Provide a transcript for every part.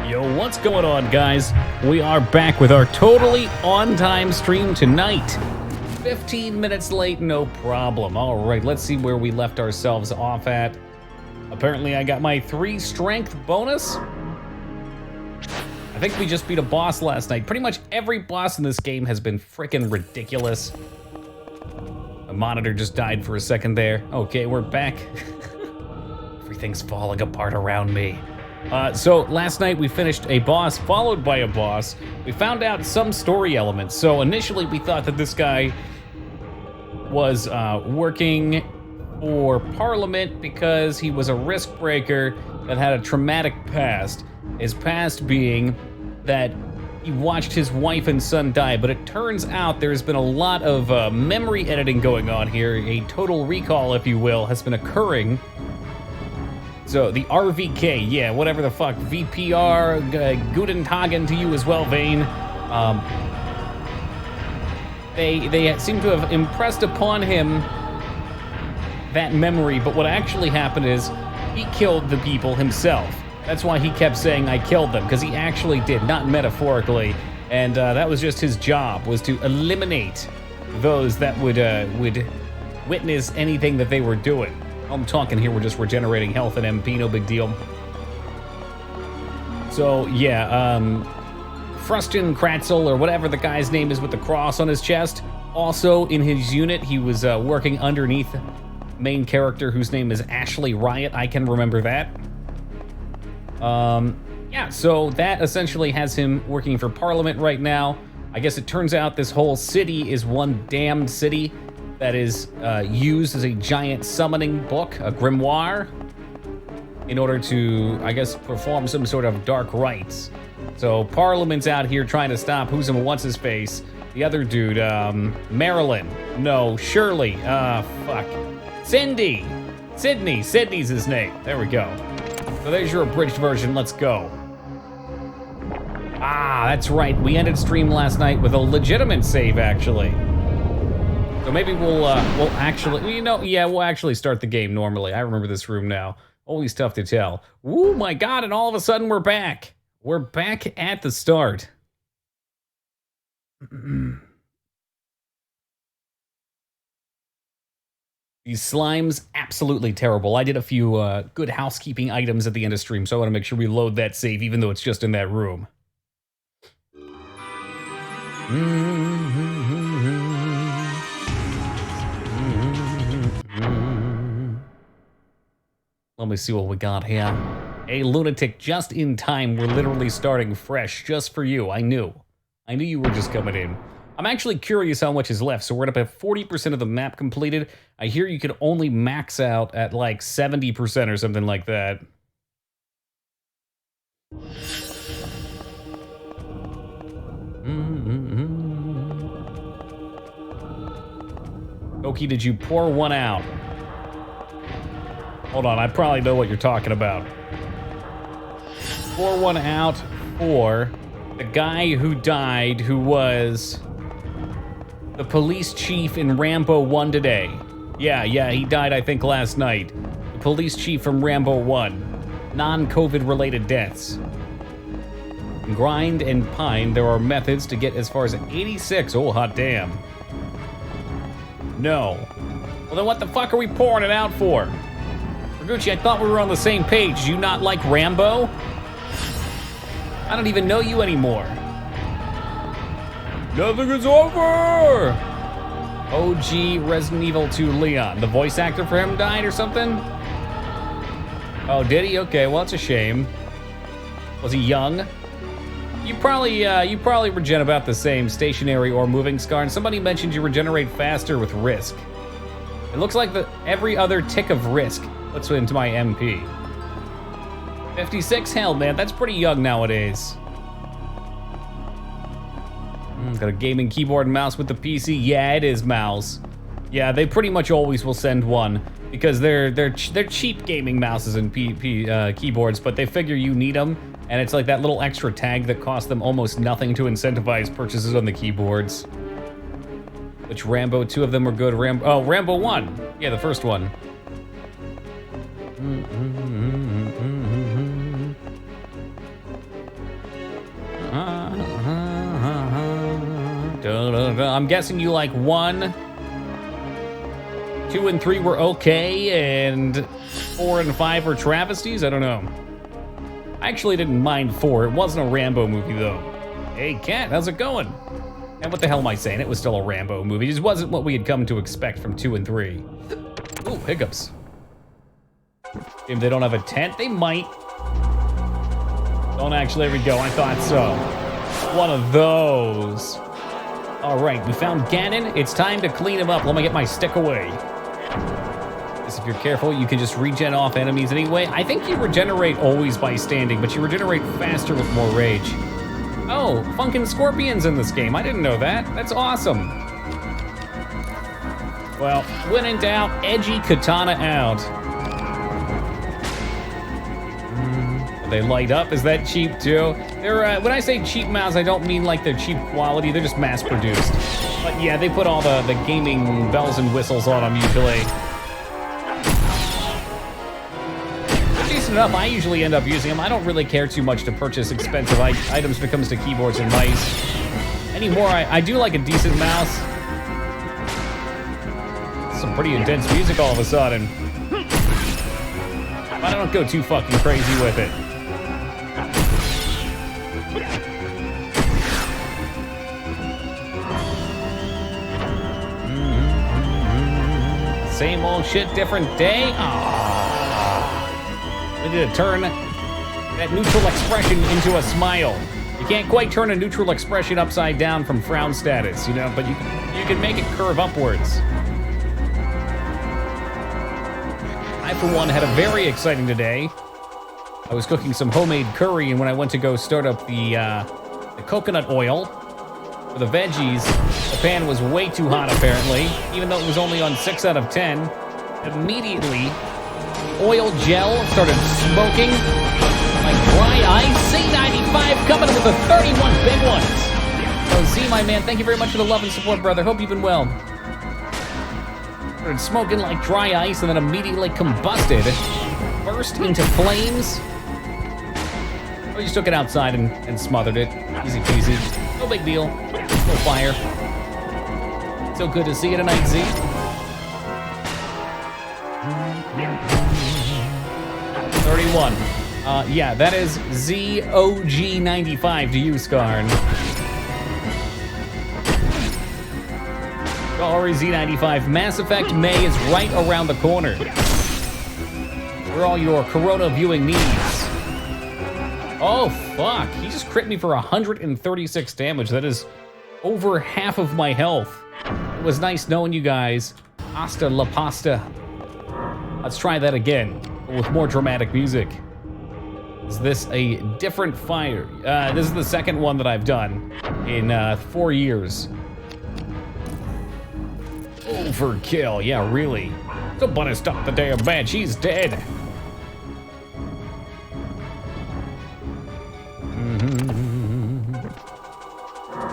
Yo, what's going on, guys? We are back with our totally on-time stream tonight. 15 minutes late, no problem. All right, let's see where we left ourselves off at. Apparently, I got my 3 strength bonus. I think we just beat a boss last night. Pretty much every boss in this game has been freaking ridiculous. The monitor just died for a second there. Okay, we're back. Everything's falling apart around me. So last night we finished a boss, followed by a boss. We found out some story elements. So initially we thought that this guy was working for Parliament because he was a risk breaker that had a traumatic past. His past being that he watched his wife and son die, but it turns out there's been a lot of memory editing going on here. A total recall, if you will, has been occurring. So the RVK, yeah, whatever the fuck, VPR, Guten Tagen to you as well, Vane. They seem to have impressed upon him that memory, but what actually happened is he killed the people himself. That's why he kept saying, I killed them, because he actually did, not metaphorically. And that was just his job, was to eliminate those that would witness anything that they were doing. I'm talking here, we're just regenerating health and MP, no big deal. So, yeah, Frustin Kratzel, or whatever the guy's name is with the cross on his chest, also in his unit, he was working underneath main character whose name is Ashley Riot, I can remember that. Yeah, so that essentially has him working for Parliament right now. I guess it turns out this whole city is one damned city that is used as a giant summoning book, a grimoire, in order to, I guess, perform some sort of dark rites. So Parliament's out here trying to stop who's and what's his face. The other dude, Marilyn. No, Shirley. Fuck. Cindy. Sydney's his name. There we go. So there's your abridged version. Let's go. Ah, that's right. We ended stream last night with a legitimate save, actually. So maybe we'll actually, you know, yeah, we'll actually start the game normally. I remember this room now. Always tough to tell. Oh my God, and all of a sudden we're back. We're back at the start. These slimes, absolutely terrible. I did a few good housekeeping items at the end of stream, so I want to make sure we load that save, even though it's just in that room. Let me see what we got here. A lunatic just in time. We're literally starting fresh just for you. I knew you were just coming in. I'm actually curious how much is left. So we're up at 40% of the map completed. I hear you could only max out at like 70% or something like that. Oki, did you pour one out? Hold on, I probably know what you're talking about. Pour one out for the guy who died, who was the police chief in Rambo 1 today. Yeah, he died, I think, last night. The police chief from Rambo 1. Non-COVID related deaths. Grind and pine, there are methods to get as far as 86. Oh, hot damn. No. Well, then what the fuck are we pouring it out for? Gucci, I thought we were on the same page. Do you not like Rambo? I don't even know you anymore. Nothing is over! OG Resident Evil 2 Leon. The voice actor for him died or something? Oh, did he? Okay, well, it's a shame. Was he young? You probably regen about the same, stationary or moving scar, and somebody mentioned you regenerate faster with risk. It looks like every other tick of risk puts into my MP. 56? Hell, man, that's pretty young nowadays. Got a gaming keyboard and mouse with the PC? Yeah, it is mouse. Yeah, they pretty much always will send one because they're cheap gaming mouses and keyboards, but they figure you need them, and it's like that little extra tag that costs them almost nothing to incentivize purchases on the keyboards. Which Rambo, 2 of them were good. Rambo 1. Yeah, the first one. know. I'm guessing you like 1, 2, and 3 were okay, and 4 and 5 were travesties? I don't know. I actually didn't mind 4. It wasn't a Rambo movie, though. Hey, Cat, how's it going? And what the hell am I saying? It was still a Rambo movie. It just wasn't what we had come to expect from 2 and 3. Ooh, hiccups. If they don't have a tent, they might. Don't actually, there we go. I thought so. One of those. All right, we found Ganon. It's time to clean him up. Let me get my stick away. If you're careful, you can just regen off enemies anyway. I think you regenerate always by standing, but you regenerate faster with more rage. Oh, funkin' scorpions in this game. I didn't know that. That's awesome. Well, when in doubt, edgy katana out. They light up. Is that cheap too? They're when I say cheap mouse, I don't mean like they're cheap quality. They're just mass produced. But yeah, they put all the gaming bells and whistles on them usually. They're decent enough. I usually end up using them. I don't really care too much to purchase expensive items when it comes to keyboards and mice. Anymore, I do like a decent mouse. Some pretty intense music all of a sudden. I don't go too fucking crazy with it. Same old shit, different day. I need to turn that neutral expression into a smile. You can't quite turn a neutral expression upside down from frown status, you know, but you can make it curve upwards. I, for one, had a very exciting today. I was cooking some homemade curry, and when I went to go start up the coconut oil for the veggies, the pan was way too hot, apparently, even though it was only on 6 out of 10. Immediately, oil gel started smoking like dry ice. C95 coming with the 31 big ones. So, Z, my man, thank you very much for the love and support, brother. Hope you've been well. Started smoking like dry ice and then immediately combusted. Burst into flames. We just took it outside and smothered it. Easy peasy. No big deal. No fire. So good to see you tonight, Z. $31. Yeah, that is ZOG95 to you, Skarn. Sorry, Z95. Mass Effect May is right around the corner. For all your Corona viewing needs. Oh, fuck. He just crit me for 136 damage. That is over half of my health. It was nice knowing you guys. Hasta la pasta. Let's try that again, but with more dramatic music. Is this a different fire? This is the second one that I've done in 4 years. Overkill, yeah, really. Somebody stop the damn bad, she's dead.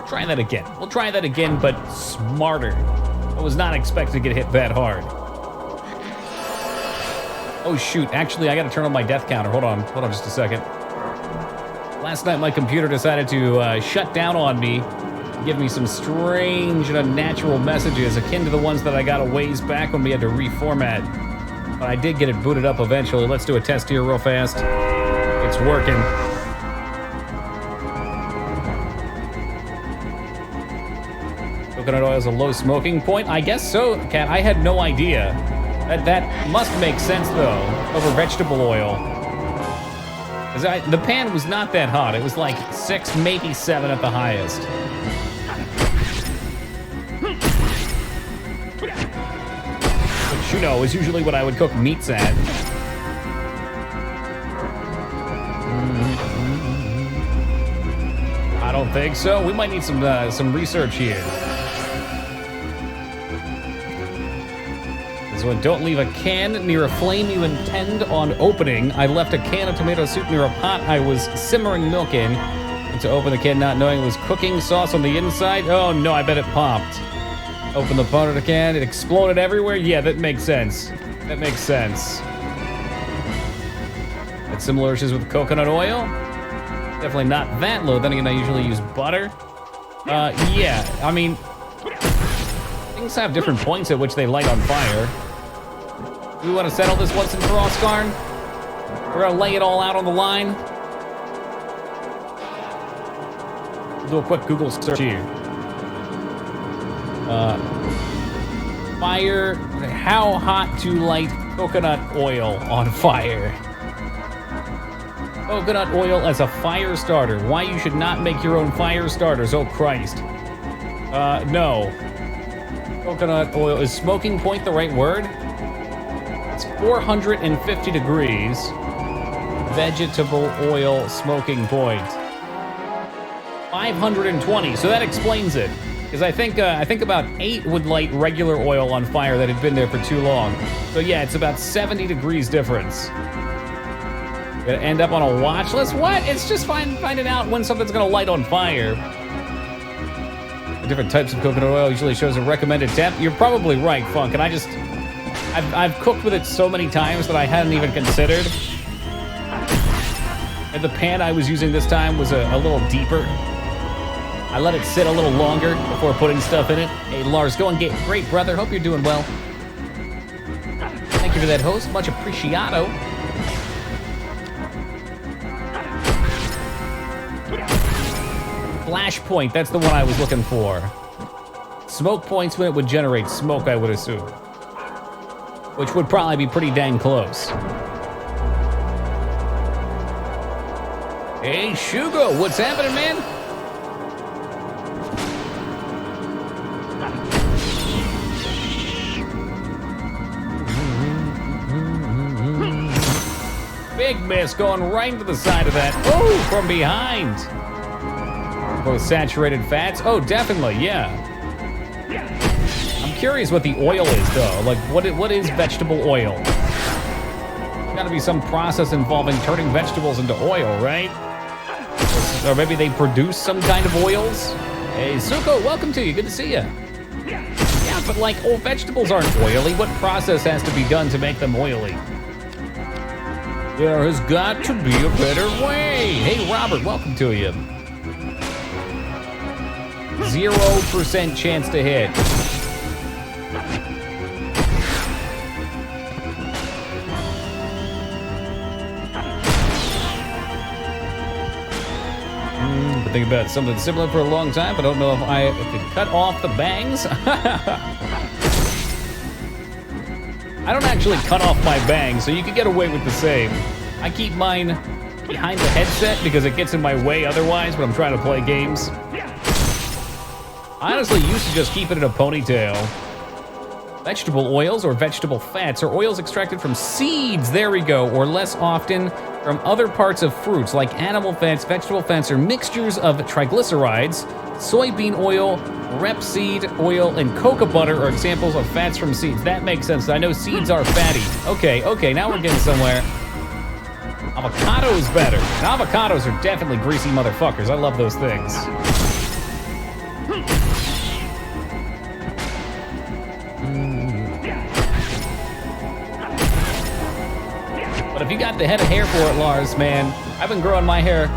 Try that again. We'll try that again, but smarter. I was not expecting to get hit that hard. Oh shoot, actually I gotta turn on my death counter. Hold on just a second. Last night my computer decided to shut down on me, give me some strange and unnatural messages akin to the ones that I got a ways back when we had to reformat. But I did get it booted up eventually. Let's do a test here real fast. It's working. Coconut oil is a low smoking point? I guess so, Kat. I had no idea. That must make sense, though, over vegetable oil. Because the pan was not that hot. It was like 6, maybe 7 at the highest. Which, you know, is usually what I would cook meats at. I don't think so. We might need some research here. This one, don't leave a can near a flame you intend on opening. I left a can of tomato soup near a pot I was simmering milk in. And to open the can not knowing it was cooking sauce on the inside. Oh no, I bet it popped. Open the pot of the can, it exploded everywhere. Yeah, that makes sense. That makes sense. Had similar issues with coconut oil. Definitely not that low. Then again, I usually use butter. Yeah, I mean, Things have different points at which they light on fire. Do we want to settle this once and for all, Skarn? We're gonna lay it all out on the line. We'll do a quick Google search here. Fire, how hot to light coconut oil on fire? Coconut oil as a fire starter. Why you should not make your own fire starters, oh Christ. No. Coconut oil, is smoking point the right word? It's 450 degrees. Vegetable oil smoking point. 520, so that explains it. Because I think about 8 would light regular oil on fire that had been there for too long. So yeah, it's about 70 degrees difference. Gonna end up on a watch list? What? It's just finding out when something's gonna light on fire. The different types of coconut oil usually shows a recommended temp. You're probably right, Funk, and I've cooked with it so many times that I hadn't even considered. And the pan I was using this time was a little deeper. I let it sit a little longer before putting stuff in it. Hey, Lars, go and get great, brother. Hope you're doing well. Thank you for that, host. Much appreciado. Flashpoint, that's the one I was looking for. Smoke points when it would generate smoke, I would assume. Which would probably be pretty dang close. Hey, Shugo, what's happening, man? Big miss going right into the side of that. Oh, from behind. Both saturated fats? Oh, definitely, yeah. I'm curious what the oil is, though. Like, what is vegetable oil? Gotta be some process involving turning vegetables into oil, right? Or maybe they produce some kind of oils? Hey, Suko, welcome to you. Good to see you. Yeah, but like, oh, vegetables aren't oily. What process has to be done to make them oily? There has got to be a better way. Hey, Robert, welcome to you. 0% chance to hit. Been thinking about something similar for a long time, but I don't know if I could cut off the bangs. I don't actually cut off my bangs, so you can get away with the same. I keep mine behind the headset because it gets in my way otherwise when I'm trying to play games. I honestly used to just keep it in a ponytail. Vegetable oils or vegetable fats are oils extracted from seeds, there we go, or less often from other parts of fruits like animal fats. Vegetable fats are mixtures of triglycerides. Soybean oil, rapeseed oil, and cocoa butter are examples of fats from seeds. That makes sense. I know seeds are fatty. Okay, now we're getting somewhere. Avocado's better. And avocados are definitely greasy motherfuckers. I love those things. But if you got the head of hair for it, Lars, man, I've been growing my hair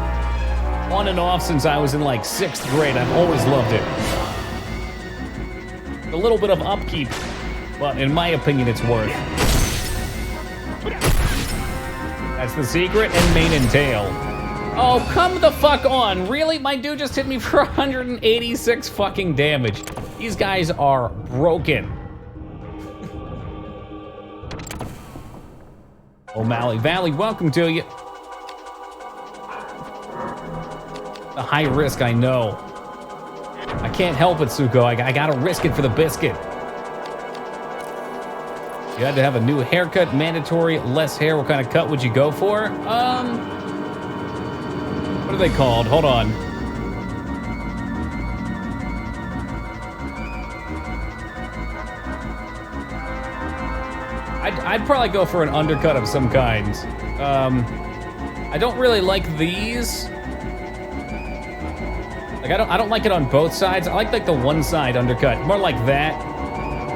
on and off since I was in like 6th grade. I've always loved it. A little bit of upkeep, well, in my opinion, it's worth. That's the secret, and mane and tail. Oh, come the fuck on. Really? My dude just hit me for 186 fucking damage. These guys are broken. O'Malley Valley, welcome to you. A high risk, I know. I can't help it, Suko. I gotta risk it for the biscuit. You had to have a new haircut, mandatory, less hair. What kind of cut would you go for? What are they called? Hold on. I'd probably go for an undercut of some kind. I don't really like these. Like I don't like it on both sides. I like the one side undercut, more like that.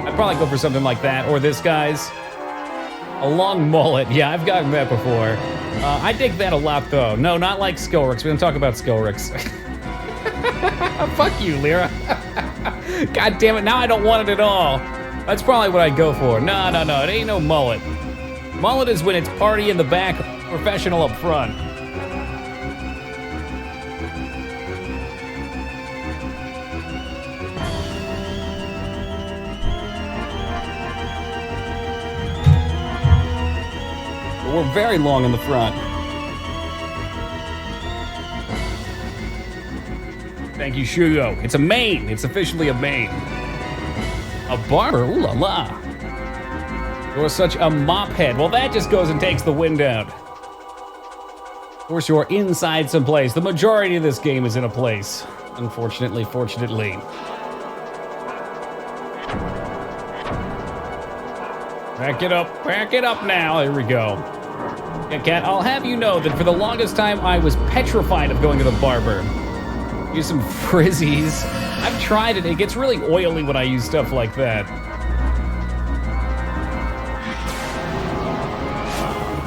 I'd probably go for something like that, or this guy's. A long mullet. Yeah, I've gotten that before. I dig that a lot, though. No, not like Skilrix. We don't talk about Skilrix. Fuck you, Lyra. God damn it, now I don't want it at all. That's probably what I'd go for. No, it ain't no mullet. Mullet is when it's party in the back, professional up front. We're very long in the front. Thank you, Shugo. It's a mane. It's officially a mane. A barber? Ooh la la. You're such a mop head. Well, that just goes and takes the wind out. Of course, you're inside someplace. The majority of this game is in a place. Unfortunately, fortunately. Back it up now. Here we go. Yeah, Cat, I'll have you know that for the longest time, I was petrified of going to the barber. Use some frizzies. I've tried it. It gets really oily when I use stuff like that.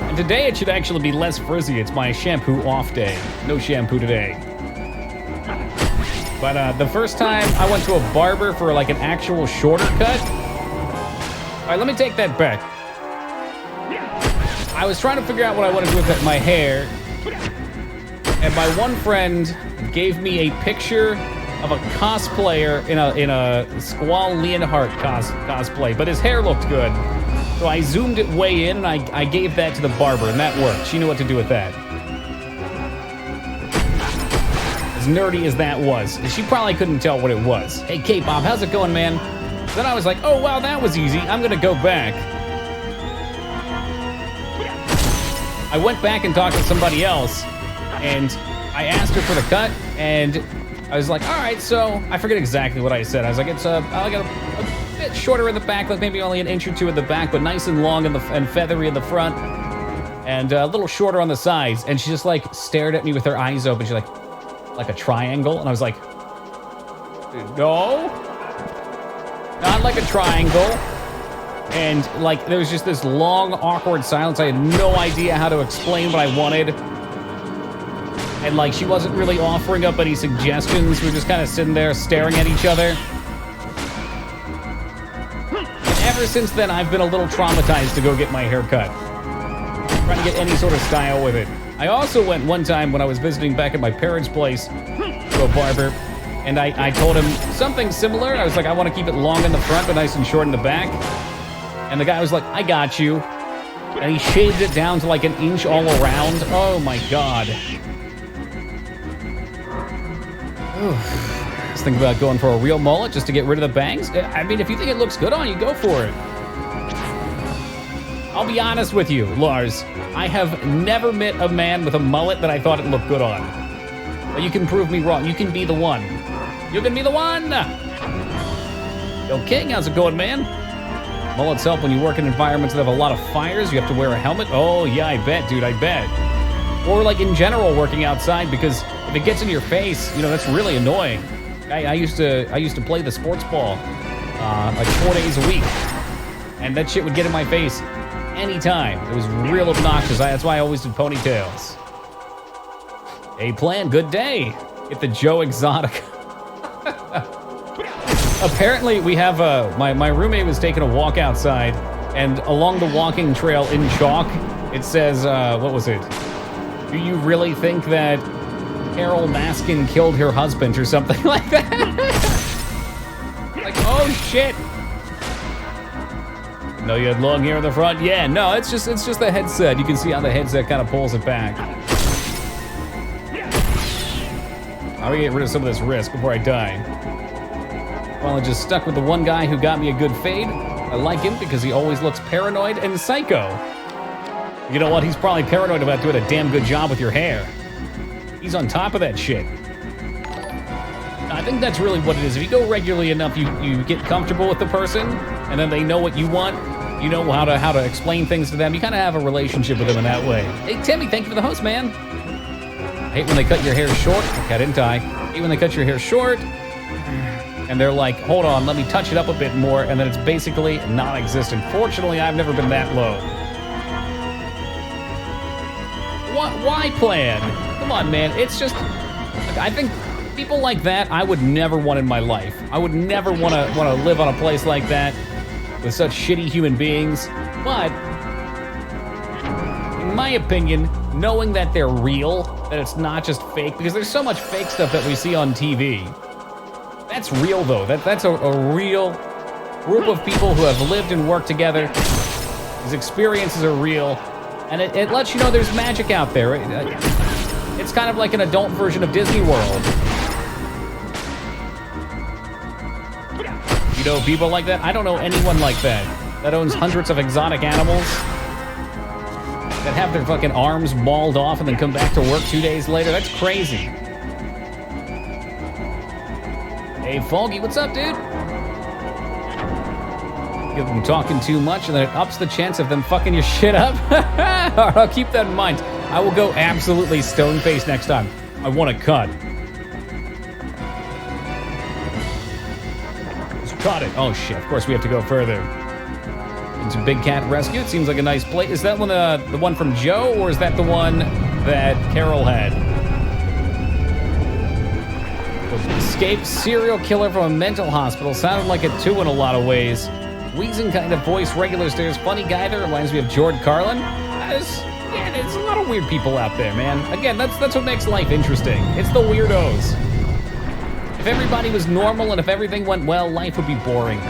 And today it should actually be less frizzy. It's my shampoo off day. No shampoo today. But the first time I went to a barber for like an actual shorter cut. All right, let me take that back. I was trying to figure out what I want to do with my hair. And my one friend gave me a picture of a cosplayer in a Squall Leonhardt cosplay, but his hair looked good. So I zoomed it way in, and I gave that to the barber, and that worked. She knew what to do with that. As nerdy as that was, she probably couldn't tell what it was. Hey, K-Bob, how's it going, man? Then I was like, oh, wow, that was easy. I'm gonna go back. I went back and talked to somebody else, and I asked her for the cut, and I was like, all right, so I forget exactly what I said. I was like, I got a bit shorter in the back, like maybe only an inch or two in the back, but nice and long and feathery in the front, and a little shorter on the sides. And she just like stared at me with her eyes open. She's like a triangle, and I was like, no, not like a triangle. And like there was just this long, awkward silence. I had no idea how to explain what I wanted. And like she wasn't really offering up any suggestions. We were just kind of sitting there staring at each other. And ever since then, I've been a little traumatized to go get my hair cut. Trying to get any sort of style with it. I also went one time when I was visiting back at my parents' place to a barber. And I told him something similar. I was like, I want to keep it long in the front, but nice and short in the back. And the guy was like, I got you. And he shaved it down to like an inch all around. Oh my God. I was thinking about going for a real mullet just to get rid of the bangs. I mean, if you think it looks good on you, go for it. I'll be honest with you, Lars. I have never met a man with a mullet that I thought it looked good on. But you can prove me wrong. You can be the one. You can be the one. Yo, King, how's it going, man? Mullets help when you work in environments that have a lot of fires. You have to wear a helmet. Oh, yeah, I bet, dude, I bet. Or like in general, working outside, because if it gets in your face, you know, that's really annoying. I used to play the sports ball like 4 days a week, and that shit would get in my face anytime. It was real obnoxious. That's why I always did ponytails. Hey, plan, good day. Get the Joe Exotic. Apparently, we have my roommate was taking a walk outside, and along the walking trail in chalk, it says, what was it? Do you really think that Carol Baskin killed her husband or something like that? Like, oh shit. No, you had long hair in the front? Yeah, no, it's just the headset. You can see how the headset kind of pulls it back. I'm gonna get rid of some of this risk before I die. Well, I just stuck with the one guy who got me a good fade. I like him because he always looks paranoid and psycho. You know what? He's probably paranoid about doing a damn good job with your hair. He's on top of that shit. I think that's really what it is. If you go regularly enough, you get comfortable with the person, and then they know what you want. You know how to explain things to them. You kind of have a relationship with them in that way. Hey, Timmy, thank you for the host, man. I hate when they cut your hair short. Okay, didn't I? I hate when they cut your hair short, and they're like, hold on, let me touch it up a bit more, and then it's basically non-existent. Fortunately, I've never been that low. Why plan? Come on, man. It's just, I think People like that, I would never want in my life. I would never want to live on a place like that with such shitty human beings. But in my opinion, knowing that they're real, that it's not just fake, because there's so much fake stuff that we see on TV. That's real though. That's a real group of people who have lived and worked together. These experiences are real, and it lets you know there's magic out there. It's kind of like an adult version of Disney World. You know people like that? I don't know anyone like that owns hundreds of exotic animals, that have their fucking arms mauled off and then come back to work 2 days later. That's crazy. Hey, Foggy, what's up, dude? Give them talking too much and then it ups the chance of them fucking your shit up. Alright, I'll keep that in mind. I will go absolutely stone-faced next time. I want to cut. Let's cut it. Oh shit, of course we have to go further. Into Big Cat Rescue. It seems like a nice place. Is that one the one from Joe, or is that the one that Carol had? Escaped serial killer from a mental hospital. Sounded like it too in a lot of ways. Wheezing kind of voice, regular stairs, funny guy there. Reminds me of George Carlin. Yeah, there's a lot of weird people out there, man. Again, that's what makes life interesting. It's the weirdos. If everybody was normal and if everything went well, life would be boring.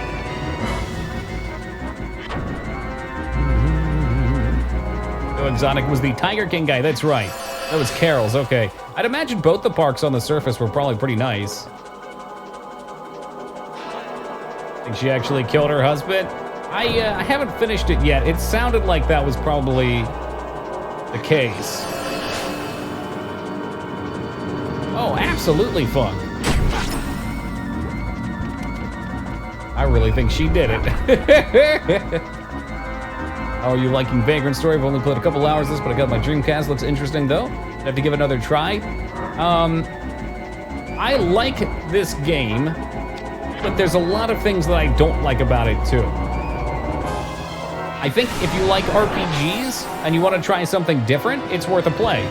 So Exotic was the Tiger King guy, that's right. That was Carol's, okay. I'd imagine both the parks on the surface were probably pretty nice. Think she actually killed her husband? I haven't finished it yet. It sounded like that was probably the case. Oh, absolutely fun. I really think she did it. How are you liking Vagrant Story? I've only played a couple hours of this, but I got my Dreamcast. Looks interesting, though. I have to give it another try. I like this game, but there's a lot of things that I don't like about it, too. I think if you like RPGs and you want to try something different, it's worth a play.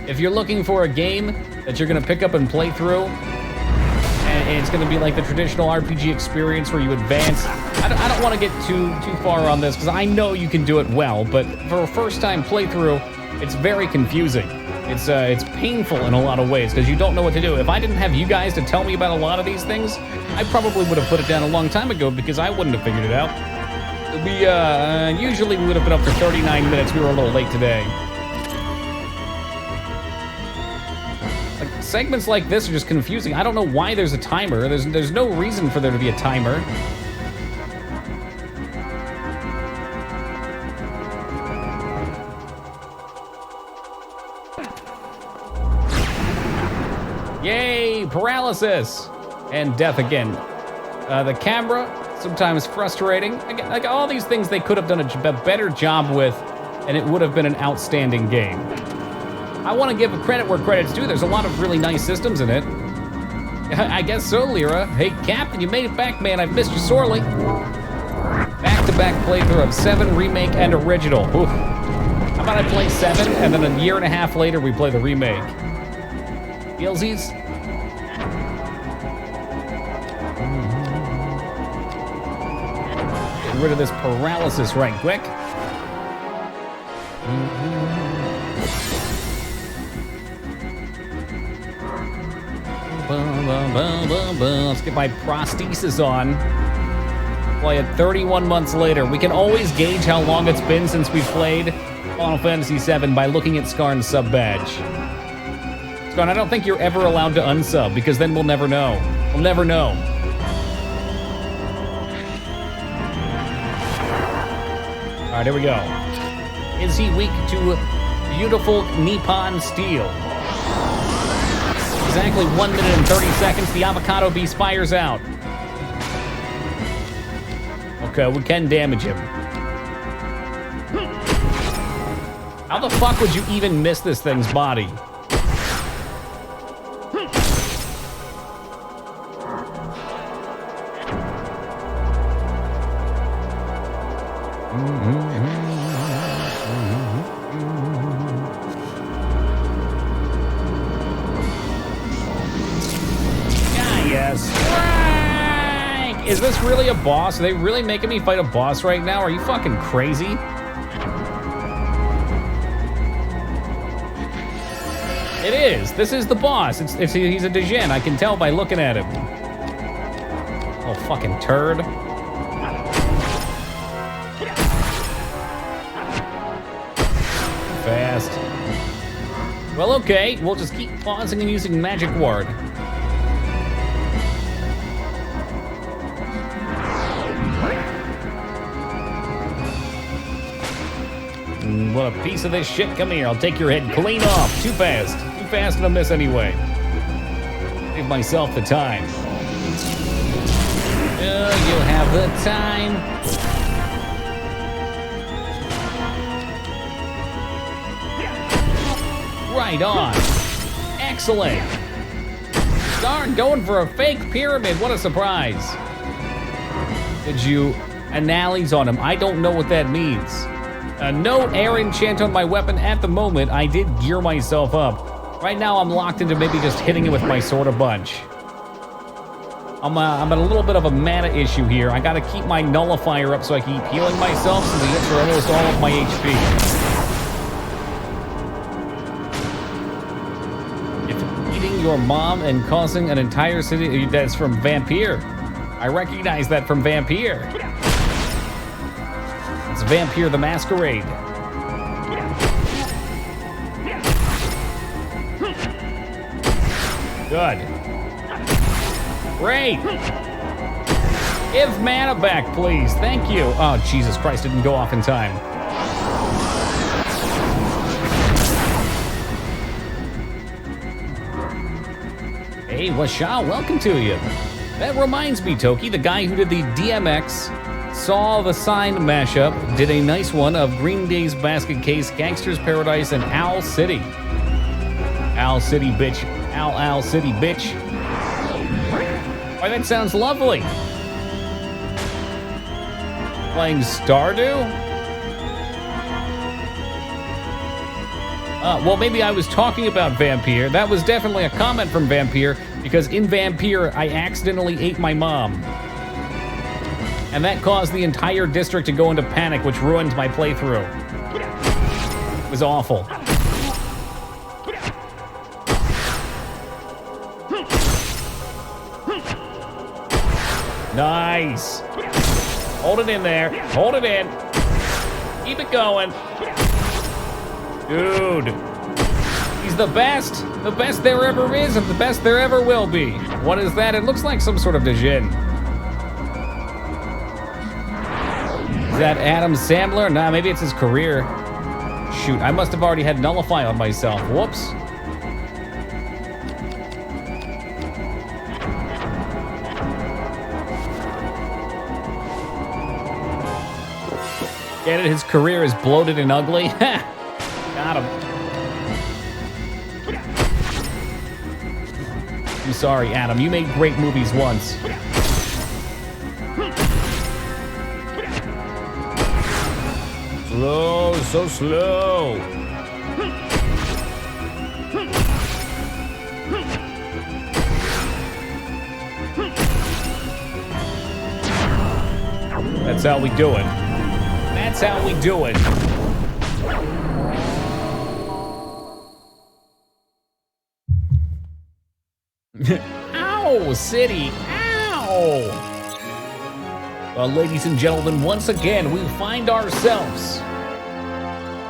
If you're looking for a game that you're going to pick up and play through, and it's going to be like the traditional RPG experience where you advance. I don't want to get too far on this because I know you can do it well, but for a first-time playthrough, it's very confusing. It's painful in a lot of ways because you don't know what to do. If I didn't have you guys to tell me about a lot of these things, I probably would have put it down a long time ago because I wouldn't have figured it out. Usually we would have been up for 39 minutes. We were a little late today. Segments like this are just confusing. I don't know why there's a timer. There's no reason for there to be a timer. Yay, paralysis and death again. The camera, sometimes frustrating. Again, like all these things they could have done a better job with, and it would have been an outstanding game. I want to give credit where credit's due. There's a lot of really nice systems in it. I guess so, Lyra. Hey, Captain, you made it back, man. I've missed you sorely. Back-to-back playthrough of 7 remake and original. Oof. How about I play 7, and then a year and a half later, we play the remake. Feelsies? Get rid of this paralysis right quick. Let's get my prosthesis on. Play it 31 months later. We can always gauge how long it's been since we played Final Fantasy VII by looking at Skarn's sub badge. Skarn, I don't think you're ever allowed to unsub because then we'll never know. We'll never know. All right, here we go. Is he weak to beautiful Nippon steel? Exactly 1 minute and 30 seconds, the avocado beast fires out. Okay, we can damage him. How the fuck would you even miss this thing's body? Is this really a boss? Are they really making me fight a boss right now? Are you fucking crazy? It is. This is the boss. He's a Djinn. I can tell by looking at him. Oh, fucking turd. Fast. Well, okay. We'll just keep pausing and using Magic Ward. What a piece of this shit. Come here. I'll take your head clean off. Too fast. Too fast and a miss anyway. Give myself the time. Oh, you'll have the time. Right on. Excellent. Darn, going for a fake pyramid. What a surprise. Did you analyze on him? I don't know what that means. No air enchant on my weapon at the moment. I did gear myself up. Right now I'm locked into maybe just hitting it with my sword a bunch. I'm at a little bit of a mana issue here. I gotta keep my nullifier up so I keep healing myself since he hits for almost all of my HP. If eating your mom and causing an entire city, that's from Vampire. I recognize that from Vampire. It's Vampire the Masquerade. Good. Great. Give mana back, please. Thank you. Oh, Jesus Christ, didn't go off in time. Hey, Washa, welcome to you. That reminds me, Toki, the guy who did the DMX Saw the Sign mashup did a nice one of Green Day's Basket Case, Gangster's Paradise, and Owl City. Owl City, bitch. Owl City, bitch. Why, that sounds lovely. Playing Stardew? Well, maybe I was talking about Vampire. That was definitely a comment from Vampire, because in Vampire, I accidentally ate my mom. And that caused the entire district to go into panic, which ruined my playthrough. It was awful. Nice. Hold it in there. Hold it in. Keep it going. Dude. He's the best. The best there ever is and the best there ever will be. What is that? It looks like some sort of Djinn. Is that Adam Sandler? Nah, maybe it's his career. Shoot, I must have already had Nullify on myself. Whoops. Get it? His career is bloated and ugly? Got him. I'm sorry, Adam. You made great movies once. Slow, so slow. That's how we do it. That's how we do it. Ow, city, ow. Well, ladies and gentlemen, once again, we find ourselves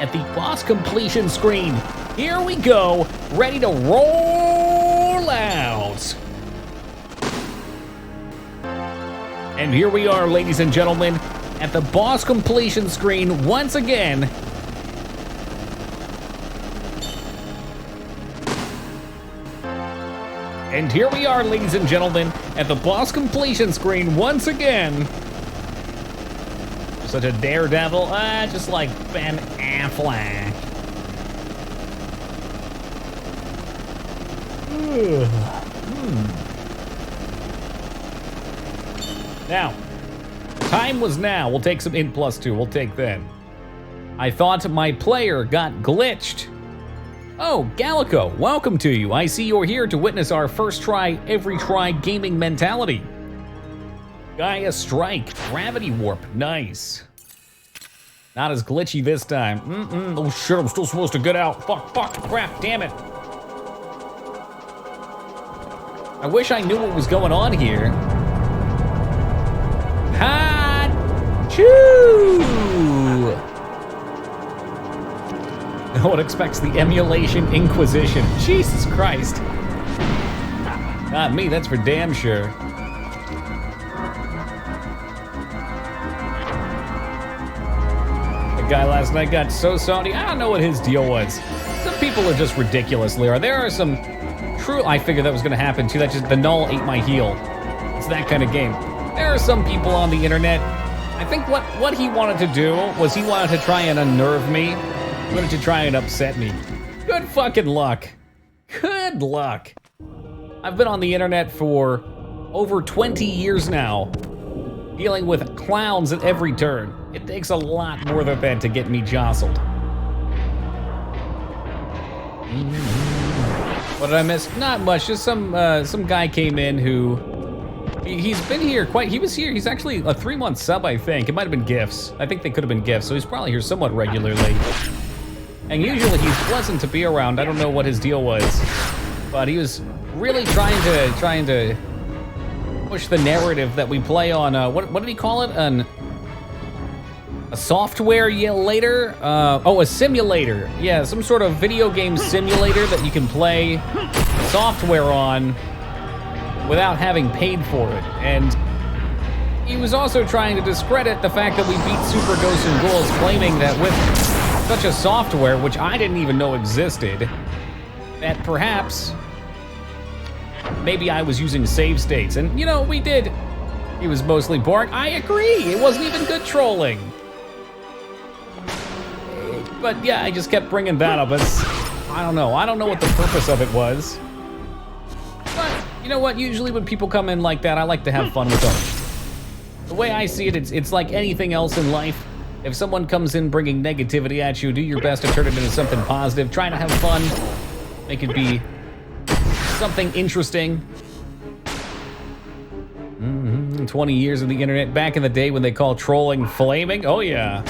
at the boss completion screen. Here we go, ready to roll out. And here we are, ladies and gentlemen, at the boss completion screen once again. And here we are, ladies and gentlemen, at the boss completion screen once again. Such a daredevil, just like Ben Affleck. Now, time was now. We'll take some int +2. We'll take that. I thought my player got glitched. Oh, Gallico, welcome to you. I see you're here to witness our first try, every try gaming mentality. Gaia Strike, Gravity Warp, nice. Not as glitchy this time. Oh shit, I'm still supposed to get out. Fuck, crap, damn it. I wish I knew what was going on here. Hot! Choo! No one expects the emulation Inquisition. Jesus Christ. Not me, that's for damn sure. The guy last night got so salty. I don't know what his deal was. Some people are just ridiculous, Lyra. There are some true... I figured that was gonna happen too. That just... The null ate my heel. It's that kind of game. There are some people on the internet. I think what he wanted to do was he wanted to try and unnerve me. He wanted to try and upset me. Good fucking luck. Good luck. I've been on the internet for over 20 years now, dealing with clowns at every turn. It takes a lot more than that to get me jostled. What did I miss? Not much, just some guy came in who, he's been here he was here, he's actually a 3-month sub, I think. It might have been gifts. I think they could have been gifts, so he's probably here somewhat regularly. And usually he's pleasant to be around. I don't know what his deal was, but he was really trying to push the narrative that we play on, what did he call it? A software later? A simulator. Yeah, some sort of video game simulator that you can play software on without having paid for it. And he was also trying to discredit the fact that we beat Super Ghosts and Ghouls, claiming that with such a software, which I didn't even know existed, that perhaps maybe I was using save states. And, you know, we did. He was mostly boring. I agree. It wasn't even good trolling. But yeah, I just kept bringing that up. I don't know. I don't know what the purpose of it was. But you know what? Usually when people come in like that, I like to have fun with them. The way I see it, it's like anything else in life. If someone comes in bringing negativity at you, do your best to turn it into something positive. Try to have fun. Make it be something interesting. 20 years of the internet. Back in the day when they called trolling flaming. Oh yeah.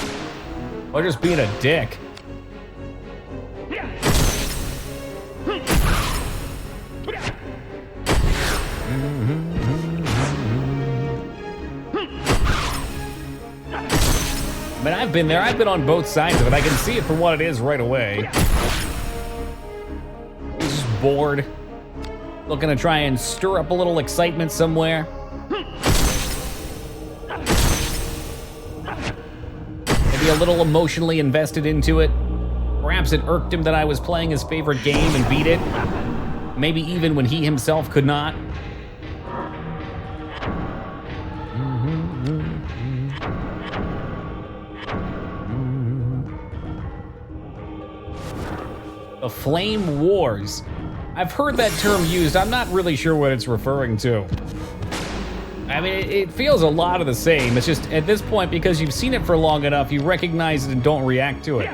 Or just being a dick. I mean, I've been there. I've been on both sides of it. I can see it for what it is right away. He's just bored. Looking to try and stir up a little excitement somewhere. Maybe a little emotionally invested into it. Perhaps it irked him that I was playing his favorite game and beat it. Maybe even when he himself could not. The Flame Wars. I've heard that term used. I'm not really sure what it's referring to. I mean, it feels a lot of the same. It's just, at this point, because you've seen it for long enough, you recognize it and don't react to it.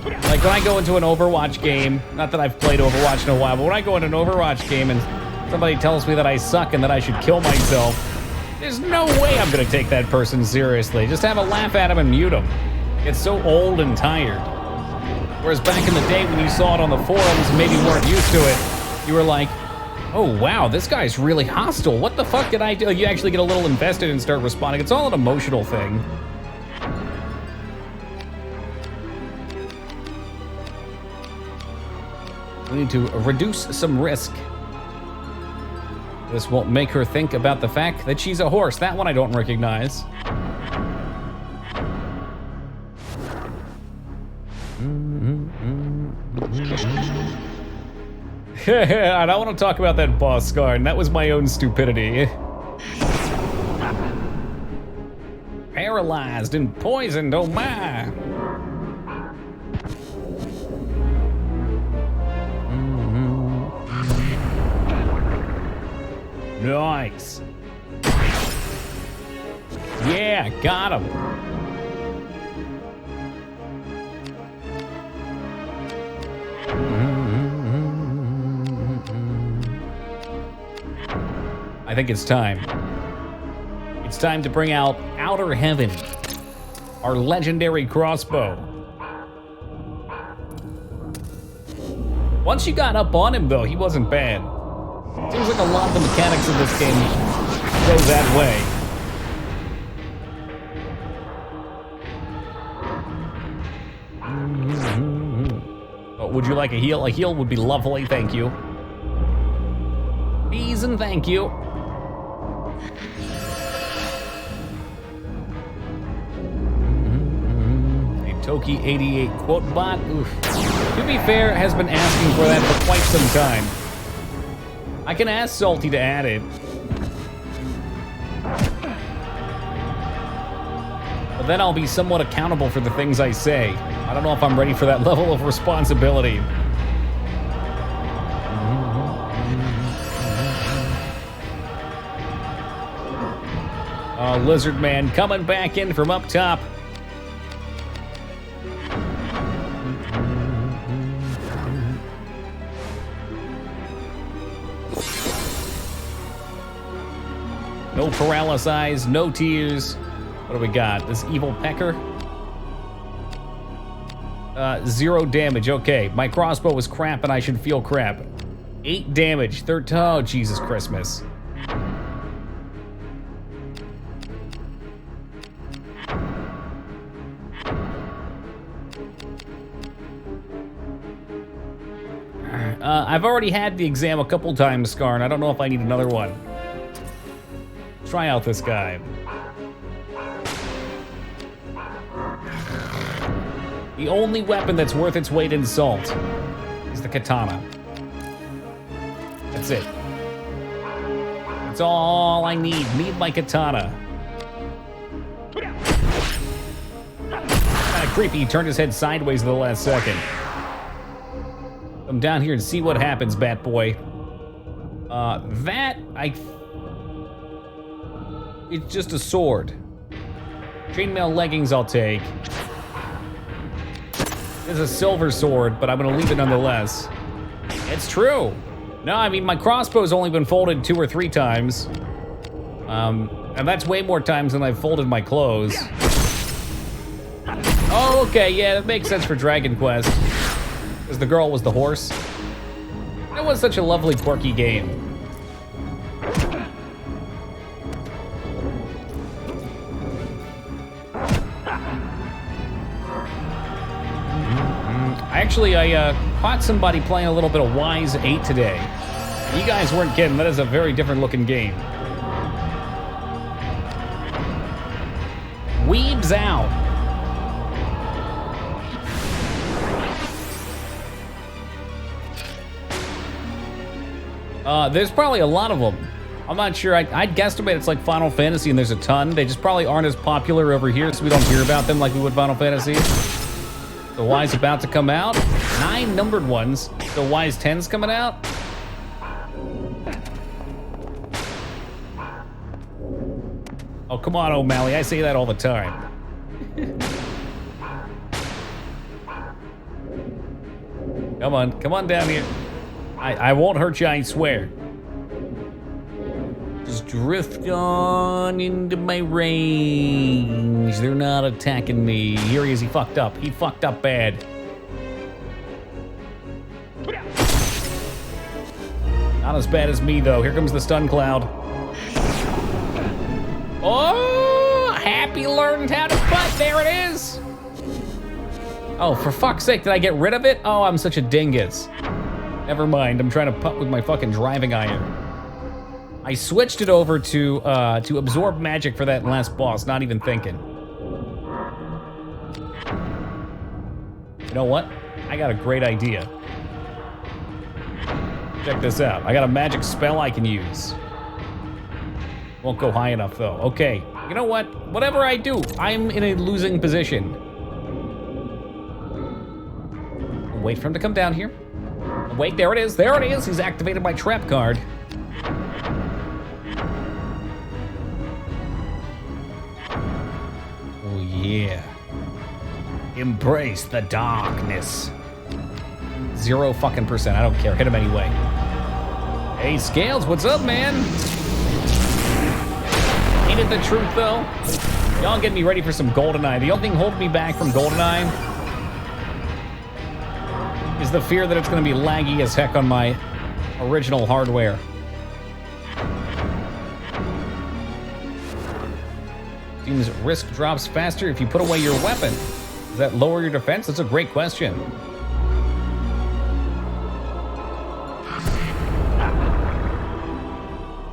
Like when I go into an Overwatch game, not that I've played Overwatch in a while, but when I go into an Overwatch game and somebody tells me that I suck and that I should kill myself, there's no way I'm gonna take that person seriously. Just have a laugh at him and mute him. It's so old and tired. Whereas back in the day when you saw it on the forums and maybe weren't used to it, you were like, oh wow, this guy's really hostile. What the fuck did I do? You actually get a little invested and start responding. It's all an emotional thing. We need to reduce some risk. This won't make her think about the fact that she's a horse. That one I don't recognize. I don't want to talk about that boss guard. That was my own stupidity. Paralyzed and poisoned, oh my. Nice. Yeah, got him. I think it's time. It's time to bring out Outer Heaven, our legendary crossbow. Once you got up on him, though, he wasn't bad. Seems like a lot of the mechanics of this game goes that way. Oh, would you like a heal? A heal would be lovely, thank you. Please and thank you. A Toki 88 quote bot. Oof. To be fair, has been asking for that for quite some time. I can ask Salty to add it. But then I'll be somewhat accountable for the things I say. I don't know if I'm ready for that level of responsibility. Lizard Man coming back in from up top. No paralysis, no tears. What do we got? This evil pecker? 0 damage, okay. My crossbow was crap and I should feel crap. 8 damage, oh, Jesus Christmas. I've already had the exam a couple times, Scar, and I don't know if I need another one. Try out this guy. The only weapon that's worth its weight in salt is the katana. That's it. That's all I need. Need my katana. Kinda creepy, he turned his head sideways at the last second. Come down here and see what happens, Bat Boy. It's just a sword. Chainmail leggings I'll take. It's a silver sword, but I'm gonna leave it nonetheless. It's true. No, I mean, my crossbow's only been folded 2 or 3 times. And that's way more times than I've folded my clothes. Oh, okay, yeah, that makes sense for Dragon Quest. Because the girl was the horse. It was such a lovely, quirky game. I caught somebody playing a little bit of Wise 8 today. You guys weren't kidding, that is a very different looking game. Weebs out. There's probably a lot of them. I'm not sure, I'd guesstimate it's like Final Fantasy and there's a ton. They just probably aren't as popular over here, so we don't hear about them like we would Final Fantasy. The Y's about to come out. 9 numbered ones. The Y's 10's coming out. Oh, come on, O'Malley. I say that all the time. Come on down here. I won't hurt you, I swear. Just drift on into my range. They're not attacking me. Here he is, he fucked up. He fucked up bad. Not as bad as me, though. Here comes the stun cloud. Oh, Happy learned how to putt. There it is. Oh, for fuck's sake, did I get rid of it? Oh, I'm such a dingus. Never mind, I'm trying to putt with my fucking driving iron. I switched it over to absorb magic for that last boss, not even thinking. You know what? I got a great idea. Check this out. I got a magic spell I can use. Won't go high enough, though. Okay, you know what? Whatever I do, I'm in a losing position. Wait for him to come down here. Wait, there it is. There it is. He's activated my trap card. Oh, yeah. Embrace the darkness. 0 fucking %. I don't care. Hit him anyway. Hey, Scales, what's up, man? Ain't it the truth, though? Y'all get me ready for some GoldenEye. The only thing holding me back from GoldenEye is the fear that it's going to be laggy as heck on my original hardware. Seems risk drops faster if you put away your weapon. Does that lower your defense? That's a great question.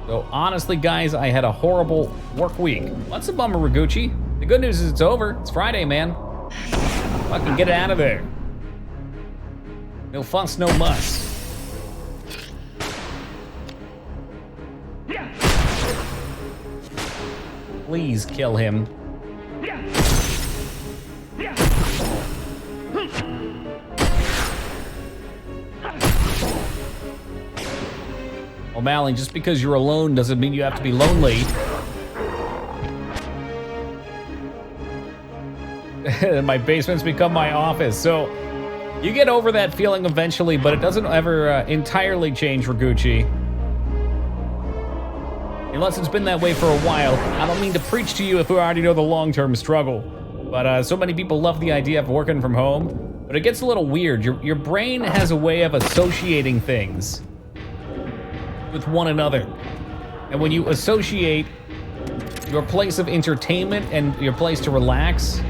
So honestly, guys, I had a horrible work week. What's a bummer, Raguchi? The good news is it's over. It's Friday, man. Fucking get it out of there. No fuss, no muss. Please kill him. O'Malley, just because you're alone doesn't mean you have to be lonely. My basement's become my office. So you get over that feeling eventually, but it doesn't ever entirely change, Raguchi. Unless it's been that way for a while. I don't mean to preach to you if you already know the long-term struggle. But so many people love the idea of working from home. But it gets a little weird. Your brain has a way of associating things with one another. And when you associate your place of entertainment and your place to relax,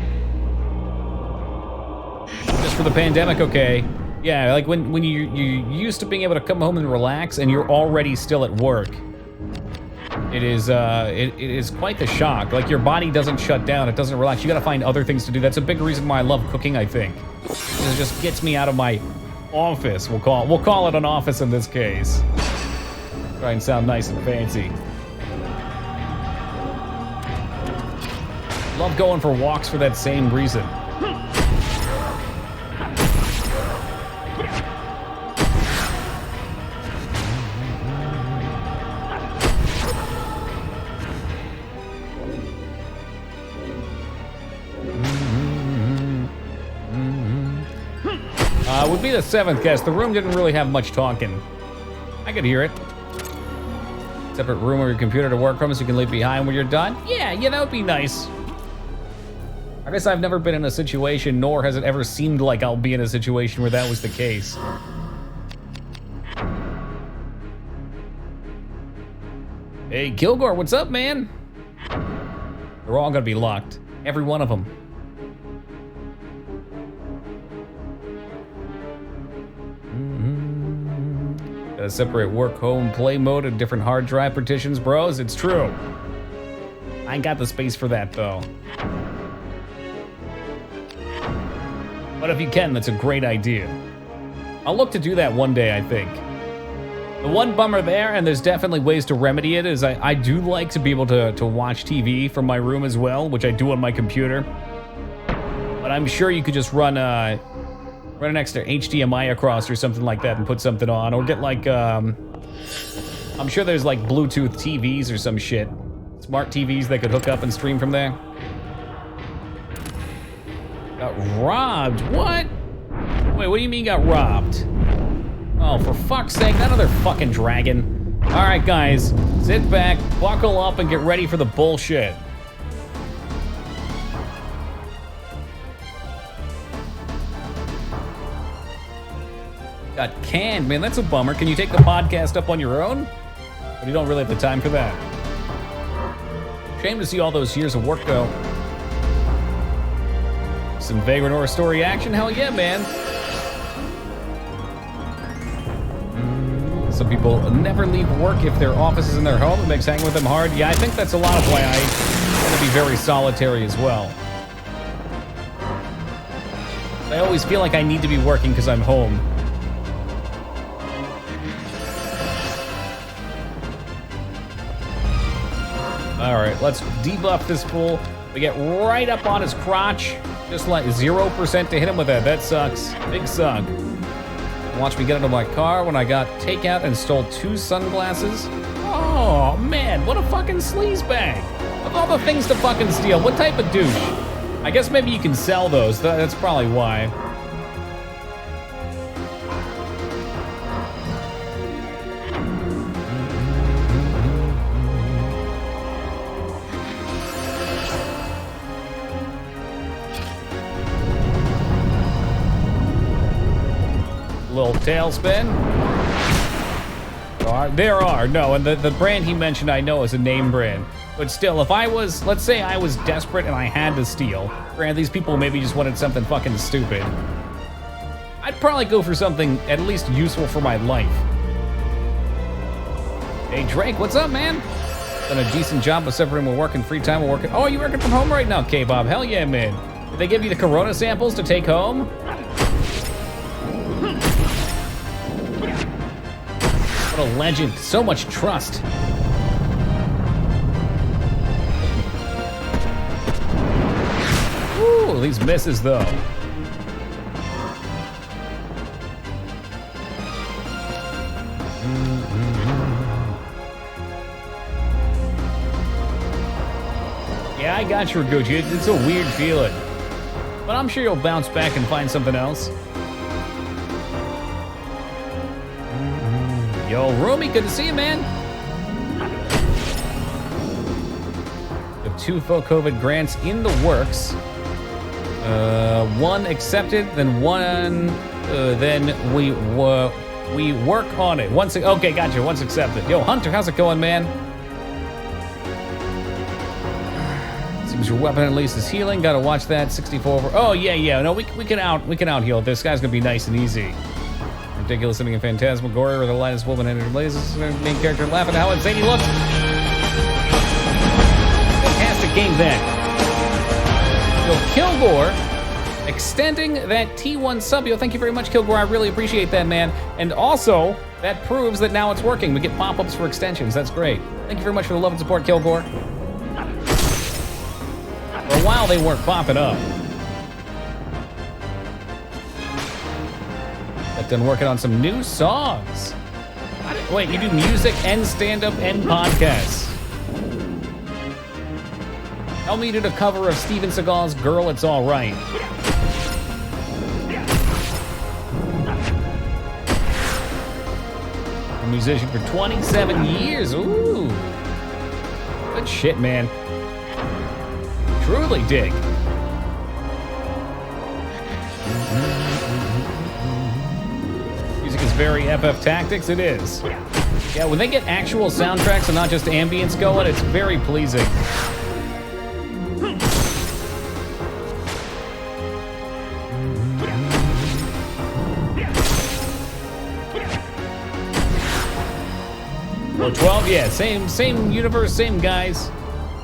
just for the pandemic, okay. Yeah, like when you used to being able to come home and relax and you're already still at work. It is quite the shock. Like your body doesn't shut down, it doesn't relax. You gotta find other things to do. That's a big reason why I love cooking, I think. It just gets me out of my office. We'll call it an office in this case. Try and sound nice and fancy. Love going for walks for that same reason. Would be the 7th guest. The room didn't really have much talking. I could hear it. Separate room or your computer to work from so you can leave behind when you're done? Yeah, that would be nice. I guess I've never been in a situation, nor has it ever seemed like I'll be in a situation where that was the case. Hey, Kilgore, what's up, man? They're all gonna be locked. Every one of them. Gotta separate work, home, play mode and different hard drive partitions, bros. It's true. I ain't got the space for that, though. But if you can, that's a great idea. I'll look to do that one day, I think. The one bummer there, and there's definitely ways to remedy it, is I do like to be able to watch TV from my room as well, which I do on my computer. But I'm sure you could just run an extra HDMI across or something like that and put something on, or get like, I'm sure there's like Bluetooth TVs or some shit. Smart TVs that could hook up and stream from there. Got robbed, what? Wait, what do you mean got robbed? Oh, for fuck's sake, that other fucking dragon. All right, guys, sit back, buckle up, and get ready for the bullshit. Got canned, man, that's a bummer. Can you take the podcast up on your own? But you don't really have the time for that. Shame to see all those years of work go. Some Vagrant Horror Story action? Hell yeah, man. Some people never leave work if their office is in their home. It makes hanging with them hard. Yeah, I think that's a lot of why I tend to be very solitary as well. I always feel like I need to be working because I'm home. All right, let's debuff this fool. We get right up on his crotch. Just like 0% to hit him with that. That sucks. Big suck. Watch me get into my car when I got takeout and stole 2 sunglasses. Oh, man, what a fucking sleazebag. Of all the things to fucking steal, what type of douche? I guess maybe you can sell those. That's probably why. tailspin. There are, no, and the brand he mentioned I know is a name brand. But still, if I was, let's say I was desperate and I had to steal, granted these people maybe just wanted something fucking stupid, I'd probably go for something at least useful for my life. Hey Drake, what's up, man? Done a decent job of separating my work and free time. Working. Oh, you working from home right now, K-Bob? Hell yeah, man. Did they give you the Corona samples to take home? What a legend. So much trust. Ooh, these misses though. Yeah, I got you, Gucci. It's a weird feeling. But I'm sure you'll bounce back and find something else. Yo, Roomy, good to see you, man. The 2 full COVID grants in the works. One accepted, then one, then we work on it. Okay, gotcha, once accepted. Yo, Hunter, how's it going, man? Seems your weapon at least is healing. Gotta watch that. 64 over. Oh yeah. No, we can out heal. This guy's gonna be nice and easy. Ridiculous sitting in Phantasmagoria with the lightest woman in her blazes. Main character laughing at how insane he looks. Fantastic game then. Yo, Kilgore, extending that T1 sub. Yo, thank you very much, Kilgore. I really appreciate that, man. And also, that proves that now it's working. We get pop-ups for extensions. That's great. Thank you very much for the love and support, Kilgore. For a while, they weren't popping up. Got done working on some new songs. Wait, you do music and stand-up and podcasts. Elmi did a cover of Steven Seagal's Girl, It's All Right. A musician for 27 years. Ooh. Good shit, man. Truly dig. Music is very FF Tactics, it is. Yeah, when they get actual soundtracks and not just ambience going, it's very pleasing. Oh, 12, yeah, same universe, same guys.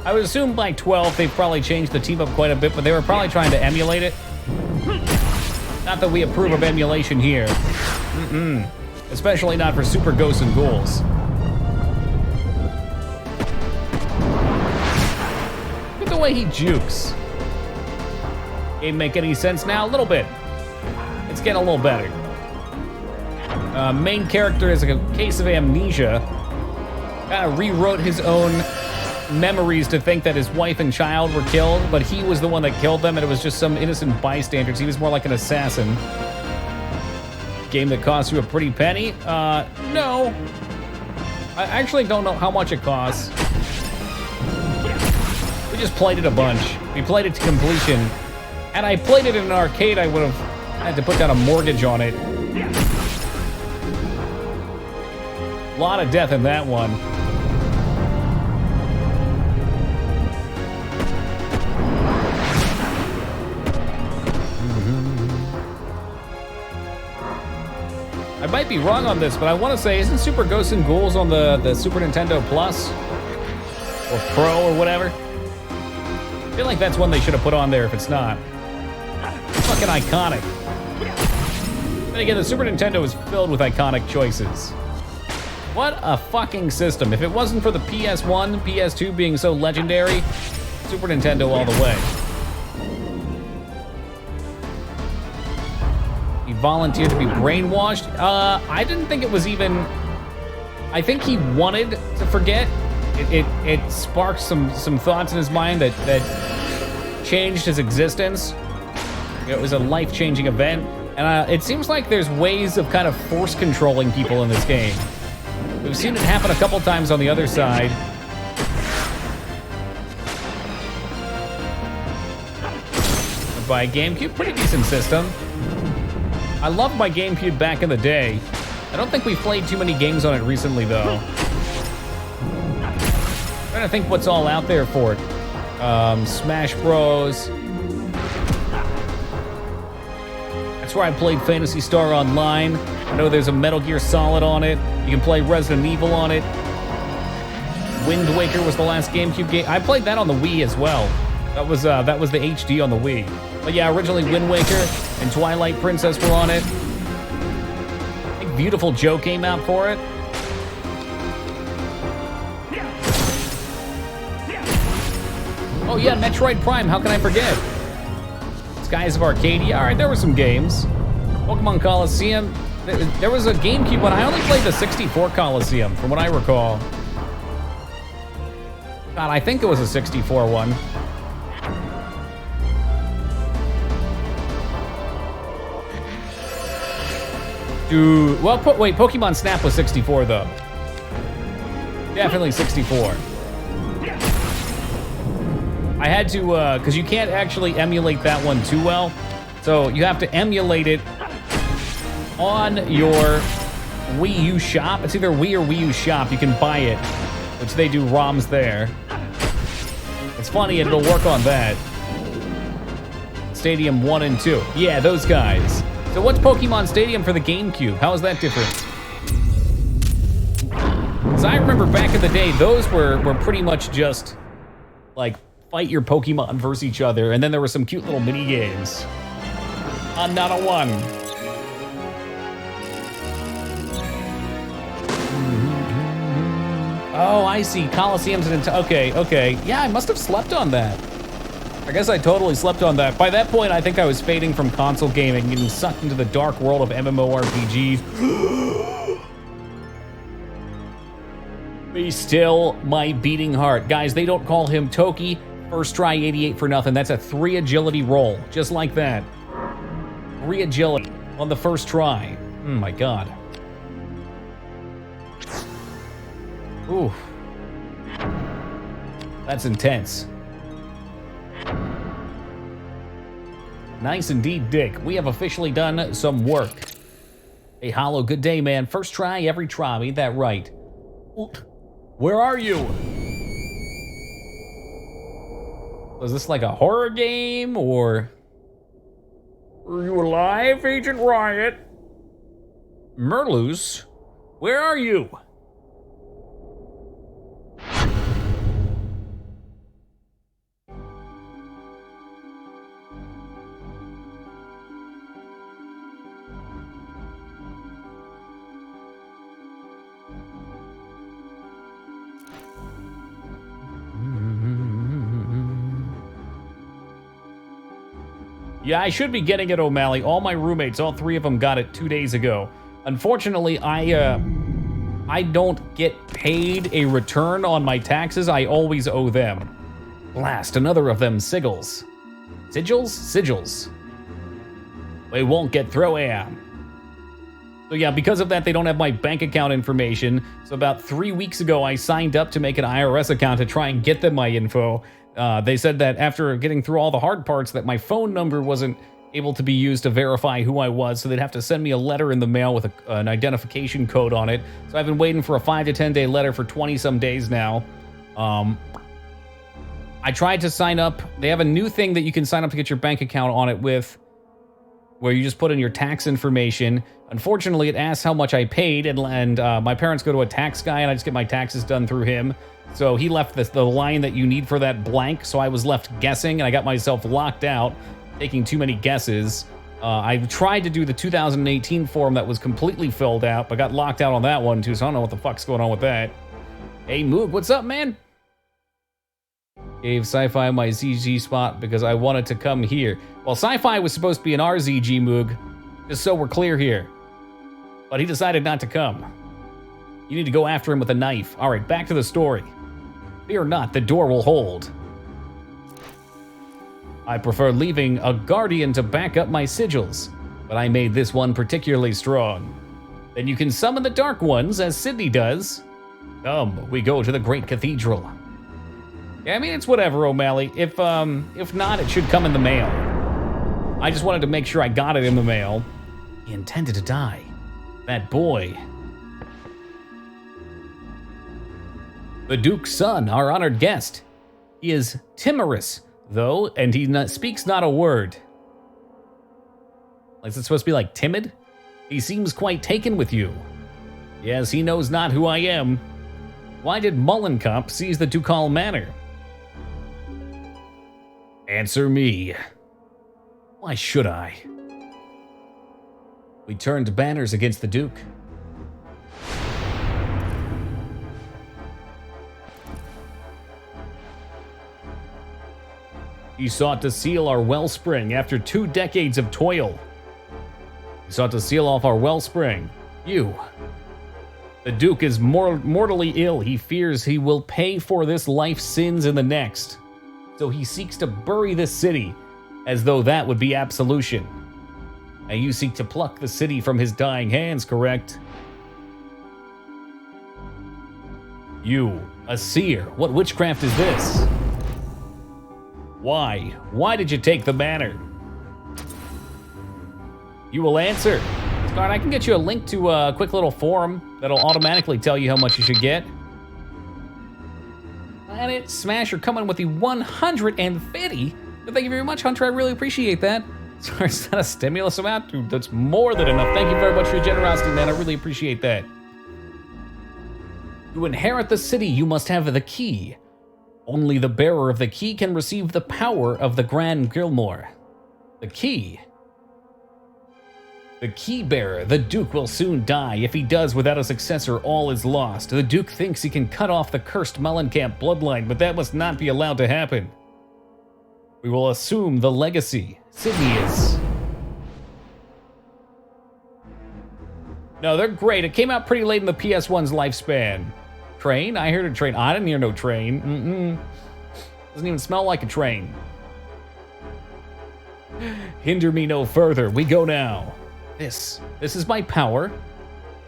I would assume by 12 they've probably changed the team up quite a bit, but they were probably trying to emulate it. Not that we approve of emulation here. Especially not for Super Ghosts and Ghouls. Look at the way he jukes. Game make any sense now? A little bit. It's getting a little better. Main character is a case of amnesia. Kind of rewrote his own memories to think that his wife and child were killed, but he was the one that killed them, and it was just some innocent bystanders. He was more like an assassin. Game that costs you a pretty penny? No. I actually don't know how much it costs. We just played it a bunch. We played it to completion. Had I played it in an arcade, I would have had to put down a mortgage on it. A lot of death in that one. I might be wrong on this, but I want to say, isn't Super Ghosts and Ghouls on the Super Nintendo Plus? Or Pro or whatever? I feel like that's one they should have put on there if it's not. Fucking iconic. Then again, the Super Nintendo is filled with iconic choices. What a fucking system. If it wasn't for the PS1, PS2 being so legendary, Super Nintendo all the way. He volunteered to be brainwashed. I didn't think it was even... I think he wanted to forget. It sparked some thoughts in his mind that changed his existence. It was a life-changing event. And it seems like there's ways of kind of force controlling people in this game. We've seen it happen a couple times on the other side. By GameCube, pretty decent system. I loved my GameCube back in the day. I don't think we've played too many games on it recently, though. I'm trying to think what's all out there for it. Smash Bros. That's where I played Phantasy Star Online. I know there's a Metal Gear Solid on it. You can play Resident Evil on it. Wind Waker was the last GameCube game. I played that on the Wii as well. That was the HD on the Wii. But yeah, originally Wind Waker and Twilight Princess were on it. I think Beautiful Joe came out for it. Oh yeah, Metroid Prime, how can I forget? Skies of Arcadia, all right, there were some games. Pokemon Coliseum, there was a GameCube one. I only played the 64 Coliseum, from what I recall. God, I think it was a 64 one. Dude, well, wait, Pokemon Snap was 64 though. Definitely 64. I had to, because you can't actually emulate that one too well. So you have to emulate it on your Wii U shop. It's either Wii or Wii U shop. You can buy it, which they do ROMs there. It's funny, it'll work on that. Stadium 1 and 2. Yeah, those guys. So what's Pokemon Stadium for the GameCube? How is that different? Because I remember back in the day, those were pretty much just, like, fight your Pokemon versus each other, and then there were some cute little mini games. Not a one. Oh, I see. Coliseum's an okay. Yeah, I must have slept on that. I guess I totally slept on that. By that point, I think I was fading from console gaming, getting sucked into the dark world of MMORPGs. Be still, my beating heart. Guys, they don't call him Toki. First try 88 for nothing. That's a 3 agility roll, just like that. 3 agility on the first try. Oh my God. Ooh. That's intense. Nice indeed, Dick. We have officially done some work. Hey, Hollow, good day, man. First try, every try. Ain't that right? Where are you? Was this like a horror game, or... Are you alive, Agent Riot? Merloose? Where are you? Yeah, I should be getting it, O'Malley. All my roommates, all 3 of them got it 2 days ago. Unfortunately, I don't get paid a return on my taxes. I always owe them. Blast, another of them sigils. Sigils? Sigils. They won't get through here. So yeah, because of that, they don't have my bank account information. So about 3 weeks ago, I signed up to make an IRS account to try and get them my info. They said that after getting through all the hard parts, that my phone number wasn't able to be used to verify who I was, so they'd have to send me a letter in the mail with an identification code on it. So I've been waiting for a 5 to 10 day letter for 20-some days now. I tried to sign up. They have a new thing that you can sign up to get your bank account on it with, where you just put in your tax information. Unfortunately, it asks how much I paid, and my parents go to a tax guy, and I just get my taxes done through him. So he left the line that you need for that blank, so I was left guessing, and I got myself locked out, taking too many guesses. I tried to do the 2018 form that was completely filled out, but got locked out on that one too, so I don't know what the fuck's going on with that. Hey, Moog, what's up, man? Gave Sci-Fi my ZG spot because I wanted to come here. Well, Sci-Fi was supposed to be an RZG, Moog, just so we're clear here. But he decided not to come. You need to go after him with a knife. All right, back to the story. Fear not, the door will hold. I prefer leaving a guardian to back up my sigils, but I made this one particularly strong. Then you can summon the Dark Ones, as Sydney does. Come, we go to the Great Cathedral. Yeah, I mean, it's whatever, O'Malley. If not, it should come in the mail. I just wanted to make sure I got it in the mail. He intended to die. That boy. The Duke's son, our honored guest. He is timorous, though, and he speaks not a word. Like, is it supposed to be like timid? He seems quite taken with you. Yes, he knows not who I am. Why did Mullenkamp seize the ducal manor? Answer me. Why should I? We turned banners against the Duke. He sought to seal our wellspring after 2 decades of toil. He sought to seal off our wellspring. You. The Duke is mortally ill. He fears he will pay for this life's sins in the next. So he seeks to bury this city, as though that would be absolution. And you seek to pluck the city from his dying hands, correct? You, a seer. What witchcraft is this? Why? Why did you take the banner? You will answer. Scott, I can get you a link to a quick little forum that'll automatically tell you how much you should get. Planet Smasher coming with the 150. Thank you very much, Hunter. I really appreciate that. Sorry, is that a stimulus amount? Dude, that's more than enough. Thank you very much for your generosity, man. I really appreciate that. To inherit the city, you must have the key. Only the bearer of the key can receive the power of the Grand Gilmore. The key. The key bearer, the Duke, will soon die. If he does without a successor, all is lost. The Duke thinks he can cut off the cursed Mullenkamp bloodline, but that must not be allowed to happen. We will assume the legacy. Sydney is... No, they're great. It came out pretty late in the PS1's lifespan. Train? I heard a train. I didn't hear no train. Doesn't even smell like a train. Hinder me no further. We go now. This is my power.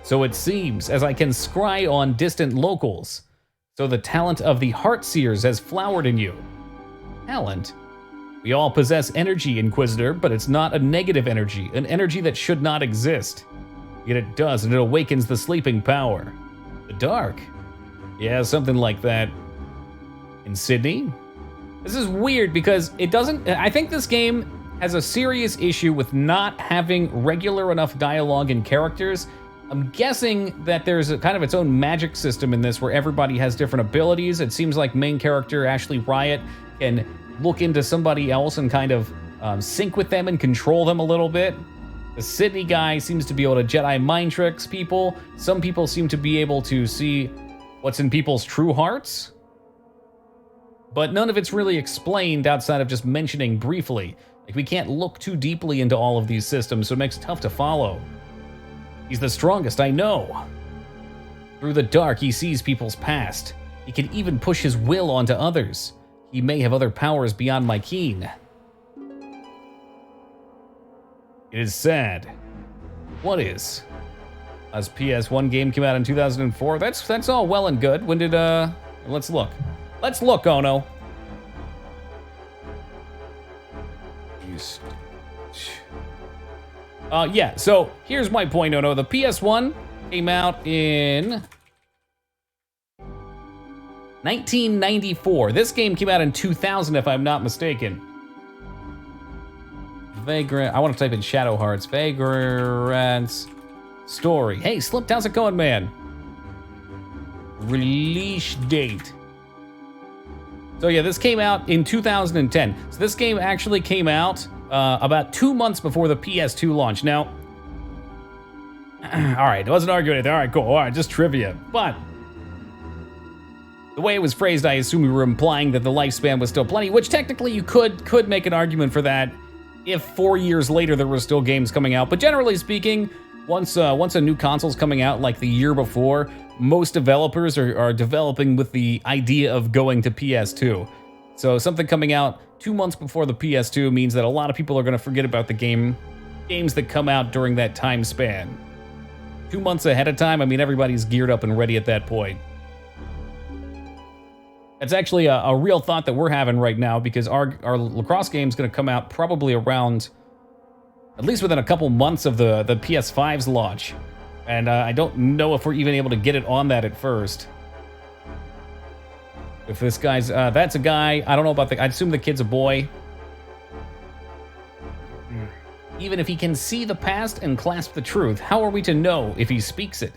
So it seems, as I can scry on distant locals. So the talent of the Heartseers has flowered in you. Talent? We all possess energy, Inquisitor, but it's not a negative energy, an energy that should not exist. Yet it does, and it awakens the sleeping power. The dark? Yeah, something like that. In Sydney? This is weird because it doesn't... I think this game has a serious issue with not having regular enough dialogue and characters. I'm guessing that there's a kind of its own magic system in this where everybody has different abilities. It seems like main character Ashley Riot can look into somebody else and kind of sync with them and control them a little bit. The Sydney guy seems to be able to Jedi mind tricks people. Some people seem to be able to see what's in people's true hearts. But none of it's really explained outside of just mentioning briefly. Like, we can't look too deeply into all of these systems, so it makes it tough to follow. He's the strongest, I know. Through the dark, he sees people's past. He can even push his will onto others. He may have other powers beyond my keen. It is sad. What is? As PS1 game came out in 2004. That's all well and good. When did let's look. Let's look, Ono. Yeah, so here's my point, Ono. The PS1 came out in 1994. This game came out in 2000, if I'm not mistaken. Vagrant. I want to type in Shadow Hearts. Vagrant story. Hey, Slipped, how's it going, man? Release date. So yeah, this came out in 2010. So this game actually came out about 2 months before the PS2 launch. Now, all right, I wasn't arguing anything. All right, cool. All right, just trivia. But the way it was phrased, I assume we were implying that the lifespan was still plenty, which technically you could make an argument for that if 4 years later there were still games coming out. But generally speaking, once a new console's coming out like the year before, most developers are developing with the idea of going to PS2. So something coming out 2 months before the PS2 means that a lot of people are going to forget about the games that come out during that time span. 2 months ahead of time, I mean, everybody's geared up and ready at that point. That's actually a real thought that we're having right now, because our lacrosse game is going to come out probably around At least within a couple months of the PS5's launch. And I don't know if we're even able to get it on that at first. If this guy's, that's a guy. I don't know about I assume the kid's a boy. Even if he can see the past and clasp the truth, how are we to know if he speaks it?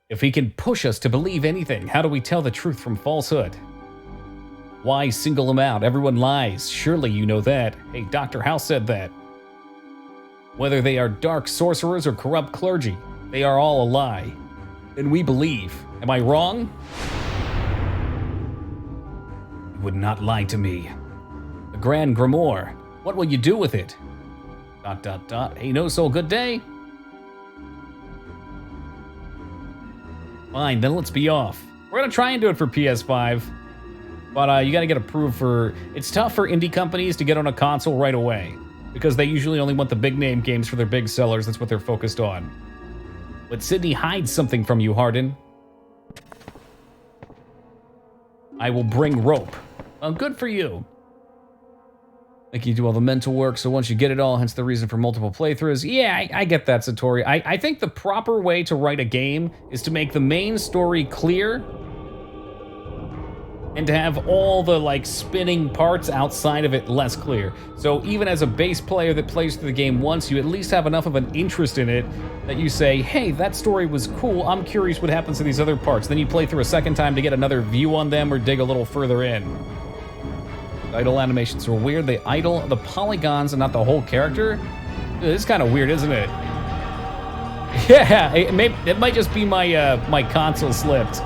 If he can push us to believe anything, how do we tell the truth from falsehood? Why single him out? Everyone lies. Surely you know that. Hey, Dr. House said that. Whether they are dark sorcerers or corrupt clergy, they are all a lie. And we believe. Am I wrong? You would not lie to me. The Grand Grimoire. What will you do with it? ... Hey, no so good day. Fine, then let's be off. We're gonna try and do it for PS5. But you gotta get approved for... It's tough for indie companies to get on a console right away, because they usually only want the big name games for their big sellers. That's what they're focused on. But Sydney hides something from you, Hardin. I will bring rope. Well, good for you. Like you do all the mental work, so once you get it all, hence the reason for multiple playthroughs. Yeah, I get that, Satori. I think the proper way to write a game is to make the main story clear and to have all the, like, spinning parts outside of it less clear. So even as a base player that plays through the game once, you at least have enough of an interest in it that you say, hey, that story was cool, I'm curious what happens to these other parts. Then you play through a second time to get another view on them or dig a little further in. Idle animations are weird. They idle the polygons and not the whole character. This is kind of weird, isn't it? Yeah, it might just be my my console slipped.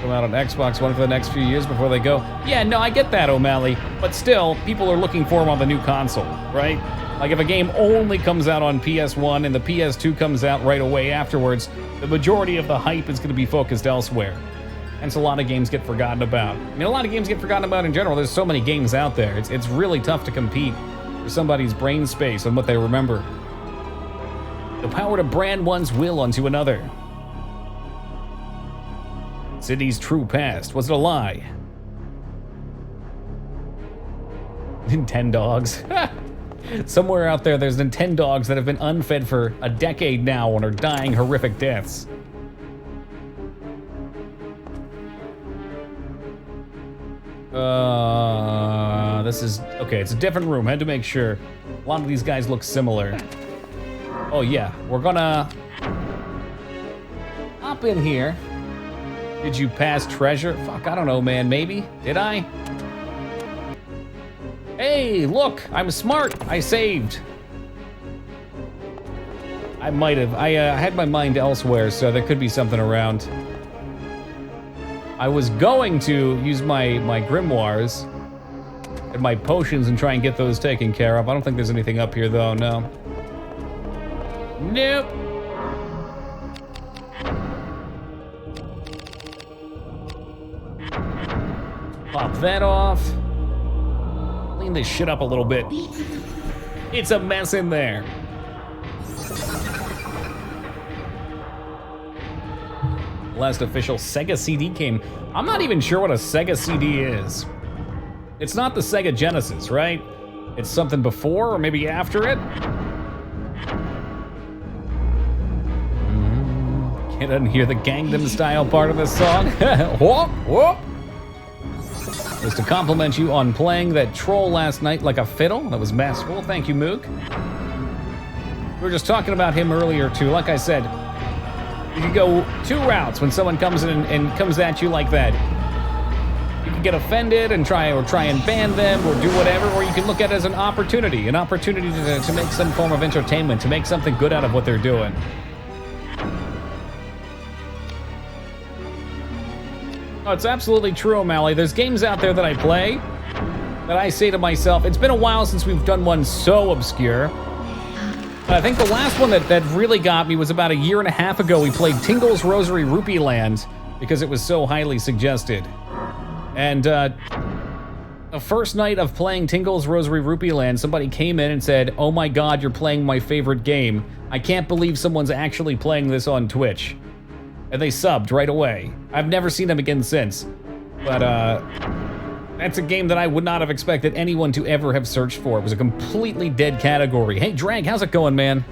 Come out on Xbox One for the next few years before they go. Yeah, no, I get that, O'Malley. But still, people are looking for them on the new console, right? Like if a game only comes out on PS1 and the PS2 comes out right away afterwards, the majority of the hype is going to be focused elsewhere. Hence a lot of games get forgotten about. I mean, a lot of games get forgotten about in general. There's so many games out there. It's really tough to compete for somebody's brain space and what they remember. The power to brand one's will onto another. City's true past. Was it a lie? Nintendogs. Somewhere out there, there's Nintendogs that have been unfed for a decade now and are dying horrific deaths. This is... Okay, it's a different room. Had to make sure. A lot of these guys look similar. Oh, yeah. We're gonna... hop in here. Did you pass treasure? Fuck, I don't know, man. Maybe? Did I? Hey, look! I'm smart! I saved! I might have. I had my mind elsewhere, so there could be something around. I was going to use my grimoires and my potions and try and get those taken care of. I don't think there's anything up here, though, no. Nope. Pop that off. Clean this shit up a little bit. It's a mess in there. Last official Sega CD came. I'm not even sure what a Sega CD is. It's not the Sega Genesis, right? It's something before or maybe after it? Can't unhear the Gangnam Style part of the song. Whoop, whoop. Was to compliment you on playing that troll last night like a fiddle. That was masterful. Thank you, Mook. We were just talking about him earlier, too. Like I said, you can go two routes when someone comes in and comes at you like that. You can get offended and try and ban them or do whatever, or you can look at it as an opportunity to make some form of entertainment, to make something good out of what they're doing. Oh, it's absolutely true, O'Malley. There's games out there that I play that I say to myself, it's been a while since we've done one so obscure. I think the last one that really got me was about a year and a half ago. We played Tingle's Rosary Rupee Land because it was so highly suggested. And the first night of playing Tingle's Rosary Rupee Land, somebody came in and said, oh my god, you're playing my favorite game. I can't believe someone's actually playing this on Twitch. And they subbed right away. I've never seen them again since. But That's a game that I would not have expected anyone to ever have searched for. It was a completely dead category. Hey, Drag, how's it going, man?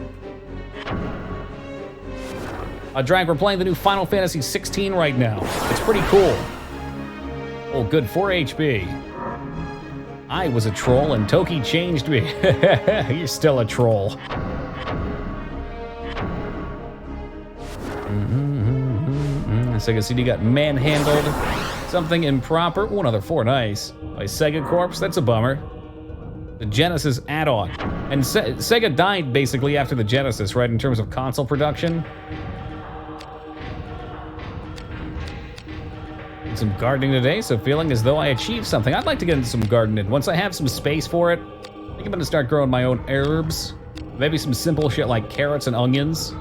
Drag, we're playing the new Final Fantasy 16 right now. It's pretty cool. Oh, good, 4 HP. I was a troll and Toki changed me. You're still a troll. Sega CD got manhandled. Something improper. Oh, another 4, nice. By Sega Corps, that's a bummer. The Genesis add-on. And Sega died basically after the Genesis, right, in terms of console production. Did some gardening today, so feeling as though I achieved something. I'd like to get into some gardening. Once I have some space for it, I think I'm gonna start growing my own herbs. Maybe some simple shit like carrots and onions.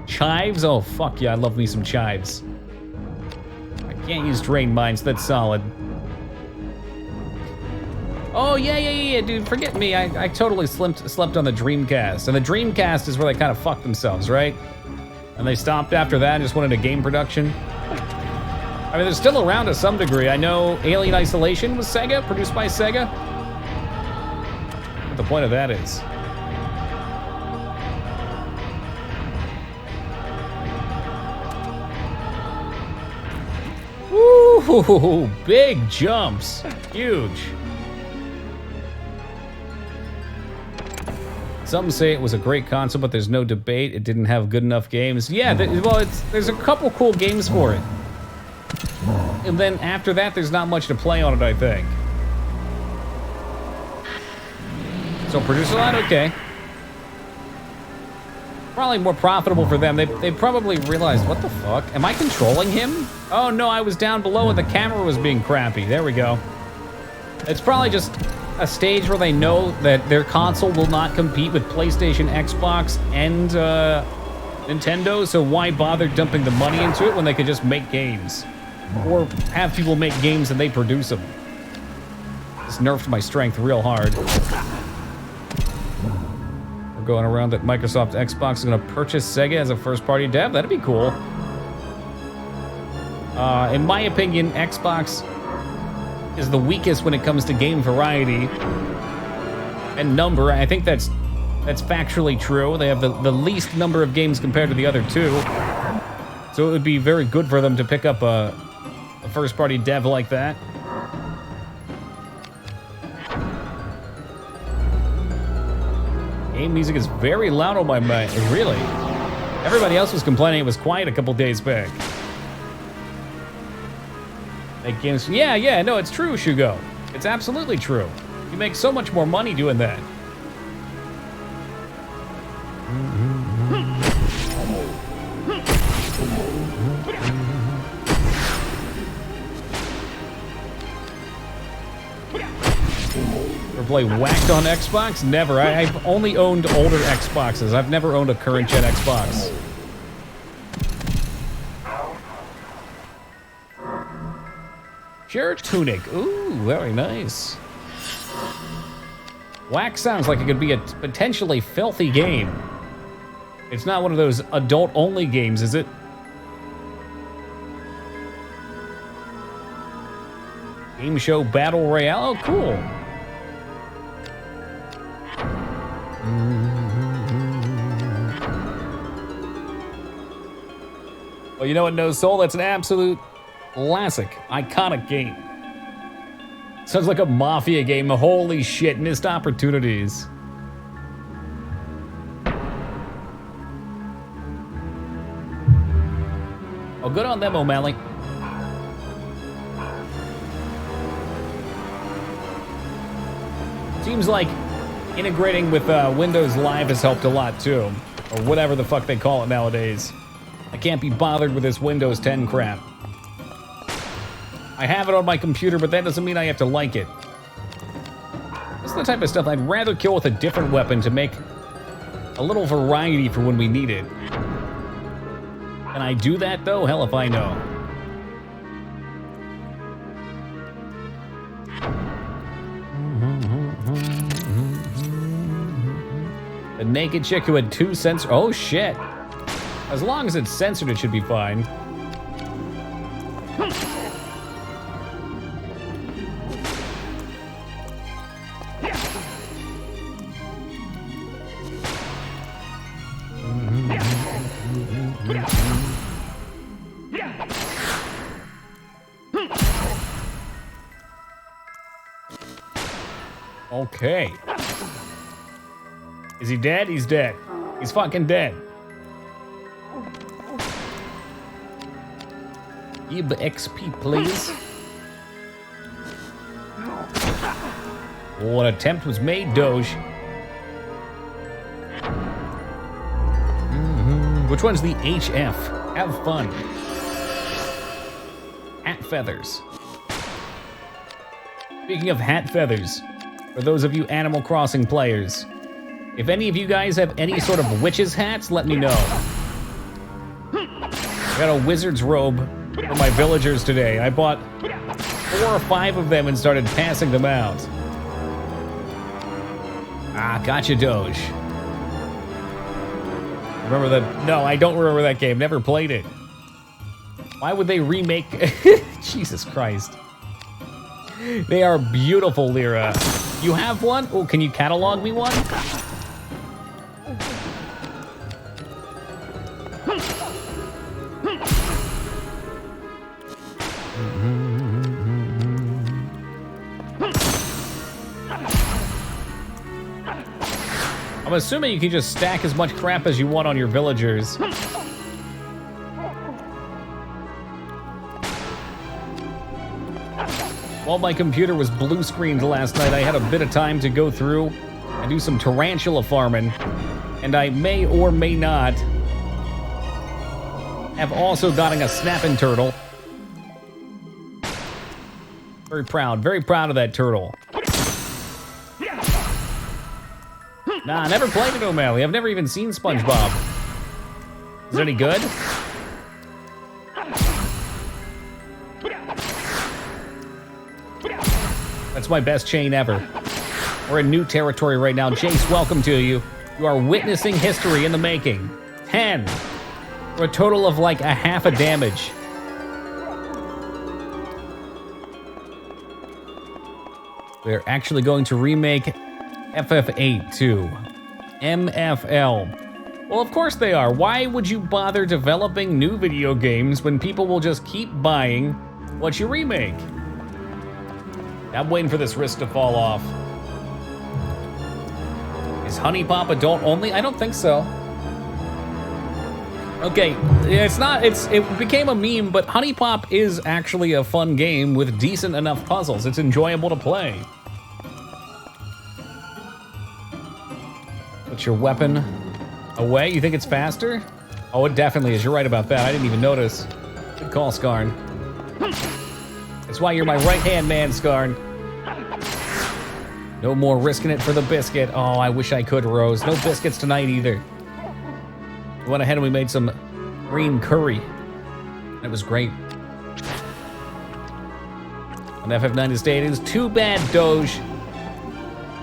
Chives? Oh, fuck yeah, I love me some chives. I can't use drain mines, that's solid. Oh, yeah, dude, forget me. I totally slept on the Dreamcast. And the Dreamcast is where they kind of fucked themselves, right? And they stopped after that and just went into game production. I mean, they're still around to some degree. I know Alien Isolation was Sega, produced by Sega. What the point of that is. Ooh, big jumps. Huge. Some say it was a great console, but there's no debate. It didn't have good enough games. Yeah, there's a couple cool games for it. And then after that, there's not much to play on it, I think. So produce a lot? Okay. Probably more profitable for them. They probably realized, what the fuck? Am I controlling him? Oh no, I was down below and the camera was being crappy. There we go. It's probably just a stage where they know that their console will not compete with PlayStation, Xbox, and Nintendo, so why bother dumping the money into it when they could just make games? Or have people make games and they produce them. This nerfed my strength real hard. We're going around that Microsoft Xbox is gonna purchase Sega as a first-party dev. That'd be cool. In my opinion, Xbox is the weakest when it comes to game variety and number. I think that's factually true. They have the least number of games compared to the other two. So it would be very good for them to pick up a first-party dev like that. Game music is very loud on my mic. Really? Everybody else was complaining it was quiet a couple days back. Make games. Yeah, no, it's true, Shugo. It's absolutely true. You make so much more money doing that. Ever play Whacked on Xbox? Never. I've only owned older Xboxes. I've never owned a current-gen Xbox. Pure Tunic. Ooh, very nice. Whack sounds like it could be a potentially filthy game. It's not one of those adult-only games, is it? Game show battle royale. Oh, cool. Well, you know what, No Soul? That's an absolute classic, iconic game. Sounds like a Mafia game. Holy shit, missed opportunities. Oh, good on them, O'Malley. Seems like integrating with Windows Live has helped a lot too, or whatever the fuck they call it nowadays. I can't be bothered with this Windows 10 crap. I have it on my computer, but that doesn't mean I have to like it. This is the type of stuff I'd rather kill with a different weapon to make a little variety for when we need it. Can I do that though? Hell if I know. The naked chick who had 2 sensors. Oh shit. As long as it's censored, it should be fine. Okay. Is he dead? He's dead. He's fucking dead. Give XP, please. Oh, an attempt was made, Doge. Which one's the HF? Have fun. Hat feathers. Speaking of hat feathers, for those of you Animal Crossing players, if any of you guys have any sort of witch's hats, let me know. I got a wizard's robe for my villagers today. I bought 4 or 5 of them and started passing them out. Ah, gotcha, Doge. Remember that? No, I don't remember that game. Never played it. Why would they remake? Jesus Christ. They are beautiful, Lyra. You have one? Oh, can you catalog me one? I'm assuming you can just stack as much crap as you want on your villagers. While my computer was blue screened last night, I had a bit of time to go through and do some tarantula farming. And I may or may not have also gotten a snapping turtle. Very proud of that turtle. Nah, never played it, O'Malley. I've never even seen SpongeBob. Is it any good? That's my best chain ever. We're in new territory right now. Jace, welcome to you. You are witnessing history in the making. 10. For a total of like a half a damage. They're actually going to remake FF8 too. MFL. Well, of course they are. Why would you bother developing new video games when people will just keep buying what you remake? I'm waiting for this wrist to fall off. Is Honey Pop adult only? I don't think so. Okay, it became a meme, but Honey Pop is actually a fun game with decent enough puzzles. It's enjoyable to play. Put your weapon away. You think it's faster? Oh, it definitely is. You're right about that. I didn't even notice. Good call, Skarn. That's why you're my right-hand man, Skarn. No more risking it for the biscuit. Oh, I wish I could, Rose. No biscuits tonight either. We went ahead and we made some green curry. It was great. On FF9 Estate, it is too bad, Doge.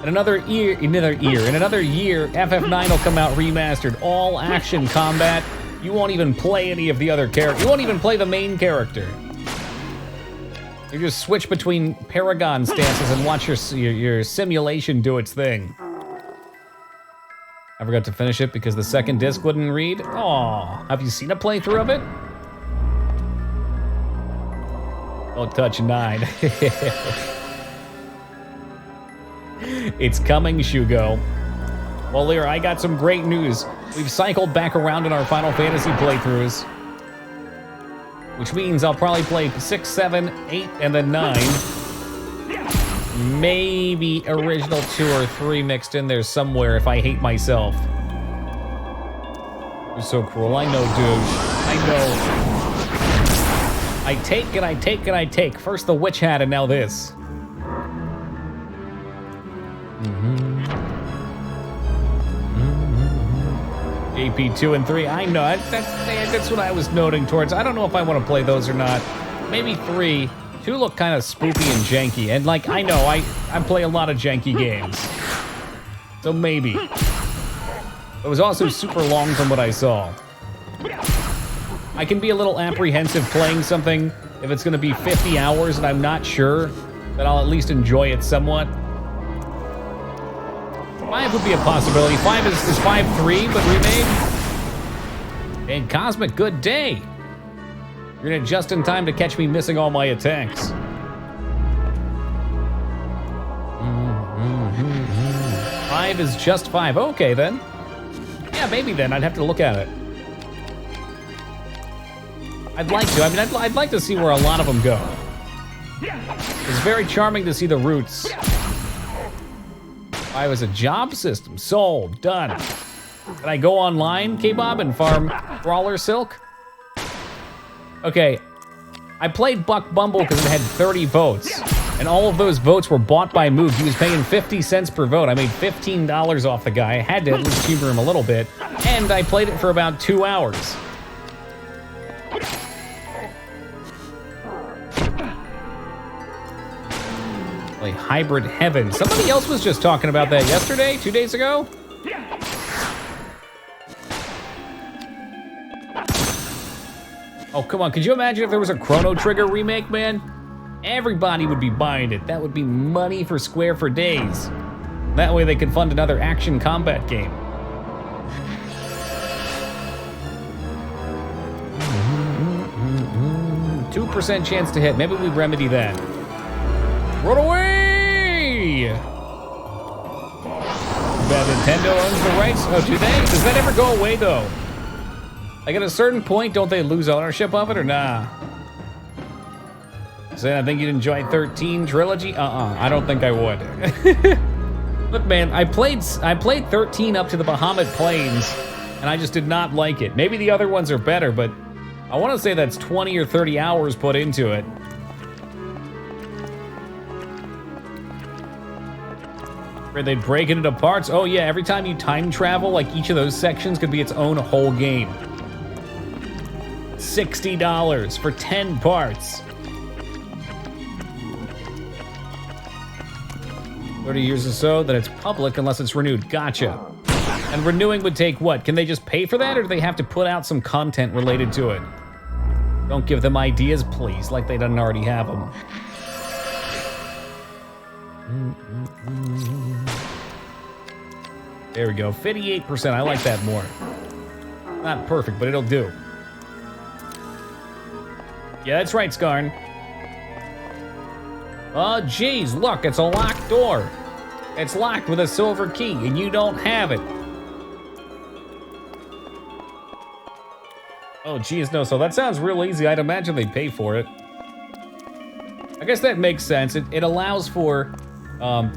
In another year, FF9 will come out remastered. All action combat. You won't even play any of the other characters. You won't even play the main character. You just switch between Paragon stances and watch your simulation do its thing. I forgot to finish it because the second disc wouldn't read. Aw, have you seen a playthrough of it? Don't touch 9. It's coming, Shugo. Well, Lyra, I got some great news. We've cycled back around in our Final Fantasy playthroughs. Which means I'll probably play 6, 7, 8, and then 9. Maybe original 2 or 3 mixed in there somewhere if I hate myself. You're so cruel. I know, dude. I know. I take and I take and I take. First the witch hat and now this. AP 2 and 3, I know, that's what I was noting towards. I don't know if I want to play those or not. Maybe 3. 2 look kind of spoopy and janky, and like, I know, I play a lot of janky games. So maybe. It was also super long from what I saw. I can be a little apprehensive playing something if it's gonna be 50 hours and I'm not sure that I'll at least enjoy it somewhat. 5 would be a possibility. 5 is 5-3, but remade. And Cosmic, good day. You're in it just in time to catch me missing all my attacks. 5 is just 5. Okay, then. Yeah, maybe then. I'd have to look at it. I'd like to. I mean, I'd like to see where a lot of them go. It's very charming to see the routes. 5 is a job system. Sold. Done. Can I go online, K-Bob, and farm Brawler Silk? Okay. I played Buck Bumble because it had 30 votes. And all of those votes were bought by Moog. He was paying 50 cents per vote. I made $15 off the guy. I had to at least humor him a little bit. And I played it for about 2 hours. Like Hybrid Heaven. Somebody else was just talking about that yesterday, 2 days ago? Oh, come on. Could you imagine if there was a Chrono Trigger remake, man? Everybody would be buying it. That would be money for Square for days. That way they could fund another action combat game. Mm-hmm. 2% chance to hit. Maybe we remedy that. Run away! Bad Nintendo owns the rights. Oh, do they? Does that ever go away, though? Like, at a certain point, don't they lose ownership of it, or nah? So I think you'd enjoy 13 Trilogy? I don't think I would. Look, man, I played 13 up to the Bahamut Plains, and I just did not like it. Maybe the other ones are better, but I want to say that's 20 or 30 hours put into it. Where they'd break it into parts? Oh yeah, every time you time travel, like each of those sections could be its own whole game. $60 for 10 parts. 30 years or so, then it's public unless it's renewed. Gotcha. And renewing would take what? Can they just pay for that, or do they have to put out some content related to it? Don't give them ideas, please, like they don't already have them. There we go, 58%, I like that more. Not perfect, but it'll do. Yeah, that's right, Skarn. Oh, geez, look, it's a locked door. It's locked with a silver key, and you don't have it. Oh, geez, no, so that sounds real easy. I'd imagine they'd pay for it. I guess that makes sense. It allows for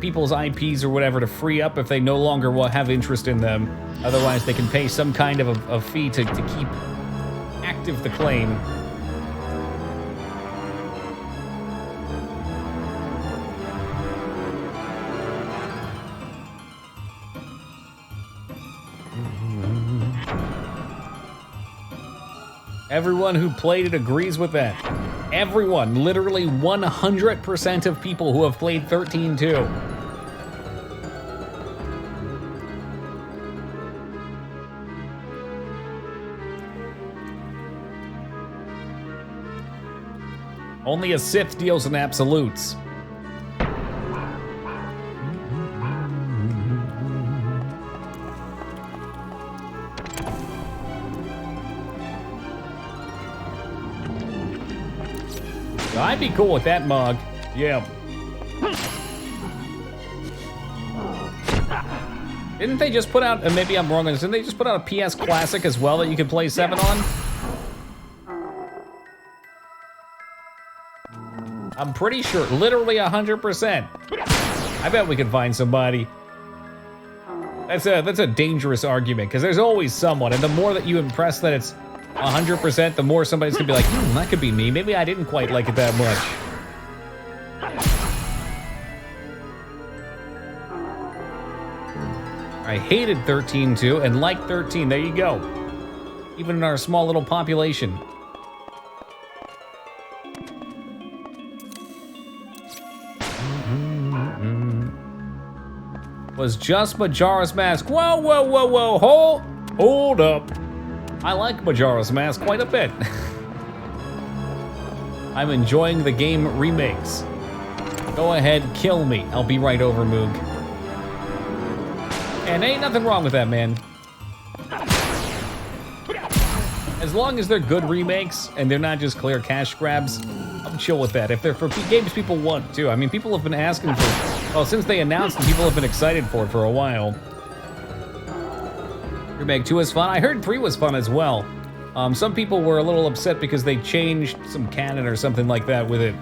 people's IPs or whatever to free up if they no longer have interest in them. Otherwise, they can pay some kind of a fee to keep active the claim. Everyone who played it agrees with that. Everyone, literally 100% of people who have played 13-2. Only a Sith deals in absolutes. I'd be cool with that mug. Yeah. Didn't they just put out, and maybe I'm wrong on this, didn't they just put out a PS Classic as well that you could play 7 on? I'm pretty sure, literally 100%. I bet we could find somebody. That's a dangerous argument, because there's always someone, and the more that you impress that it's 100%, the more somebody's gonna be like, that could be me. Maybe I didn't quite like it that much. I hated 13-2 and liked 13. There you go. Even in our small little population. Was just Majora's Mask. Whoa, whoa, whoa, whoa. Hold up. I like Majora's Mask quite a bit. I'm enjoying the game remakes. Go ahead, kill me. I'll be right over, Moog. And ain't nothing wrong with that, man. As long as they're good remakes and they're not just clear cash grabs, I'm chill with that. If they're for games people want too. I mean, people have been asking for Well, since they announced it, people have been excited for it for a while. Remake 2 was fun. I heard 3 was fun as well. Some people were a little upset because they changed some canon or something like that with it.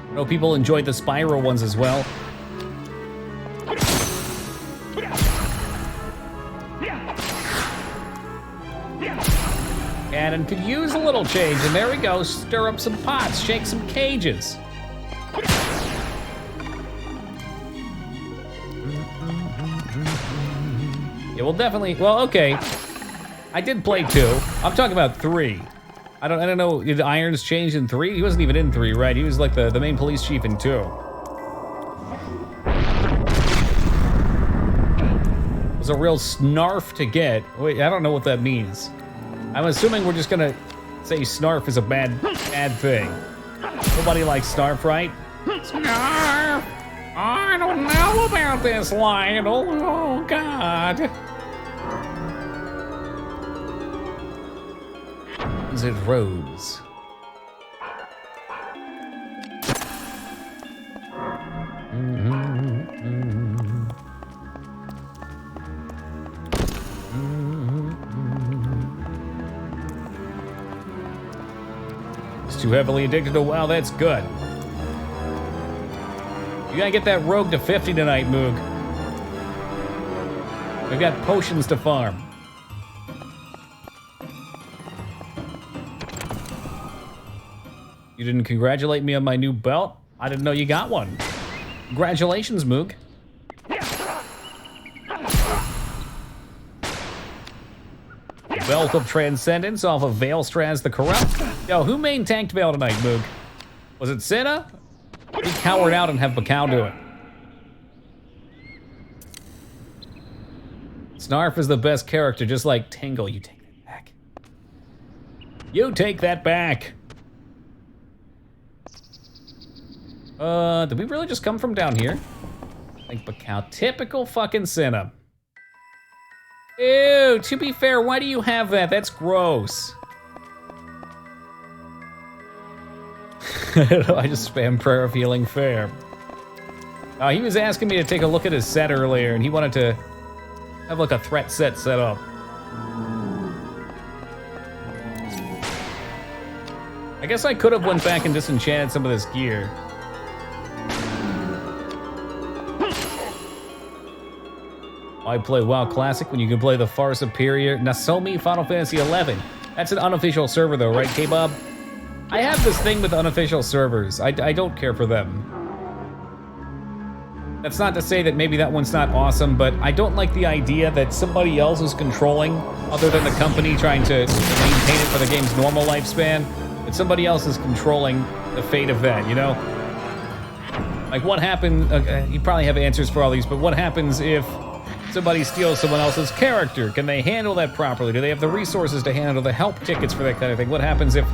I know people enjoyed the Spyro ones as well. Canon could use a little change, and there we go. Stir up some pots, shake some cages. Yeah, well, definitely. Well, okay. I did play 2. I'm talking about 3. I don't know. Did Irons change in 3? He wasn't even in 3, right? He was like the main police chief in 2. It was a real snarf to get. Wait, I don't know what that means. I'm assuming we're just gonna say snarf is a bad thing. Nobody likes snarf, right? Snarf! I don't know about this, Lionel. Oh, God. Is it Rose? It's too heavily addicted to WoW, that's good. You gotta get that rogue to 50 tonight, Moog. We've got potions to farm. You didn't congratulate me on my new belt? I didn't know you got one. Congratulations, Moog. Belt of Transcendence off of Veilstraz the Corrupt. Yo, who main tanked Veil tonight, Moog? Was it Senna? He cowered out and have Bakao do it. Snarf is the best character, just like Tingle. You take that back. You take that back. Did we really just come from down here? Like Bakao. Typical fucking Senna. Ew, to be fair, why do you have that? That's gross. I just spam prayer of healing fair. He was asking me to take a look at his set earlier, and he wanted to have like a threat set up. I guess I could have went back and disenchanted some of this gear. I play WoW Classic when you can play the far superior Nasomi Final Fantasy XI. That's an unofficial server though, right, K-Bob? I have this thing with unofficial servers. I don't care for them. That's not to say that maybe that one's not awesome, but I don't like the idea that somebody else is controlling, other than the company trying to maintain it for the game's normal lifespan, that somebody else is controlling the fate of that, you know? Like what happened, you probably have answers for all these, but what happens if somebody steals someone else's character? Can they handle that properly? Do they have the resources to handle the help tickets for that kind of thing? What happens if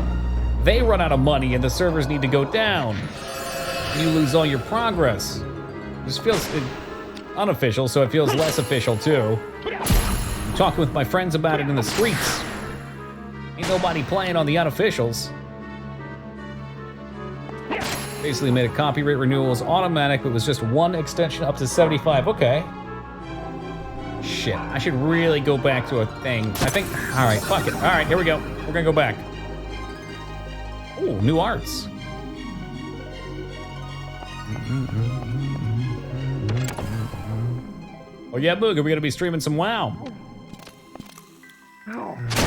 they run out of money and the servers need to go down? You lose all your progress. This feels unofficial, so it feels less official too. I'm talking with my friends about it in the streets. Ain't nobody playing on the unofficials. Basically made a copyright renewals automatic, but it was just one extension up to 75. Okay. Shit, I should really go back to a thing. I think, all right, fuck it. All right, here we go. We're gonna go back. Ooh, new arts. Oh yeah, Boog, are we gonna be streaming some WoW?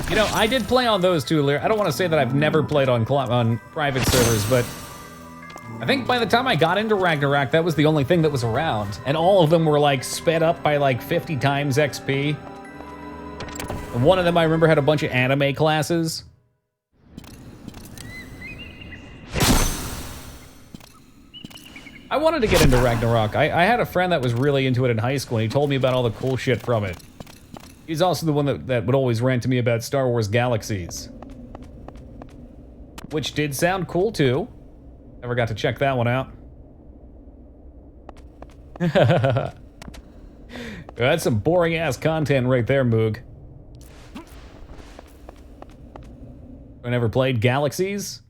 You know, I did play on those too, Lear. I don't want to say that I've never played on private servers, but I think by the time I got into Ragnarok, that was the only thing that was around. And all of them were like sped up by like 50 times XP. And one of them I remember had a bunch of anime classes. I wanted to get into Ragnarok. I had a friend that was really into it in high school, and he told me about all the cool shit from it. He's also the one that would always rant to me about Star Wars Galaxies. Which did sound cool too. Never got to check that one out. That's some boring ass content right there, Moog. I never played Galaxies?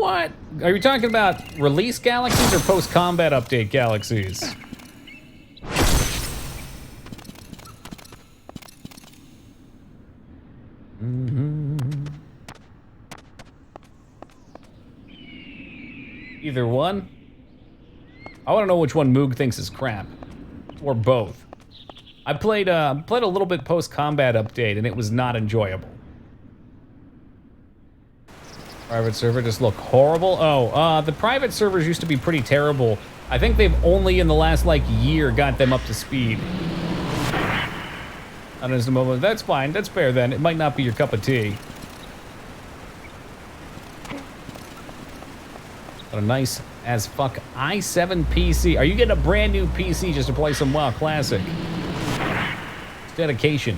What? Are you talking about release galaxies or post-combat update galaxies? Either one. I want to know which one Moog thinks is crap, or both. I played a little bit post-combat update, and it was not enjoyable. Private server just look horrible. Oh, the private servers used to be pretty terrible. I think they've only in the last like year got them up to speed. And as the moment, that's fine. That's fair then. It might not be your cup of tea. What a nice as fuck i7 PC. Are you getting a brand new PC just to play some WoW Classic? It's dedication.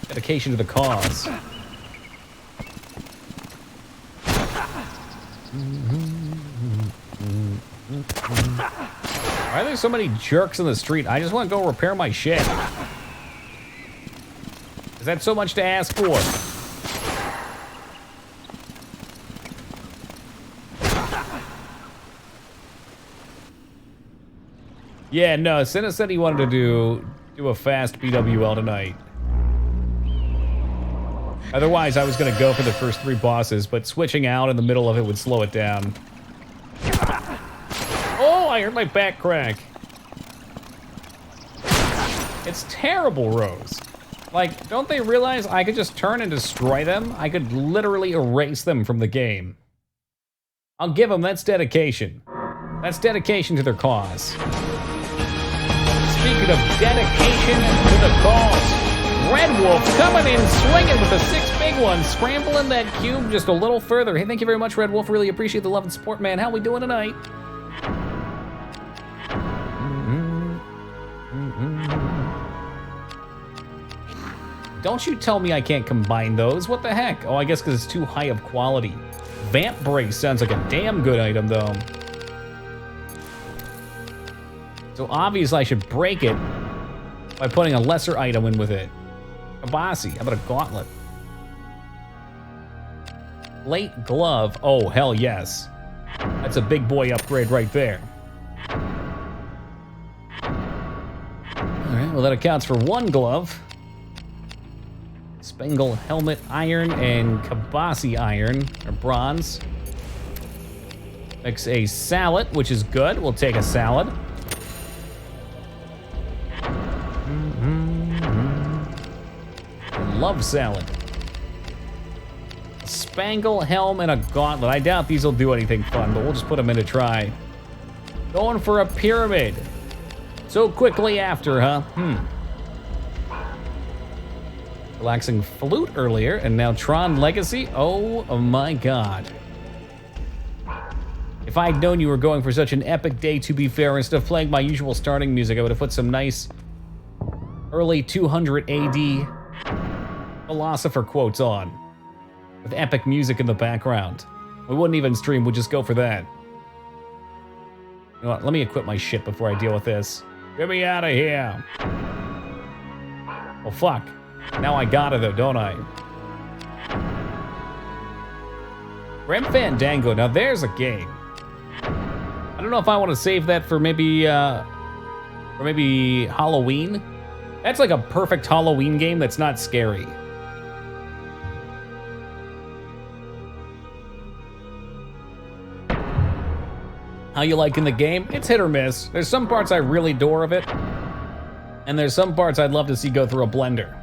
Dedication to the cause. Why are there so many jerks in the street? I just want to go repair my shit. Is that so much to ask for? Yeah, no, Senna said he wanted to do a fast BWL tonight. Otherwise, I was gonna go for the first 3 bosses, but switching out in the middle of it would slow it down. Oh, I heard my back crack. It's terrible, Rose. Like, don't they realize I could just turn and destroy them? I could literally erase them from the game. I'll give them, that's dedication. That's dedication to their cause. Speaking of dedication to the cause, Red Wolf coming in swinging with the 6 big ones, scrambling that cube just a little further. Hey, thank you very much, Red Wolf. Really appreciate the love and support, man. How we doing tonight? Don't you tell me I can't combine those. What the heck? Oh, I guess because it's too high of quality. Vamp Brace sounds like a damn good item, though. So obviously I should break it by putting a lesser item in with it. A bossy. How about a gauntlet? Plate glove. Oh, hell yes. That's a big boy upgrade right there. Alright, well that accounts for 1 glove. Spangle helmet iron and Kabasi iron, or bronze. Makes a salad, which is good. We'll take a salad. I love salad. A spangle helm and a gauntlet. I doubt these will do anything fun, but we'll just put them in to try. Going for a pyramid. So quickly after, huh? Relaxing flute earlier, and now Tron Legacy. Oh my god. If I'd known you were going for such an epic day, to be fair, instead of playing my usual starting music, I would have put some nice early 200 AD philosopher quotes on, with epic music in the background. We wouldn't even stream, we'd just go for that. You know what, let me equip my shit before I deal with this. Get me out of here. Oh fuck. Now I gotta though, don't I? Grim Fandango, now there's a game. I don't know if I want to save that for maybe Halloween. That's like a perfect Halloween game that's not scary. How you liking the game? It's hit or miss. There's some parts I really adore of it, and there's some parts I'd love to see go through a blender.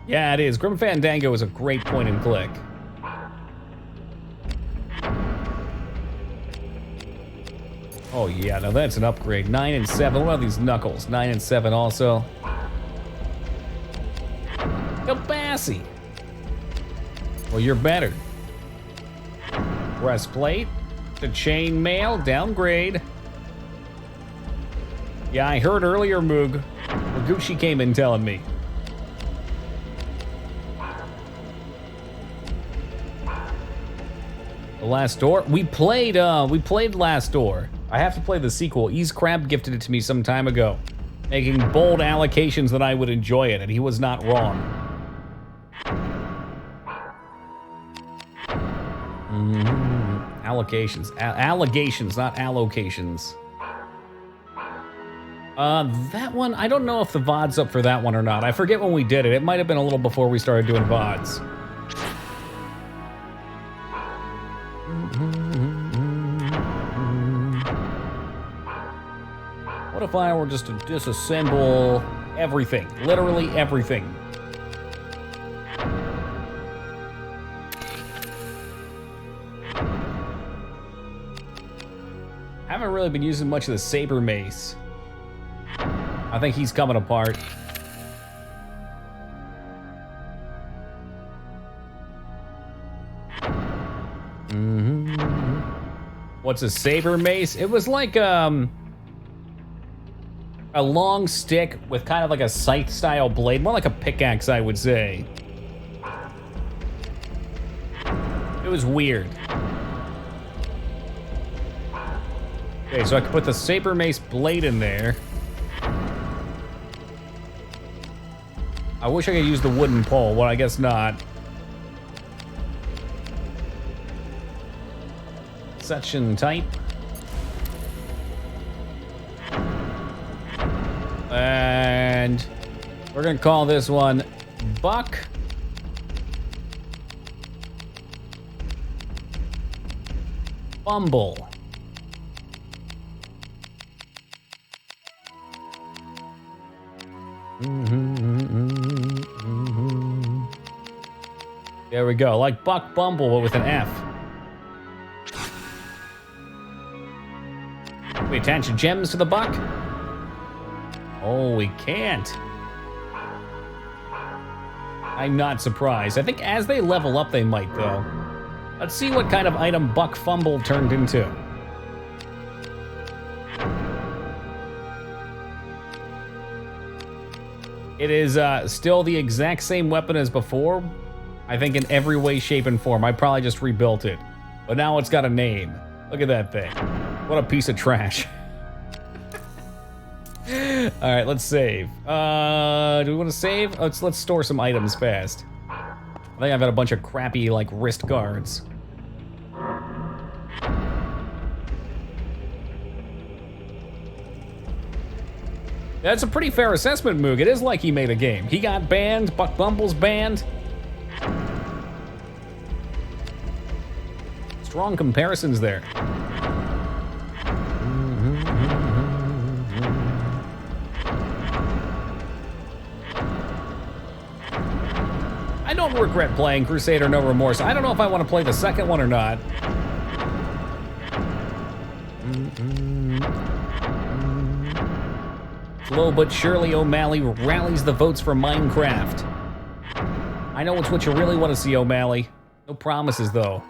Yeah, it is. Grim Fandango is a great point and click. Oh yeah, now that's an upgrade. 9 and 7. What are these knuckles? 9 and 7 also. Kabasi. Well, you're better. Breastplate. The chainmail. Downgrade. Yeah, I heard earlier, Moog. Gucci came in telling me. The Last Door? We played Last Door. I have to play the sequel. Ease Crab gifted it to me some time ago, making bold allocations that I would enjoy it, and he was not wrong. Allocations. Allegations, not allocations. That one, I don't know if the VOD's up for that one or not. I forget when we did it. It might have been a little before we started doing VODs. What if I were just to disassemble everything? Literally everything. Haven't really been using much of the saber mace. I think he's coming apart. What's a saber mace? It was like a long stick with kind of like a scythe-style blade, more like a pickaxe, I would say. It was weird. Okay, so I can put the saber mace blade in there. I wish I could use the wooden pole, well, I guess not. Section type. And we're gonna call this one Buck Bumble. There we go, like Buck Bumble, but with an F. We attach gems to the buck? Oh, we can't. I'm not surprised. I think as they level up, they might, though. Let's see what kind of item Buck Fumble turned into. It is still the exact same weapon as before. I think in every way, shape, and form. I probably just rebuilt it. But now it's got a name. Look at that thing. What a piece of trash. All right, let's save. Do we want to save? Let's store some items fast. I think I've got a bunch of crappy, like, wrist guards. That's a pretty fair assessment, Moog. It is like he made a game. He got banned, Buck Bumble's banned. Strong comparisons there. I don't regret playing Crusader No Remorse. I don't know if I want to play the second one or not. Slow but surely, O'Malley rallies the votes for Minecraft. I know it's what you really want to see, O'Malley. No promises, though.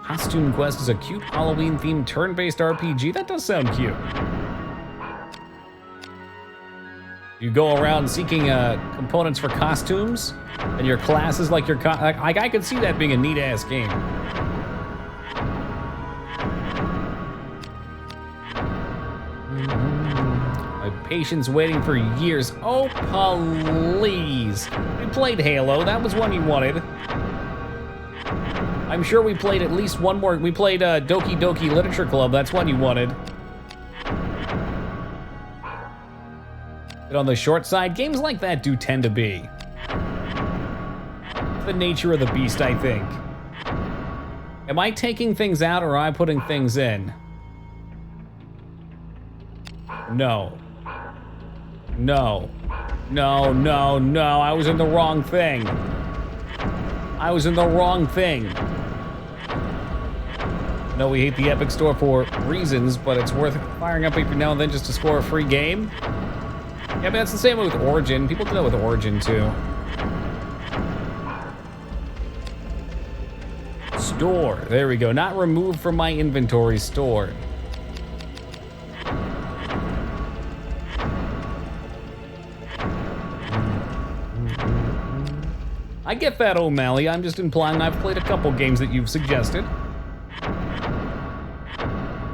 Costume Quest is a cute Halloween-themed turn-based RPG. That does sound cute. You go around seeking components for costumes, and your classes like your I could see that being a neat-ass game. My patience waiting for years. Oh, please. We played Halo. That was one you wanted. I'm sure we played at least one more. We played Doki Doki Literature Club. That's one you wanted. But on the short side, games like that do tend to be. It's the nature of the beast, I think. Am I taking things out or am I putting things in? No. No. No, no, no. I was in the wrong thing. I was in the wrong thing. No, we hate the Epic Store for reasons, but it's worth firing up every now and then just to score a free game. Yeah, but that's the same way with Origin. People do that with Origin, too. Store. There we go. Not removed from my inventory. Stored. I get that, O'Malley. I'm just implying I've played a couple games that you've suggested.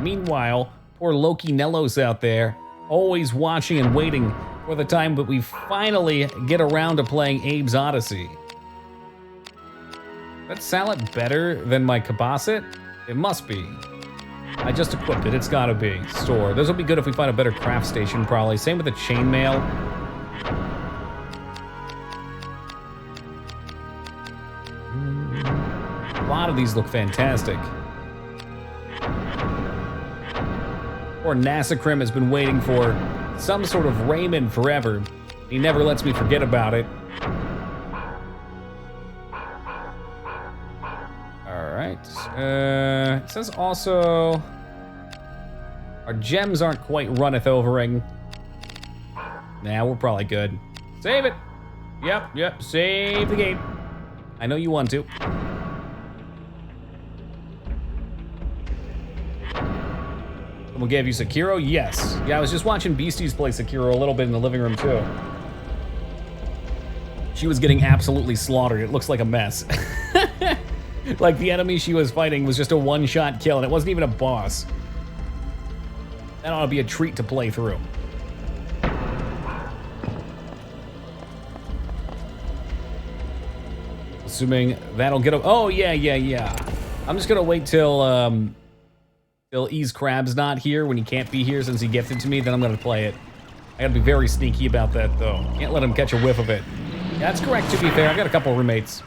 Meanwhile, poor Loki Nellos out there, always watching and waiting for the time that we finally get around to playing Abe's Odyssey. That salad better than my kabasset? It must be. I just equipped it, it's gotta be. Store. Those will be good if we find a better craft station, probably. Same with the chainmail. A lot of these look fantastic. Poor Nasacrim has been waiting for some sort of Raymond forever. He never lets me forget about it. Alright. It says also our gems aren't quite runneth overing. Nah, we're probably good. Save it! Yep, save the game. I know you want to. Someone gave you Sekiro? Yes. Yeah, I was just watching Beasties play Sekiro a little bit in the living room too. She was getting absolutely slaughtered. It looks like a mess. Like the enemy she was fighting was just a one-shot kill and it wasn't even a boss. That ought to be a treat to play through. Assuming that'll get him. Oh, yeah. I'm just gonna wait till Ease Crab's not here when he can't be here since he gifted to me, then I'm gonna play it. I gotta be very sneaky about that though. Can't let him catch a whiff of it. Yeah, that's correct, to be fair. I got a couple roommates.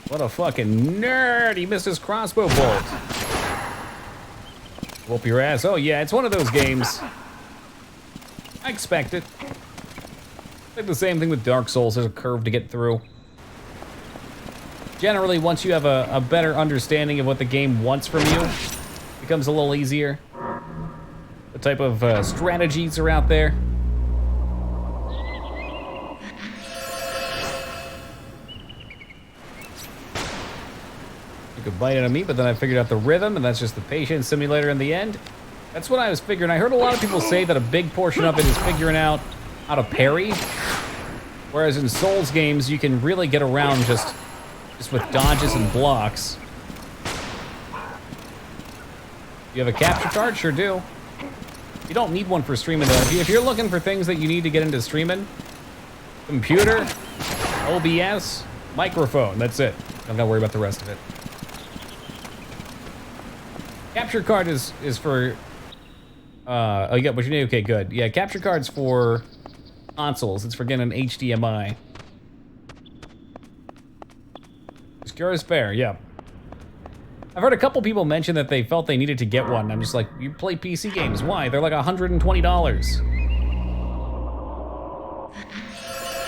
What a fucking nerd! He missed his crossbow bolt. Whoop your ass. Oh yeah, it's one of those games. I expect it. Like the same thing with Dark Souls, there's a curve to get through. Generally, once you have a better understanding of what the game wants from you, it becomes a little easier. What type of strategies are out there. Took a bite out of me, but then I figured out the rhythm, and that's just the patience simulator in the end. That's what I was figuring. I heard a lot of people say that a big portion of it is figuring out how to parry. Whereas in Souls games, you can really get around just with dodges and blocks. You have a capture card? Sure do. You don't need one for streaming though. If you're looking for things that you need to get into streaming, computer, OBS, microphone, that's it. I'm not worried about the rest of it. Capture card is for, oh you got what you need, okay, good. Yeah, capture card's for consoles, it's for getting an HDMI. Secure is fair, yeah. I've heard a couple people mention that they felt they needed to get one. I'm just like, you play PC games, why? They're like $120.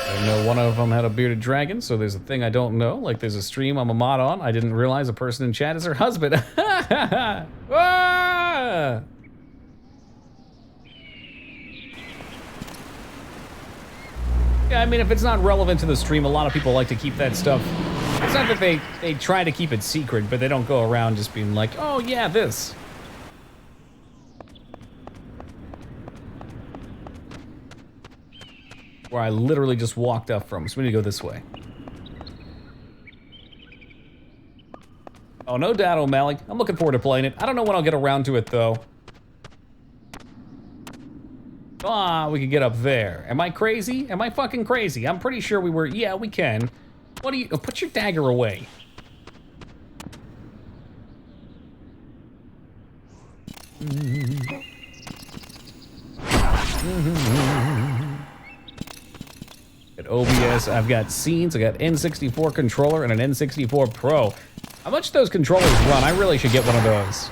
I know one of them had a bearded dragon, so there's a thing I don't know. Like there's a stream I'm a mod on. I didn't realize a person in chat is her husband. Ah! Yeah, I mean, if it's not relevant to the stream, a lot of people like to keep that stuff. It's not that they try to keep it secret, but they don't go around just being like, oh yeah, this. Where I literally just walked up from, so we need to go this way. Oh, no doubt, O'Malley. I'm looking forward to playing it. I don't know when I'll get around to it, though. Ah, we could get up there. Am I crazy? Am I fucking crazy? I'm pretty sure we were, yeah, we can. What do you, oh, put your dagger away. At OBS, I've got scenes, I got N64 controller and an N64 Pro. How much do those controllers run? I really should get one of those.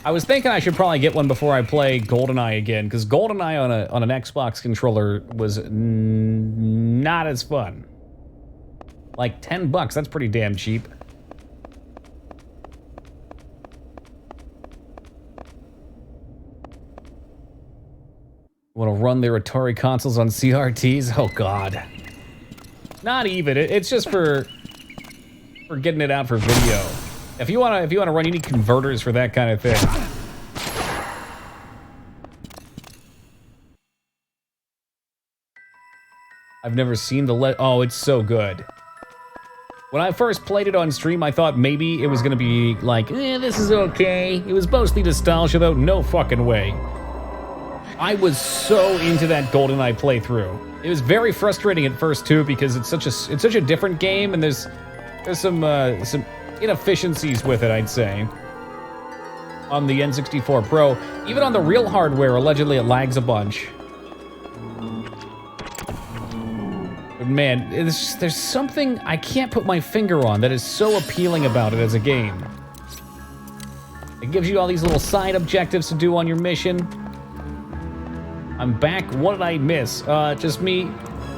I was thinking I should probably get one before I play GoldenEye again, because GoldenEye on an Xbox controller was not as fun. Like 10 bucks, that's pretty damn cheap. Want to run their Atari consoles on CRTs? Oh God. Not even. It's just for getting it out for video. If you wanna run, you need converters for that kind of thing. I've never seen oh, it's so good. When I first played it on stream, I thought maybe it was gonna be like, this is okay. It was mostly nostalgia though, no fucking way. I was so into that GoldenEye playthrough. It was very frustrating at first too because it's such a different game and there's some inefficiencies with it, I'd say. On the N64 Pro, even on the real hardware, allegedly it lags a bunch. But man, there's something I can't put my finger on that is so appealing about it as a game. It gives you all these little side objectives to do on your mission. I'm back. What did I miss? Just me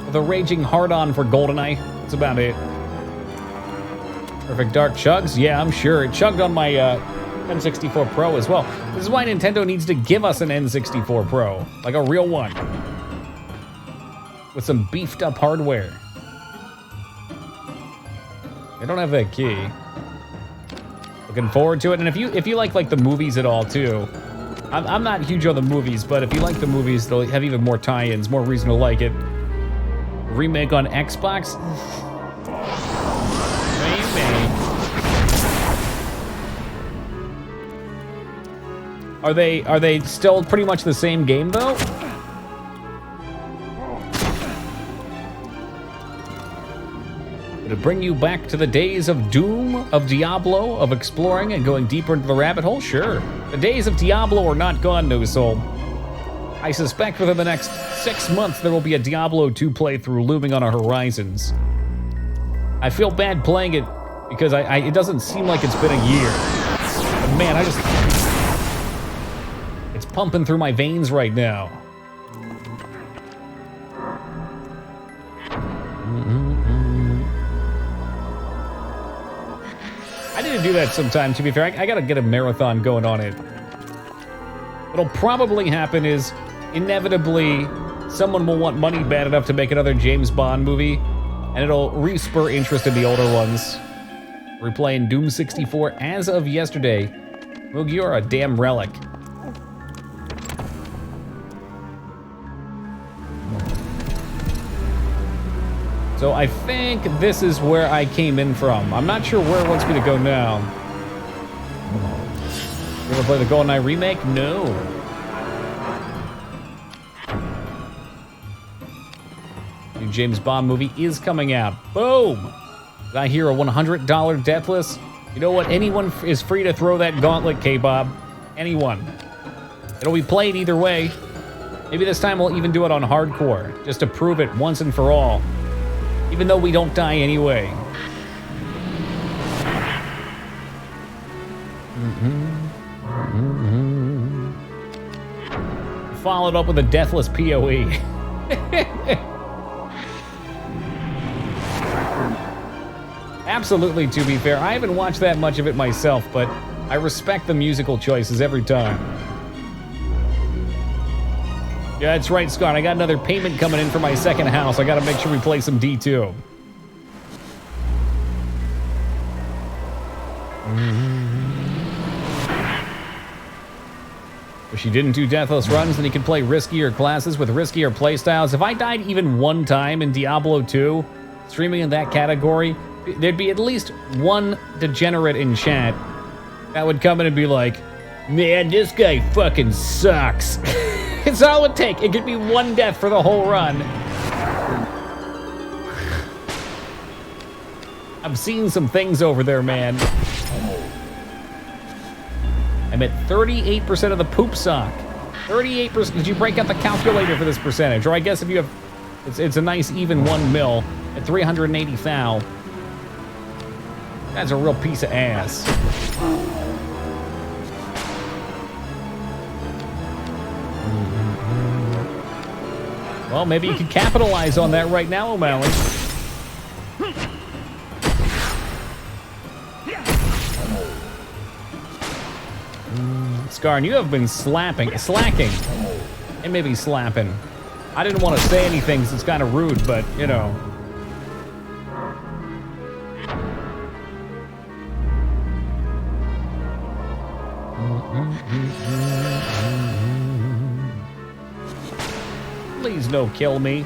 with a raging hard-on for GoldenEye. That's about it. Perfect Dark chugs? Yeah, I'm sure. It chugged on my N64 Pro as well. This is why Nintendo needs to give us an N64 Pro. Like a real one. With some beefed up hardware. I don't have that key. Looking forward to it. And if you like the movies at all too, I'm not huge on the movies, but if you like the movies, they'll have even more tie-ins, more reason to like it. Remake on Xbox? Maybe. Are they still pretty much the same game though? To bring you back to the days of Doom, of Diablo, of exploring and going deeper into the rabbit hole? Sure. The days of Diablo are not gone, no soul. I suspect within the next 6 months there will be a Diablo 2 playthrough looming on our horizons. I feel bad playing it because it doesn't seem like it's been a year. But man, it's pumping through my veins right now. I need to do that sometime, to be fair. I gotta get a marathon going on it. What'll probably happen is, inevitably, someone will want money bad enough to make another James Bond movie, and it'll re-spur interest in the older ones. We're playing Doom 64 as of yesterday. Moog, you're a damn relic. So I think this is where I came in from. I'm not sure where it wants me to go now. You ever play the GoldenEye remake? No. New James Bond movie is coming out. Boom! Did I hear a $100 deathless? You know what? Anyone is free to throw that gauntlet, K-Bob. Anyone. It'll be played either way. Maybe this time we'll even do it on hardcore, just to prove it once and for all. Even though we don't die anyway. Followed up with a deathless PoE. Absolutely, to be fair. I haven't watched that much of it myself, but I respect the musical choices every time. Yeah, that's right, Scott. I got another payment coming in for my second house. I gotta make sure we play some D2. If she didn't do deathless runs, then he could play riskier classes with riskier playstyles. If I died even one time in Diablo 2, streaming in that category, there'd be at least one degenerate in chat that would come in and be like, man, this guy fucking sucks. It's all it would take. It could be one death for the whole run. I've seen some things over there, man. I'm at 38% of the poop sock. 38%. Did you break out the calculator for this percentage? Or I guess if you have, it's a nice even 1 mil at 380 thou. That's a real piece of ass. Well, maybe you could capitalize on that right now, O'Malley. Scarn, you have been slacking. and maybe slapping. I didn't want to say anything because it's kind of rude, but, you know. Please no kill me.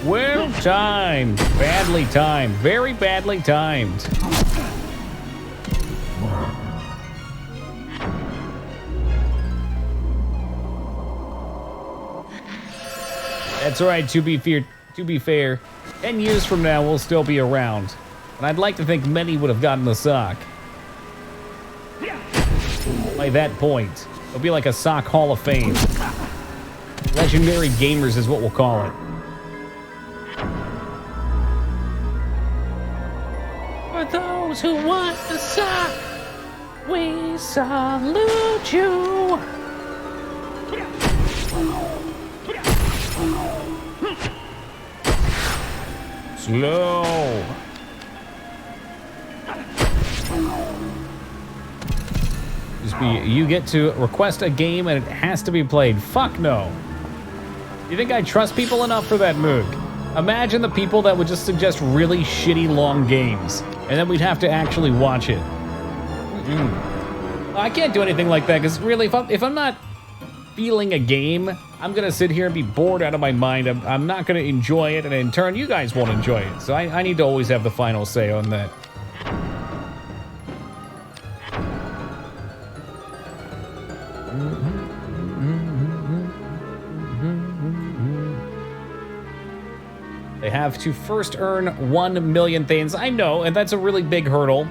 Well timed. Badly timed. Very badly timed. That's right, to be fair, 10 years from now we'll still be around. And I'd like to think many would have gotten the sock. By that point, it'll be like a sock Hall of Fame. Legendary gamers is what we'll call it. For those who want the sock, we salute you. Slow. You get to request a game and it has to be played. Fuck no. You think I trust people enough for that move? Imagine the people that would just suggest really shitty long games, and then we'd have to actually watch it. I can't do anything like that, because really, if I'm not feeling a game, I'm gonna sit here and be bored out of my mind. I'm not gonna enjoy it, and in turn, you guys won't enjoy it. So I need to always have the final say on that. They have to first earn 1 million things. I know, and that's a really big hurdle.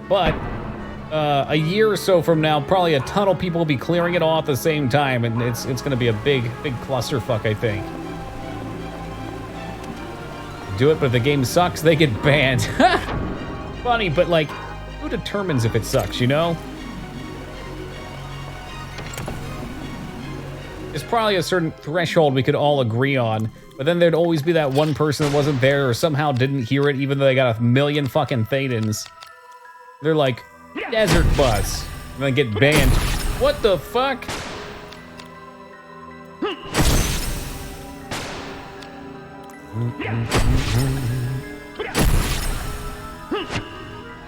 But a year or so from now, probably a ton of people will be clearing it all at the same time, and it's going to be a big clusterfuck, I think. Do it, but if the game sucks, they get banned. Funny, but like, who determines if it sucks, you know? There's probably a certain threshold we could all agree on, but then there'd always be that one person that wasn't there or somehow didn't hear it even though they got 1 million fucking Thetans. They're like, desert bus, and then get banned. What the fuck?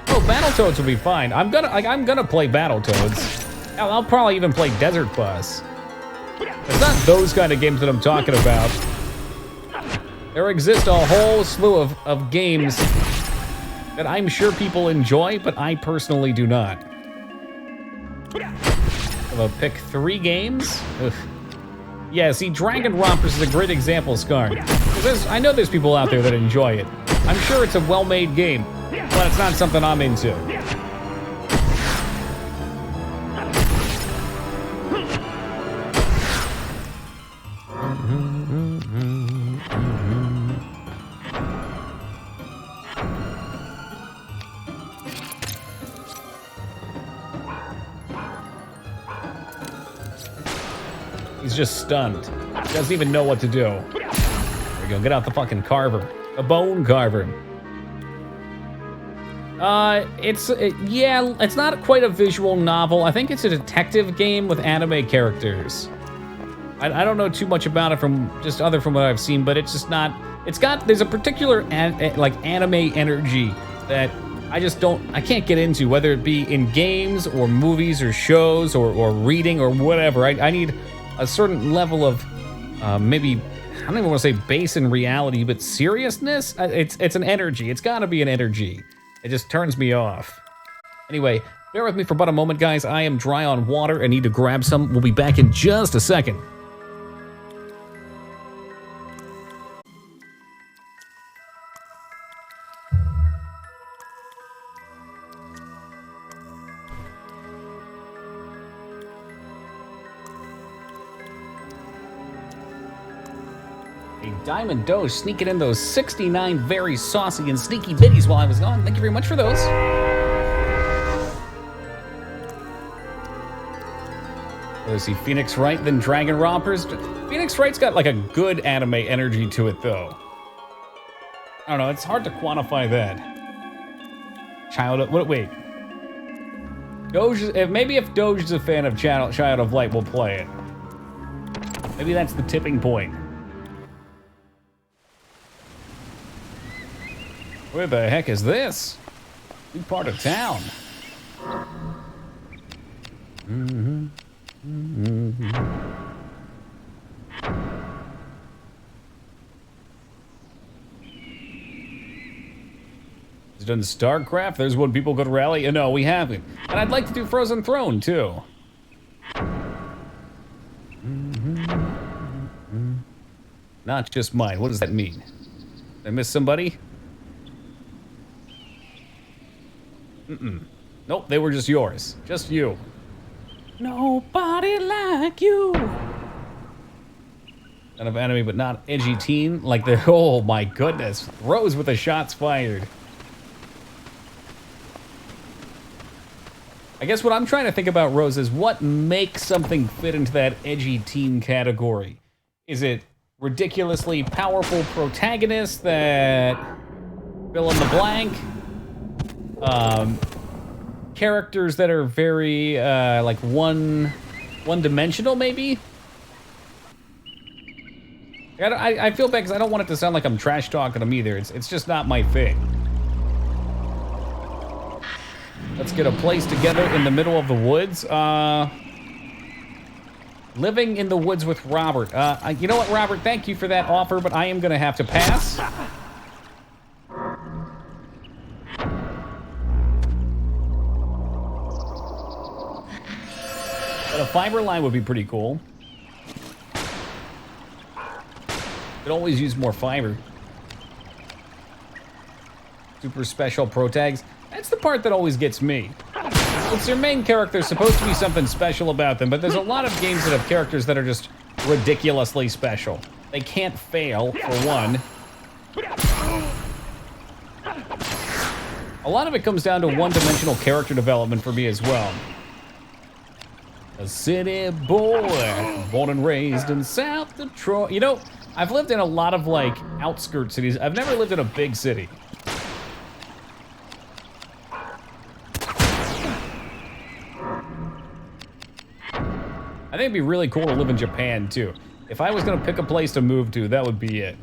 Oh, Battletoads will be fine. I'm gonna play Battletoads. Hell, I'll probably even play Desert Bus. It's not those kind of games that I'm talking about. There exists a whole slew of games that I'm sure people enjoy, but I personally do not. I'll pick 3 games? Ugh. Yeah, see, Dragon Rompers is a great example, Scar. I know there's people out there that enjoy it. I'm sure it's a well-made game, but it's not something I'm into. He's just stunned. He doesn't even know what to do. There we go. Get out the fucking carver. A bone carver. Yeah, it's not quite a visual novel. I think it's a detective game with anime characters. I don't know too much about it from what I've seen, but it's just not. There's a particular anime energy that I can't get into, whether it be in games or movies or shows or reading or whatever. I need a certain level of maybe, I don't even want to say base in reality, but seriousness. It's an energy. It's got to be an energy. It just turns me off. Anyway, bear with me for about a moment, guys. I am dry on water and need to grab some. We'll be back in just a second. Diamond Doge sneaking in those 69 very saucy and sneaky biddies while I was gone. Thank you very much for those. Let's see, Phoenix Wright, then Dragon Rompers. Phoenix Wright's got like a good anime energy to it, though. I don't know, it's hard to quantify that. Wait. Doge, maybe if Doge is a fan of Child of Light, we'll play it. Maybe that's the tipping point. Where the heck is this? New part of town. Has done StarCraft? There's one people could rally? No, we haven't. And I'd like to do Frozen Throne, too. Not just mine. What does that mean? Did I miss somebody? Nope, they were just yours. Just you. Nobody like you. Kind of anime, but not edgy teen. Like the, oh my goodness. Rose with the shots fired. I guess what I'm trying to think about, Rose, is what makes something fit into that edgy teen category? Is it ridiculously powerful protagonists that fill in the blank? Characters that are very, like one-dimensional, maybe? I feel bad because I don't want it to sound like I'm trash talking them either. It's just not my thing. Let's get a place together in the middle of the woods. Living in the woods with Robert. You know what, Robert? Thank you for that offer, but I am gonna have to pass. But a fiber line would be pretty cool. Could always use more fiber. Super special pro tags. That's the part that always gets me. It's their main character, supposed to be something special about them, but there's a lot of games that have characters that are just ridiculously special. They can't fail, for one. A lot of it comes down to one-dimensional character development for me as well. A city boy, born and raised in South Detroit. You know, I've lived in a lot of, like, outskirt cities. I've never lived in a big city. I think it'd be really cool to live in Japan, too. If I was gonna pick a place to move to, that would be it.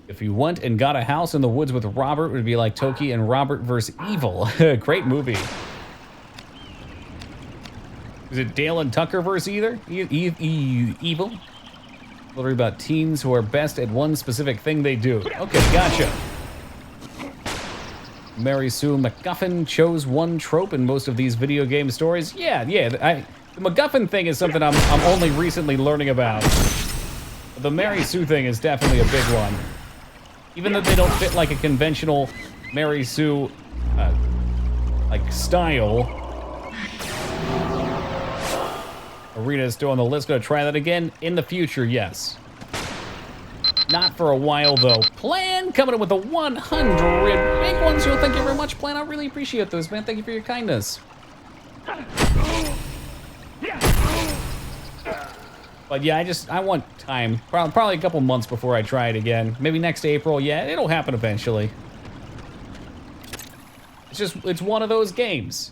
If you went and got a house in the woods with Robert, it would be like Toki and Robert vs. Evil. Great movie. Is it Dale and Tucker vs. Evil? Literally about teens who are best at one specific thing they do. Okay, gotcha. Mary Sue MacGuffin chose one trope in most of these video game stories. Yeah, the MacGuffin thing is something I'm only recently learning about. The Mary Sue thing is definitely a big one. Even though they don't fit like a conventional Mary Sue, like style. Arena is still on the list. Gonna try that again in the future, yes. Not for a while, though. Plan coming in with a 100 big ones. So thank you very much, Plan. I really appreciate those, man. Thank you for your kindness. But yeah, I want time. Probably a couple months before I try it again. Maybe next April. Yeah, it'll happen eventually. It's one of those games.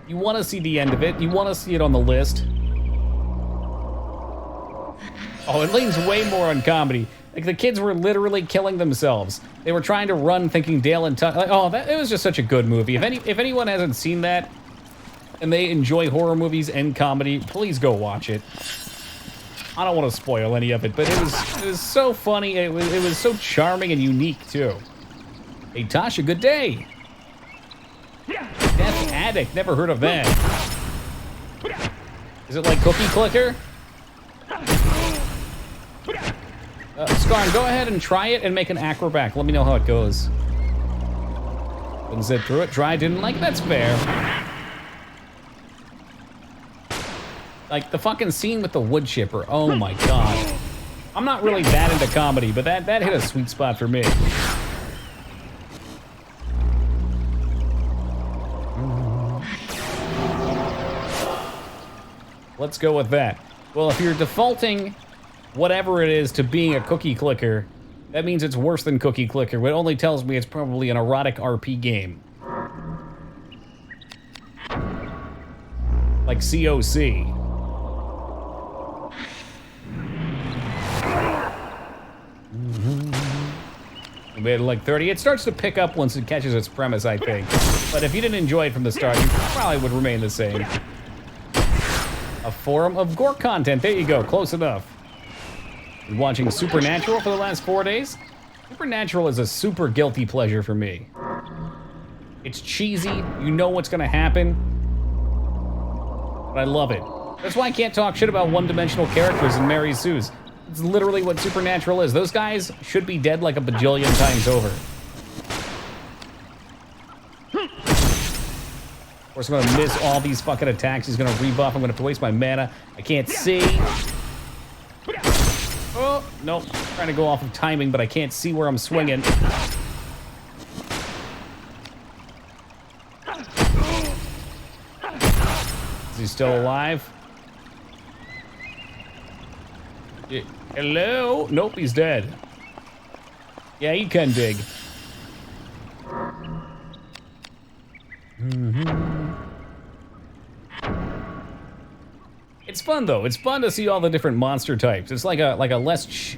You want to see the end of it. You want to see it on the list. Oh, it leans way more on comedy. Like, the kids were literally killing themselves. They were trying to run thinking Dale and Tucker. Like, oh, it was just such a good movie. If anyone hasn't seen that and they enjoy horror movies and comedy, please go watch it. I don't want to spoil any of it, but it was so funny. It was so charming and unique, too. Hey, Tasha, good day. Death Addict, never heard of that. Is it like Cookie Clicker? Scarn, go ahead and try it and make an acrobat. Let me know how it goes. Couldn't zip through it. Try, didn't like it. That's fair. Like, the fucking scene with the wood chipper. Oh my god. I'm not really that into comedy, but that hit a sweet spot for me. Let's go with that. Well, if you're defaulting whatever it is to being a cookie clicker, That means it's worse than Cookie Clicker, but it only tells me it's probably an erotic RP game. Like COC. We had like 30. It starts to pick up once it catches its premise, I think. But if you didn't enjoy it from the start, you probably would remain the same. A forum of gore content. There you go. Close enough. Been watching Supernatural for the last 4 days. Supernatural is a super guilty pleasure for me. It's cheesy. You know what's going to happen. But I love it. That's why I can't talk shit about one-dimensional characters in Mary Sue's. It's literally what Supernatural is. Those guys should be dead like a bajillion times over. Of course, I'm gonna miss all these fucking attacks. He's gonna rebuff. I'm gonna have to waste my mana. I can't see. Oh, nope. I'm trying to go off of timing, but I can't see where I'm swinging. Is he still alive? Hello? Nope, he's dead. Yeah, he can dig. It's fun though. It's fun to see all the different monster types. It's like a less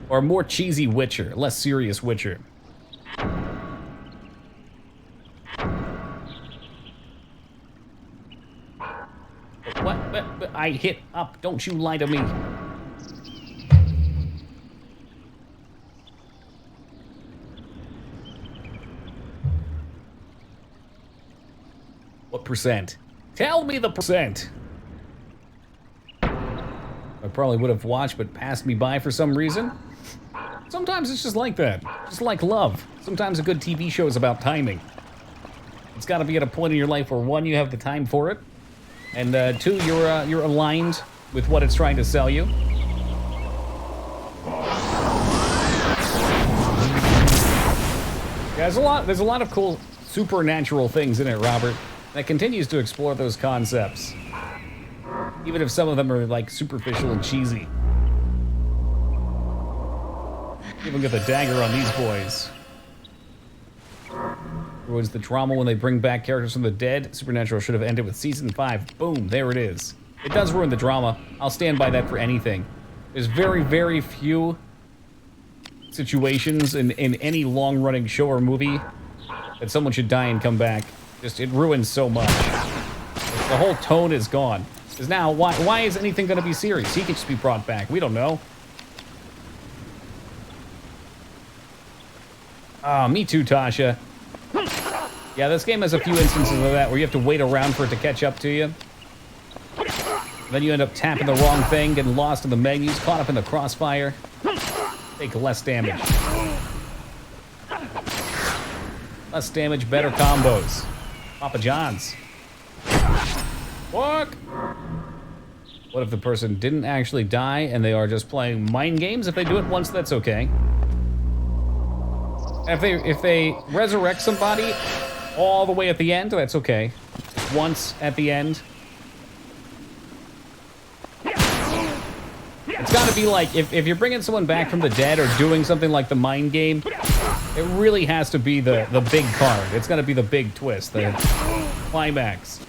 or more cheesy Witcher, less serious Witcher. What? I hit up. Don't you lie to me. What percent? Tell me the percent. I probably would have watched, but passed me by for some reason. Sometimes it's just like that. Just like love. Sometimes a good TV show is about timing. It's got to be at a point in your life where, one, you have the time for it, and two, you're aligned with what it's trying to sell you. Yeah, there's a lot of cool supernatural things in it, Robert, that continues to explore those concepts. Even if some of them are like superficial and cheesy. Even get the dagger on these boys. Ruins the drama when they bring back characters from the dead. Supernatural should have ended with season 5. Boom, there it is. It does ruin the drama. I'll stand by that for anything. There's very, very few situations in any long-running show or movie that someone should die and come back. Just, it ruins so much. The whole tone is gone. Because now, why is anything going to be serious? He could just be brought back. We don't know. Ah, me too, Tasha. Yeah, this game has a few instances of that where you have to wait around for it to catch up to you. Then you end up tapping the wrong thing, getting lost in the menus, caught up in the crossfire. Take less damage. Less damage, better combos. Papa John's. Fuck! What if the person didn't actually die and they are just playing mind games? If they do it once, that's okay. If they resurrect somebody all the way at the end, that's okay. Once at the end. It's gotta be like, if you're bringing someone back from the dead or doing something like the mind game, it really has to be the big card. It's gotta be the big twist, the climax.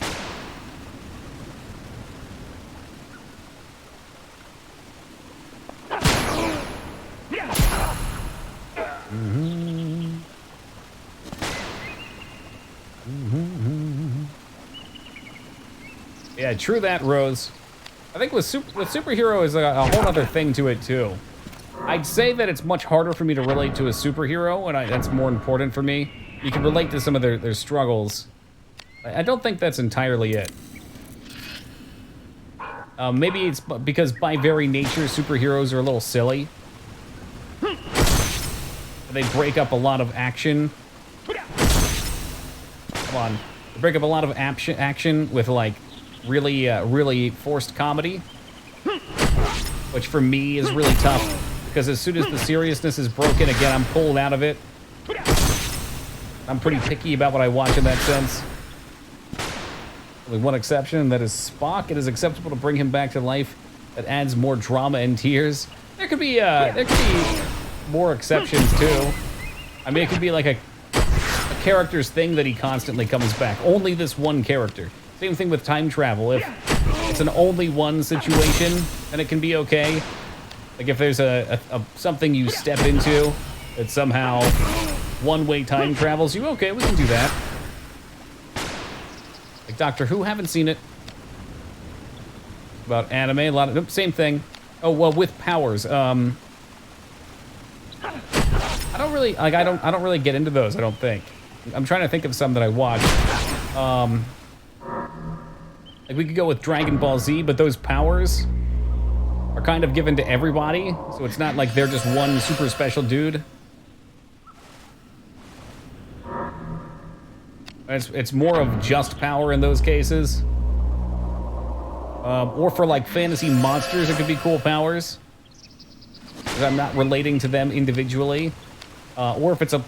Yeah, true that, Rose. I think with superhero is a whole other thing to it, too. I'd say that it's much harder for me to relate to a superhero, and that's more important for me. You can relate to some of their struggles. I don't think that's entirely it. Maybe it's because by very nature, superheroes are a little silly. They break up a lot of action. Come on. They break up a lot of action with, like, really forced comedy. Which for me is really tough. Because as soon as the seriousness is broken, again, I'm pulled out of it. I'm pretty picky about what I watch in that sense. With one exception, and that is Spock. It is acceptable to bring him back to life. That adds more drama and tears. There could be more exceptions too. I mean, it could be like a character's thing that he constantly comes back. Only this one character. Same thing with time travel. If it's an only one situation, then it can be okay. Like if there's a something you step into that somehow one-way time travels you, okay, we can do that. Like Doctor Who, haven't seen it. About anime, a lot of, nope, same thing. Oh, well, with powers. I don't really, like, I don't really get into those, I don't think. I'm trying to think of some that I watched. Like we could go with Dragon Ball Z, but those powers are kind of given to everybody, so it's not like they're just one super special dude. It's more of just power in those cases. Or for like fantasy monsters, it could be cool powers, because I'm not relating to them individually. Or if it's a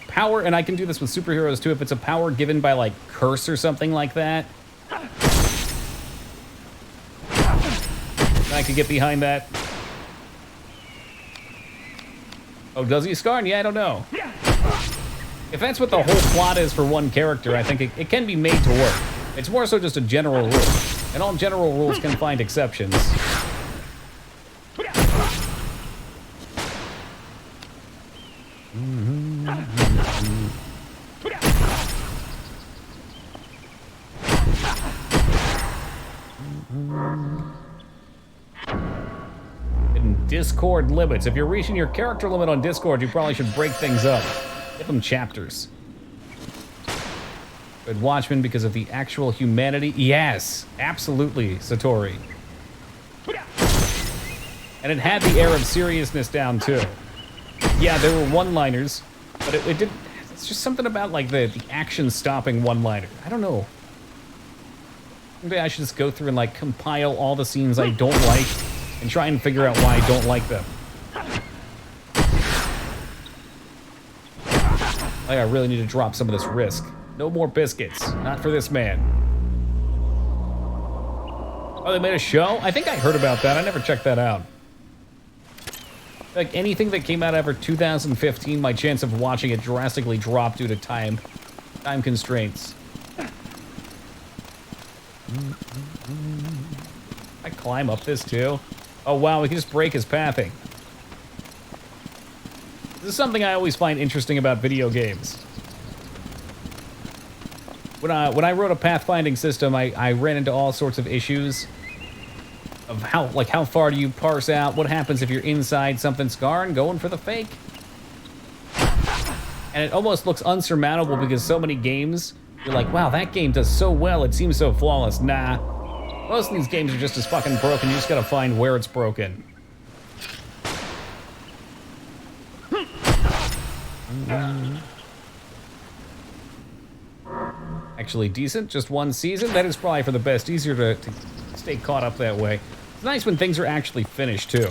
power, and I can do this with superheroes too, if it's a power given by like curse or something like that, I could get behind that. Oh, does he Skarn? Yeah, I don't know. If that's what the whole plot is for one character, I think it can be made to work. It's more so just a general rule. And all general rules can find exceptions. And Discord limits. If you're reaching your character limit on Discord, you probably should break things up. Give them chapters. Good Watchmen because of the actual humanity. Yes, absolutely, Satori. And it had the air of seriousness down too. Yeah, there were one-liners, but it did. It's just something about like the action-stopping one-liner. I don't know. Maybe I should just go through and like compile all the scenes I don't like and try and figure out why I don't like them. I really need to drop some of this risk. No more biscuits. Not for this man. Oh, they made a show? I think I heard about that. I never checked that out. Like anything that came out after 2015, my chance of watching it drastically dropped due to time constraints. I climb up this too. Oh wow, we can just break his pathing. This is something I always find interesting about video games. When I wrote a pathfinding system, I ran into all sorts of issues of how far do you parse out, what happens if you're inside something Skarn, going for the fake. And it almost looks unsurmountable because so many games, you're like, wow, that game does so well, it seems so flawless. Nah, most of these games are just as fucking broken, you just gotta find where it's broken. Actually decent, just one season. That is probably for the best. Easier to stay caught up that way. It's nice when things are actually finished too.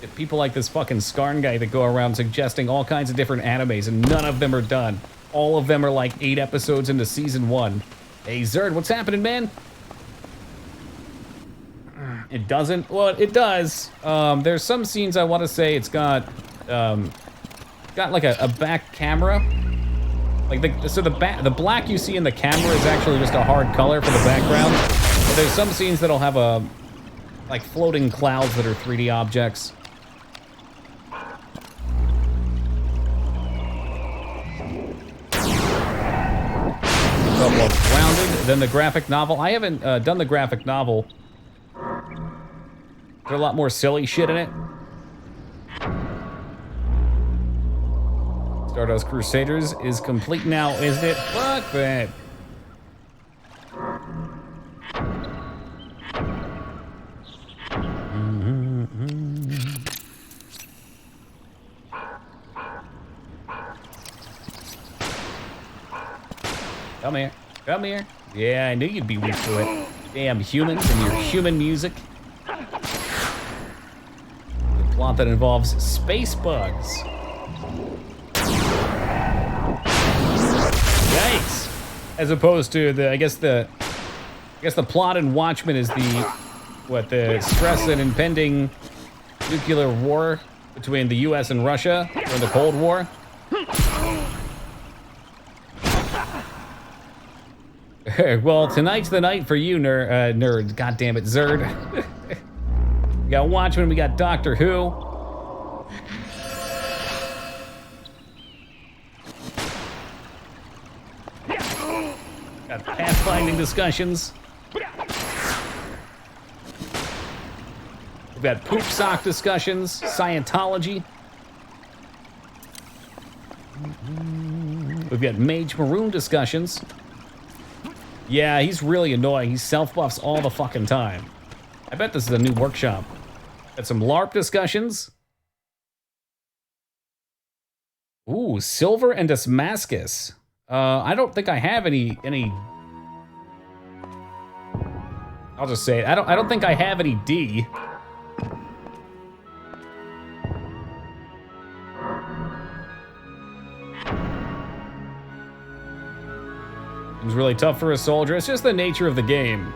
Get people like this fucking Skarn guy that go around suggesting all kinds of different animes and none of them are done. All of them are like 8 episodes into season 1. Hey Zerd, what's happening, man? It doesn't? Well, it does. There's some scenes I want to say it's got like a back camera. Like the black you see in the camera is actually just a hard color for the background. But there's some scenes that'll have like floating clouds that are 3D objects. Well, grounded. Then the graphic novel. I haven't done the graphic novel. There's a lot more silly shit in it. Stardust Crusaders is complete now, isn't it? Fuck that. Come here. Come here. Yeah, I knew you'd be weak to it. Damn humans and your human music. The plot that involves space bugs. Yikes! As opposed to the, I guess the plot in Watchmen is the what, the stress and impending nuclear war between the US and Russia during the Cold War. Well, tonight's the night for you, nerd. God damn it, Zerd. We got Watchmen, we got Doctor Who. Got pathfinding discussions. We've got poop sock discussions, Scientology. We've got Mage Maroon discussions. Yeah, he's really annoying. He self-buffs all the fucking time. I bet this is a new workshop. Got some LARP discussions. Ooh, Silver and Damascus. I don't think I have any. I'll just say it. I don't think I have any D. It was really tough for a soldier. It's just the nature of the game.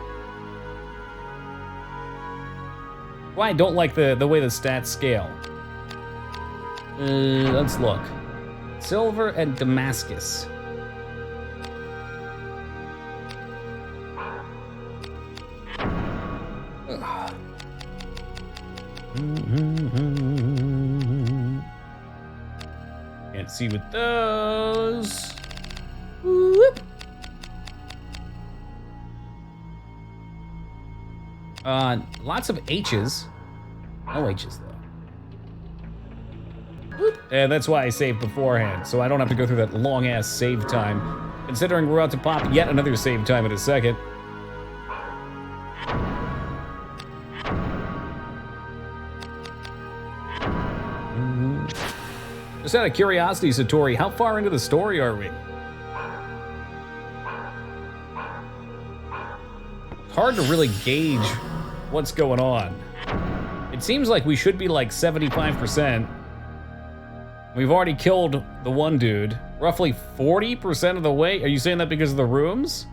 Why I don't like the way the stats scale. Let's look. Silver and Damascus. Can't see with those. Whoop. Lots of H's. No H's though. Whoop. And that's why I saved beforehand, so I don't have to go through that long ass save time. Considering we're about to pop yet another save time in a second. Just out of curiosity, Satori, how far into the story are we? It's hard to really gauge what's going on. It seems like we should be like 75%. We've already killed the one dude. Roughly 40% of the way? Are you saying that because of the rooms?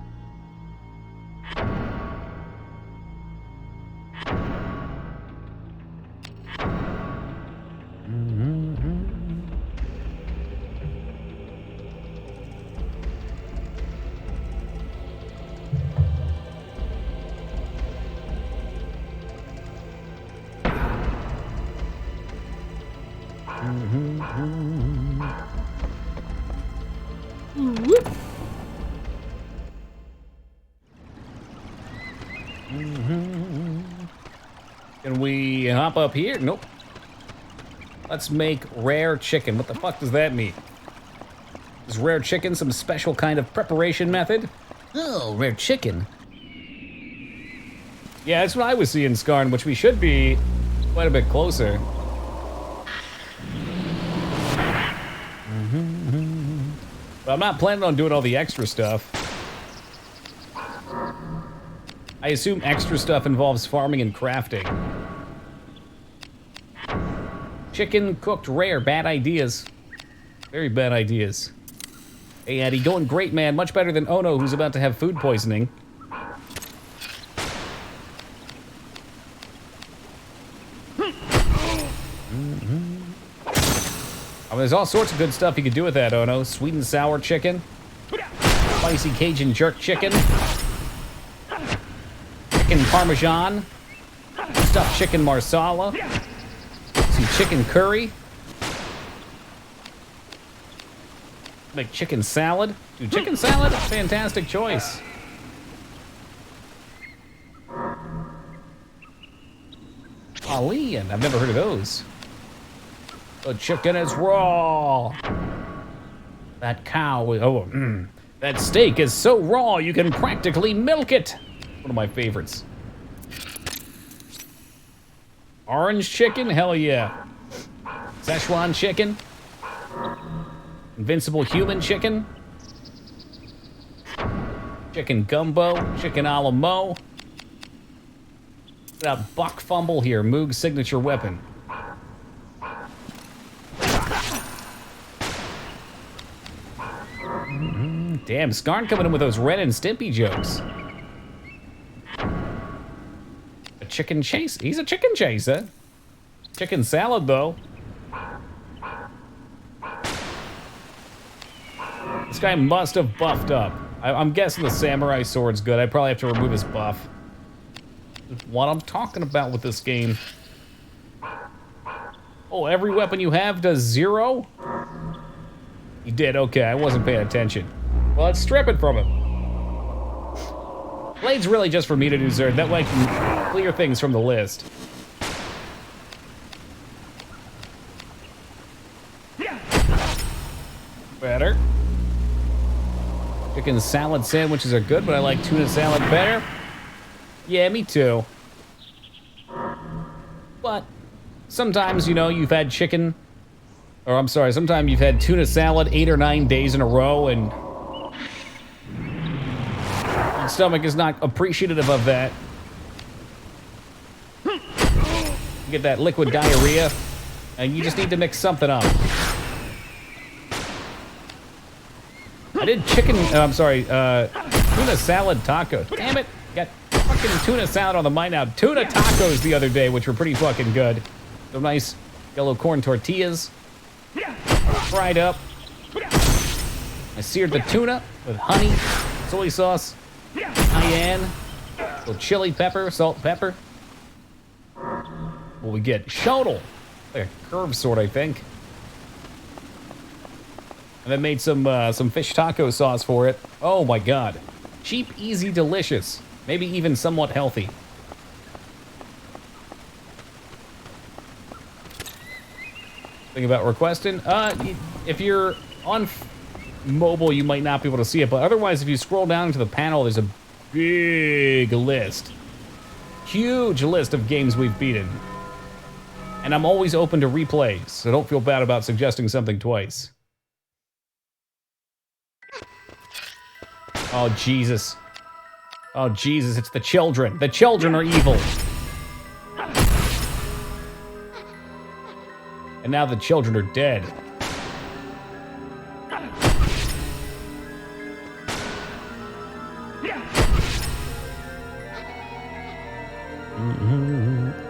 Can we hop up here? Nope. Let's make rare chicken. What the fuck does that mean? Is rare chicken some special kind of preparation method? Oh, rare chicken. Yeah, that's what I was seeing, Skarn, which we should be quite a bit closer. But I'm not planning on doing all the extra stuff. I assume extra stuff involves farming and crafting. Chicken cooked rare, bad ideas. Very bad ideas. Hey, Eddie, going great, man. Much better than Ono, who's about to have food poisoning. Oh, there's all sorts of good stuff you could do with that, Ono. Sweet and sour chicken. Spicy Cajun jerk chicken. Chicken parmesan. Stuffed chicken marsala. Some chicken curry. Make chicken salad. Dude, chicken salad? Fantastic choice. Ali, and I've never heard of those. The chicken is raw. That cow is, that steak is so raw you can practically milk it. One of my favorites. Orange chicken, hell yeah. Szechuan chicken. Invincible human chicken. Chicken gumbo, chicken a la mo. Got Buck Fumble here, Moog's signature weapon. Damn, Skarn coming in with those Ren and Stimpy jokes. A chicken chase. He's a chicken chaser. Chicken salad, though. This guy must have buffed up. I'm guessing the samurai sword's good. I probably have to remove his buff. That's what I'm talking about with this game. Oh, every weapon you have does 0? You did, okay, I wasn't paying attention. Well, let's strip it from him. Blade's really just for me to do, Zerd. That way I can clear things from the list. Better. Chicken salad sandwiches are good, but I like tuna salad better. Yeah, me too. But sometimes, you know, you've had chicken, or I'm sorry, sometimes you've had tuna salad 8 or 9 days in a row, and your stomach is not appreciative of that. You get that liquid diarrhea, and you just need to mix something up. I did tuna salad taco. Damn it, got fucking tuna salad on the mind now. Tuna tacos the other day, which were pretty fucking good. Some nice yellow corn tortillas, fried up. I seared the tuna with honey, soy sauce, cayenne, little chili pepper, salt, pepper. What we get? Shodel, like a curved sword, I think. And then made some fish taco sauce for it. Oh my god. Cheap, easy, delicious. Maybe even somewhat healthy. Think about requesting. If you're on mobile, you might not be able to see it, but otherwise, if you scroll down into the panel, there's a big list. Huge list of games we've beaten. And I'm always open to replays, so don't feel bad about suggesting something twice. Oh, Jesus. Oh, Jesus, it's the children. The children are evil. And now the children are dead.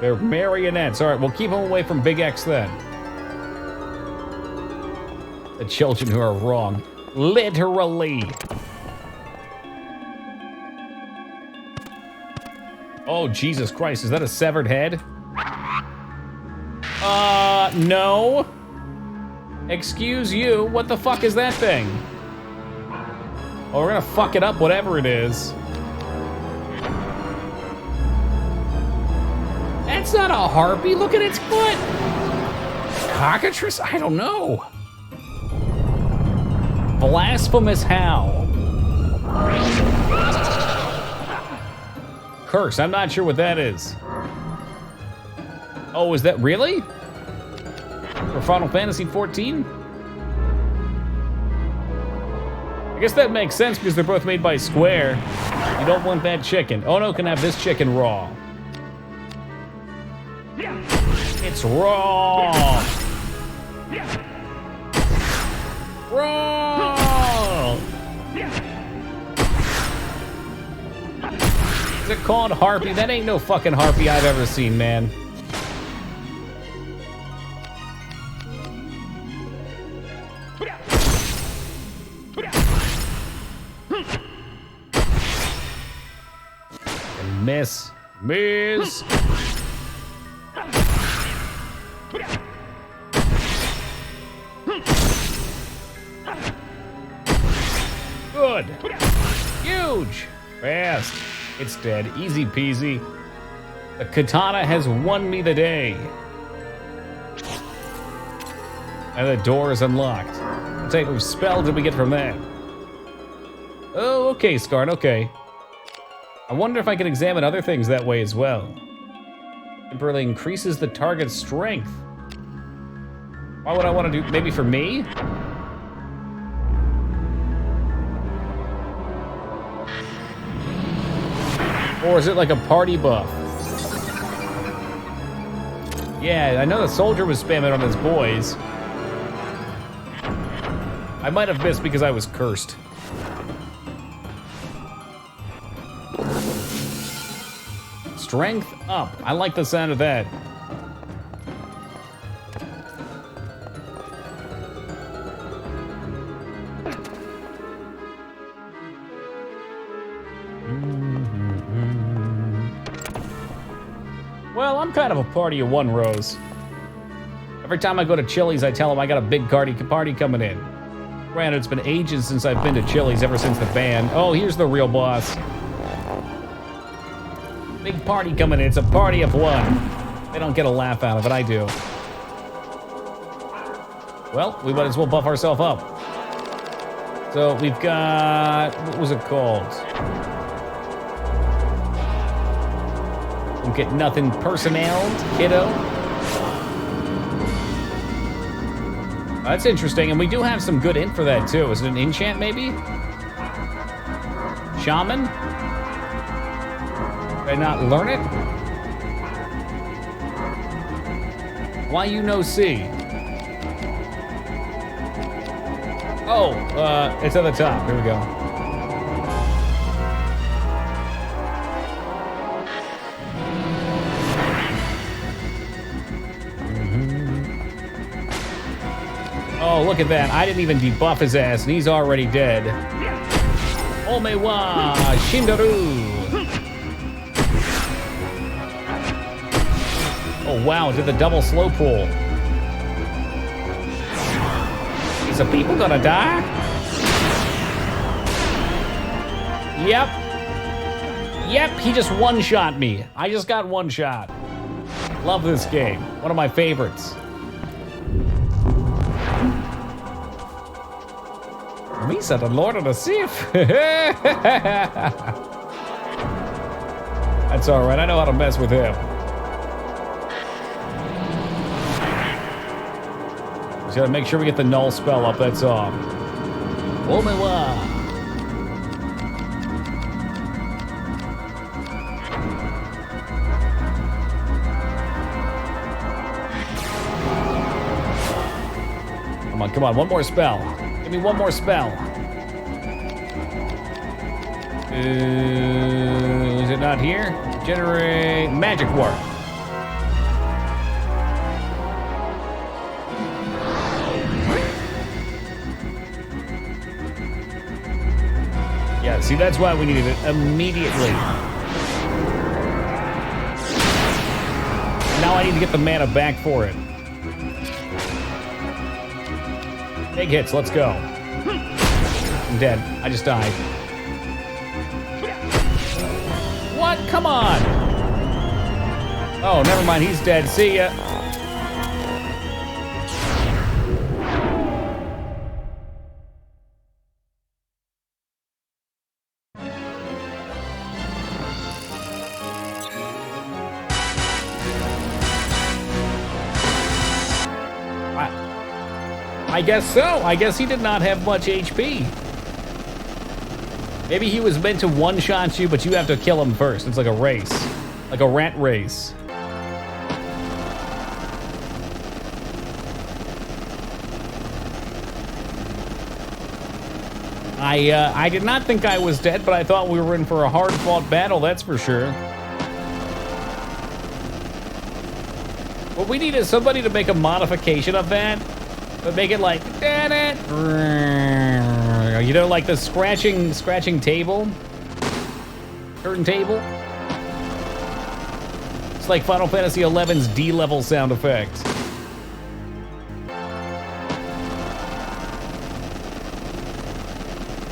They're marionettes. All right, we'll keep them away from Big X then. The children who are wrong. Literally. Oh, Jesus Christ, is that a severed head? No. Excuse you, what the fuck is that thing? Oh, we're gonna fuck it up, whatever it is. That's not a harpy, look at its foot. Cockatrice? I don't know. Blasphemous how? Curse, I'm not sure what that is. Oh, is that really? For Final Fantasy 14? I guess that makes sense because they're both made by Square. You don't want that chicken. Oh no, can have this chicken raw. It's raw! Raw! Is it called harpy? That ain't no fucking harpy I've ever seen, man. And miss. Miss. Good. Huge. Fast. It's dead. Easy peasy. The katana has won me the day. And the door is unlocked. What type of spell did we get from that? Oh, okay, Scarn, okay. I wonder if I can examine other things that way as well. Temporarily increases the target's strength. Why would I want to do, maybe for me? Or is it like a party buff? Yeah, I know the soldier was spamming on his boys. I might have missed because I was cursed. strength up. I like the sound of that. Well, I'm kind of a party of one, Rose. Every time I go to Chili's, I tell them I got a big party coming in. Granted, it's been ages since I've been to Chili's, ever since the ban. Oh, here's the real boss. Big party coming in. It's a party of one. They don't get a laugh out of it. I do. Well, we might as well buff ourselves up. So we've got... what was it called? Don't get nothing personneled, kiddo. That's interesting, and we do have some good int for that, too. Is it an enchant, maybe? Shaman? Did I not learn it? Why you no see? Oh, it's at the top. Here we go. Oh, look at that. I didn't even debuff his ass, and he's already dead. Omewa Shindaru. Oh, wow, did the double slow pull. Is the people gonna die? Yep. Yep, he just one-shot me. I just got one shot. Love this game. One of my favorites. Misa, the Lord of the Sith. That's all right. I know how to mess with him. Just gotta make sure we get the null spell up. That's all. Omewa. Come on, one more spell. Give me one more spell. Is it not here? Generate magic word. Yeah, see, that's why we needed it immediately. Now I need to get the mana back for it. Big hits, let's go. I'm dead. I just died. What? Come on! Oh, never mind. He's dead. See ya. I guess so. I guess he did not have much HP. Maybe he was meant to one-shot you, but you have to kill him first. It's like a race. Like a rat race. I did not think I was dead, but I thought we were in for a hard-fought battle, that's for sure. What we need is somebody to make a modification of that. But make it like, you know, like the scratching table, curtain table. It's like Final Fantasy XI's D-level sound effect.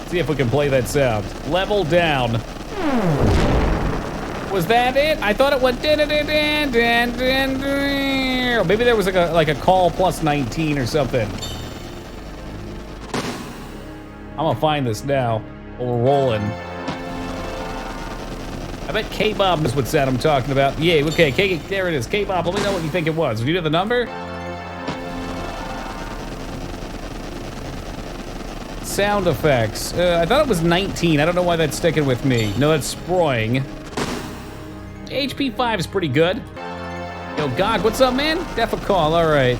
See if we can play that sound. Level down. Was that it? I thought it went. Maybe there was like a call plus 19 or something. I'm gonna find this now while we're rolling. I bet K-Bob knows what sound I'm talking about. Yeah, okay, there it is. K-Bob, let me know what you think it was. Do you know the number? Sound effects. I thought it was 19. I don't know why that's sticking with me. No, that's Sproing. HP 5 is pretty good. Yo, God, what's up, man? Def a call, all right.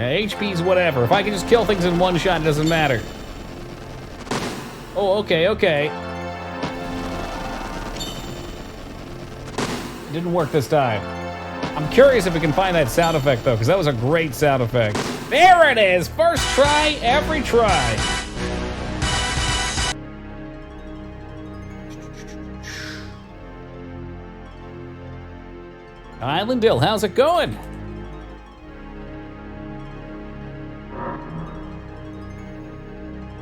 HP's whatever. If I can just kill things in one shot, it doesn't matter. Oh, okay, okay. It didn't work this time. I'm curious if we can find that sound effect, though, because that was a great sound effect. There it is! First try, every try. Islandil, how's it going?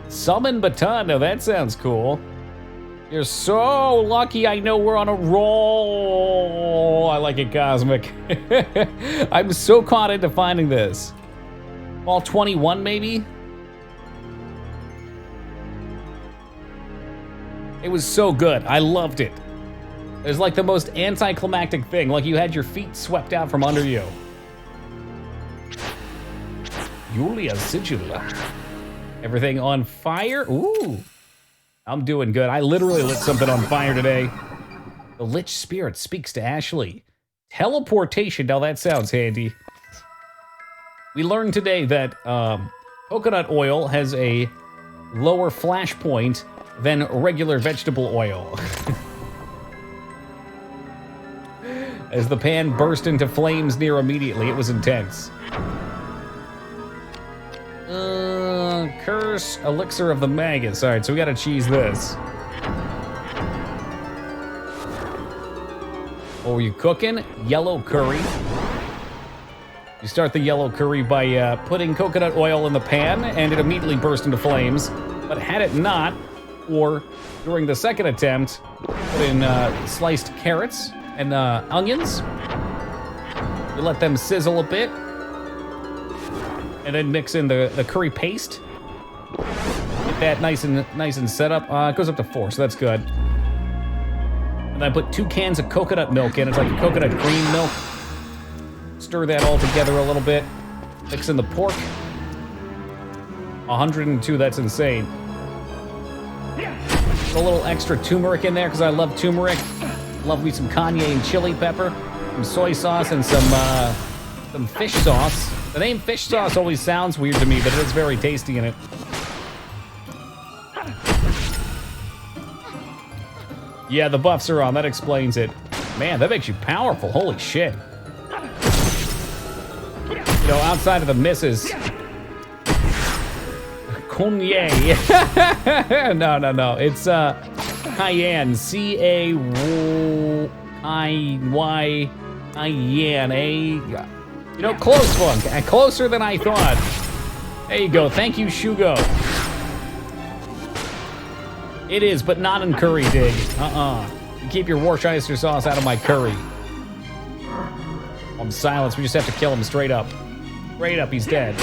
Summon Baton, now that sounds cool. You're so lucky, I know we're on a roll. I like it, Cosmic. I'm so caught into finding this. All 21, maybe? It was so good, I loved it. It was like the most anticlimactic thing, like you had your feet swept out from under you. Julia Sigilla. Everything on fire? Ooh. I'm doing good. I literally lit something on fire today. The Lich Spirit speaks to Ashley. Teleportation, now that sounds handy. We learned today that coconut oil has a lower flash point than regular vegetable oil. As the pan burst into flames near immediately, it was intense. Curse Elixir of the Magus. All right, so we gotta cheese this. What were you cooking? Yellow curry. You start the yellow curry by putting coconut oil in the pan, and it immediately burst into flames. But had it not, or during the second attempt, put in sliced carrots and onions. You let them sizzle a bit, and then mix in the curry paste. Get that nice and set up. It goes up to 4, so that's good. And I put 2 cans of coconut milk in. It's like a coconut cream milk. Stir that all together a little bit. Mix in the pork. 102, that's insane. Put a little extra turmeric in there because I love turmeric. Love me some cayenne and chili pepper, some soy sauce, and some fish sauce. The name fish sauce always sounds weird to me, but it is very tasty in it. Yeah, the buffs are on. That explains it. Man, that makes you powerful. Holy shit. You know, outside of the misses. Cognac. No. It's cayenne. C-A-Y. Cayenne. You know, close one. Closer than I thought. There you go. Thank you, Shugo. It is, but not in curry, Dig. You keep your Worcestershire sauce out of my curry. On silence, we just have to kill him straight up. Straight up, he's dead.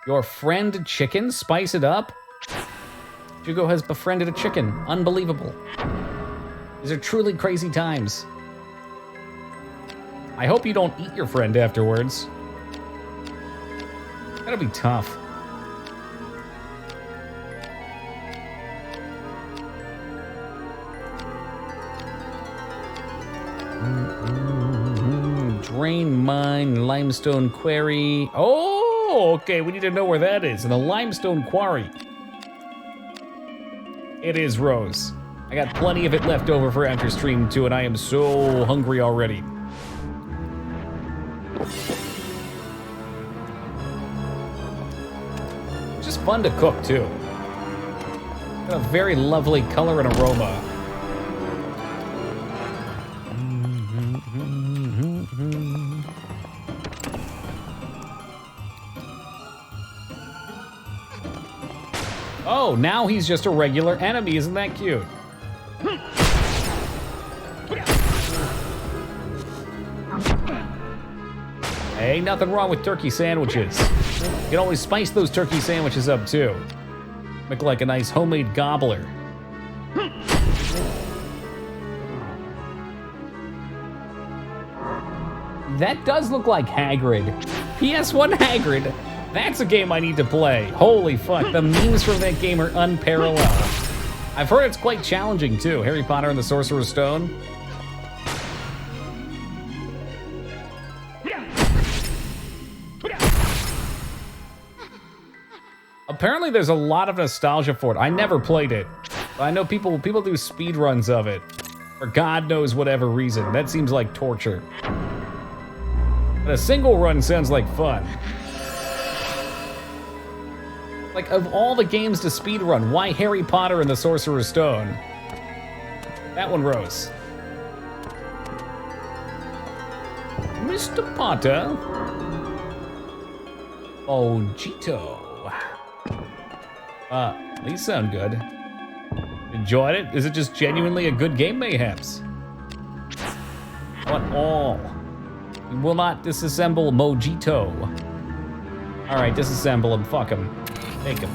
Your friend chicken? Spice it up? Hugo has befriended a chicken. Unbelievable. These are truly crazy times. I hope you don't eat your friend afterwards. That'll be tough. Drain mine, limestone quarry. Oh, okay, we need to know where that is. In the limestone quarry. It is, Rose. I got plenty of it left over for after stream 2, and I am so hungry already. Just fun to cook, too. Got a very lovely color and aroma. Oh, now he's just a regular enemy. Isn't that cute? Hey, nothing wrong with turkey sandwiches. You can always spice those turkey sandwiches up, too. Make like a nice homemade gobbler. That does look like Hagrid. PS1 Hagrid. That's a game I need to play. Holy fuck, the memes from that game are unparalleled. I've heard it's quite challenging, too. Harry Potter and the Sorcerer's Stone. apparently there's a lot of nostalgia for it. I never played it. I know people do speed runs of it. For God knows whatever reason. That seems like torture. But a single run sounds like fun. Like, of all the games to speed run, why Harry Potter and the Sorcerer's Stone? That one rose. Mr. Potter. Mojito. These sound good. Enjoyed it? Is it just genuinely a good game, mayhaps? I want all. We will not disassemble Mojito. Alright, disassemble him. Fuck him. Take him.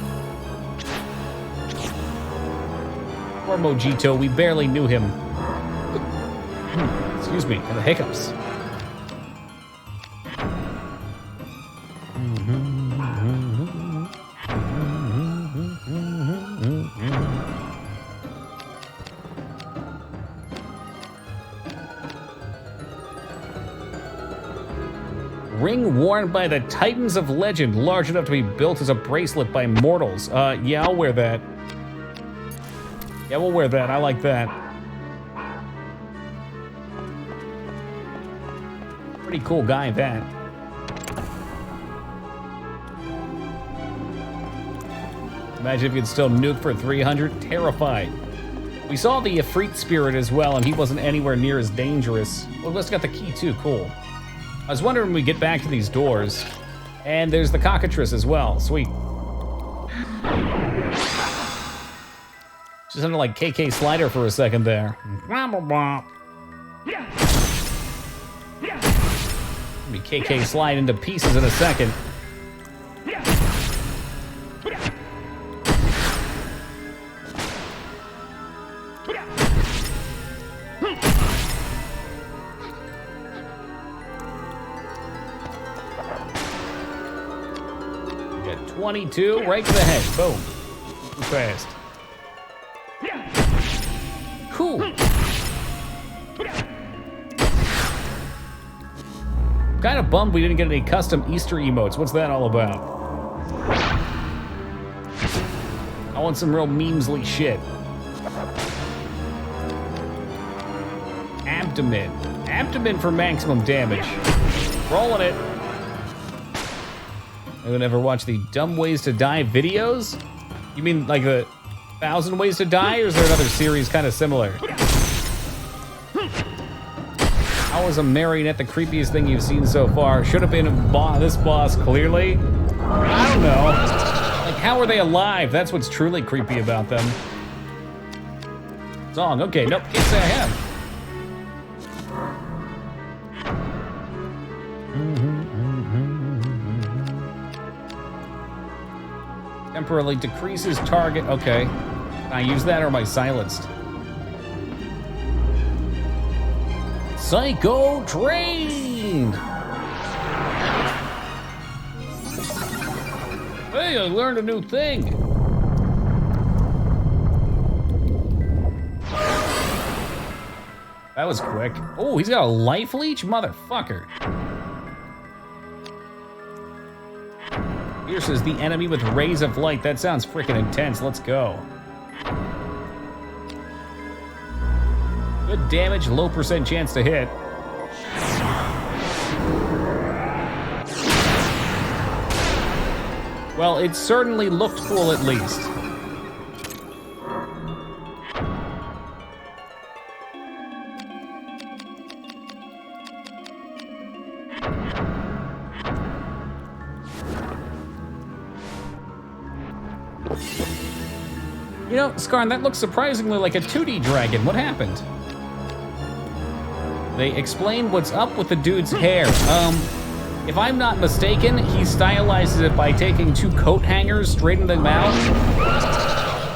Poor Mojito, we barely knew him. Excuse me, and the hiccups. Ring worn by the Titans of Legend, large enough to be built as a bracelet by mortals. Yeah, I'll wear that. Yeah, we'll wear that. I like that. Pretty cool guy, that. Imagine if you could still nuke for 300. Terrified. We saw the Ifrit spirit as well, and he wasn't anywhere near as dangerous. Well, let's got the key too. Cool. I was wondering when we get back to these doors. And there's the cockatrice as well. Sweet. Just sounded like KK Slider for a second there. Be KK slide into pieces in a second. We got 22 right to the head. Boom. Too fast. Cool. Kind of bummed we didn't get any custom Easter emotes. What's that all about? I want some real memesly shit. Abdomen. Abdomen for maximum damage. Rolling it. Anyone ever watch the Dumb Ways to Die videos? You mean like the 1,000 Ways to Die, or is there another series kind of similar? How is a marionette the creepiest thing you've seen so far? Should have been this boss, clearly. I don't know. Like, how are they alive? That's what's truly creepy about them. Song, okay, nope, can't say I have. Temporarily decreases target, okay. Can I use that or am I silenced? Psycho Train! Hey, I learned a new thing. That was quick. Oh, he's got a life leech? Motherfucker. Pierces the enemy with rays of light. That sounds freaking intense. Let's go. Good damage, low % chance to hit. Well, it certainly looked cool at least. You know, Skarn, that looks surprisingly like a 2D dragon. What happened? They explained what's up with the dude's hair. If I'm not mistaken, he stylizes it by taking 2 coat hangers, straightening them out,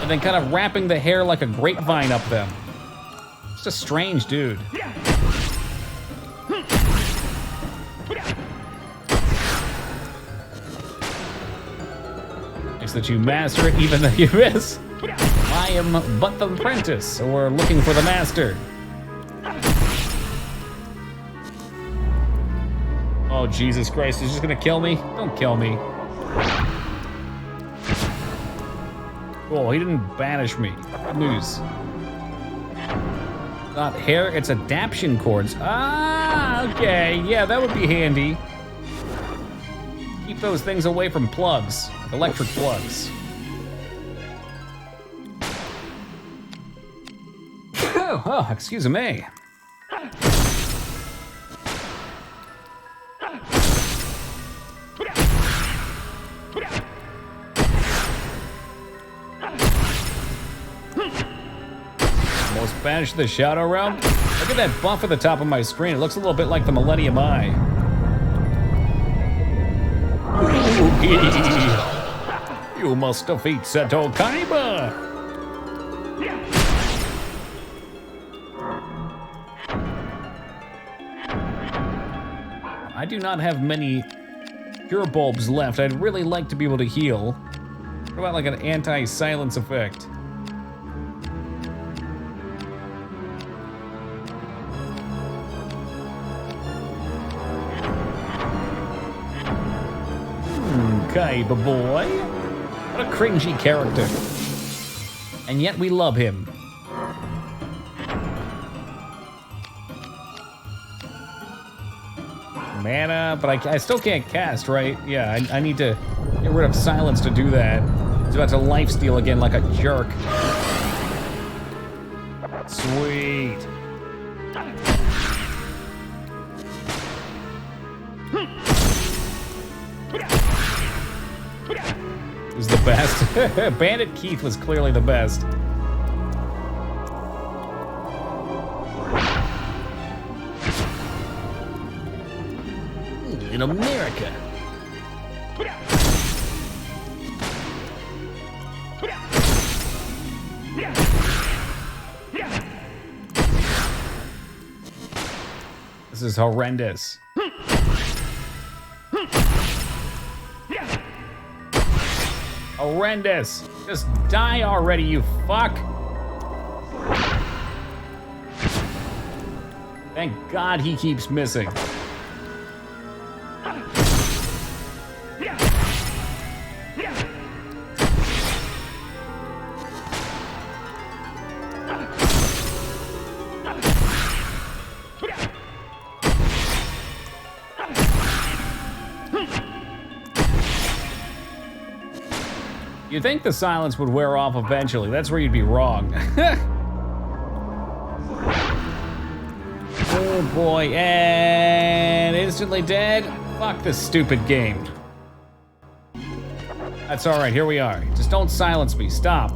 and then kind of wrapping the hair like a grapevine up them. Just a strange dude. It's that you master it even though you miss. I am but the apprentice, so we're looking for the master. Oh, Jesus Christ, he's just gonna kill me? Don't kill me. Oh, he didn't banish me. Good news. Not hair, it's adaption cords. Ah, okay. Yeah, that would be handy. Keep those things away from plugs, electric plugs. Oh, excuse me. Almost banished the Shadow Realm. Look at that buff at the top of my screen. It looks a little bit like the Millennium Eye. Ooh, you must defeat Seto Kaiba. I do not have many cure bulbs left. I'd really like to be able to heal. What about like an anti-silence effect? Kaiba boy. What a cringy character. And yet we love him. Mana, but I still can't cast, right? Yeah, I need to get rid of silence to do that. He's about to lifesteal again like a jerk. Sweet. Who's the best? Bandit Keith was clearly the best. In America. This is horrendous. Horrendous. Just die already, you fuck. Thank God he keeps missing. You'd think the silence would wear off eventually. That's where you'd be wrong. Oh boy, and instantly dead. Fuck this stupid game. That's all right, here we are. Just don't silence me, stop.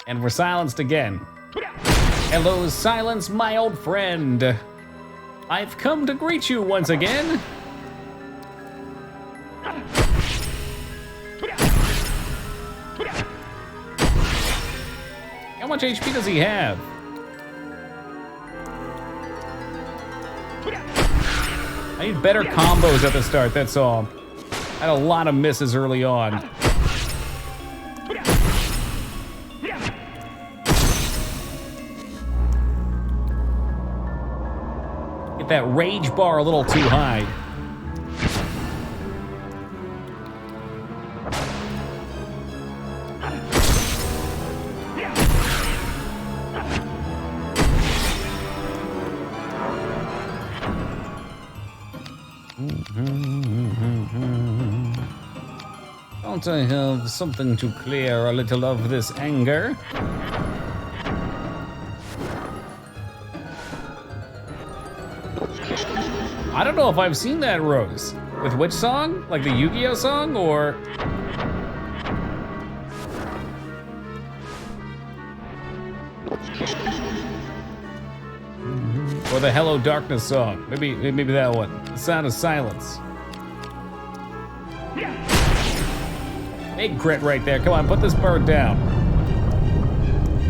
And we're silenced again. Hello, silence, my old friend. I've come to greet you once again. How much HP does he have? I need better combos at the start, that's all. I had a lot of misses early on. That rage bar a little too high. Don't I have something to clear a little of this anger? I don't know if I've seen that Rose. With which song? Like the Yu-Gi-Oh song, or? Or the Hello Darkness song. Maybe that one. The Sound of Silence. Big crit right there. Come on, put this bird down.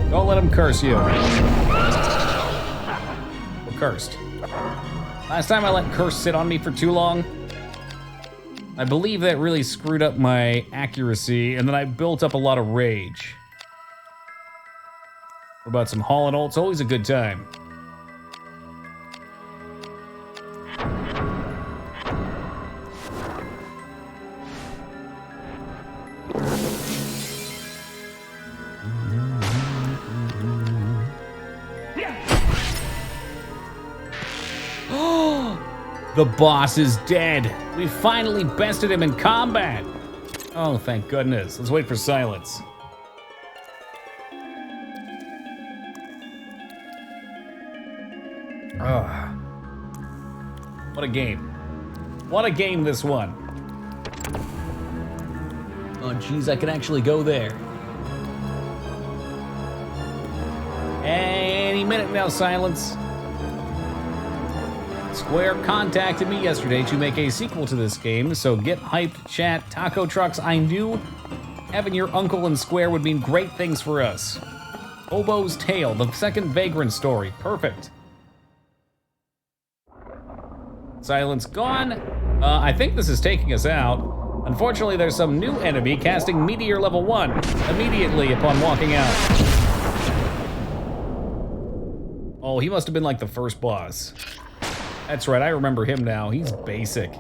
Don't let him curse you. We're cursed. Last time I let curse sit on me for too long, I believe that really screwed up my accuracy, and then I built up a lot of rage. What about some Hall and Ult's? Always a good time. The boss is dead. We finally bested him in combat. Oh, thank goodness. Let's wait for silence. Ugh. What a game. What a game, this one. Oh, geez, I can actually go there. Any minute now, silence. Square contacted me yesterday to make a sequel to this game, so get hyped, chat. Taco trucks, I knew having your uncle in Square would mean great things for us. Oboe's Tale, the second Vagrant story. Perfect. Silence gone. I think this is taking us out. Unfortunately, there's some new enemy casting Meteor level 1 immediately upon walking out. Oh, he must have been like the first boss. That's right, I remember him now. He's basic.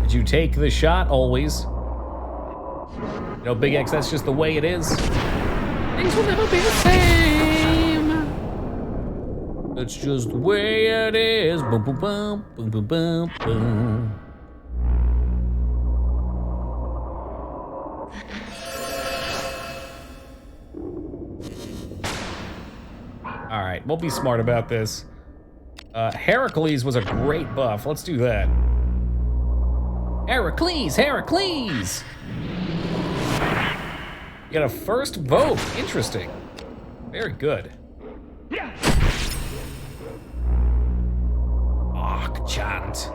Did you take the shot always? You know, Big X, that's just the way it is. Things will never be the same. That's just the way it is. Boom, boom, boom, boom, boom, boom, boom. All right, we'll be smart about this. Heracles was a great buff. Let's do that. Heracles, Heracles! You got a first vote. Interesting. Very good. Chant.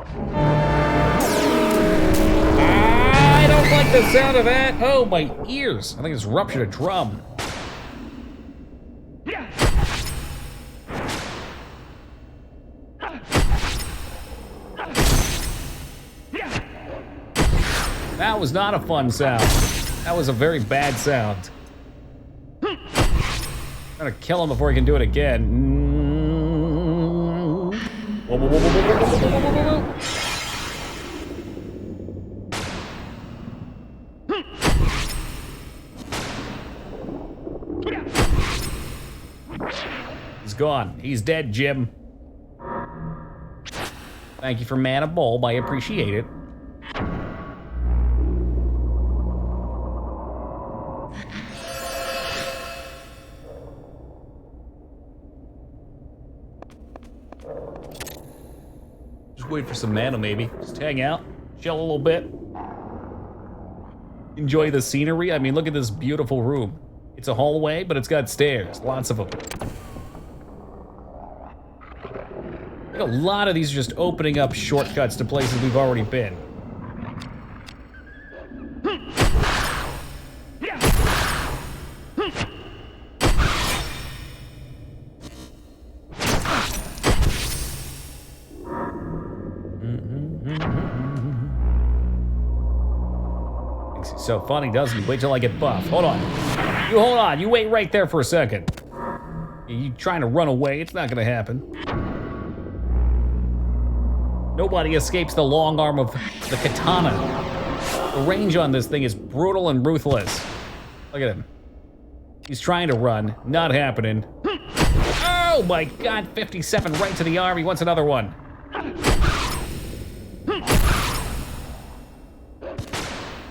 I don't like the sound of that. Oh, my ears. I think it's ruptured a drum. That was not a fun sound. That was a very bad sound. I'm gonna kill him before he can do it again. Whoa, whoa, whoa, whoa, whoa, whoa, whoa, whoa, whoa. He's gone. He's dead, Jim. Thank you for mana bulb. I appreciate it. Wait for some mana, maybe. Just hang out, chill a little bit. Enjoy the scenery. I mean, look at this beautiful room. It's a hallway, but it's got stairs, lots of them. A lot of these are just opening up shortcuts to places we've already been. So funny, doesn't he? Wait till I get buff. Hold on. You hold on. You wait right there for a second. You trying to run away? It's not gonna happen. Nobody escapes the long arm of the katana. The range on this thing is brutal and ruthless. Look at him. He's trying to run. Not happening. Oh my God, 57 right to the arm. He wants another one.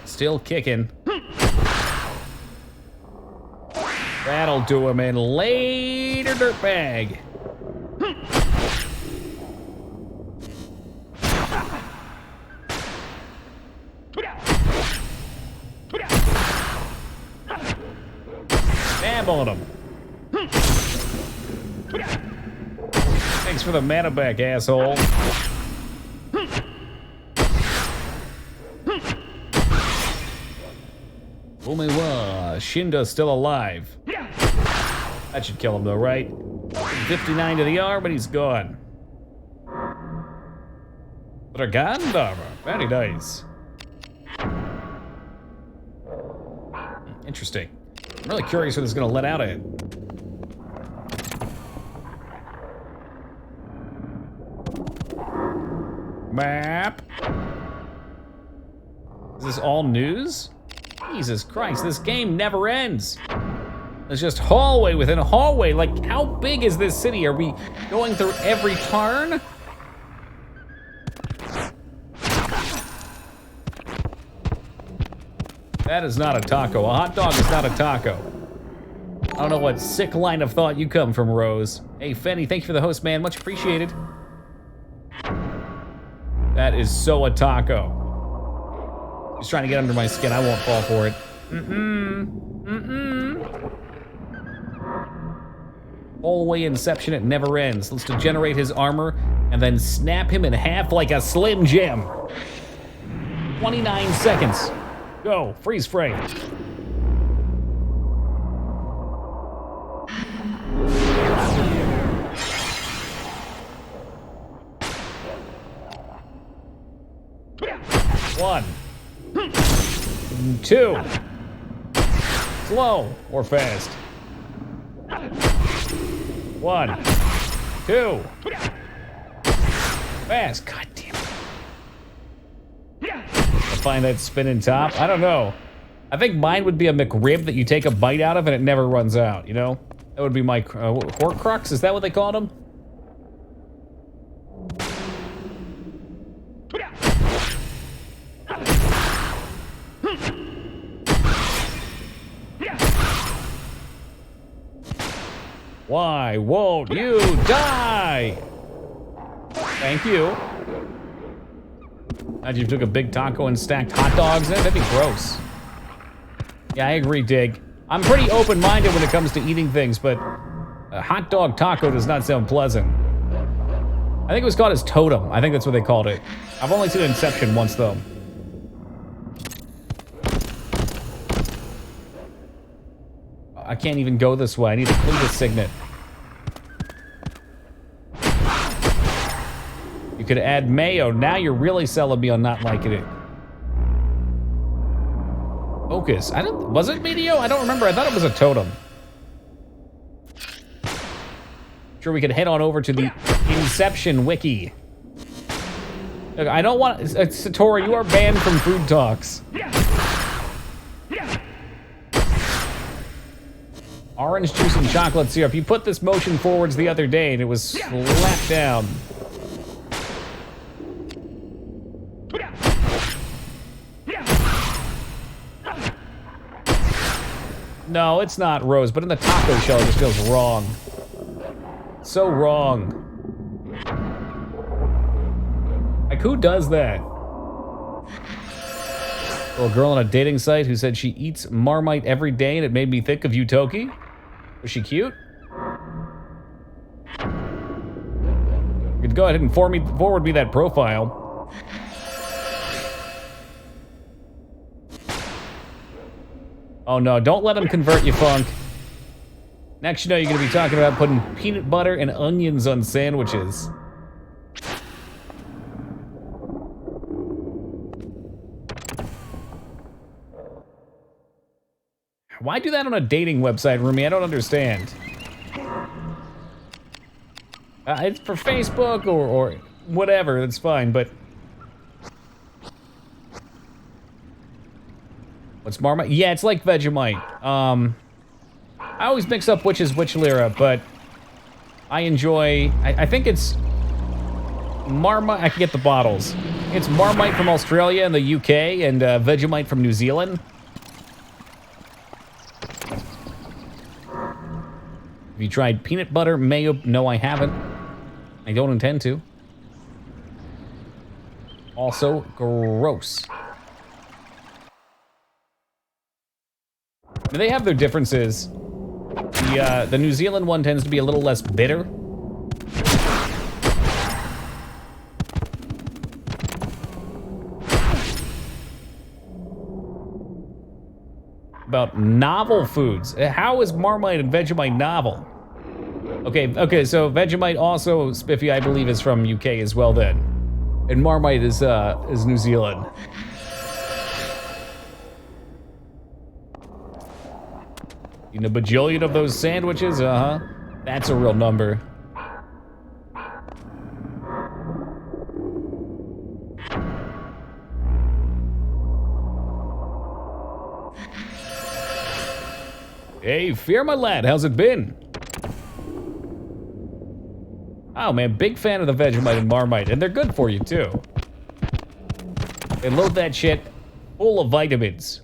Still kicking. That'll do him in later, dirtbag. Stab on him. Thanks for the mana back, asshole. Omewa, Shinda's still alive. That should kill him though, right? 59 to the arm, but he's gone. Dragandara, very nice. Interesting. I'm really curious what it's gonna let out at. Map. Is this all news? Jesus Christ, this game never ends. There's just hallway within a hallway. Like, how big is this city? Are we going through every turn? That is not a taco. A hot dog is not a taco. I don't know what sick line of thought you come from, Rose. Hey, Fenny, thank you for the host, man. Much appreciated. That is so a taco. He's trying to get under my skin. I won't fall for it. Hallway inception, it never ends. Let's degenerate his armor and then snap him in half like a Slim Jim. 29 seconds. Go, freeze frame. One. Two. Slow or fast. 1, 2. Fast. God damn it. I'll find that spinning top. I don't know. I think mine would be a McRib that you take a bite out of and it never runs out, you know? That would be my Horcrux. Is that what they called them? Why won't you die? Thank you. Imagine you took a big taco and stacked hot dogs in it. That'd be gross. Yeah, I agree, Dig. I'm pretty open-minded when it comes to eating things, but a hot dog taco does not sound pleasant. I think it was called as Totem. I think that's what they called it. I've only seen Inception once, though. I can't even go this way. I need to clean the signet. You could add mayo. Now you're really selling me on not liking it. Focus. Was it Medio? I don't remember. I thought it was a totem. Sure, we could head on over to the Inception wiki. Look, I don't want... Satori, you are banned from Food Talks. Orange juice and chocolate syrup. You put this motion forwards the other day and it was slapped down. No, it's not Rose, but in the taco shell it just feels wrong. So wrong. Like, who does that? Little girl on a dating site who said she eats Marmite every day and it made me think of you, Toki. Was she cute? You could go ahead and forward me that profile. Oh no, don't let him convert you, Funk. Next you know you're gonna be talking about putting peanut butter and onions on sandwiches. Why do that on a dating website, Rumi? I don't understand. It's for Facebook or whatever, that's fine, but... What's Marmite? Yeah, it's like Vegemite. I always mix up which is which Lyra, but I enjoy... I think it's... Marmite... I can get the bottles. It's Marmite from Australia and the UK, and Vegemite from New Zealand. Have you tried peanut butter, mayo? No, I haven't. I don't intend to. Also, gross. They have their differences. The New Zealand one tends to be a little less bitter. About novel foods. How is Marmite and Vegemite novel? Okay, so Vegemite also, Spiffy, I believe, is from UK as well then. And Marmite is New Zealand. In a bajillion of those sandwiches? Uh-huh. That's a real number. Hey, Fear my lad, how's it been? Oh man, big fan of the Vegemite and Marmite, and they're good for you too. They load that shit full of vitamins.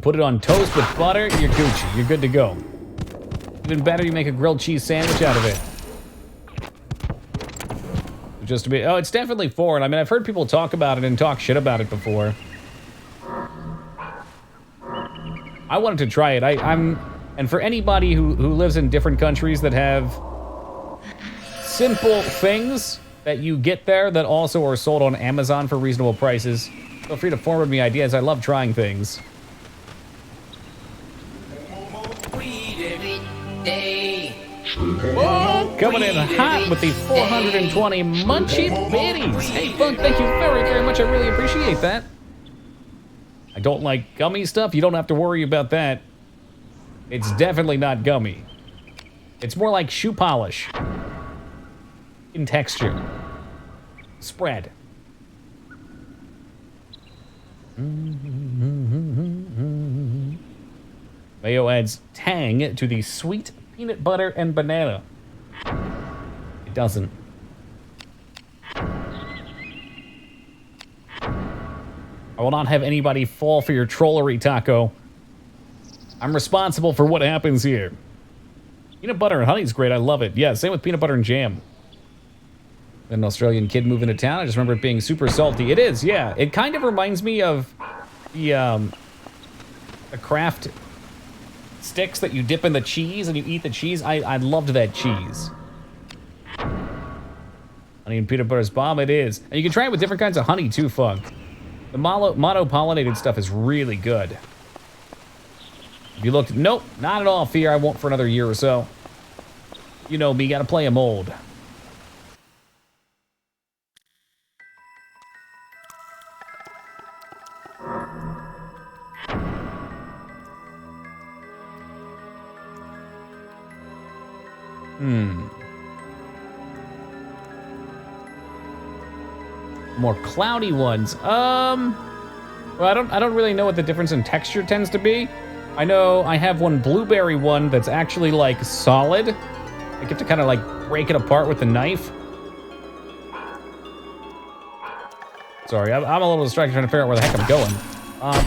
Put it on toast with butter, you're Gucci, you're good to go. Even better, you make a grilled cheese sandwich out of it. Just to be, oh, it's definitely foreign. I mean, I've heard people talk about it and talk shit about it before. I wanted to try it. And for anybody who lives in different countries that have simple things that you get there that also are sold on Amazon for reasonable prices, feel free to forward me ideas. I love trying things. Whoa, coming in hot with the 420 Munchie Biddies. Hey, Funk, thank you very, very much. I really appreciate that. I don't like gummy stuff. You don't have to worry about that. It's definitely not gummy. It's more like shoe polish in texture. Spread. Mayo adds tang to the sweet peanut butter and banana. It doesn't. I will not have anybody fall for your trollery, Taco. I'm responsible for what happens here. Peanut butter and honey is great. I love it. Yeah, same with peanut butter and jam. An Australian kid moving to town. I just remember it being super salty. It is, yeah. It kind of reminds me of the Kraft sticks that you dip in the cheese and you eat the cheese. I loved that cheese. Honey and peanut butter's bomb. It is. And you can try it with different kinds of honey too, Funk. The mono-pollinated stuff is really good. If you looked, nope, not at all, Fear. I won't for another year or so. You know me, gotta play a mold. More cloudy ones. Well, I don't really know what the difference in texture tends to be. I know I have one blueberry one that's actually like solid. I get to kind of like break it apart with the knife. Sorry, I'm a little distracted trying to figure out where the heck I'm going.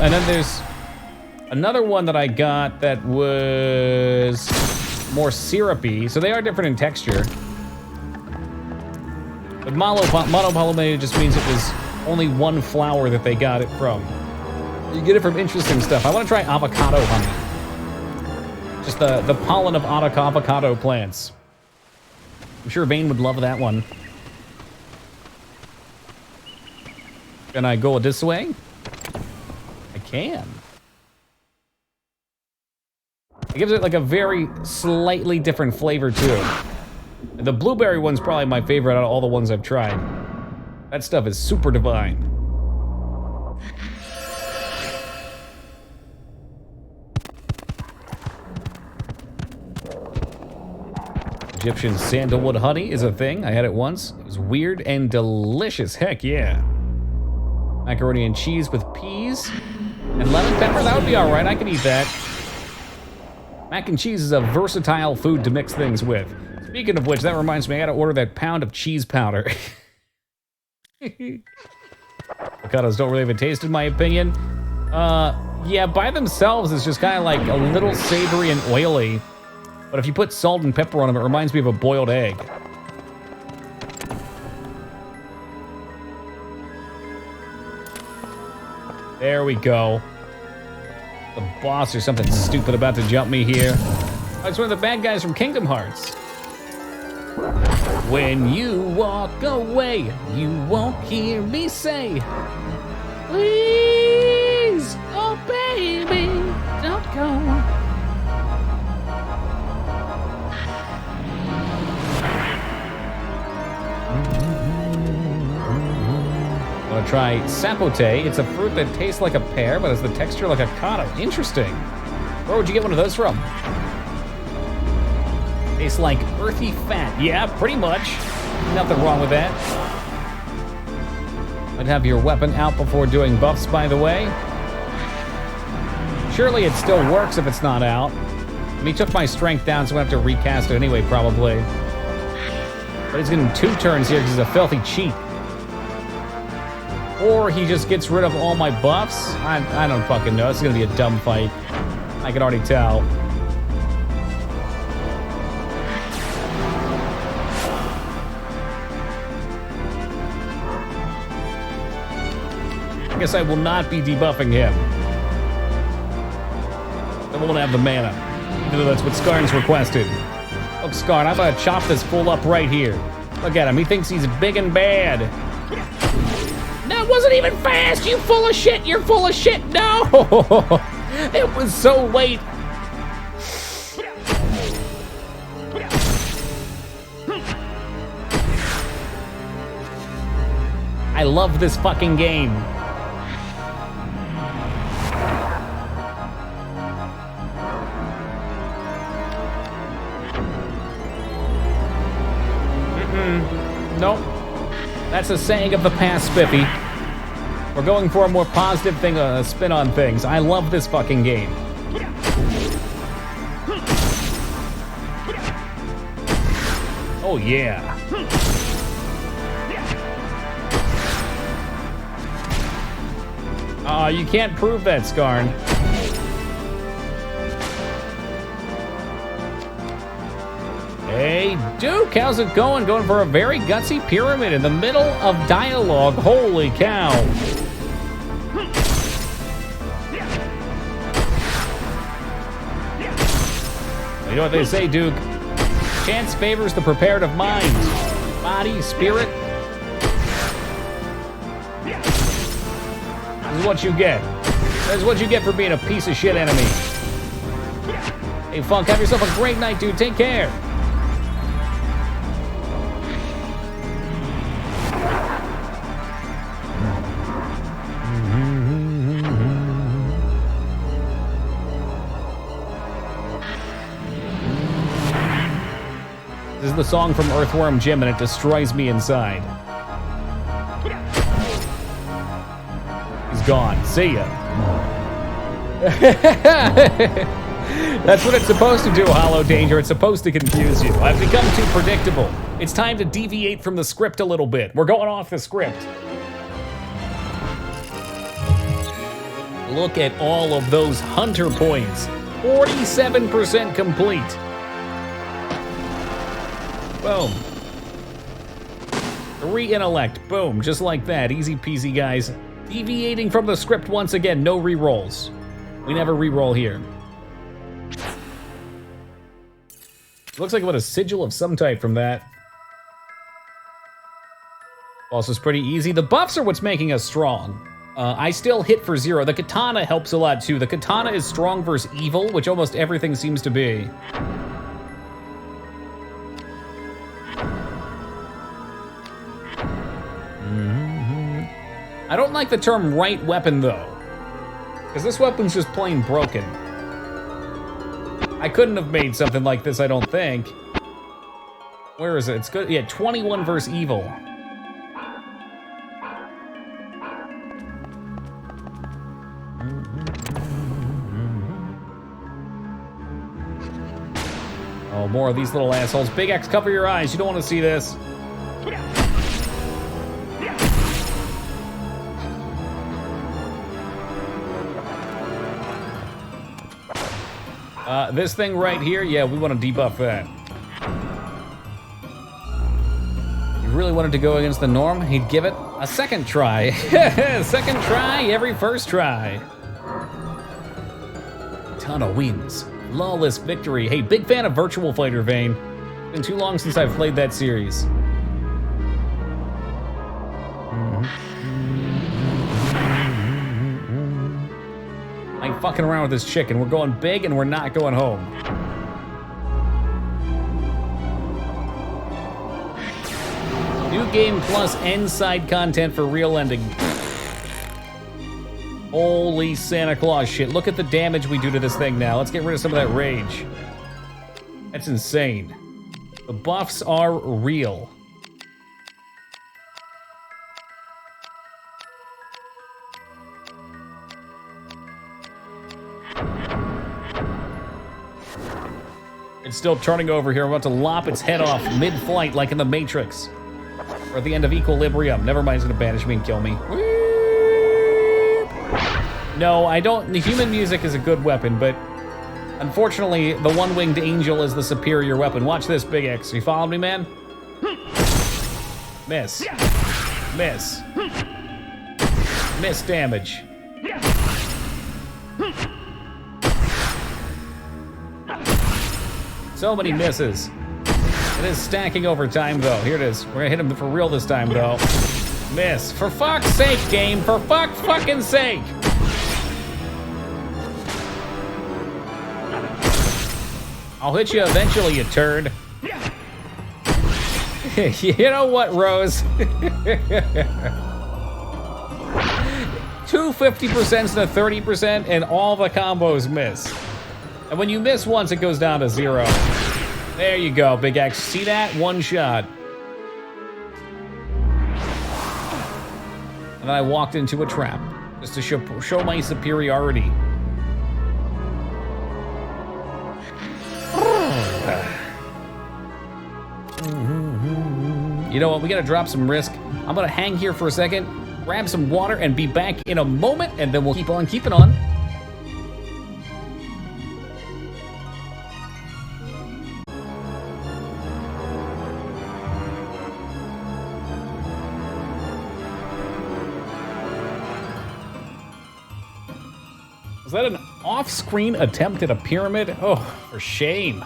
And then there's another one that I got that was more syrupy. So they are different in texture. But monopollinated just means it was only one flower that they got it from. You get it from interesting stuff. I want to try avocado honey. Just the pollen of avocado plants. I'm sure Vane would love that one. Can I go this way? I can. It gives it like a very slightly different flavor too. The blueberry one's probably my favorite out of all the ones I've tried. That stuff is super divine. Egyptian sandalwood honey is a thing. I had it once. It was weird and delicious. Heck yeah. Macaroni and cheese with peas and lemon pepper. That would be all right. I can eat that. Mac and cheese is a versatile food to mix things with. Speaking of which, that reminds me, I gotta order that pound of cheese powder. Avocados don't really have a taste, in my opinion. Yeah, by themselves, it's just kind of like a little savory and oily. But if you put salt and pepper on them, it reminds me of a boiled egg. There we go. The boss or something stupid about to jump me here. Oh, it's one of the bad guys from Kingdom Hearts. When you walk away, you won't hear me say, please, oh baby, don't go. I'm gonna try sapote. It's a fruit that tastes like a pear, but has the texture like a avocado. Interesting. Where would you get one of those from? Tastes like earthy fat. Yeah, pretty much. Nothing wrong with that. Might have your weapon out before doing buffs, by the way. Surely it still works if it's not out. I mean, he took my strength down, so I'm gonna have to recast it anyway, probably. But he's getting 2 turns here because he's a filthy cheat. Or he just gets rid of all my buffs. I don't fucking know. It's gonna be a dumb fight. I can already tell. I guess I will not be debuffing him. I won't have the mana. Even though that's what Skarn's requested. Look, Skarn, I'm gonna chop this fool up right here. Look at him, he thinks he's big and bad. That wasn't even fast, you full of shit, you're full of shit, no! It was so late. I love this fucking game. Nope. That's a saying of the past, Spiffy. We're going for a more positive thing, spin on things. I love this fucking game. Oh, yeah. You can't prove that, Skarn. Hey, Duke, how's it going? Going for a very gutsy pyramid in the middle of dialogue. Holy cow. You know what they say, Duke? Chance favors the prepared of mind. Body, spirit. This is what you get. This is what you get for being a piece of shit enemy. Hey, Funk, have yourself a great night, dude. Take care. This is the song from Earthworm Jim, and it destroys me inside. He's gone. See ya. That's what it's supposed to do, Hollow Danger. It's supposed to confuse you. I've become too predictable. It's time to deviate from the script a little bit. We're going off the script. Look at all of those hunter points. 47% complete. Boom. 3 intellect. Boom. Just like that. Easy peasy, guys. Deviating from the script once again. No rerolls. We never reroll here. Looks like I got a sigil of some type from that. Boss is pretty easy. The buffs are what's making us strong. I still hit for 0. The katana helps a lot too. The katana is strong versus evil, which almost everything seems to be. I don't like the term right weapon though, because this weapon's just plain broken. I couldn't have made something like this, I don't think. Where is it? It's good. Yeah, 21 versus evil. Oh, more of these little assholes. Big X, cover your eyes. You don't want to see this. This thing right here, yeah, we want to debuff that. If you really wanted to go against the norm, he'd give it a second try. Second try, every first try. Tana wins. Flawless victory. Hey, big fan of Virtual Fighter, Vane. Been too long since I've played that series. I ain't fucking around with this chicken. We're going big and we're not going home. New game plus end side content for real ending. Holy Santa Claus shit. Look at the damage we do to this thing now. Let's get rid of some of that rage. That's insane. The buffs are real. It's still turning over here. I'm about to lop its head off mid-flight like in the Matrix. Or at the end of Equilibrium. Never mind, it's gonna banish me and kill me. No, I don't. The human music is a good weapon, but unfortunately, the one-winged angel is the superior weapon. Watch this, Big X. You following me, man? Miss. Miss. Miss damage. So many misses. It is stacking over time, though. Here it is. We're gonna hit him for real this time, though. Miss. For fuck's sake, game. For fucking sake. I'll hit you eventually, you turd. You know what, Rose? Two 50% and a 30%, and all the combos miss. And when you miss once, it goes down to 0. There you go, Big X. See that? One shot. And then I walked into a trap, just to show my superiority. You know what, we gotta drop some risk. I'm gonna hang here for a second, grab some water, and be back in a moment, and then we'll keep on keeping on. Was that an off-screen attempt at a pyramid? Oh, for shame.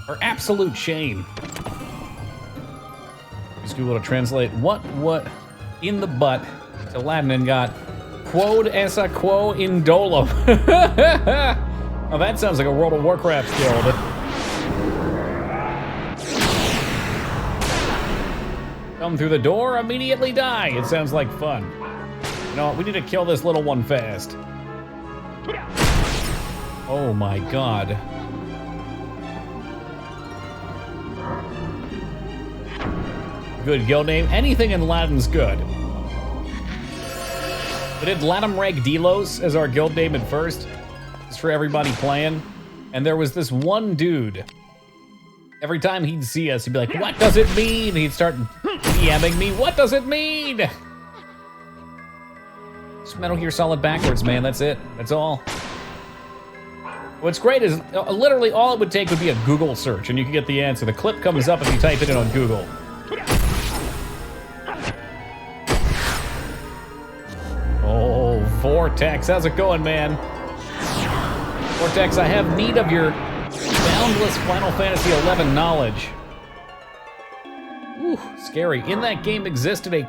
For absolute shame. Use Google to translate what in the butt to Latin and got quod essa quo indolo. Oh, that sounds like a World of Warcraft guild. Come through the door, immediately die. It sounds like fun. You know what, we need to kill this little one fast. Oh my god. Good guild name. Anything in Latin's good. We did Latinum Reg Delos as our guild name at first. It's for everybody playing. And there was this one dude. Every time he'd see us, he'd be like, what does it mean? He'd start DMing me, what does it mean? Just Metal Gear Solid backwards, man, that's it. That's all. What's great is literally all it would take would be a Google search and you could get the answer. The clip comes up if you type it in on Google. Oh, Vortex, how's it going, man? Vortex, I have need of your boundless Final Fantasy XI knowledge. Ooh, scary. In that game existed a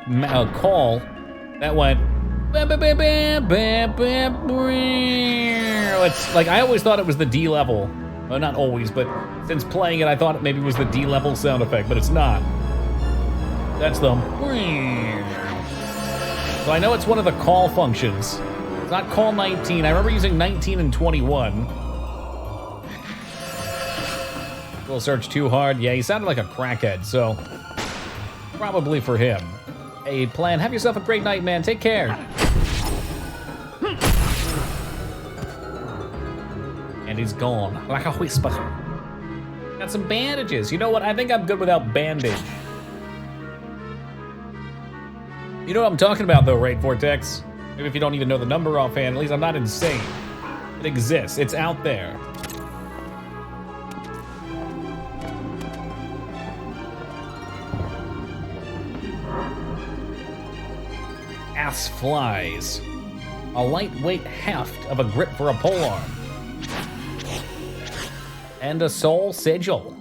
call that went... It's like, I always thought it was the D level. Well, not always, but since playing it, I thought it maybe was the D level sound effect, but it's not. That's the... So I know it's one of the call functions. It's not call 19. I remember using 19 and 21. We'll search too hard. Yeah, he sounded like a crackhead, so probably for him. Hey, Plan, have yourself a great night, man. Take care. And he's gone, like a whisper. Got some bandages. You know what? I think I'm good without bandage. You know what I'm talking about, though, right, Vortex? Maybe if you don't even know the number offhand, at least I'm not insane. It exists. It's out there. Ass flies. A lightweight heft of a grip for a polearm. And a soul sigil.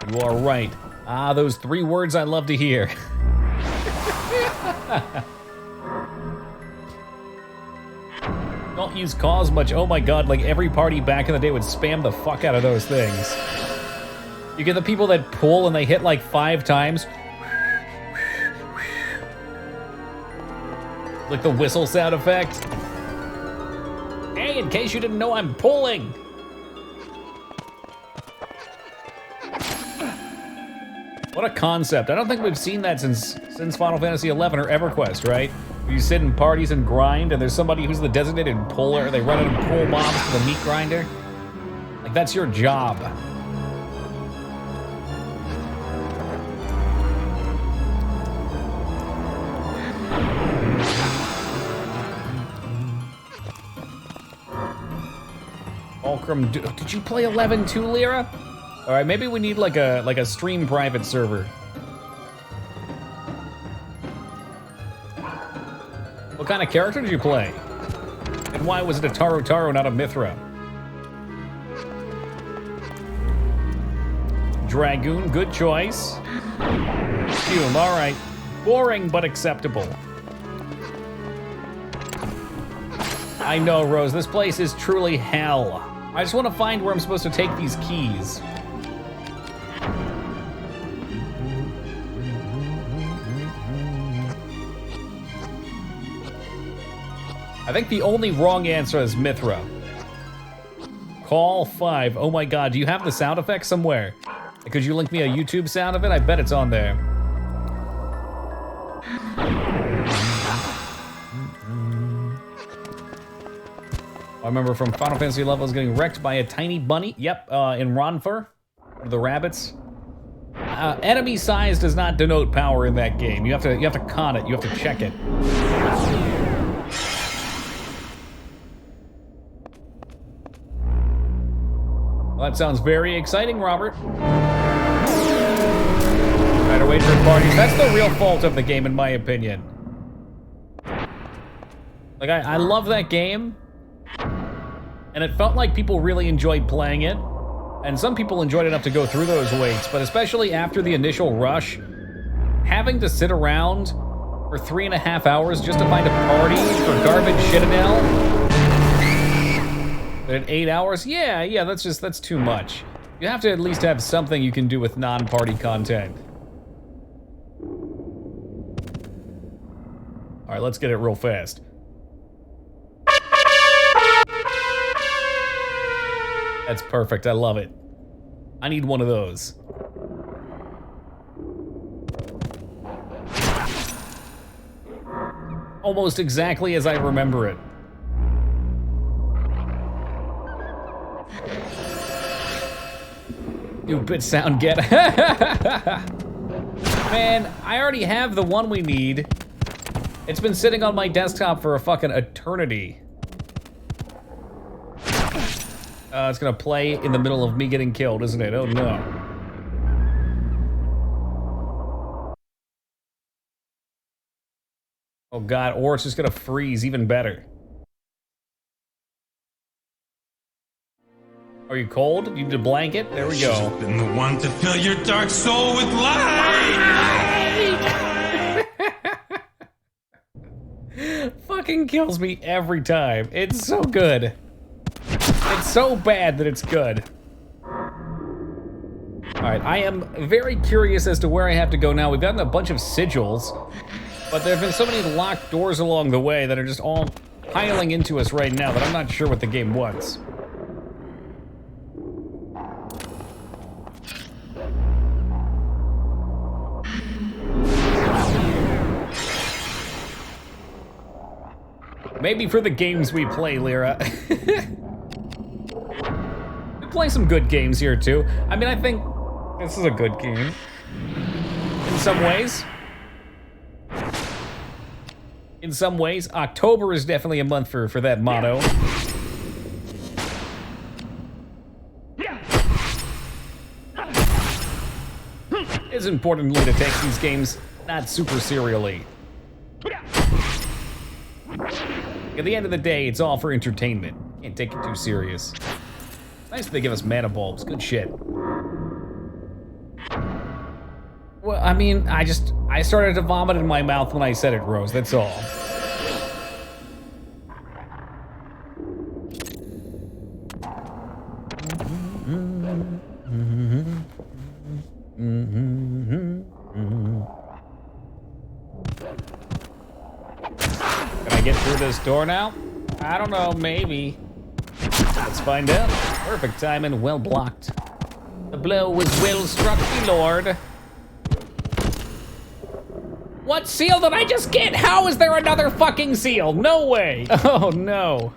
You are right. Ah, those 3 words I love to hear. Don't use cause much. Oh my god, like every party back in the day would spam the fuck out of those things. You get the people that pull and they hit like 5 times. Like the whistle sound effect. Hey, in case you didn't know, I'm pulling. What a concept. I don't think we've seen that since Final Fantasy XI or EverQuest, right? You sit in parties and grind, and there's somebody who's the designated puller. They run in and pull mobs to the meat grinder. Like, that's your job. Fulcrum, did you play 11 too, Lyra? All right, maybe we need like a stream private server. What kind of character did you play? And why was it a Taro Taro, not a Mithra? Dragoon, good choice. Fume, all right. Boring, but acceptable. I know, Rose, this place is truly hell. I just want to find where I'm supposed to take these keys. I think the only wrong answer is Mithra. Call 5. Oh my god, do you have the sound effect somewhere? Could you link me a YouTube sound of it? I bet it's on there. I remember from Final Fantasy levels getting wrecked by a tiny bunny. Yep, in Ronfur, the rabbits. Enemy size does not denote power in that game. You have to con it. You have to check it. Well, that sounds very exciting, Robert. Try to wait for parties. That's the real fault of the game, in my opinion. Like, I love that game. And it felt like people really enjoyed playing it. And some people enjoyed enough to go through those waits, but especially after the initial rush, having to sit around for 3.5 hours just to find a party for garbage Citadel. But in 8 hours, yeah, that's too much. You have to at least have something you can do with non-party content. All right, let's get it real fast. That's perfect, I love it. I need one of those. Almost exactly as I remember it. New bit sound get. Man, I already have the one we need. It's been sitting on my desktop for a fucking eternity. It's gonna play in the middle of me getting killed, isn't it? Oh no. Oh god, or it's just gonna freeze even better. Are you cold? You need a blanket? There we go. I've been the one to fill your dark soul with light. Fucking kills me every time. It's so good. It's so bad that it's good. Alright, I am very curious as to where I have to go now. We've gotten a bunch of sigils, but there have been so many locked doors along the way that are just all piling into us right now that I'm not sure what the game wants. Maybe for the games we play, Lyra. We play some good games here, too. I mean, I think this is a good game. In some ways. In some ways. October is definitely a month for that motto. It's importantly to take these games not super serially. At the end of the day, it's all for entertainment. Can't take it too serious. Nice that they give us mana bulbs. Good shit. Well, I mean, I started to vomit in my mouth when I said it, Rose. That's all. Can I get through this door now? I don't know, maybe. Let's find out. Perfect time and well blocked. The blow was well struck, my lord. What seal did I just get? How is there another fucking seal? No way. Oh no.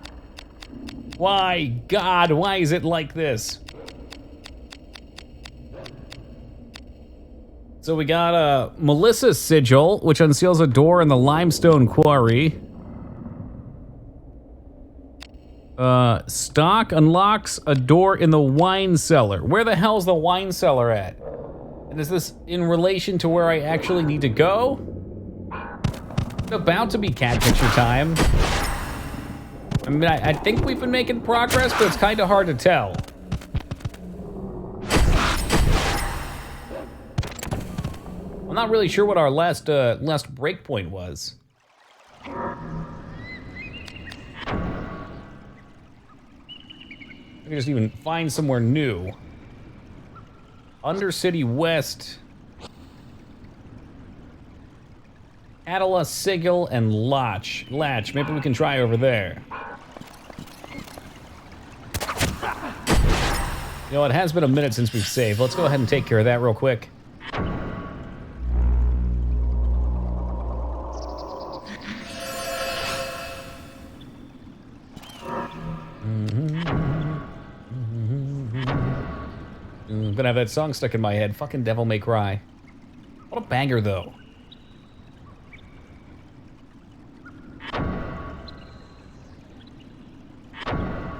Why, God, why is it like this? So we got a Melissa's sigil, which unseals a door in the limestone quarry. Stock unlocks a door in the wine cellar. Where the hell's the wine cellar at? And is this in relation to where I actually need to go? It's about to be cat picture time. I mean, I think we've been making progress, but it's kind of hard to tell. I'm not really sure what our last break point was. We can just even find somewhere new. Undercity West. Adela, Sigil, and Latch. Maybe we can try over there. You know, it has been a minute since we've saved. Let's go ahead and take care of that real quick. I'm gonna have that song stuck in my head. Fucking Devil May Cry. What a banger, though.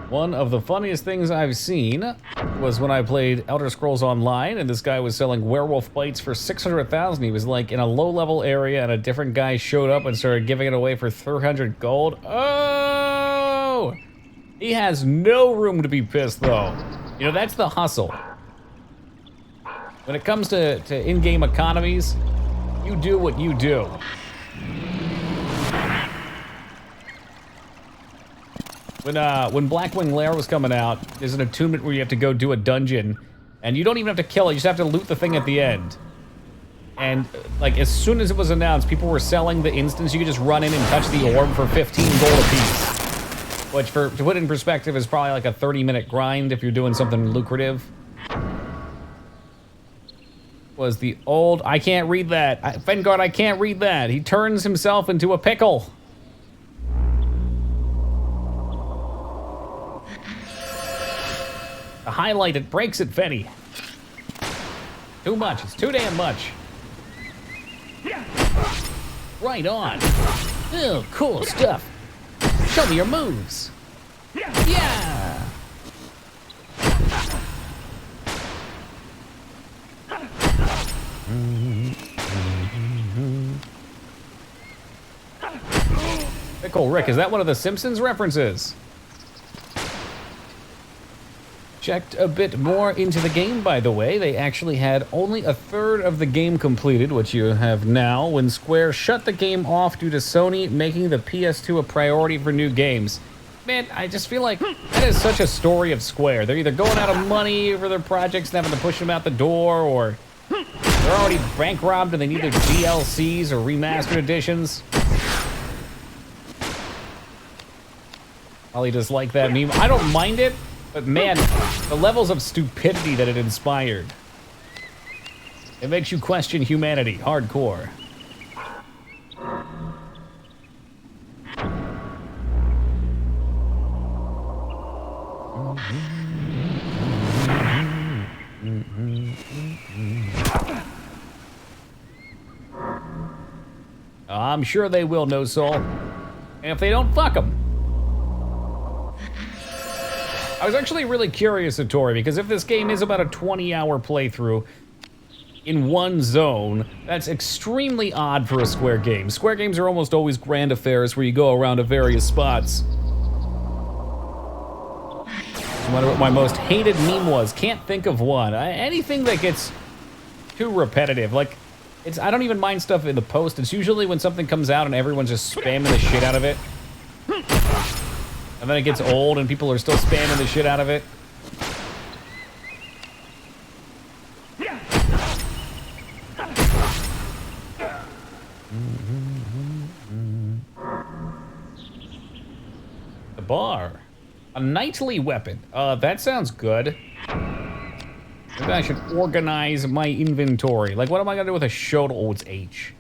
One of the funniest things I've seen was when I played Elder Scrolls Online, and this guy was selling werewolf bites for 600,000. He was like in a low-level area, and a different guy showed up and started giving it away for 300 gold. Oh! He has no room to be pissed, though. You know, that's the hustle. When it comes to in-game economies, you do what you do. When Blackwing Lair was coming out, there's an attunement where you have to go do a dungeon, and you don't even have to kill it, you just have to loot the thing at the end. And, like, as soon as it was announced, people were selling the instance. You could just run in and touch the orb for 15 gold apiece. Which, to put it in perspective, is probably like a 30-minute grind if you're doing something lucrative. Was the old... I can't read that. Fengard, I can't read that. He turns himself into a pickle. A highlight, it breaks it, Fenny. Too much. It's too damn much. Right on. Oh, cool stuff. Show me your moves. Yeah. Pickle Rick, is that one of the Simpsons references? Checked a bit more into the game, by the way. They actually had only a third of the game completed, which you have now, when Square shut the game off due to Sony making the PS2 a priority for new games. Man, I just feel like that is such a story of Square. They're either going out of money for their projects and having to push them out the door, or they're already bankrupt and they need their DLCs or remastered editions. Probably just like that meme. I don't mind it. But man, the levels of stupidity that it inspired. It makes you question humanity, hardcore. I'm sure they will, No Soul. And if they don't, fuck them. I was actually really curious, Satori, because if this game is about a 20-hour playthrough in one zone, that's extremely odd for a Square game. Square games are almost always grand affairs where you go around to various spots. I wonder what my most hated meme was. Can't think of one. Anything that gets too repetitive. Like, I don't even mind stuff in the post. It's usually when something comes out and everyone's just spamming the shit out of it. And then it gets old and people are still spamming the shit out of it. The bar. A knightly weapon. That sounds good. Maybe I should organize my inventory. Like, what am I gonna do with a shoulder? Oh, it's H.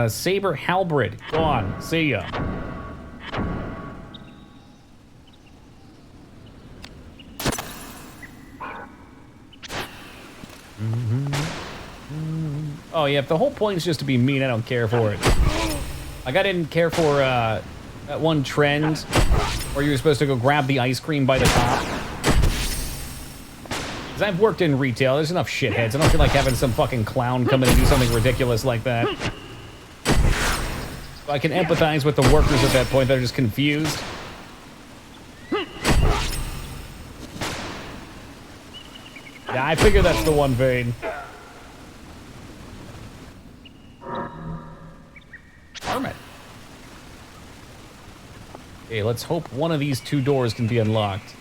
Saber halberd. Gone. See ya. Oh yeah, if the whole point is just to be mean, I don't care for it. Like I didn't care for that one trend where you were supposed to go grab the ice cream by the top. Because I've worked in retail, there's enough shitheads. I don't feel like having some fucking clown come in and do something ridiculous like that. So I can empathize with the workers at that point. They're just confused. Yeah, I figure that's the one vein. Hermit. Okay, let's hope one of these two doors can be unlocked.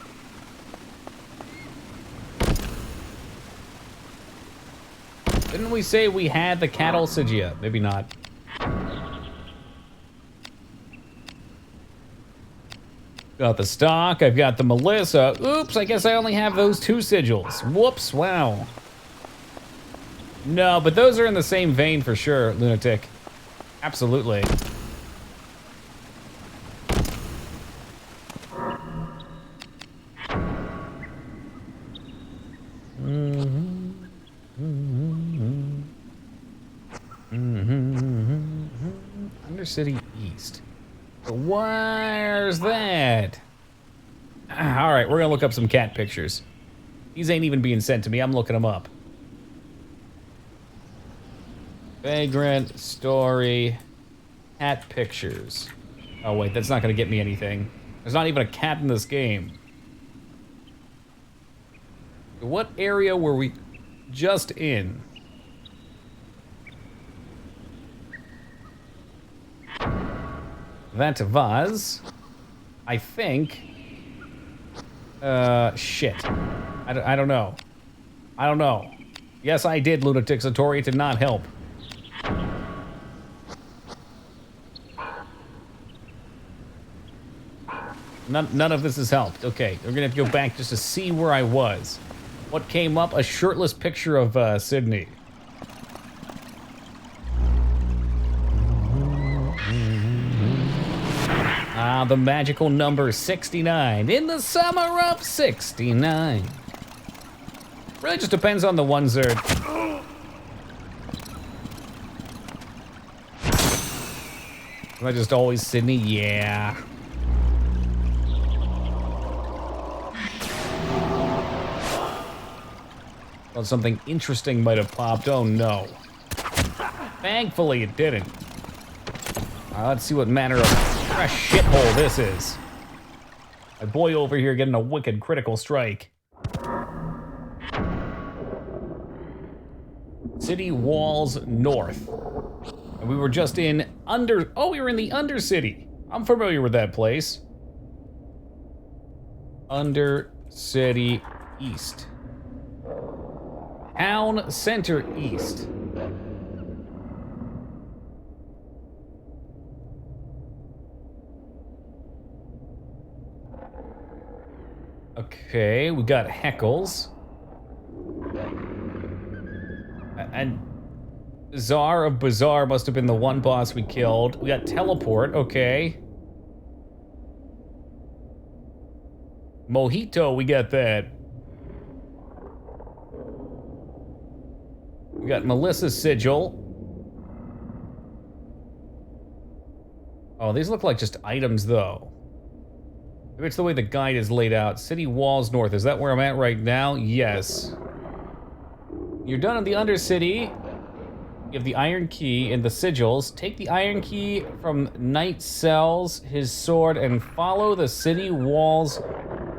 Didn't we say we had the cattle Sigia? Maybe not. Got the stock, I've got the Melissa. Oops, I guess I only have those two sigils. Whoops, wow. No, but those are in the same vein for sure, Lunatic. Absolutely. Undercity East. Where's that? All right, we're gonna look up some cat pictures. These ain't even being sent to me. I'm looking them up. Vagrant story, cat pictures. Oh wait, that's not gonna get me anything. There's not even a cat in this game. What area were we just in? That was, I think, shit. I don't know. I don't know. Yes, I did, Lunatic Satori. It did not help. None of this has helped. Okay, we're gonna have to go back just to see where I was. What came up? A shirtless picture of Sydney. Ah, the magical number 69. In the summer of 69. Really just depends on the ones that are... Am I just always Sydney? Yeah. Well, something interesting might have popped. Oh no. Thankfully it didn't. Let's see what manner of fresh shithole this is. My boy over here getting a wicked critical strike. City Walls North. And we were just in oh, we were in the Undercity. I'm familiar with that place. Undercity East. Town Center East. Okay, we got Heckles. And Czar of Bazaar must have been the one boss we killed. We got Teleport, okay. Mojito, we got that. We got Melissa's Sigil. Oh, these look like just items, though. Maybe it's the way the guide is laid out. City Walls North. Is that where I'm at right now? Yes. You're done in the Undercity. You have the Iron Key and the Sigils. Take the Iron Key from Knight Sells his sword and follow the City Walls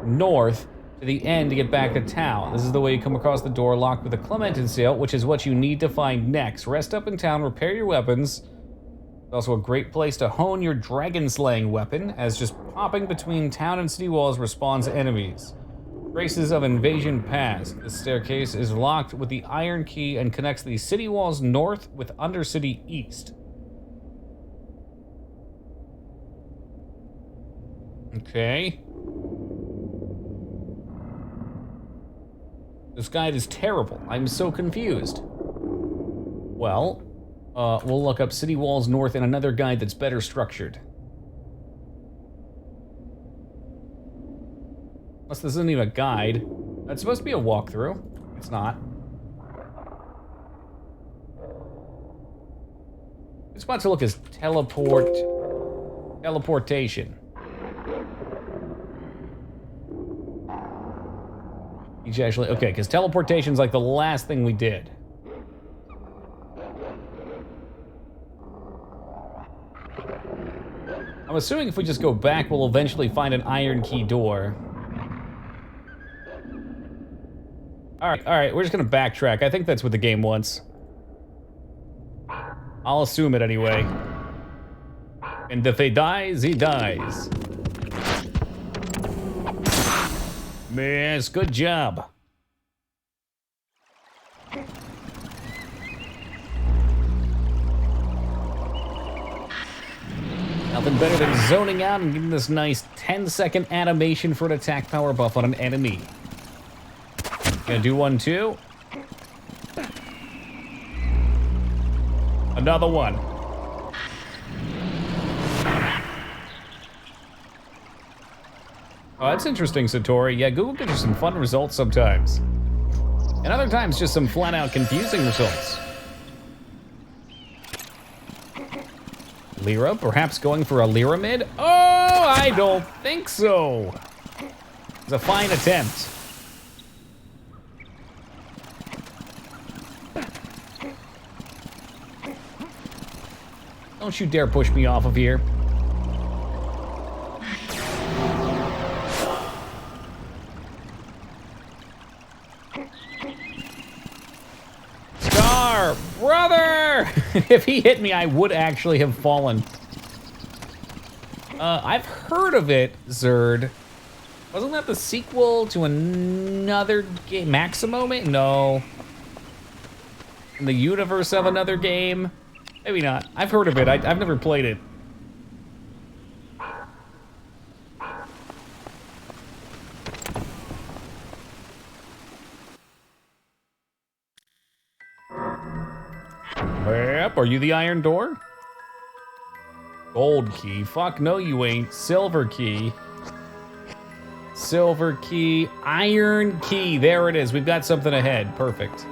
North to the end to get back to town. This is the way you come across the door locked with a Clementin seal, which is what you need to find next. Rest up in town, repair your weapons. It's also a great place to hone your dragon slaying weapon, as just popping between town and city walls respawns enemies. Traces of invasion past. This staircase is locked with the Iron Key and connects the city walls north with Undercity east. Okay. This guide is terrible. I'm so confused. Well, We'll look up city walls north in another guide that's better structured. Unless this isn't even a guide. It's supposed to be a walkthrough. It's not. This spot to look is teleportation. Each actually, okay, because teleportation's like the last thing we did. I'm assuming if we just go back, we'll eventually find an iron key door. All right, we're just gonna backtrack. I think that's what the game wants. I'll assume it anyway. And if he dies, he dies. Yes, good job. Nothing better than zoning out and getting this nice 10-second animation for an attack power buff on an enemy. Gonna do one too. Another one. Oh, that's interesting, Satori. Yeah, Google gives you some fun results sometimes. And other times, just some flat-out confusing results. Lyra, perhaps going for a Lyramid? Oh, I don't think so. It's a fine attempt. Don't you dare push me off of here. Star, brother! If he hit me, I would actually have fallen. I've heard of it, Zerd. Wasn't that the sequel to another game? Maximum? No. In the universe of another game? Maybe not. I've heard of it. I've never played it. Yep, are you the iron door? Gold key. Fuck no you ain't. Silver key. Silver key. Iron key. There it is. We've got something ahead. Perfect.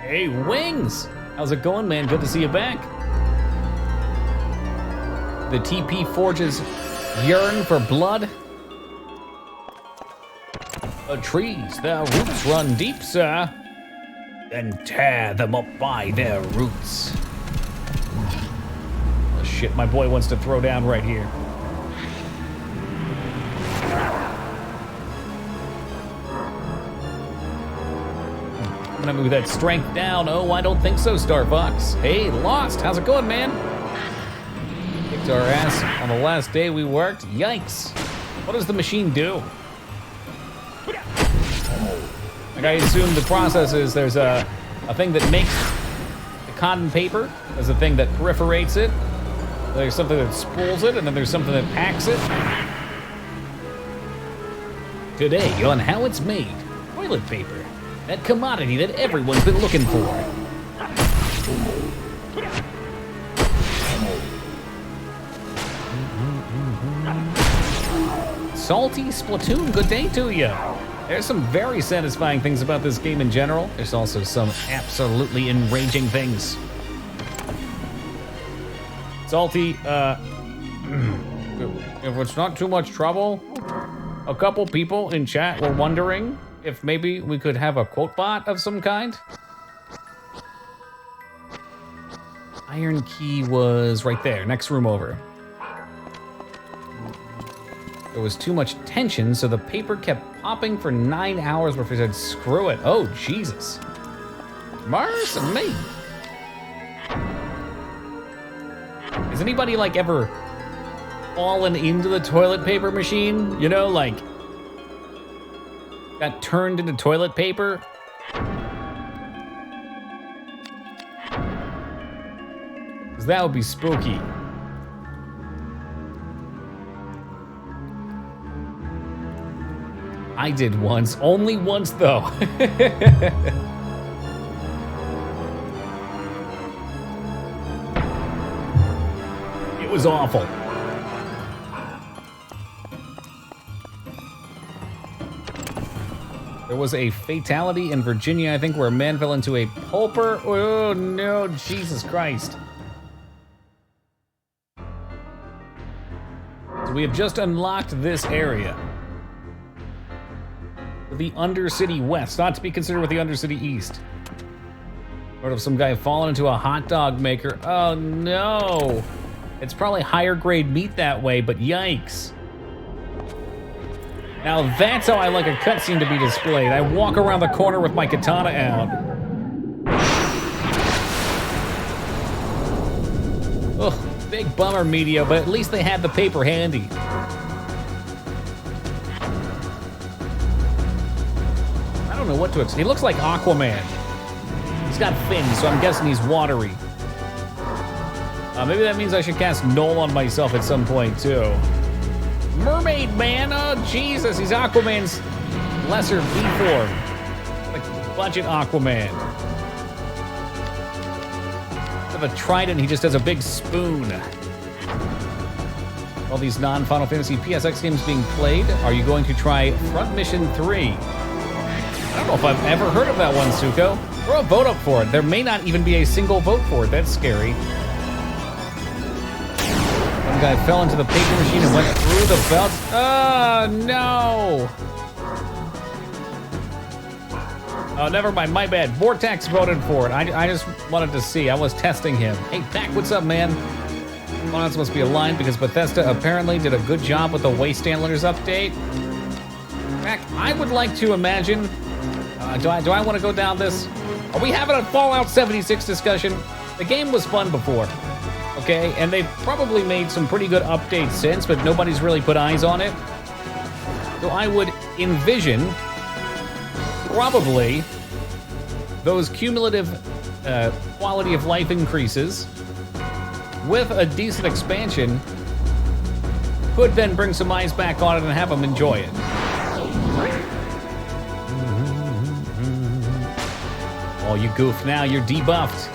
Hey, Wings! How's it going, man? Good to see you back. The TP forges yearn for blood. The trees, their roots run deep, sir. Then tear them up by their roots. Oh shit, my boy wants to throw down right here. I'm gonna move that strength down. Oh, I don't think so, Star Fox. Hey, Lost, how's it going, man? Kicked our ass on the last day we worked. Yikes. What does the machine do? Like, I assume the process is there's a thing that makes the cotton paper. There's a thing that perforates it. There's something that spools it, and then there's something that packs it. Today on How It's Made, toilet paper. That commodity that everyone's been looking for. Salty Splatoon, good day to you. There's some very satisfying things about this game in general. There's also some absolutely enraging things. Salty, if it's not too much trouble, a couple people in chat were wondering if maybe we could have a quote bot of some kind. Iron key was right there, next room over. There was too much tension, so the paper kept popping for 9 hours before he said, screw it. Oh, Jesus. Mercy me. Has anybody, like, ever fallen into the toilet paper machine? You know, like, got turned into toilet paper? Because that would be spooky. I did once. Only once, though. It was awful. There was a fatality in Virginia, I think, where a man fell into a pulper. Oh, no, Jesus Christ. So we have just unlocked this area. The Undercity West, not to be considered with the Undercity East. Heard of some guy falling into a hot dog maker. Oh, no. It's probably higher grade meat that way, but yikes. Now that's how I like a cutscene to be displayed. I walk around the corner with my katana out. Ugh, big bummer, Media, but at least they had the paper handy. I don't know what to expect. He looks like Aquaman. He's got fins, so I'm guessing he's watery. Maybe that means I should cast Null on myself at some point, too. Mermaid Man, oh Jesus, he's Aquaman's lesser V-form. Like budget Aquaman. With a trident, he just has a big spoon. All these non-Final Fantasy PSX games being played, are you going to try Front Mission 3? I don't know if I've ever heard of that one, Suko. Throw a vote up for it. There may not even be a single vote for it. That's scary. One guy fell into the paper machine and went through the belt. Oh, no. Oh, never mind. My bad. Vortex voted for it. I just wanted to see. I was testing him. Hey, Pac, what's up, man? Well, that's supposed to be a line because Bethesda apparently did a good job with the Wastelanders update. Pac, I would like to imagine... Do I want to go down this? Are we having a Fallout 76 discussion? The game was fun before. Okay, and they've probably made some pretty good updates since, but nobody's really put eyes on it. So I would envision, probably, those cumulative quality of life increases with a decent expansion could then bring some eyes back on it and have them enjoy it. Oh, you goof now, you're debuffed.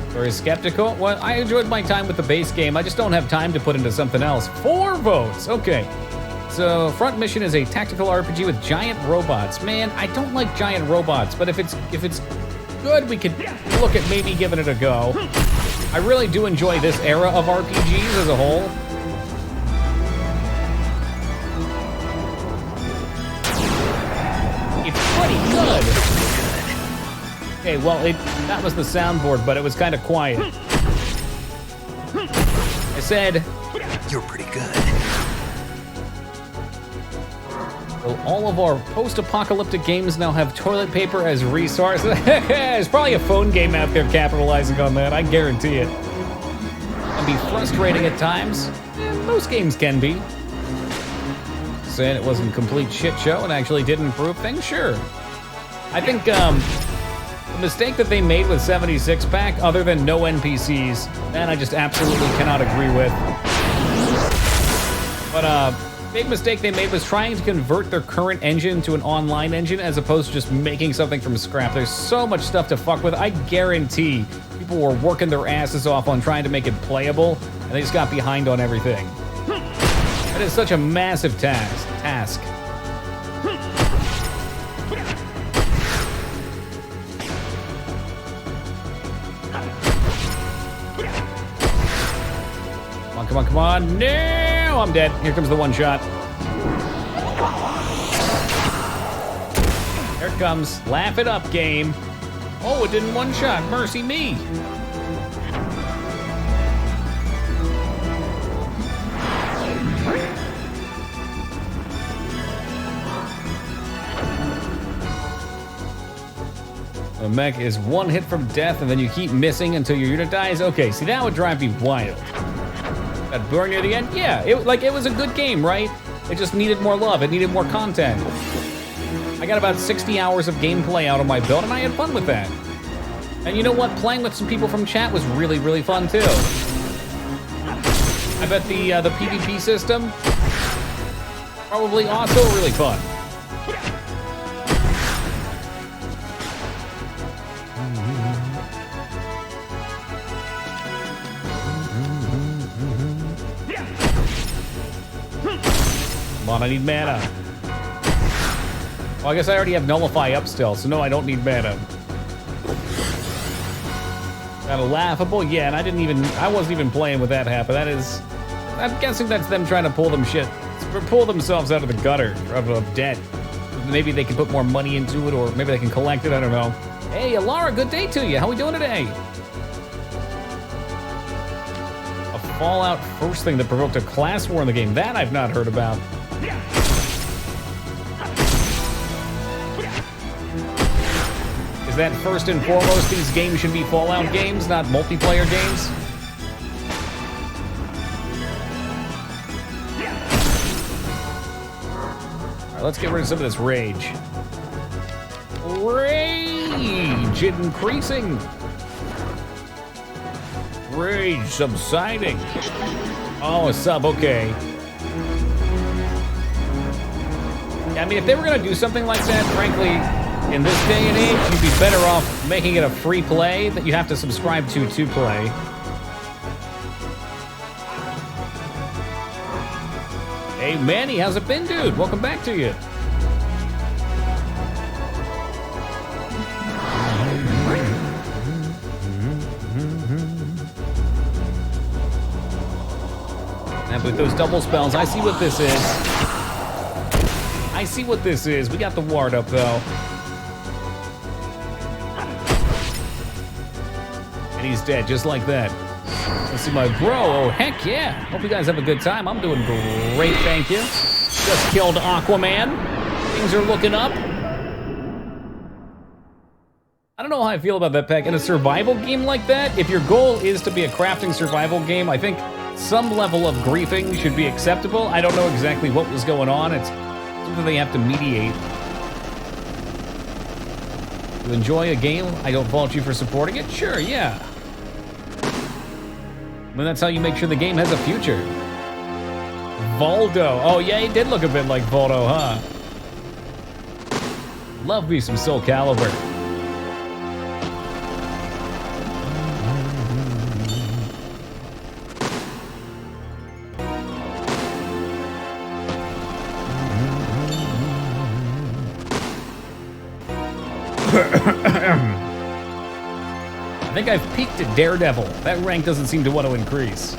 Very skeptical? Well, I enjoyed my time with the base game. I just don't have time to put into something else. 4 votes. Okay. So, Front Mission is a tactical RPG with giant robots. Man, I don't like giant robots, but if it's good, we could look at maybe giving it a go. I really do enjoy this era of RPGs as a whole. It's pretty good. Okay, well, that was the soundboard, but it was kind of quiet. I said... You're pretty good. Well, all of our post-apocalyptic games now have toilet paper as resource. There's probably a phone game out there capitalizing on that, I guarantee it. It can be frustrating at times. Most games can be. Saying it wasn't a complete shit show and actually did improve things? Sure. I think, the mistake that they made with 76 pack, other than no NPCs, that I just absolutely cannot agree with. But big mistake they made was trying to convert their current engine to an online engine as opposed to just making something from scrap. There's so much stuff to fuck with. I guarantee people were working their asses off on trying to make it playable, and they just got behind on everything. That is such a massive task. Come on. No, I'm dead. Here comes the one shot. There it comes. Laugh it up, game. Oh, it didn't one shot. Mercy me. The mech is one hit from death, and then you keep missing until your unit dies. Okay, see, that would drive me wild. That burn near the end? Yeah, it was a good game, right? It just needed more love. It needed more content. I got about 60 hours of gameplay out on my belt, and I had fun with that. And you know what? Playing with some people from chat was really, really fun, too. I bet the PvP system Probably also really fun. Come on, I need mana. Well, I guess I already have Nullify up still, so no, I don't need mana. Kind of laughable, yeah, and I wasn't even playing with that happen. That is, I'm guessing that's them trying to pull themselves out of the gutter of debt. Maybe they can put more money into it, or maybe they can collect it, I don't know. Hey, Alara, good day to you. How we doing today? A Fallout first thing that provoked a class war in the game. That I've not heard about. Is that first and foremost, these games should be Fallout games, not multiplayer games? All right, let's get rid of some of this rage. Rage increasing. Rage subsiding. Oh, a sub, okay. I mean, if they were gonna do something like that, frankly, in this day and age, you'd be better off making it a free play that you have to subscribe to play. Hey, Manny, how's it been, dude? Welcome back to you. And with those double spells, I see what this is. I see what this is. We got the ward up, though. And he's dead, just like that. Let's see my bro. Oh, heck yeah. Hope you guys have a good time. I'm doing great, thank you. Just killed Aquaman. Things are looking up. I don't know how I feel about that pack. In a survival game like that, if your goal is to be a crafting survival game, I think some level of griefing should be acceptable. I don't know exactly what was going on. It's something they have to mediate. You enjoy a game? I don't fault you for supporting it? Sure, yeah. I mean, that's how you make sure the game has a future. Voldo. Oh, yeah, he did look a bit like Voldo, huh? Love me some Soul Calibur. I think I've peaked at Daredevil. That rank doesn't seem to want to increase.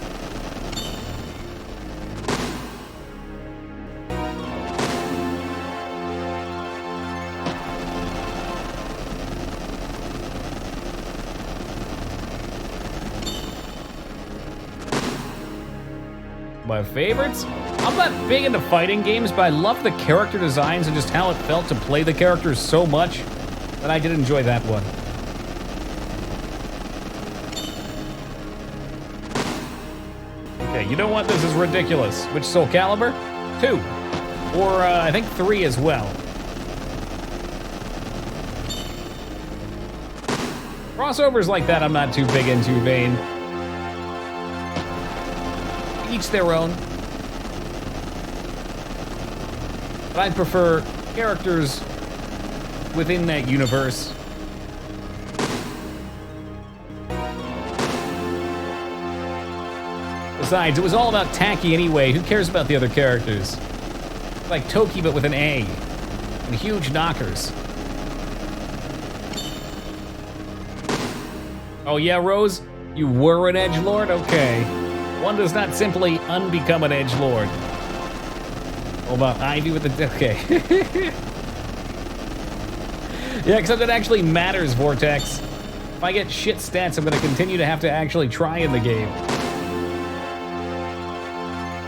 My favorites? I'm not big into fighting games, but I love the character designs and just how it felt to play the characters so much that I did enjoy that one. Okay, you know what? This is ridiculous. Which Soul Calibur? 2. Or, I think 3 as well. Crossovers like that I'm not too big into, Vane. Each their own. But I prefer characters within that universe. Besides, it was all about Taki anyway. Who cares about the other characters? Like Toki, but with an A. And huge knockers. Oh yeah, Rose? You were an edgelord? Okay. One does not simply unbecome an edgelord. What about Ivy with the... Okay. Yeah, except it actually matters, Vortex. If I get shit stats, I'm going to continue to have to actually try in the game.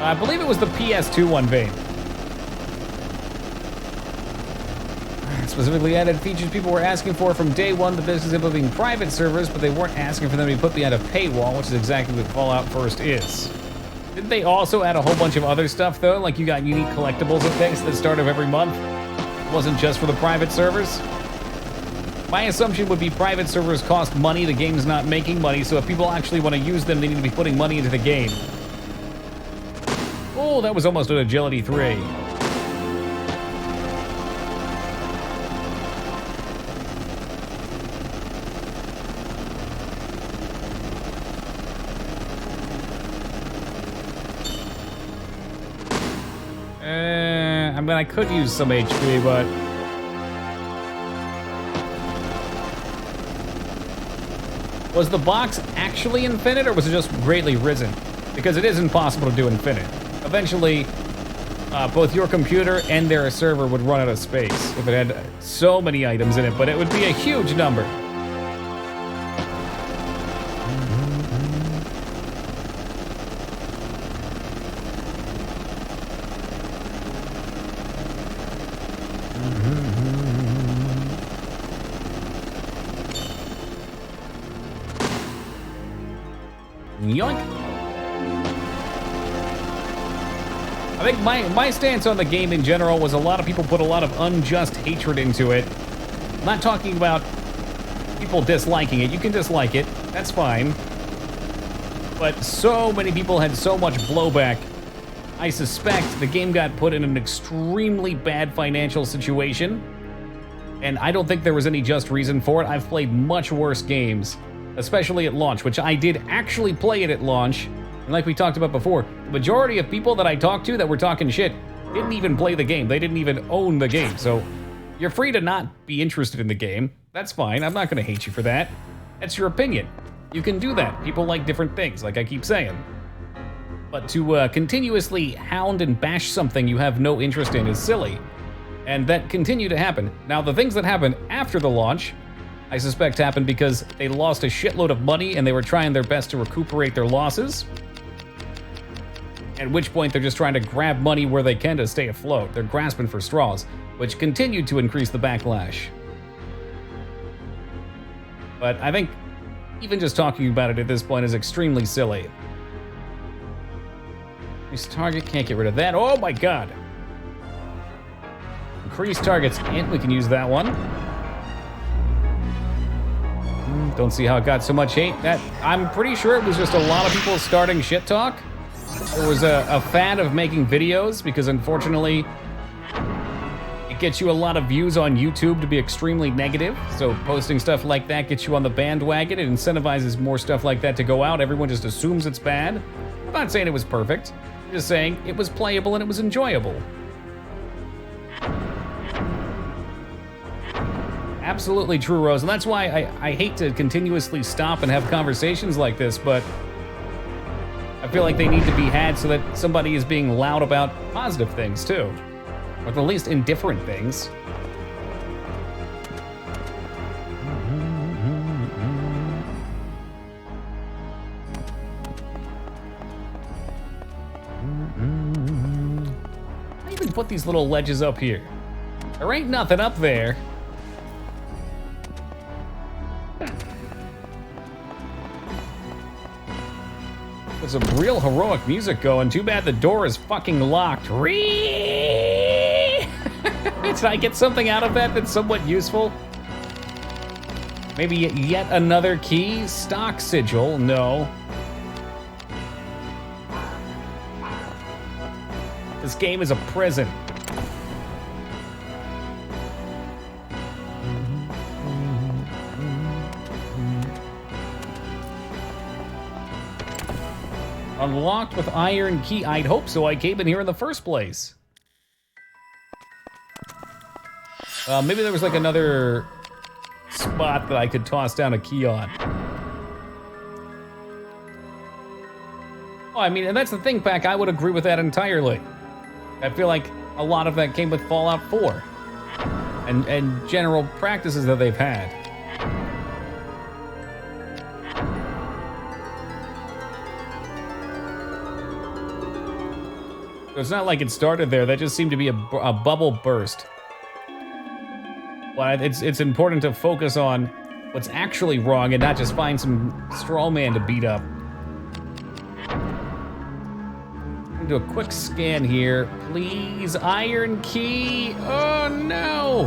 I believe it was the PS2 one, Vane. Specifically added features people were asking for from day one, the business implementing private servers, but they weren't asking for them to be put behind a paywall, which is exactly what Fallout First is. Didn't they also add a whole bunch of other stuff, though? Like you got unique collectibles and things at the start of every month? It wasn't just for the private servers? My assumption would be private servers cost money, the game's not making money, so if people actually want to use them, they need to be putting money into the game. Oh, that was almost an Agility 3. mean, I could use some HP, but... Was the box actually infinite, or was it just greatly risen? Because it is impossible to do infinite. Eventually, both your computer and their server would run out of space if it had so many items in it, but it would be a huge number. Yoink. I think my stance on the game in general was a lot of people put a lot of unjust hatred into it. I'm not talking about people disliking it. You can dislike it. That's fine. But so many people had so much blowback. I suspect the game got put in an extremely bad financial situation. And I don't think there was any just reason for it. I've played much worse games, especially at launch, which I did actually play it at launch. And like we talked about before, the majority of people that I talked to that were talking shit didn't even play the game. They didn't even own the game. So you're free to not be interested in the game. That's fine. I'm not going to hate you for that. That's your opinion. You can do that. People like different things, like I keep saying. But to continuously hound and bash something you have no interest in is silly. And that continue to happen. Now, the things that happen after the launch, I suspect happened because they lost a shitload of money and they were trying their best to recuperate their losses. At which point they're just trying to grab money where they can to stay afloat. They're grasping for straws, which continued to increase the backlash. But I think even just talking about it at this point is extremely silly. Increase target, can't get rid of that. Oh my god. Increase target's int, we can use that one. Don't see how it got so much hate. I'm pretty sure it was just a lot of people starting shit talk. There was a fad of making videos because unfortunately it gets you a lot of views on YouTube to be extremely negative. So posting stuff like that gets you on the bandwagon. It incentivizes more stuff like that to go out. Everyone just assumes it's bad. I'm not saying it was perfect. I'm just saying it was playable and it was enjoyable. Absolutely true, Rose, and that's why I hate to continuously stop and have conversations like this, but I feel like they need to be had so that somebody is being loud about positive things, too. Or at the least indifferent things. I even put these little ledges up here. There ain't nothing up there. There's some real heroic music going. Too bad the door is fucking locked. Did I get something out of that that's somewhat useful? Maybe yet another key? Stock sigil? No. This game is a prison. Unlocked with iron key. I'd hope so. I came in here in the first place. Maybe there was like another spot that I could toss down a key on. Oh, I mean, and that's the thing, Pack. I would agree with that entirely. I feel like a lot of that came with Fallout 4 and general practices that they've had. So it's not like it started there. That just seemed to be a bubble burst. But it's important to focus on what's actually wrong and not just find some straw man to beat up. Do a quick scan here. Please, iron key. Oh no!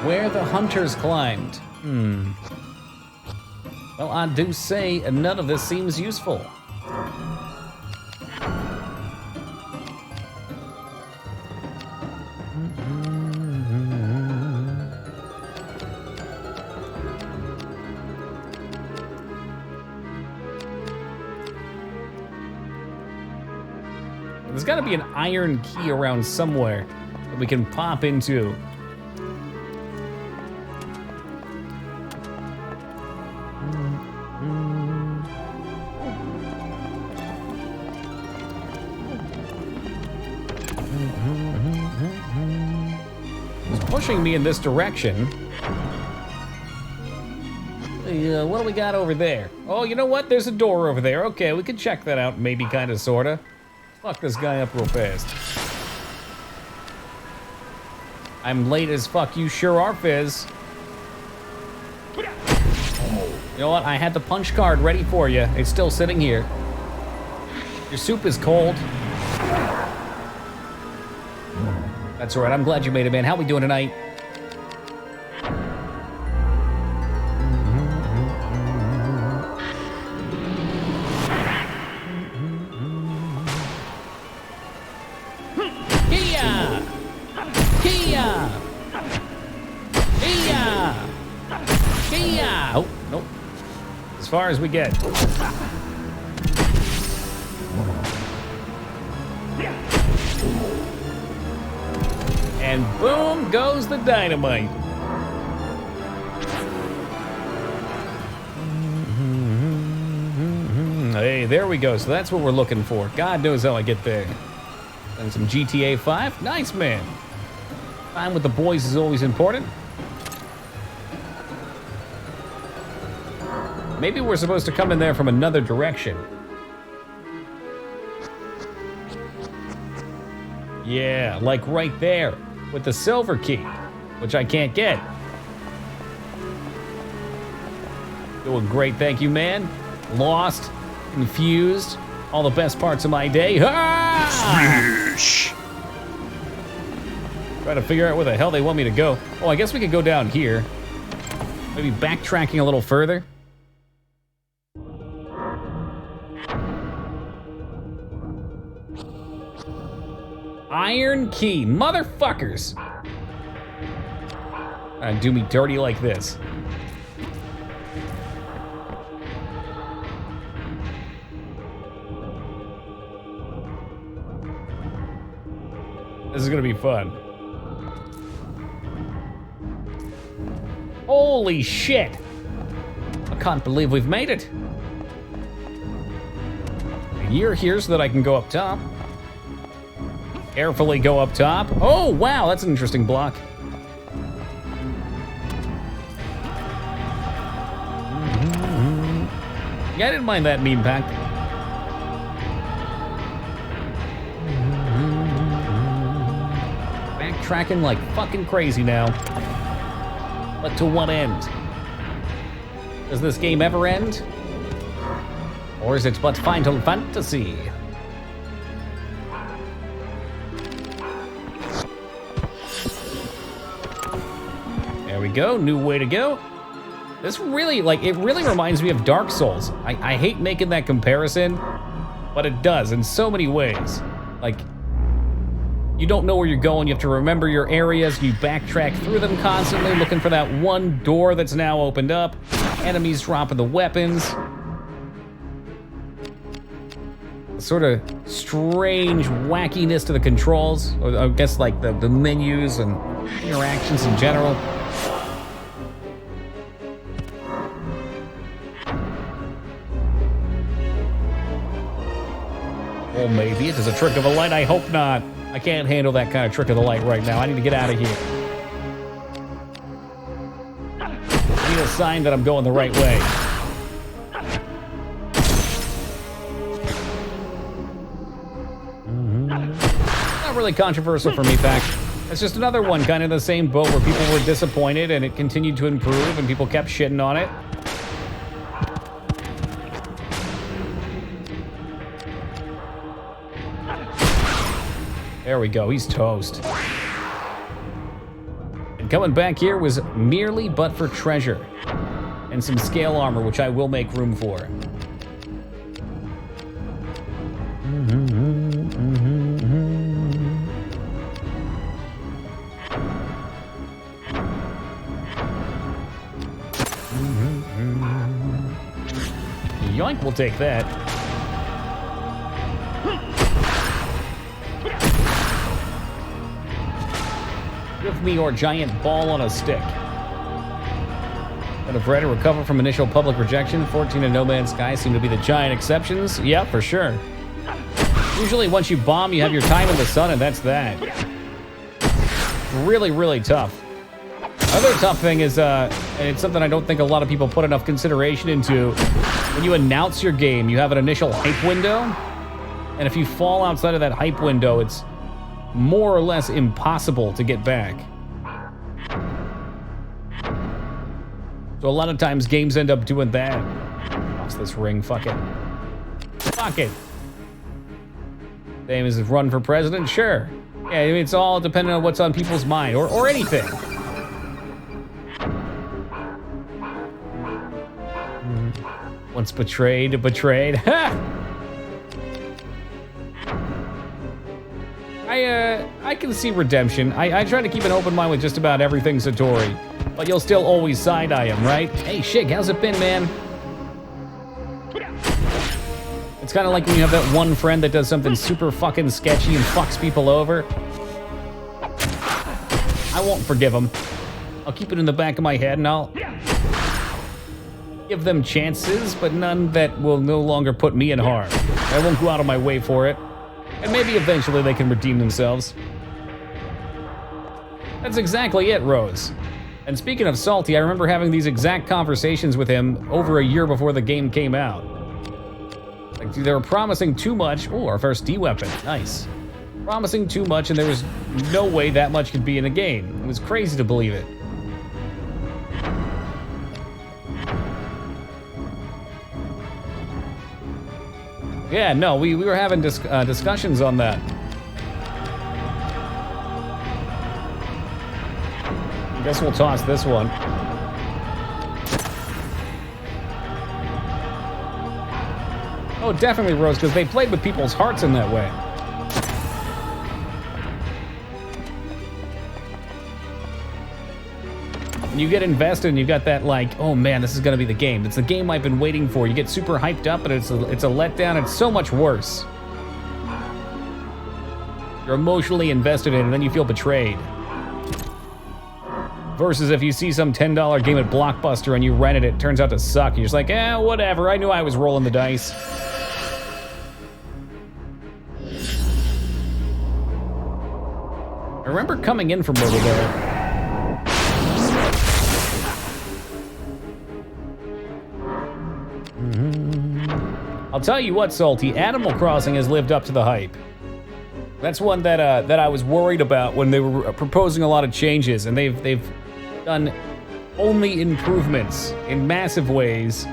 Where the hunters climbed. Well, I do say none of this seems useful. There's got to be an iron key around somewhere that we can pop into. It's pushing me in this direction. What do we got over there? Oh, you know what? There's a door over there. Okay, we can check that out, maybe, kind of, sort of. Fuck this guy up real fast. I'm late as fuck. You sure are, Fizz. You know what? I had the punch card ready for you. It's still sitting here. Your soup is cold. That's all right. I'm glad you made it, man. How we doing tonight? Oh, nope. As far as we get. And boom goes the dynamite. Hey, there we go. So that's what we're looking for. God knows how I get there. And some GTA 5. Nice, man. Time with the boys is always important. Maybe we're supposed to come in there from another direction. Yeah, like right there with the silver key, which I can't get. Doing great, thank you, man. Lost, confused, all the best parts of my day. Smash! Trying to figure out where the hell they want me to go. Oh, I guess we could go down here. Maybe backtracking a little further. Iron key, motherfuckers. Do me dirty like this. This is gonna be fun. Holy shit! I can't believe we've made it. You're here so that I can go up top. Carefully go up top. Oh, wow, that's an interesting block. Yeah, I didn't mind that meme pack. Backtracking like fucking crazy now. But to what end? Does this game ever end? Or is it but Final Fantasy? There we go, new way to go. This really, it really reminds me of Dark Souls. I hate making that comparison, but it does in so many ways. Like, you don't know where you're going, you have to remember your areas, you backtrack through them constantly, looking for that one door that's now opened up, enemies dropping the weapons. Sort of strange wackiness to the controls, or I guess like the menus and interactions in general. Well, maybe it is a trick of the light. I hope not. I can't handle that kind of trick of the light right now. I need to get out of here. I need a sign that I'm going the right way. Not really controversial for me, Pac. It's just another one kind of in the same boat where people were disappointed and it continued to improve and people kept shitting on it. There we go, he's toast. And coming back here was merely but for treasure. And some scale armor, which I will make room for. Yoink, we'll take that. Give me your giant ball on a stick. Out of red to recover from initial public rejection. 14 and No Man's Sky seem to be the giant exceptions. Yeah, for sure. Usually once you bomb, you have your time in the sun, and that's that. Really, really tough. Another tough thing is, and it's something I don't think a lot of people put enough consideration into, when you announce your game, you have an initial hype window, and if you fall outside of that hype window, it's more or less impossible to get back. So a lot of times games end up doing that. Lost this ring, fuck it. Fuck it. Same as run for president, sure. Yeah, I mean, it's all dependent on what's on people's mind, or anything. Once betrayed, betrayed. Ha! I can see redemption. I try to keep an open mind with just about everything Satori, but you'll still always side-eye him, right? Hey, Shig, how's it been, man? It's kind of like when you have that one friend that does something super fucking sketchy and fucks people over. I won't forgive him. I'll keep it in the back of my head and I'll give them chances, but none that will no longer put me in harm. I won't go out of my way for it. And maybe eventually they can redeem themselves. That's exactly it, Rose. And speaking of Salty, I remember having these exact conversations with him over a year before the game came out. Like, they were promising too much. Oh, our first D-weapon. Nice. Promising too much, and there was no way that much could be in a game. It was crazy to believe it. Yeah, no, we were having discussions on that. I guess we'll toss this one. Oh, definitely, Rose, because they played with people's hearts in that way. And you get invested and you got that like, oh man, this is gonna be the game. It's the game I've been waiting for. You get super hyped up, but it's a letdown. It's so much worse. You're emotionally invested in it, and then you feel betrayed. Versus if you see some $10 game at Blockbuster and you rented it, turns out to suck. You're just like, whatever. I knew I was rolling the dice. I remember coming in from over there. I'll tell you what, Salty, Animal Crossing has lived up to the hype. That's one that I was worried about when they were proposing a lot of changes, and they've done only improvements in massive ways,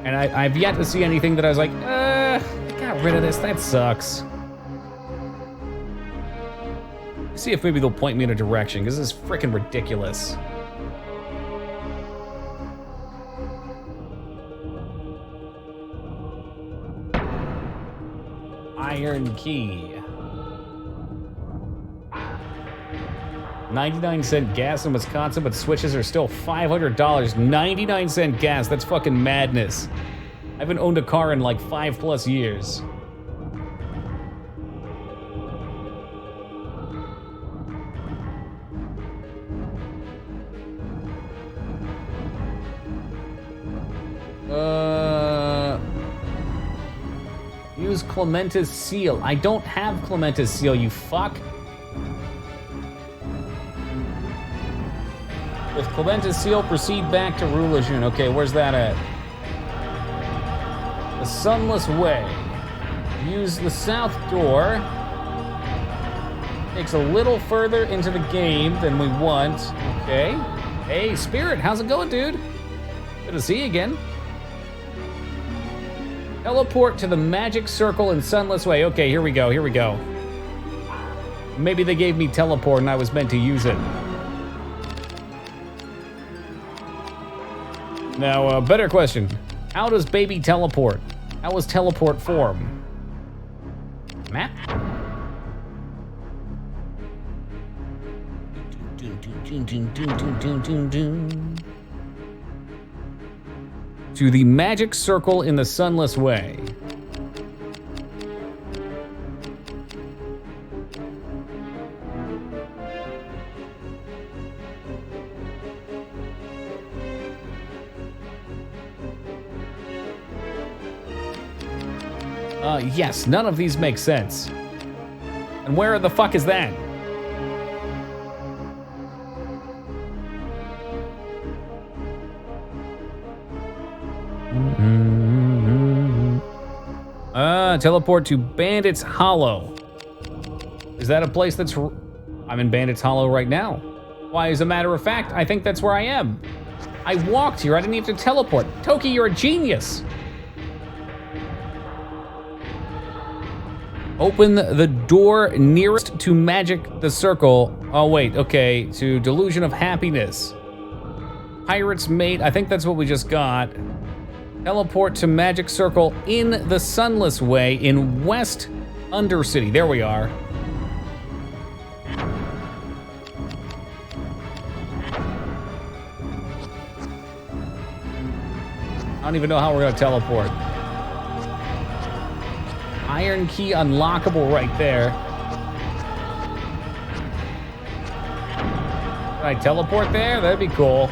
and I've yet to see anything that I was like, I got rid of this, that sucks. See if maybe they'll point me in a direction, because this is freaking ridiculous. Iron Key. 99-cent gas in Wisconsin, but switches are still $500. 99-cent gas, that's fucking madness. I haven't owned a car in like 5+ years. Use Clementa's seal. I don't have Clementa's seal, you fuck. With Clementa's seal, proceed back to Rue Lejeune. Okay, where's that at? The Sunless Way. Use the south door. Takes a little further into the game than we want. Okay. Hey, Spirit, how's it going, dude? Good to see you again. Teleport to the magic circle in Sunless Way. Okay, here we go, here we go. Maybe they gave me teleport and I was meant to use it. Now, better question. How does baby teleport? How is teleport form? Map? To the magic circle in the Sunless Way. Yes, none of these make sense. And where the fuck is that? Teleport to Bandits Hollow. Is that a place that's... I'm in Bandits Hollow right now. Why, as a matter of fact, I think that's where I am. I walked here, I didn't even have to teleport. Toki, you're a genius. Open the door nearest to Magic the Circle. Oh wait, okay, to Delusion of Happiness. Pirate's Mate, I think that's what we just got. Teleport to Magic Circle in the Sunless Way in West Undercity. There we are. I don't even know how we're gonna teleport. Iron key unlockable right there. Can I teleport there? That'd be cool.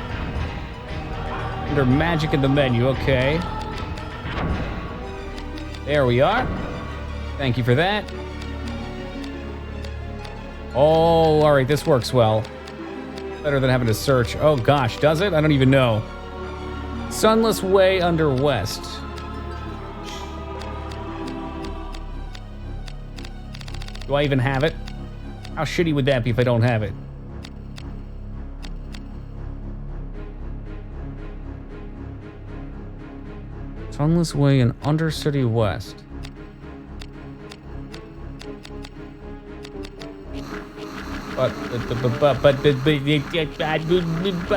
Under magic in the menu, okay. There we are. Thank you for that. Oh, all right, this works well. Better than having to search. Oh gosh, does it? I don't even know. Sunless Way under West. Do I even have it? How shitty would that be if I don't have it? Sunless Way in Undercity West. But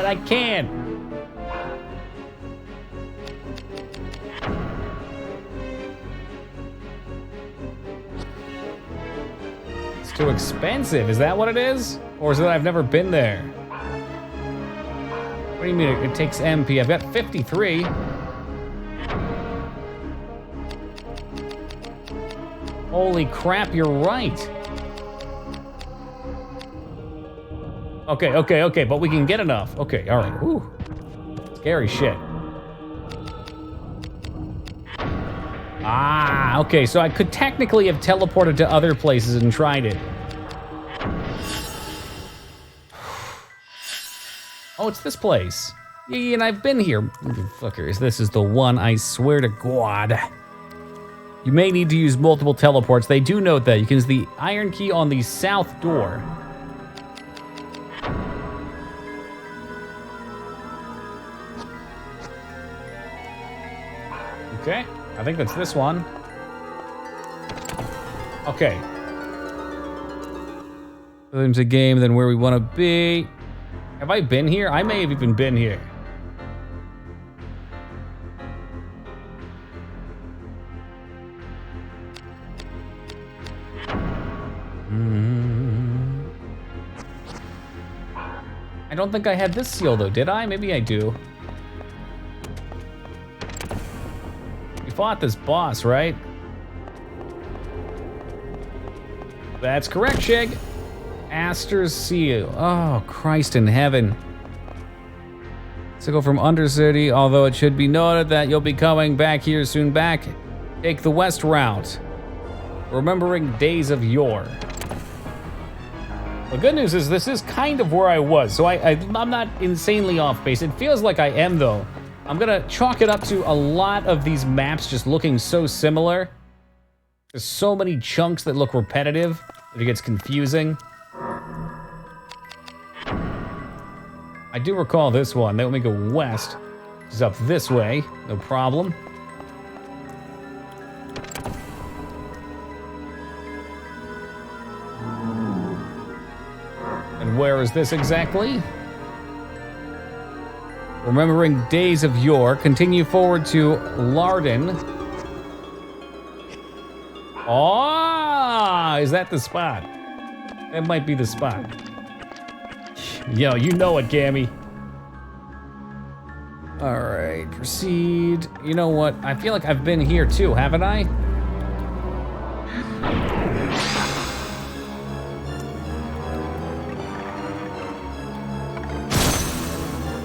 I can't. It's too expensive. Is that what it is? Or is it that I've never been there? What do you mean it takes MP? I've got 53. Holy crap, you're right. Okay, but we can get enough. Okay, all right. Ooh. Scary shit. Ah, okay, so I could technically have teleported to other places and tried it. Oh, it's this place. Yeah, and I've been here. Fuckers, this is the one, I swear to God. You may need to use multiple teleports. They do note that. You can use the iron key on the south door. Okay, I think that's this one. Okay. There's a game, then where we want to be. Have I been here? I may have even been here. I don't think I had this seal though, did I? Maybe I do. We fought this boss, right? That's correct, Shig. Aster's seal. Oh, Christ in heaven. So go from Undercity, although it should be noted that you'll be coming back here soon. Take the west route. Remembering days of yore. The good news is this is kind of where I was, so I'm not insanely off base. It feels like I am, though. I'm gonna chalk it up to a lot of these maps just looking so similar. There's so many chunks that look repetitive that it gets confusing. I do recall this one. They let me go west. It's up this way, no problem. And where is this exactly? Remembering days of yore, continue forward to Larden. Oh, is that the spot? That might be the spot. Yo, you know it, Gammy. All right, proceed. You know what? I feel like I've been here too, haven't I?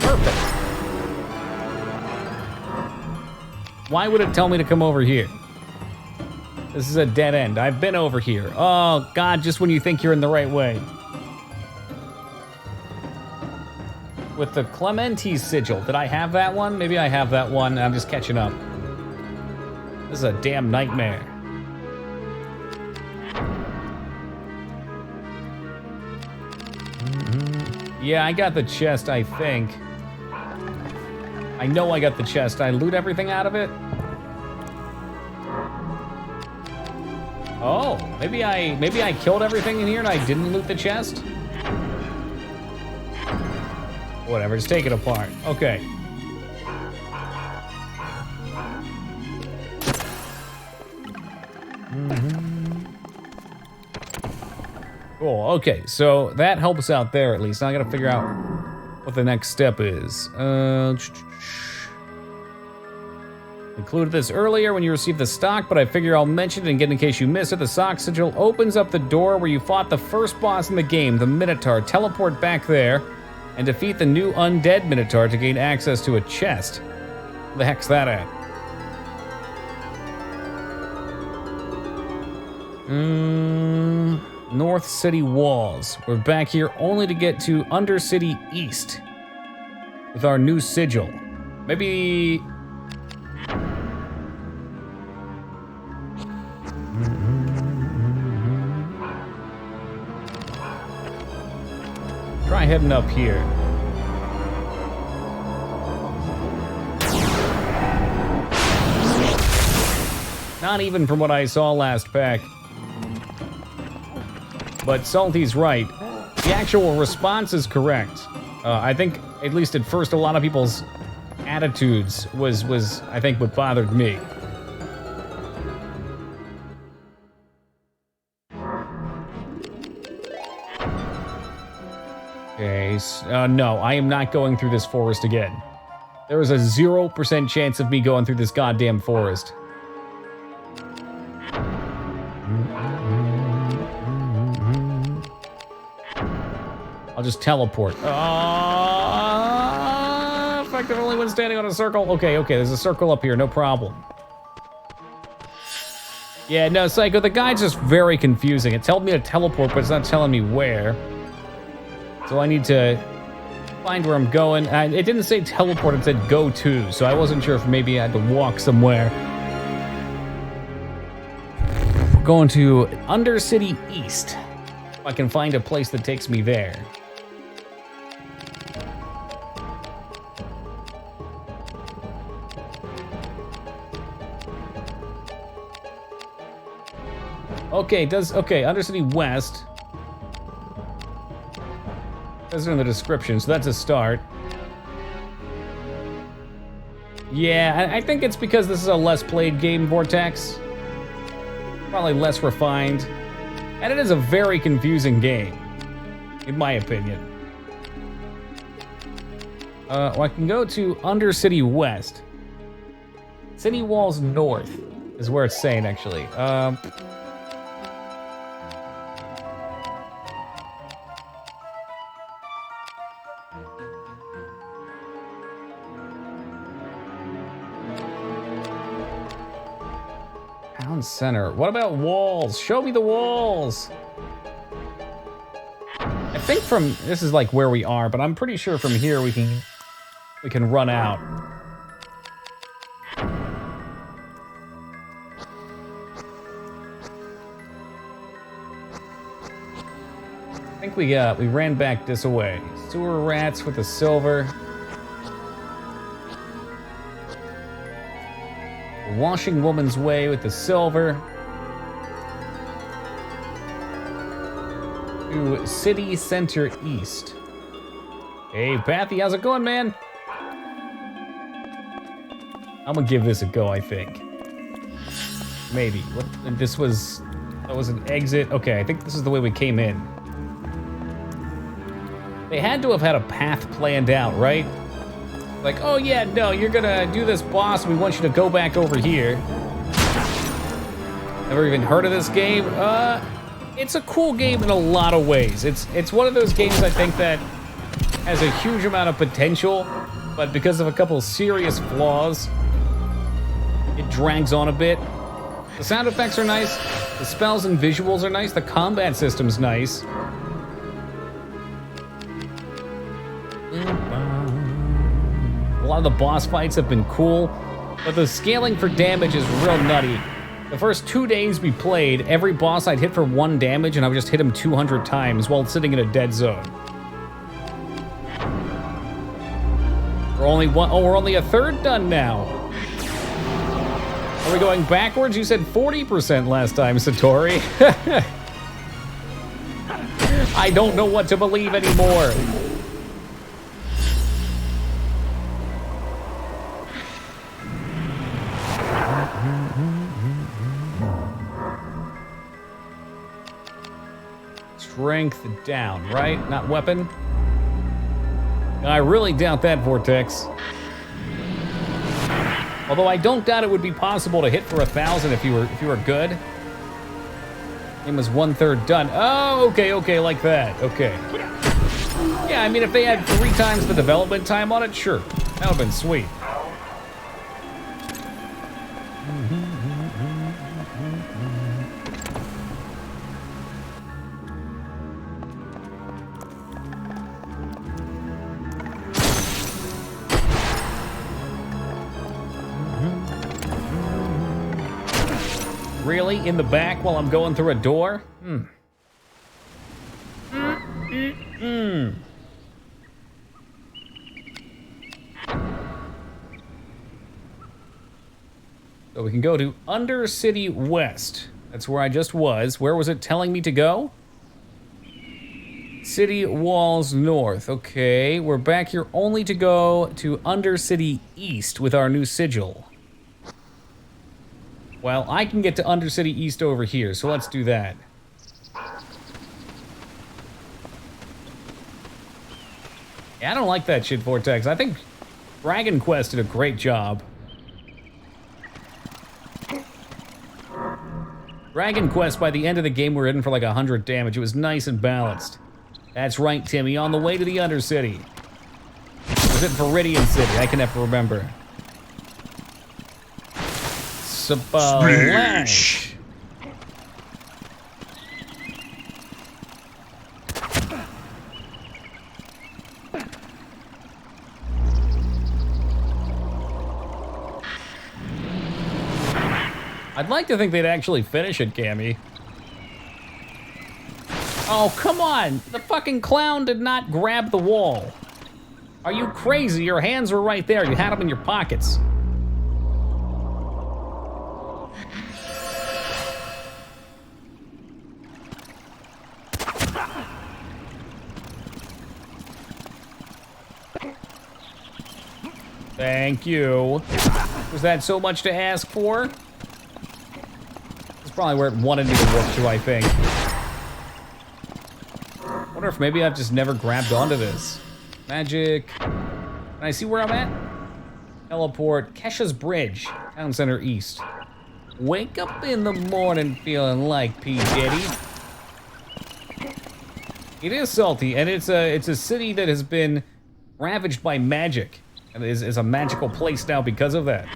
Perfect. Why would it tell me to come over here? This is a dead end. I've been over here. Oh, God, just when you think you're in the right way. With the Clementi sigil. Did I have that one? Maybe I have that one. I'm just catching up. This is a damn nightmare. Yeah, I got the chest, I think. I know I got the chest. I loot everything out of it? Oh, maybe I killed everything in here and I didn't loot the chest? Whatever, just take it apart. Okay. Cool, okay, so that helps out there at least. Now I gotta figure out what the next step is. Included this earlier when you received the stock, but I figure I'll mention it again in case you missed it. The stock sigil opens up the door where you fought the first boss in the game, the Minotaur. Teleport back there and defeat the new undead Minotaur to gain access to a chest. Where the heck's that at? North City Walls. We're back here only to get to Undercity East with our new sigil. Maybe... Try heading up here. Not even from what I saw last pack. But Salty's right. The actual response is correct. I think, at least at first, a lot of people's attitudes was I think, what bothered me. Okay, no, I am not going through this forest again. There is a 0% chance of me going through this goddamn forest. I'll just teleport. Effective only when standing on a circle. Okay, there's a circle up here, no problem. Yeah, no, Psycho, the guide's just very confusing. It told me to teleport, but it's not telling me where. So I need to find where I'm going. It didn't say teleport, it said go to, so I wasn't sure if maybe I had to walk somewhere. We're going to Undercity East. If I can find a place that takes me there. Okay, Undercity West. Says it in the description, so that's a start. Yeah, I think it's because this is a less played game, Vortex. Probably less refined. And it is a very confusing game, in my opinion. Well, I can go to Undercity West. City Walls North is where it's saying, actually. Town center. What about walls? Show me the walls. I think from this is like where we are, but I'm pretty sure from here we can run out. I think we ran back this way. Sewer rats with the silver. Washing Woman's Way with the silver. To City Center East. Hey, Pathy, how's it going, man? I'm gonna give this a go, I think. Maybe. That was an exit. Okay, I think this is the way we came in. They had to have had a path planned out, right? Like, oh yeah, no, you're gonna do this boss, we want you to go back over here. Never even heard of this game? It's a cool game in a lot of ways. It's one of those games I think that has a huge amount of potential, but because of a couple serious flaws, it drags on a bit. The sound effects are nice. The spells and visuals are nice. The combat system's nice. A lot of the boss fights have been cool, but the scaling for damage is real nutty. The first 2 days we played, every boss I'd hit for 1 damage, and I would just hit him 200 times while sitting in a dead zone. We're only a third done now. Are we going backwards? You said 40% last time, Satori. I don't know what to believe anymore. Strength down, right? Not weapon? I really doubt that, Vortex. Although I don't doubt it would be possible to hit for 1,000 if you were good. Game was 1/3 done. Oh, okay, like that. Okay. Yeah, I mean, if they had 3 times the development time on it, sure. That would have been sweet. Really? In the back while I'm going through a door? So we can go to Undercity West. That's where I just was. Where was it telling me to go? City Walls North. Okay, we're back here only to go to Undercity East with our new sigil. Well, I can get to Undercity East over here, so let's do that. Yeah, I don't like that shit, Vortex. I think Dragon Quest did a great job. Dragon Quest, by the end of the game, we're in for like 100 damage. It was nice and balanced. That's right, Timmy, on the way to the Undercity. Was it Viridian City? I can never remember. Splash. I'd like to think they'd actually finish it, Cammy. Oh, come on! The fucking clown did not grab the wall. Are you crazy? Your hands were right there. You had them in your pockets. Thank you. Was that so much to ask for? That's probably where it wanted me to work to, I think. Wonder if maybe I've just never grabbed onto this. Magic. Can I see where I'm at? Teleport. Kesha's Bridge. Town Center East. Wake up in the morning feeling like P. Diddy. It is salty, and it's a city that has been ravaged by magic. And is a magical place now because of that.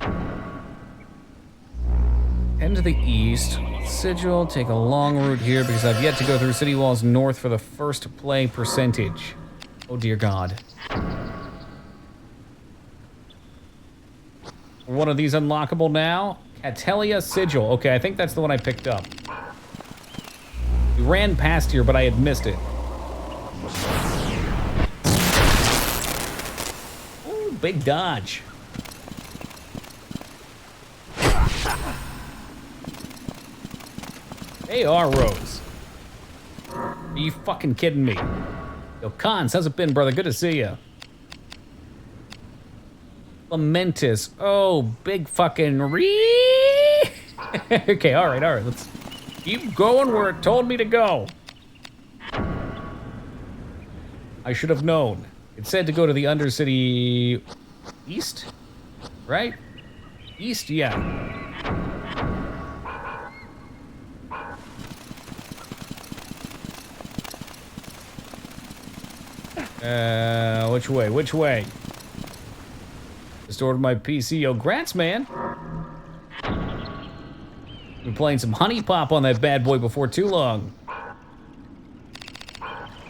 Head to the east. Sigil, take a long route here because I've yet to go through City Walls North for the first play percentage. Oh dear God. One of these unlockable now? Catelia Sigil. Okay, I think that's the one I picked up. We ran past here, but I had missed it. Big dodge. Hey, Rose. Are you fucking kidding me? Yo, Cons, how's it been, brother? Good to see ya. Lamentus. Oh, big fucking Okay, all right. Let's keep going where it told me to go. I should have known. It said to go to the Undercity East, right? East, yeah. Which way? Which way? Just ordered my PC. Yo, grats, man. We're playing some Honey Pop on that bad boy before too long. I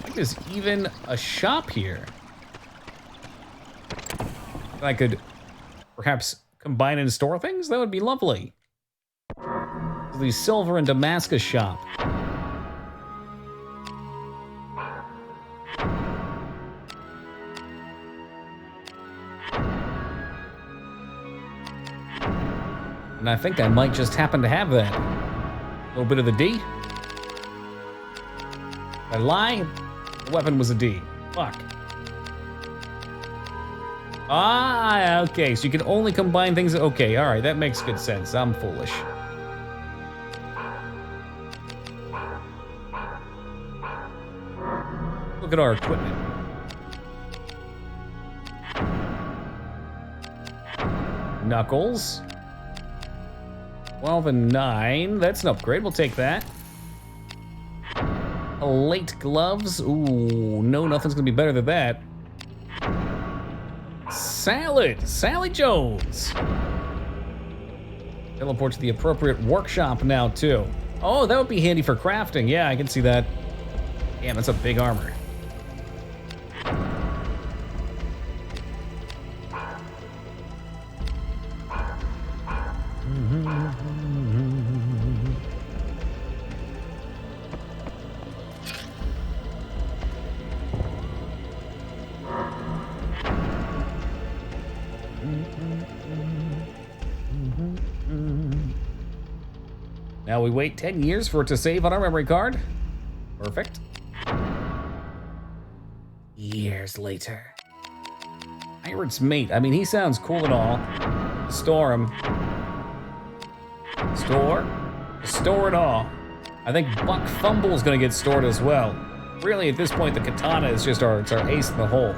think there's even a shop here. I could perhaps combine and store things? That would be lovely. The Silver and Damascus shop. And I think I might just happen to have that. A little bit of the D. Did I lie? The weapon was a D. Fuck. Ah, okay, so you can only combine things. Okay, all right, that makes good sense. I'm foolish. Look at our equipment. Knuckles. 12 and 9. That's an upgrade. We'll take that. Late gloves. Ooh, no, nothing's gonna be better than that. Salad. Sally Jones. Teleport to the appropriate workshop now, too. Oh, that would be handy for crafting. Yeah, I can see that. Damn, that's a big armor. Now we wait 10 years for it to save on our memory card. Perfect. Years later. Pirate's Mate. I mean, he sounds cool and all. Store him. Store it all. I think Buck Fumble's gonna get stored as well. Really, at this point, the katana is just it's our ace in the hole.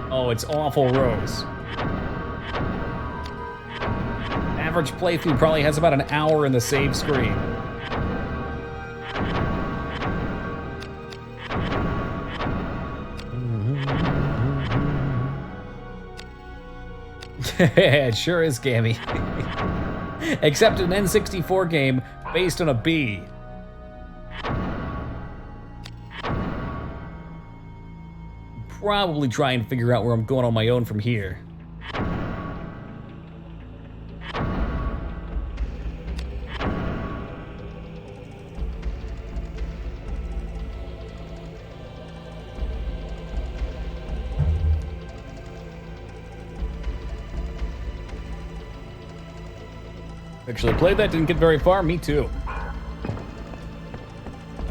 Oh, it's awful, Rose. Average playthrough probably has about an hour in the save screen. It sure is, Gammy. Except an N64 game based on a bee. Probably try and figure out where I'm going on my own from here. Actually played that, didn't get very far. Me too. I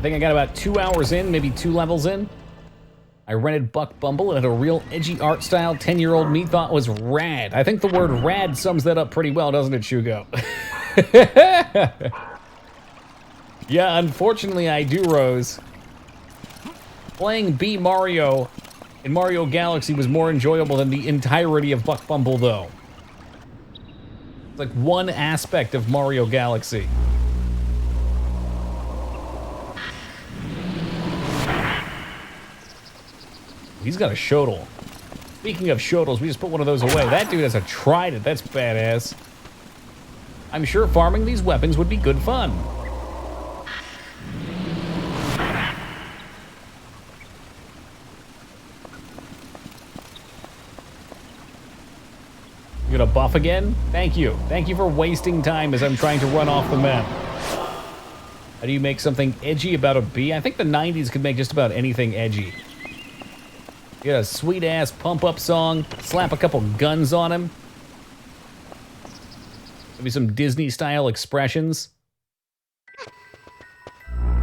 think I got about 2 hours in, maybe 2 levels in. I rented Buck Bumble and had a real edgy art style 10-year-old me thought was rad. I think the word rad sums that up pretty well, doesn't it, Shugo? Yeah, unfortunately I do, Rose. Playing B Mario in Mario Galaxy was more enjoyable than the entirety of Buck Bumble, though. It's like one aspect of Mario Galaxy. He's got a shodel. Speaking of shodels, we just put one of those away. That dude has a trident. That's badass. I'm sure farming these weapons would be good fun. You gonna buff again? Thank you. Thank you for wasting time as I'm trying to run off the map. How do you make something edgy about a bee? I think the 90s could make just about anything edgy. Get a sweet-ass pump-up song, slap a couple guns on him. Maybe some Disney-style expressions.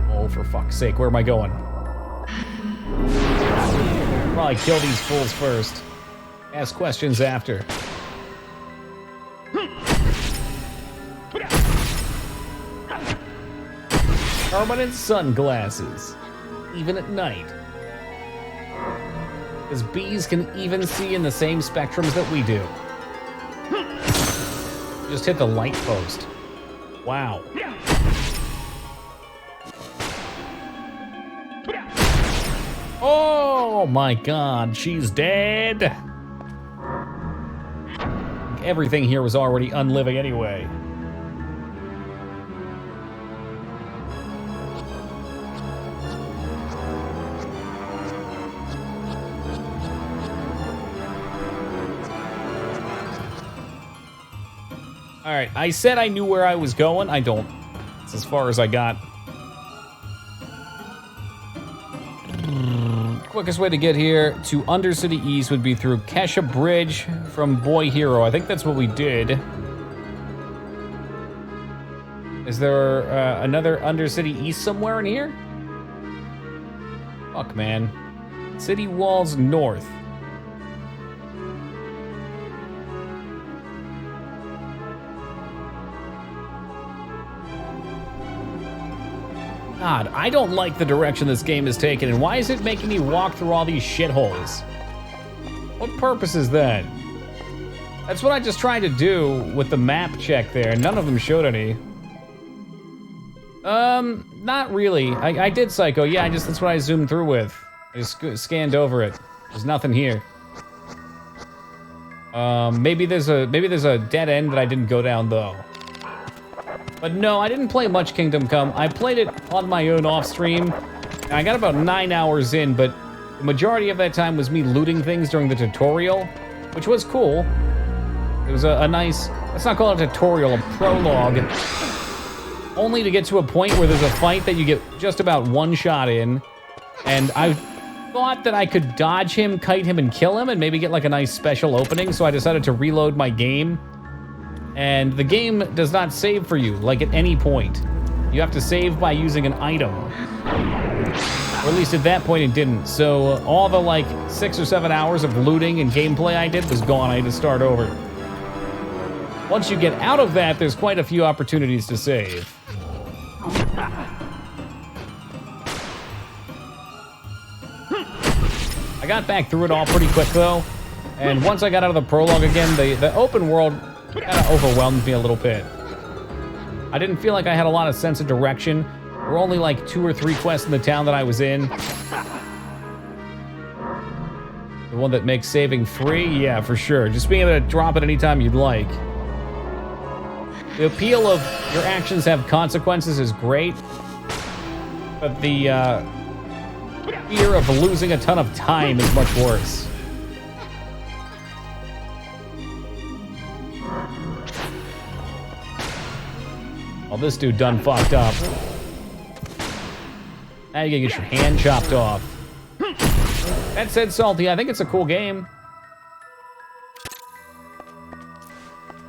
Oh, for fuck's sake, where am I going? Probably kill these fools first. Ask questions after. Permanent sunglasses, even at night. Because bees can even see in the same spectrums that we do. Just hit the light post. Wow. Oh my god, she's dead. like everything here was already unliving anyway. Alright, I said I knew where I was going. I don't. It's as far as I got. Quickest way to get here to Undercity East would be through Kesha Bridge from Boy Hero. I think that's what we did. Is there another Undercity East somewhere in here? Fuck, man. City Walls North. God, I don't like the direction this game is taking, and why is it making me walk through all these shitholes? What purpose is that? That's what I just tried to do with the map check there, and none of them showed any. Not really. I did Psycho, yeah, that's what I zoomed through with. I just scanned over it. There's nothing here. Maybe there's a dead end that I didn't go down though. But no, I didn't play much Kingdom Come. I played it on my own off stream. And I got about 9 hours in, but the majority of that time was me looting things during the tutorial, which was cool. It was a nice, let's not call it a tutorial, a prologue. Only to get to a point where there's a fight that you get just about one shot in. And I thought that I could dodge him, kite him, and kill him, and maybe get like a nice special opening, so I decided to reload my game. And the game does not save for you, like at any point. You have to save by using an item. Or at least at that point it didn't. So all the like 6 or 7 hours of looting and gameplay I did was gone. I had to start over. Once you get out of that, there's quite a few opportunities to save. I got back through it all pretty quick though. And once I got out of the prologue again, the open world kind of overwhelmed me a little bit. I didn't feel like I had a lot of sense of direction. There were only like 2 or 3 quests in the town that I was in. The one that makes saving free? Yeah, for sure. Just being able to drop it anytime you'd like. The appeal of your actions have consequences is great, but the fear of losing a ton of time is much worse. Well, this dude done fucked up. Now you gotta get your hand chopped off. That said, Salty, I think it's a cool game.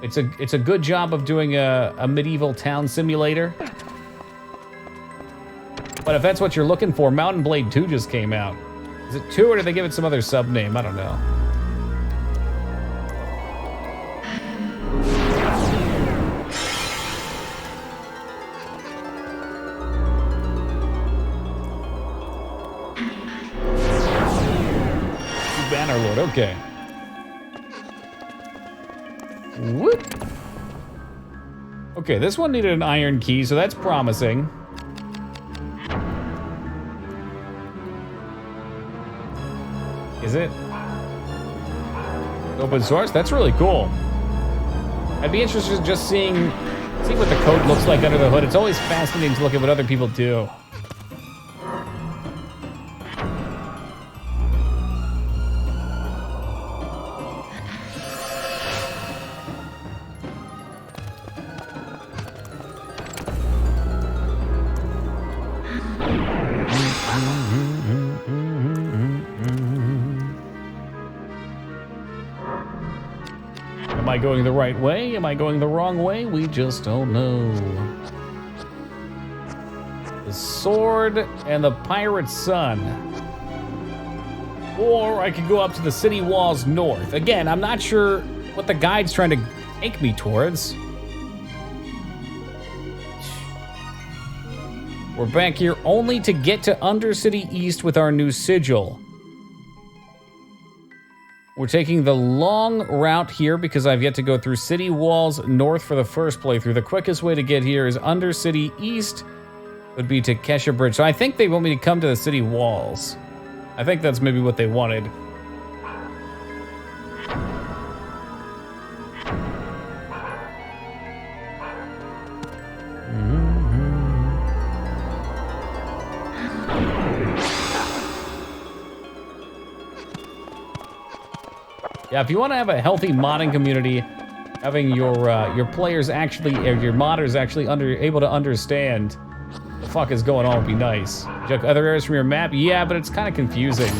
It's a good job of doing a medieval town simulator. But if that's what you're looking for, Mountain Blade 2 just came out. Is it 2 or did they give it some other sub-name? I don't know. Bannerlord, okay. Whoop. Okay, this one needed an iron key, so that's promising. Is it? Open source? That's really cool. I'd be interested in just seeing what the code looks like under the hood. It's always fascinating to look at what other people do. Am I going the right way? Am I going the wrong way? We just don't know. The sword and the pirate's son. Or I could go up to the city walls north. Again, I'm not sure what the guide's trying to take me towards. We're back here only to get to Undercity East with our new sigil. We're taking the long route here because I've yet to go through City Walls North for the first playthrough. The quickest way to get here is Undercity East, would be to Kesha Bridge. So I think they want me to come to the City Walls. I think that's maybe what they wanted. Yeah, if you want to have a healthy modding community, having your players actually, or your modders actually able to understand what the fuck is going on would be nice. Check other areas from your map? Yeah, but it's kind of confusing.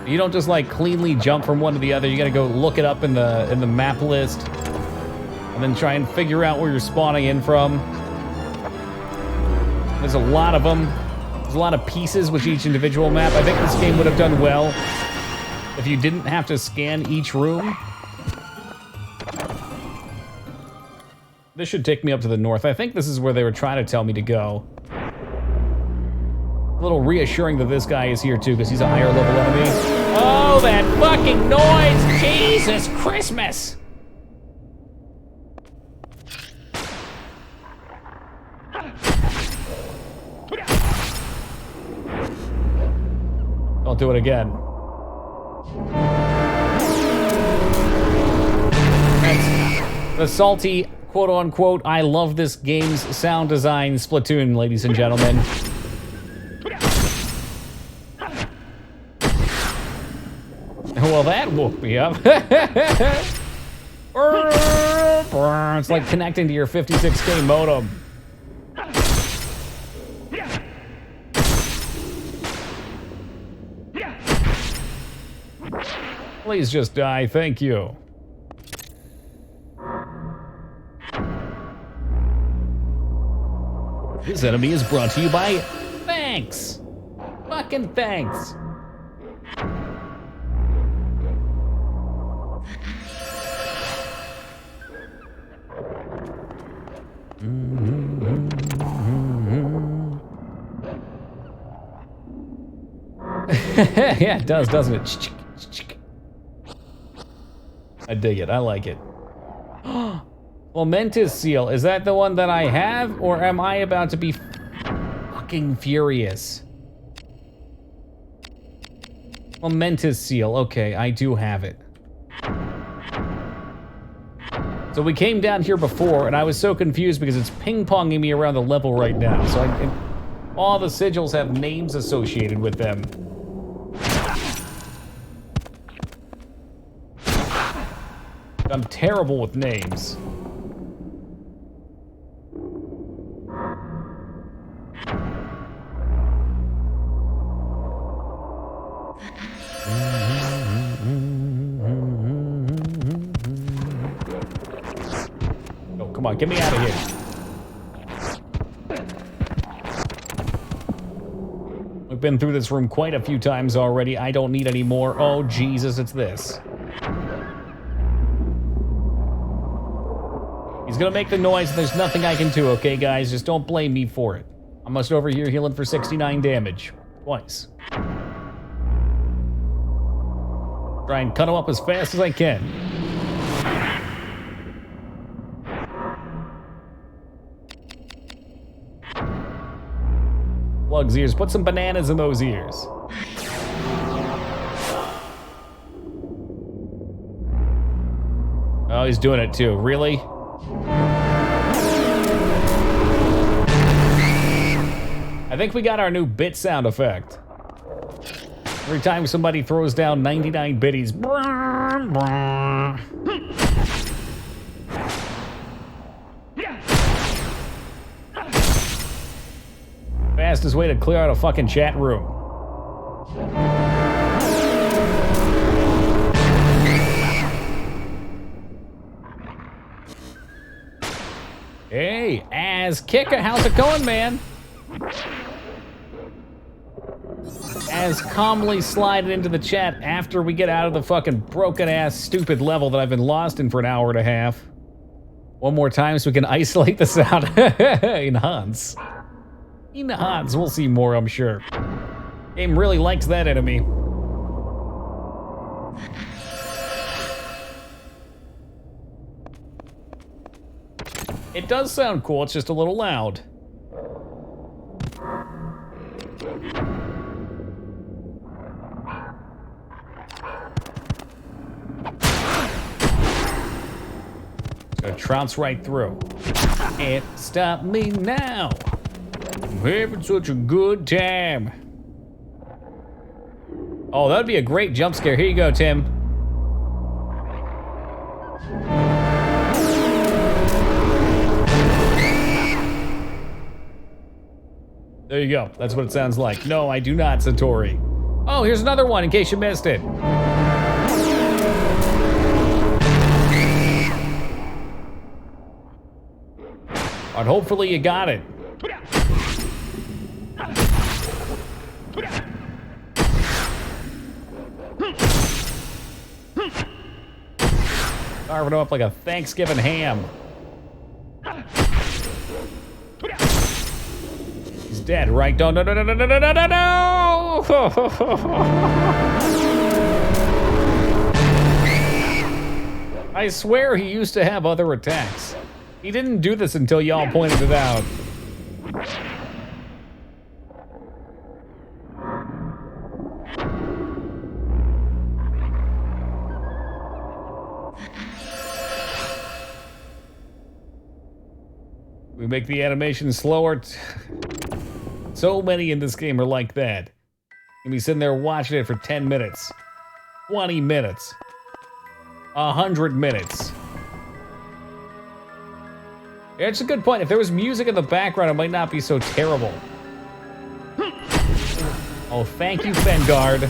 You don't just like cleanly jump from one to the other. You gotta go look it up in the map list, and then try and figure out where you're spawning in from. There's a lot of them. There's a lot of pieces with each individual map. I think this game would have done well if you didn't have to scan each room. This should take me up to the north. I think this is where they were trying to tell me to go. A little reassuring that this guy is here too, because he's a higher level enemy. Oh, that fucking noise! Jesus Christmas! Don't do it again. That's the salty, quote-unquote, I love this game's sound design Splatoon, ladies and gentlemen. Well, that woke me up. It's like connecting to your 56K modem. Please just die, thank you. This enemy is brought to you by thanks. Fucking thanks. Yeah, it does, doesn't it? I dig it, I like it. Momentous seal, is that the one that I have, or am I about to be fucking furious? Momentous seal, okay, I do have it. So we came down here before, and I was so confused because it's ping-ponging me around the level right now. So all the sigils have names associated with them. I'm terrible with names. Oh, come on, get me out of here. We've been through this room quite a few times already. I don't need any more. Oh, Jesus, it's this. He's gonna make the noise, and there's nothing I can do, okay, guys? Just don't blame me for it. I'm just over here healing for 69 damage. Twice. Try and cut him up as fast as I can. Plug's ears. Put some bananas in those ears. Oh, he's doing it too. Really? I think we got our new bit sound effect. Every time somebody throws down 99 biddies. Fastest way to clear out a fucking chat room. Hey, Kicker, how's it going, man? As calmly sliding into the chat after we get out of the fucking broken-ass stupid level that I've been lost in for an hour and a half. One more time so we can isolate the sound. Enhance. Enhance, we'll see more, I'm sure. Game really likes that enemy. It does sound cool, it's just a little loud. Gonna trounce right through. Can't stop me now. I'm having such a good time. Oh, that'd be a great jump scare. Here you go, Tim. There you go. That's what it sounds like. No, I do not, Satori. Oh, here's another one in case you missed it. And hopefully you got it. Carving up like a Thanksgiving ham. He's dead, right? No. I swear he used to have other attacks. He didn't do this until y'all pointed it out. We make the animation slower. So many in this game are like that. You'll be sitting there watching it for 10 minutes, 20 minutes, 100 minutes. Yeah, it's a good point. If there was music in the background, it might not be so terrible. Oh, thank you, Fengard.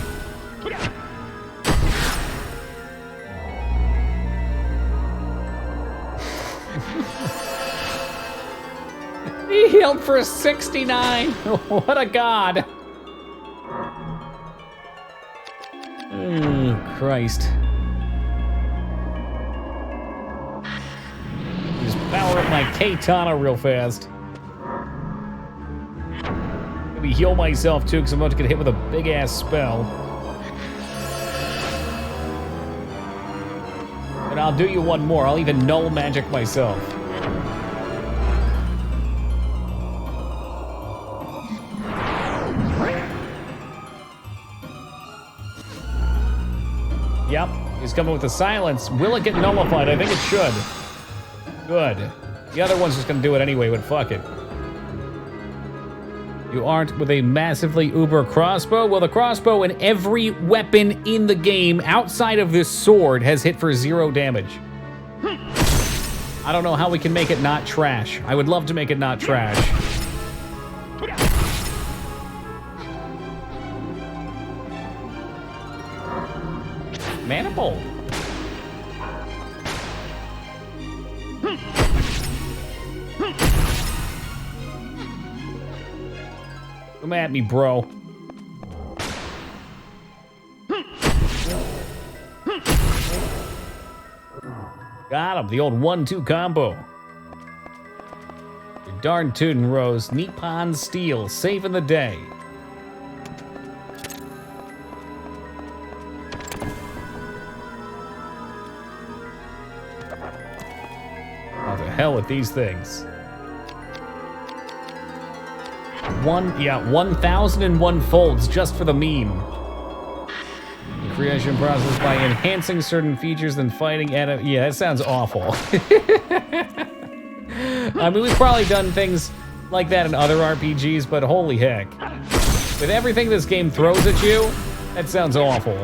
He healed for 69. What a god. Oh, Christ. Just power up my Katana real fast. Let me heal myself too, because I'm about to get hit with a big ass spell. And I'll do you one more. I'll even null magic myself. Yep, he's coming with the silence. Will it get nullified? I think it should. Good. The other one's just gonna do it anyway, but fuck it. You aren't with a massively uber crossbow? Well, the crossbow and every weapon in the game outside of this sword has hit for 0 damage. I don't know how we can make it not trash. I would love to make it not trash. Maniple. Come at me, bro. Got him, the old 1-2 combo. You're darn tootin', Rose. Nippon Steel, saving the day. How the hell with these things? 1,001 folds just for the meme. The creation process by enhancing certain features than fighting at yeah, that sounds awful. I mean, we've probably done things like that in other RPGs, but holy heck. With everything this game throws at you, that sounds awful.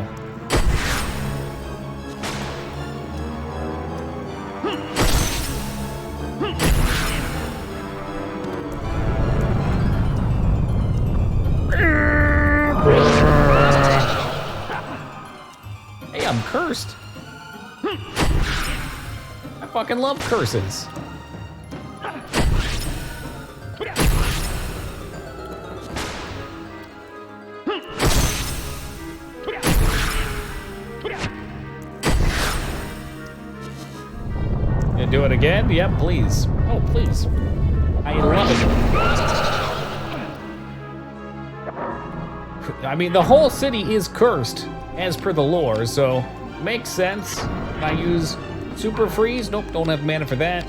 I'm cursed. I fucking love curses. You do it again? Yep, please. Oh, please. I love it. I mean, the whole city is cursed, as per the lore, so makes sense. Can I use Super Freeze? Nope, don't have mana for that.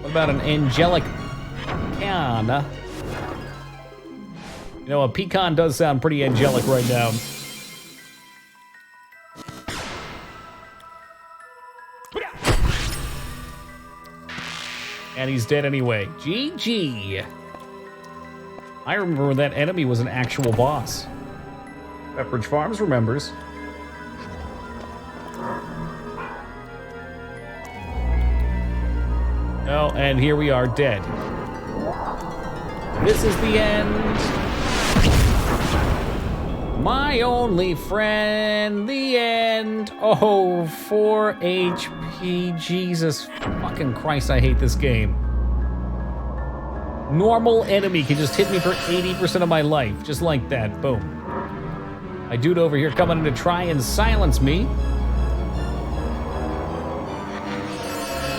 What about an Angelic Pecan? You know, a pecan does sound pretty angelic right now. And he's dead anyway. GG. I remember when that enemy was an actual boss. Pepperidge Farms remembers. Oh, and here we are, dead. This is the end. My only friend, the end. Oh, 4 HP. Jesus fucking Christ, I hate this game. Normal enemy can just hit me for 80% of my life, just like that. Boom. My dude over here coming in to try and silence me.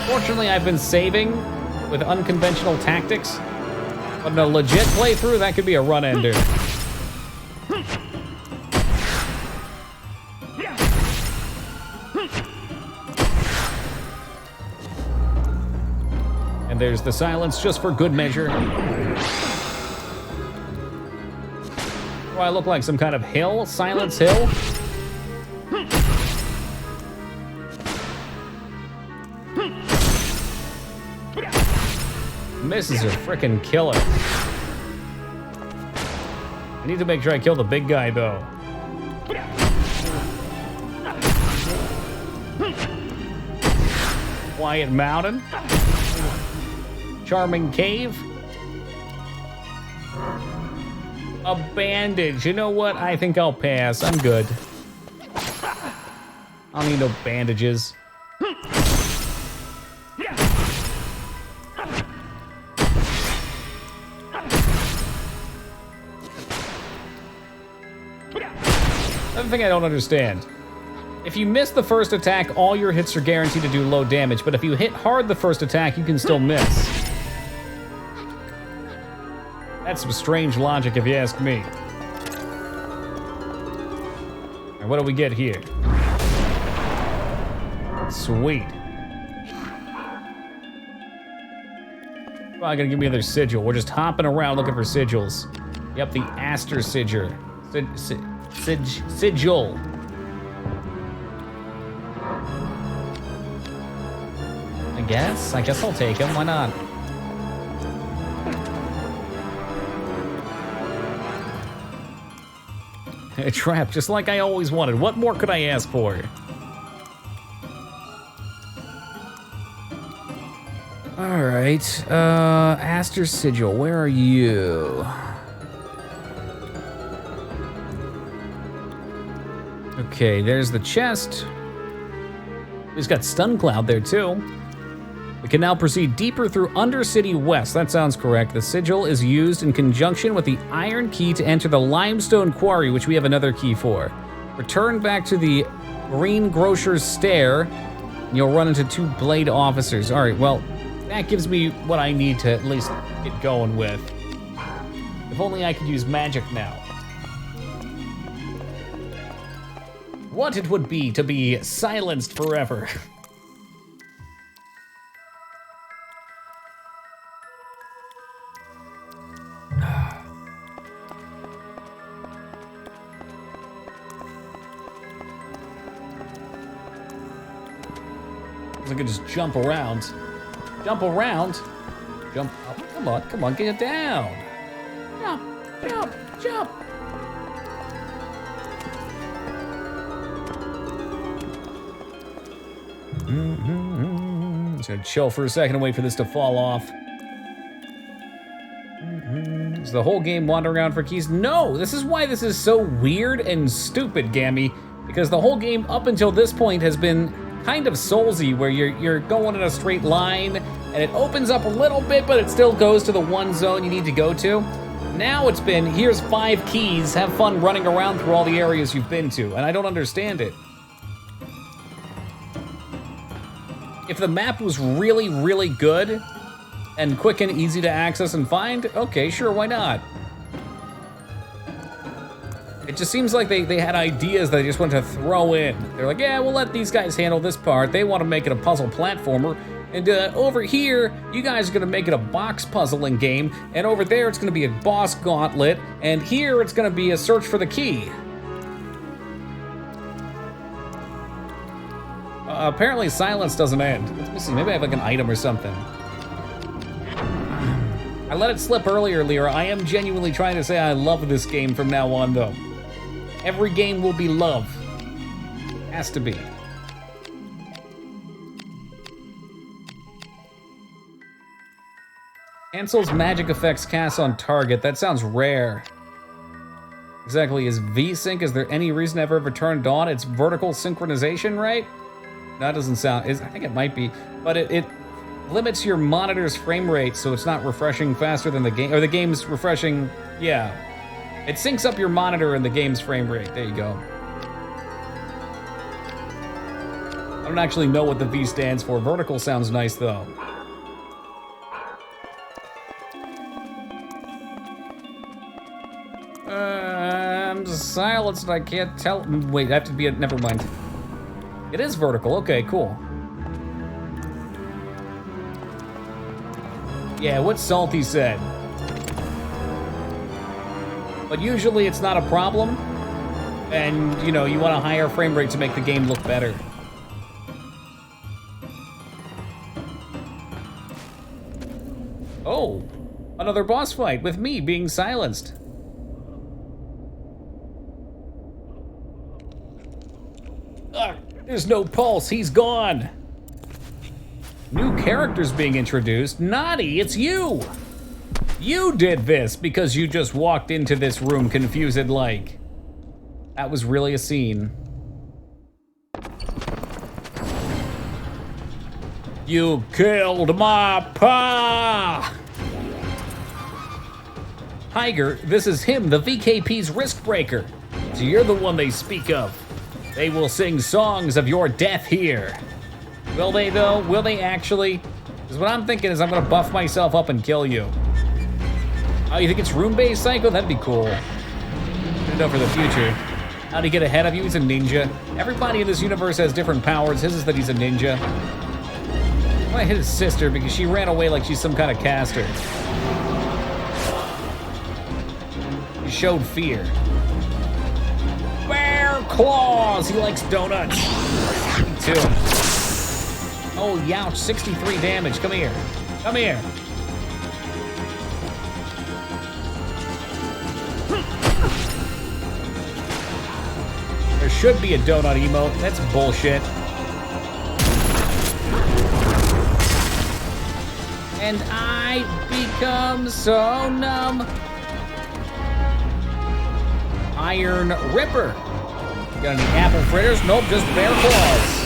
Fortunately, I've been saving with unconventional tactics. But in a legit playthrough, that could be a run ender. And there's the silence just for good measure. Do I look like some kind of hill? Silence Hill? Misses are frickin' killer. I need to make sure I kill the big guy, though. Quiet Mountain. Charming Cave. A bandage. You know what? I think I'll pass. I'm good. I don't need no bandages. Another thing I don't understand. If you miss the first attack, all your hits are guaranteed to do low damage, but if you hit hard the first attack, you can still miss. That's some strange logic if you ask me. And what do we get here? Sweet. Probably gonna give me another sigil. We're just hopping around looking for sigils. Yep, the Aster Sigil. Sigil. I guess I'll take him. Why not? A trap, just like I always wanted. What more could I ask for? All right, Aster Sigil, where are you? Okay, there's the chest. He's got Stun Cloud there too. We can now proceed deeper through Undercity West. That sounds correct. The sigil is used in conjunction with the iron key to enter the limestone quarry, which we have another key for. Return back to the Green Grocer's Stair, and you'll run into 2 blade officers. All right, well, that gives me what I need to at least get going with. If only I could use magic now. What it would be to be silenced forever. I can just jump around. Jump around. Jump. Oh, come on, get it down. Jump. Just gonna chill for a second and wait for this to fall off. Is the whole game wandering around for keys? No, this is why this is so weird and stupid, Gammy. Because the whole game up until this point has been kind of Soulsy, where you're going in a straight line, and it opens up a little bit, but it still goes to the one zone you need to go to. Now it's been, here's 5 keys, have fun running around through all the areas you've been to, and I don't understand it. If the map was really, really good, and quick and easy to access and find, okay, sure, why not? It just seems like they had ideas that they just wanted to throw in. They're like, yeah, we'll let these guys handle this part. They want to make it a puzzle platformer. And over here, you guys are going to make it a box puzzling game. And over there, it's going to be a boss gauntlet. And here, it's going to be a search for the key. Apparently, silence doesn't end. Let me see, maybe I have like an item or something. I let it slip earlier, Lyra. I am genuinely trying to say I love this game from now on, though. Every game will be love. Has to be. Cancels magic effects cast on target. That sounds rare. Exactly, is V-Sync, is there any reason I've ever turned on? It's vertical synchronization, right? That doesn't sound, I think it might be, but it limits your monitor's frame rate so it's not refreshing faster than the game, or the game's refreshing, yeah. It syncs up your monitor and the game's frame rate, there you go. I don't actually know what the V stands for. Vertical sounds nice though. I'm silenced, I can't tell. Wait, I have to be, never mind. It is vertical, okay, cool. Yeah, what Salty said. But usually it's not a problem. And, you know, you want a higher frame rate to make the game look better. Oh, another boss fight with me being silenced. Ugh, there's no pulse, he's gone. New characters being introduced. Naughty, it's you. You did this because you just walked into this room confused like. That was really a scene. You killed my pa! Tiger, this is him, the VKP's risk breaker. So you're the one they speak of. They will sing songs of your death here. Will they though? Will they actually? Because what I'm thinking is I'm gonna buff myself up and kill you. Oh, you think it's room-based Psycho? That'd be cool. Good to know for the future. How'd he get ahead of you? He's a ninja. Everybody in this universe has different powers. His is that he's a ninja. I'm gonna hit his sister because she ran away like she's some kind of caster. He showed fear. Bear claws! He likes donuts. Me too. Oh, youch, 63 damage. Come here. Come here. There should be a donut emote. That's bullshit. And I become so numb. Iron Ripper. Got any apple fritters? Nope, just bear claws.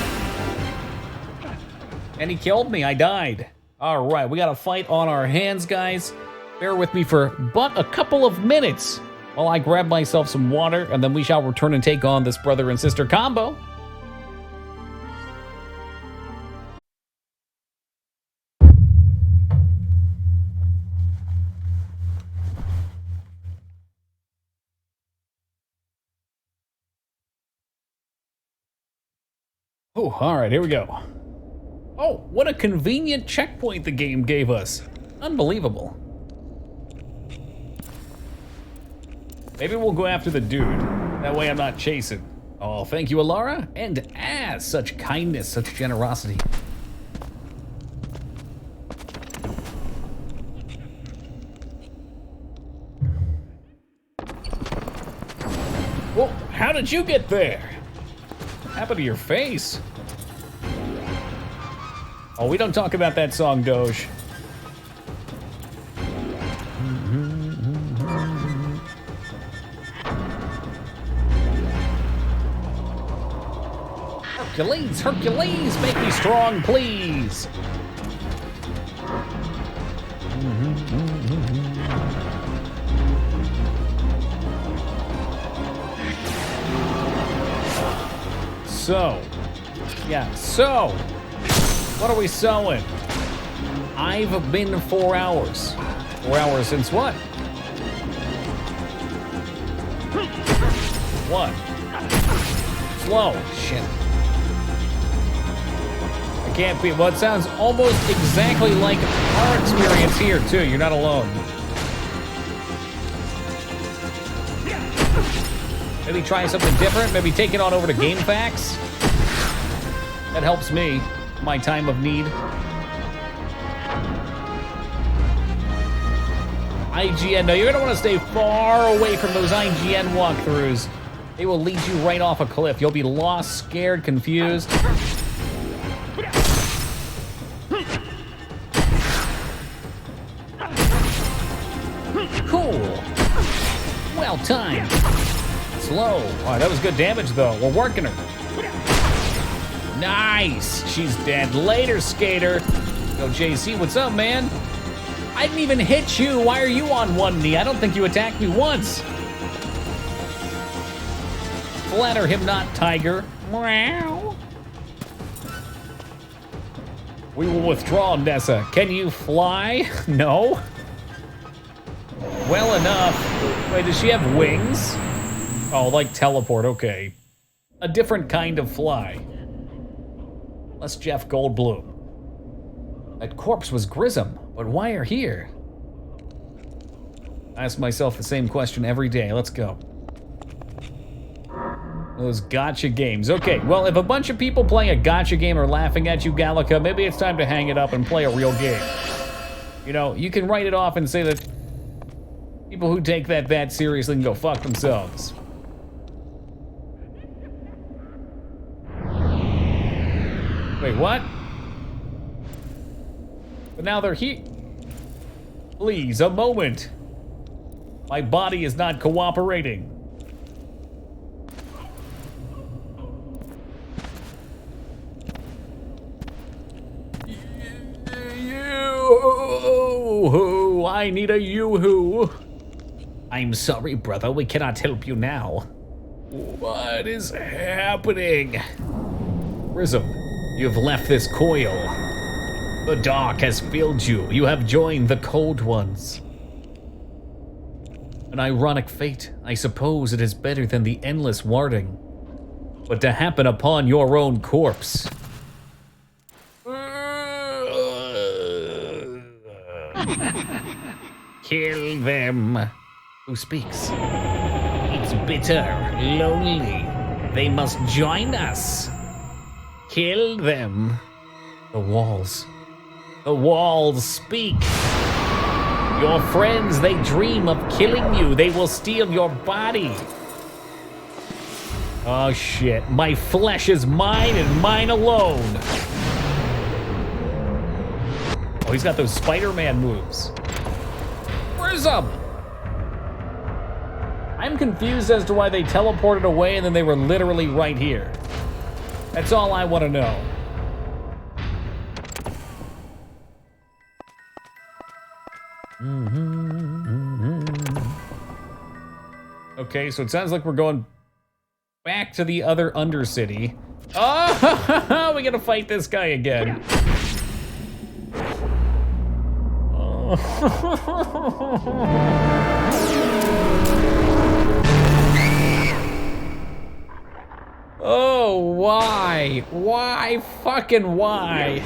And he killed me, I died. All right, we got a fight on our hands, guys. Bear with me for but a couple of minutes while I grab myself some water, and then we shall return and take on this brother and sister combo. Oh, all right, here we go. Oh, what a convenient checkpoint the game gave us. Unbelievable. Maybe we'll go after the dude. That way I'm not chasing. Oh, thank you, Alara. And such kindness, such generosity. Well, how did you get there? What happened to your face? Oh, we don't talk about that song, Doge. Hercules, Hercules, make me strong, please. So, yeah, so, what are we sewing? I've been 4 hours. 4 hours since what? What? Slow, shit. I can't be, well, it sounds almost exactly like our experience here, too. You're not alone. Maybe try something different. Maybe take it on over to GameFAQs. That helps me, my time of need. IGN, no, you're gonna wanna stay far away from those IGN walkthroughs. They will lead you right off a cliff. You'll be lost, scared, confused. About time. Slow. All right, that was good damage, though. We're working her. Nice. She's dead. Later, skater. Yo, JC, what's up, man? I didn't even hit you. Why are you on one knee? I don't think you attacked me once. Flatter him not, tiger. Meow. We will withdraw, Nessa. Can you fly? No. Well enough. Wait, does she have wings? Oh, like teleport, okay. A different kind of fly. Let's Jeff Goldblum. That corpse was Grissom, but why are here? I ask myself the same question every day. Let's go. Those gotcha games. Okay, well, if a bunch of people playing a gotcha game are laughing at you, Gallica, maybe it's time to hang it up and play a real game. You know, you can write it off and say that people who take that seriously can go fuck themselves. Wait, what? But now they're here. Please, a moment. My body is not cooperating. Yoo-hoo! I need a yoo-hoo. I'm sorry, brother. We cannot help you now. What is happening? Grissom, you've left this coil. The dark has filled you. You have joined the cold ones. An ironic fate. I suppose it is better than the endless warding. But to happen upon your own corpse. Kill them. Who speaks? It's bitter, lonely. They must join us. Kill them. The walls. The walls speak. Your friends, they dream of killing you. They will steal your body. Oh shit. My flesh is mine and mine alone. Oh, he's got those Spider-Man moves. Grissom! I'm confused as to why they teleported away and then they were literally right here. That's all I want to know. Okay, so it sounds like we're going back to the other Undercity. Oh, we gotta fight this guy again. Oh, why? Why fucking why?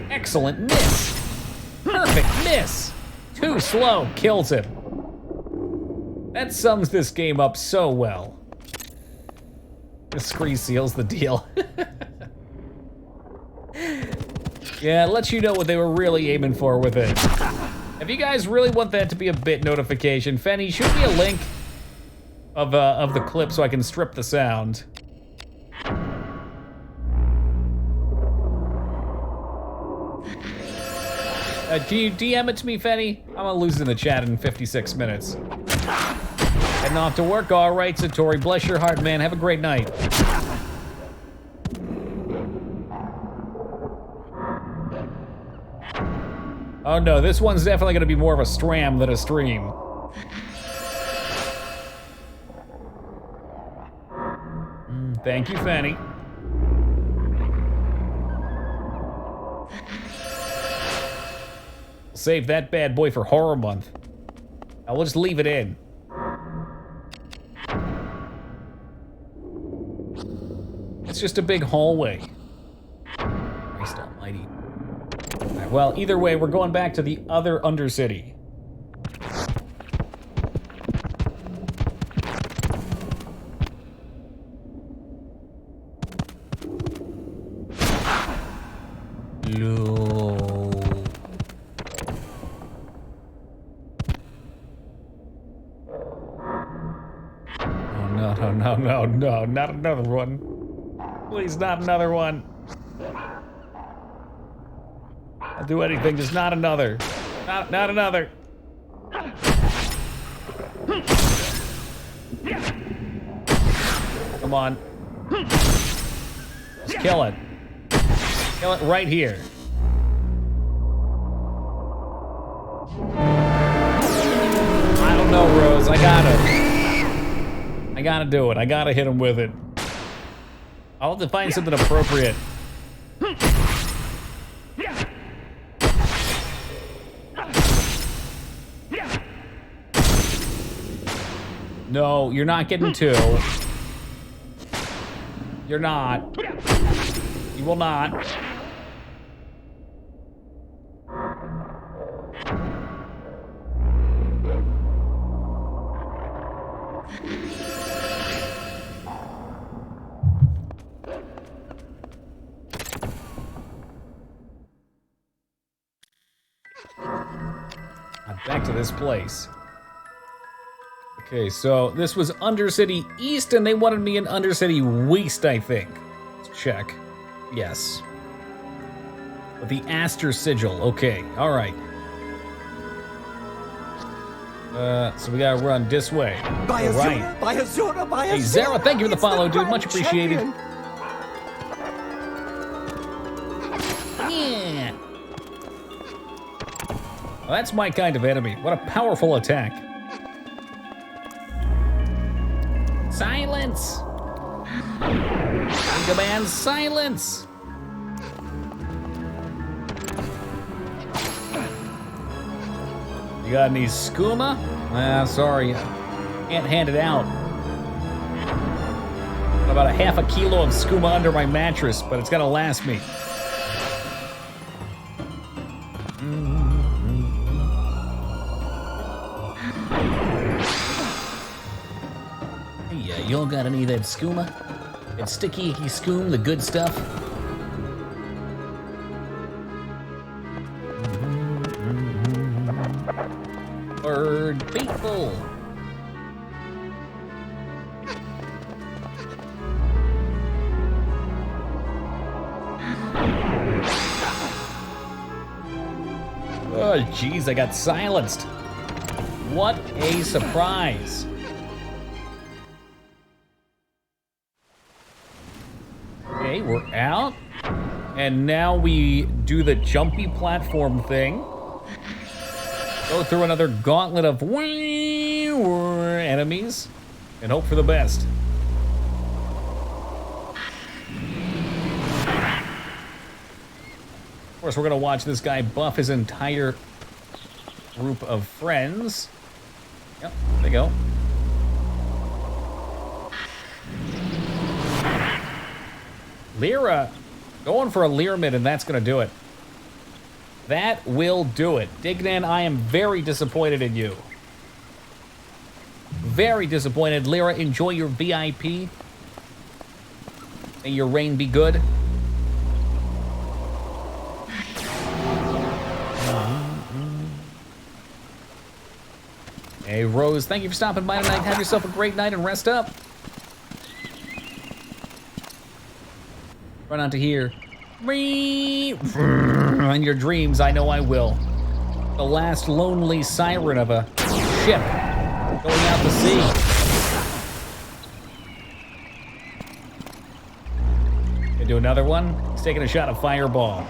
Excellent miss. Perfect miss. Too slow, kills him. That sums this game up so well. The scree seals the deal. Yeah, it lets you know what they were really aiming for with it. If you guys really want that to be a bit notification, Fenny, shoot me a link of the clip so I can strip the sound. Can you DM it to me, Fenny? I'm gonna lose it in the chat in 56 minutes. Heading off to work. All right, Satori. Bless your heart, man. Have a great night. Oh no, this one's definitely gonna be more of a stram than a stream. Thank you, Fanny. Save that bad boy for Horror Month. Now we'll just leave it in. It's just a big hallway. Christ almighty. All right, well, either way, we're going back to the other Undercity. no, no, not another one. Please, not another one. I'll do anything, just not another. Not another. Come on. Just kill it. Kill it right here. I don't know, Rose. I gotta do it. I gotta hit him with it. I'll have to find something appropriate. No, you're not getting two. You're not. You will not. Back to this place. Okay, so this was Undercity East, and they wanted me in Undercity West, I think. Let's check. Yes. With the Aster Sigil. Okay, all right. So we gotta run this way. All right. Hey, Zara, thank you for the follow, dude. Much appreciated. Yeah. Well, that's my kind of enemy. What a powerful attack. Silence! I demand silence! You got any skooma? Sorry. Can't hand it out. About a half a kilo of skooma under my mattress, but it's gonna last me. Hey, y'all got any of that skooma? That sticky icky skoom, the good stuff? Bird people. Oh, jeez, I got silenced. What a surprise. Okay, we're out. And now we do the jumpy platform thing. Go through another gauntlet of enemies and hope for the best. Of course, we're gonna watch this guy buff his entire group of friends. Yep, there they go. Lyra, going for a Learmid, and that's gonna do it. That will do it. Dignan, I am very disappointed in you. Very disappointed. Lyra, enjoy your VIP. May your reign be good. Hey, Rose, thank you for stopping by tonight. Have yourself a great night and rest up. Run on to here. In your dreams, I know I will. The last lonely siren of a ship going out to sea. Gonna do another one? He's taking a shot of fireball.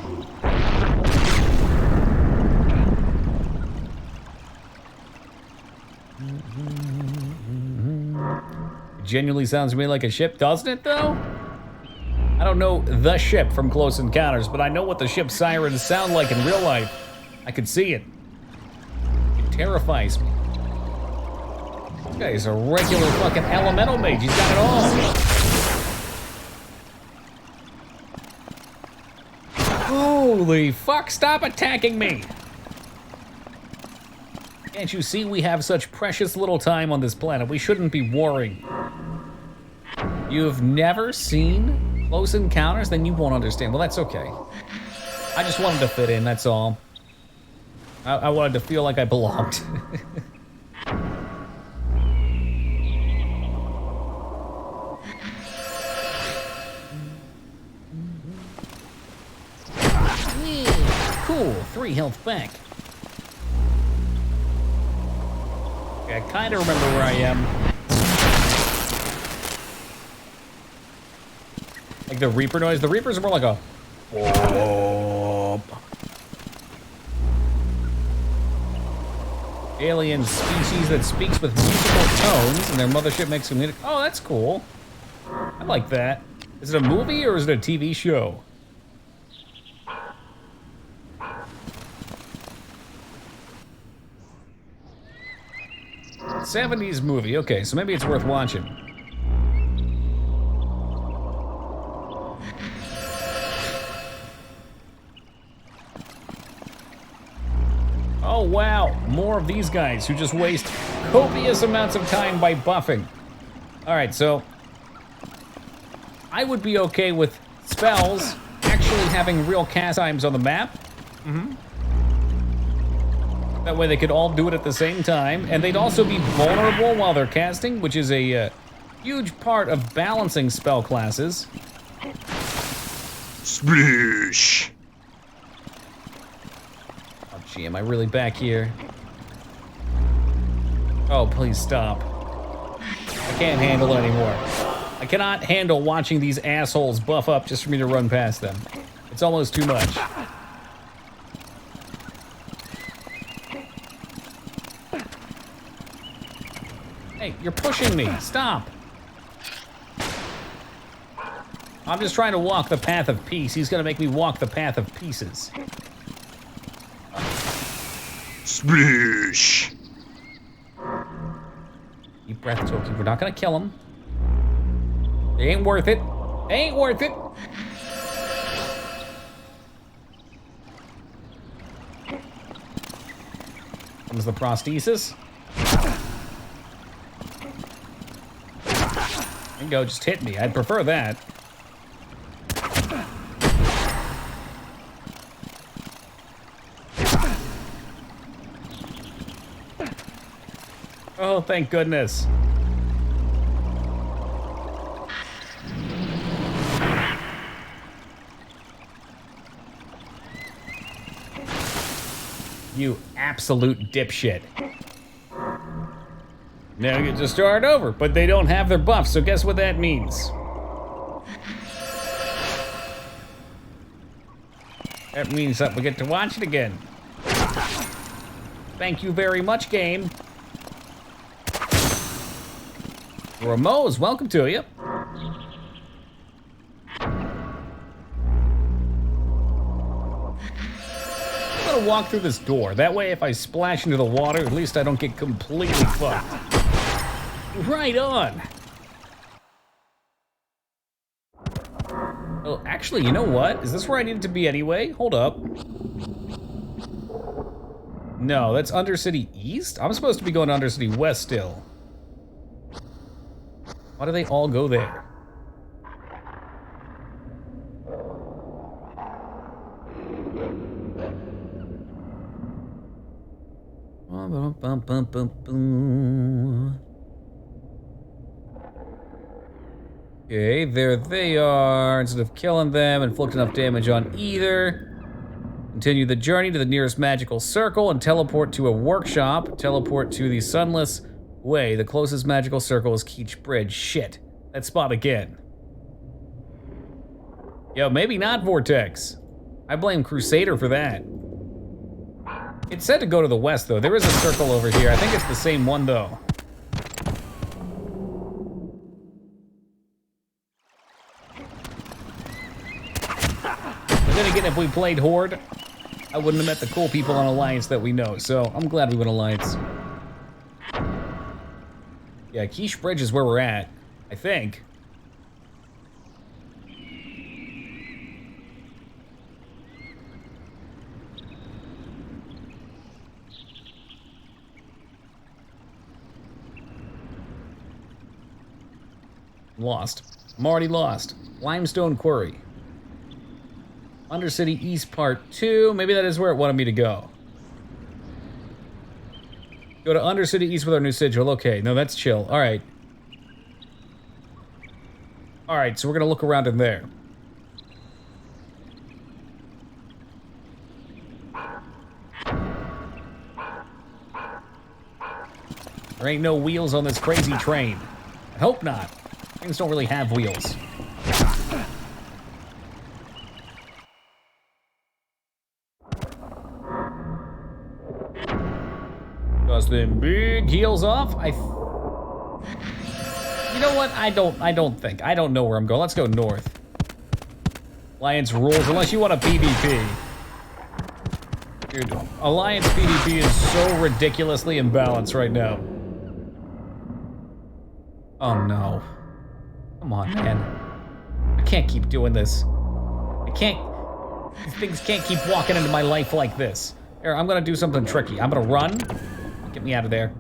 It genuinely sounds to me like a ship, doesn't it, though? I don't know the ship from Close Encounters, but I know what the ship sirens sound like in real life. I can see it. It terrifies me. This guy is a regular fucking elemental mage. He's got it all. Holy fuck, stop attacking me! Can't you see we have such precious little time on this planet? We shouldn't be warring. You've never seen Close Encounters? Then you won't understand. Well, that's okay. I just wanted to fit in, that's all. I wanted to feel like I belonged. 3 health back. Okay, I kind of remember where I am. Like the Reaper noise. The Reapers are more like a... alien species that speaks with musical tones, and their mothership makes communic... Oh, that's cool. I like that. Is it a movie or is it a TV show? '70s movie. Okay, so maybe it's worth watching. Oh, wow. More of these guys who just waste copious amounts of time by buffing. All right, so I would be okay with spells actually having real cast times on the map. That way they could all do it at the same time, and they'd also be vulnerable while they're casting, which is a huge part of balancing spell classes. Sploosh. Oh, gee, am I really back here? Oh, please stop. I can't handle it anymore. I cannot handle watching these assholes buff up just for me to run past them. It's almost too much. Hey, you're pushing me. Stop. I'm just trying to walk the path of peace. He's gonna make me walk the path of pieces. Sploosh. Deep breath, Toki. We're not gonna kill him. It ain't worth it. Ain't worth it. Comes the prosthesis. There you go, just hit me. I'd prefer that. Oh, thank goodness. You absolute dipshit. Now you get to start over, but they don't have their buffs, so guess what that means? That means that we get to watch it again. Thank you very much, game. Ramos, welcome to you. I'm gonna walk through this door. That way, if I splash into the water, at least I don't get completely fucked. Right on. Oh, actually, you know what? Is this where I needed to be anyway? Hold up. No, that's Undercity East? I'm supposed to be going to Undercity West still. Why do they all go there? Okay, there they are. Instead of killing them, inflict enough damage on either. Continue the journey to the nearest magical circle and teleport to a workshop. Teleport to the Sunless Way. The closest magical circle is Keech Bridge. Shit. That spot again. Yo, maybe not Vortex. I blame Crusader for that. It said to go to the west, though. There is a circle over here. I think it's the same one, though. But then again, if we played Horde, I wouldn't have met the cool people on Alliance that we know, so I'm glad we went Alliance. Yeah, Keech Bridge is where we're at, I think. Lost. I'm already lost. Limestone Quarry. Undercity East Part 2. Maybe that is where it wanted me to go. Go to Undercity East with our new sigil. Okay, no, that's chill. Alright. Alright, so we're gonna look around in there. There ain't no wheels on this crazy train. I hope not. Trains don't really have wheels. Dust them big heels off. You know what? I don't know where I'm going. Let's go north. Alliance rules, unless you want a PvP. Dude, Alliance PvP is so ridiculously imbalanced right now. Oh no. Come on, man. I can't keep doing this. These things can't keep walking into my life like this. Here, I'm gonna do something tricky. I'm gonna run. Get me out of there.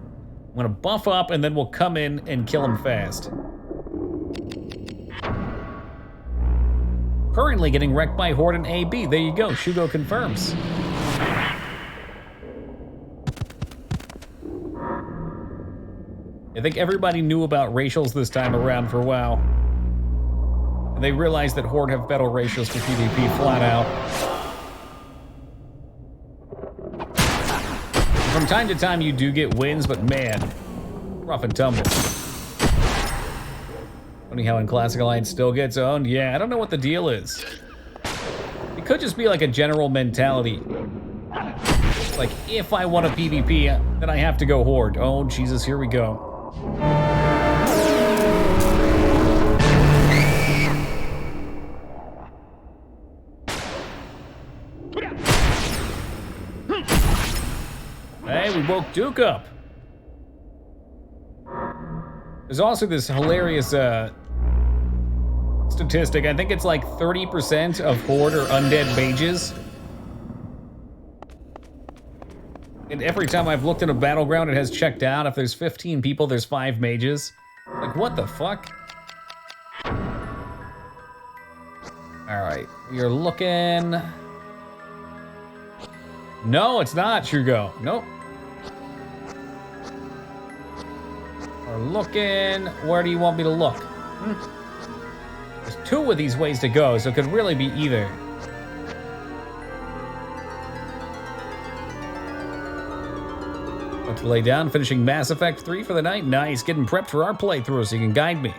I'm gonna buff up and then we'll come in and kill him fast. Currently getting wrecked by Horde and AB. There you go, Shugo confirms. I think everybody knew about racials this time around for WoW. And they realized that Horde have better ratios for PvP flat out. From time to time you do get wins, but man, rough and tumble. Funny how in Classic Alliance still gets owned. Yeah, I don't know what the deal is. It could just be like a general mentality. Like, if I want a PvP, then I have to go Horde. Oh, Jesus, here we go. Hey, we woke Duke up. There's also this hilarious statistic. I think it's like 30% of Horde or undead mages. And every time I've looked at a battleground, it has checked out. If there's 15 people, there's 5 mages. Like, what the fuck? Alright, you're looking... No, it's not, Shugo. Nope. We're looking... Where do you want me to look? There's 2 of these ways to go, so it could really be either. About to lay down, finishing Mass Effect 3 for the night. Nice, getting prepped for our playthrough so you can guide me.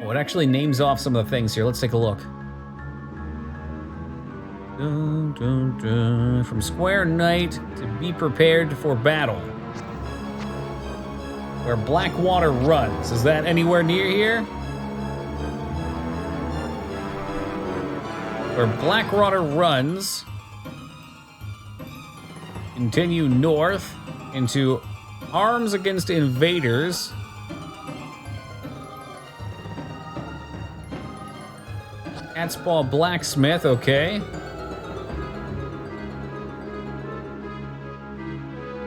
Oh, it actually names off some of the things here. Let's take a look. Dun, dun, dun. From Square Night to be prepared for battle. Where Blackwater runs. Is that anywhere near here? Where Blackwater runs. Continue north into Arms Against Invaders. Catspaw Blacksmith, okay.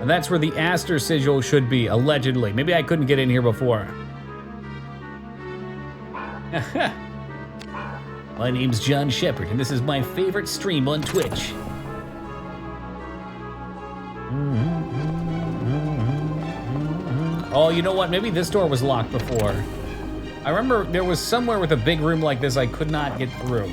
And that's where the Aster Sigil should be, allegedly. Maybe I couldn't get in here before. My name's John Shepard, and this is my favorite stream on Twitch. Oh, you know what? Maybe this door was locked before. I remember there was somewhere with a big room like this I could not get through.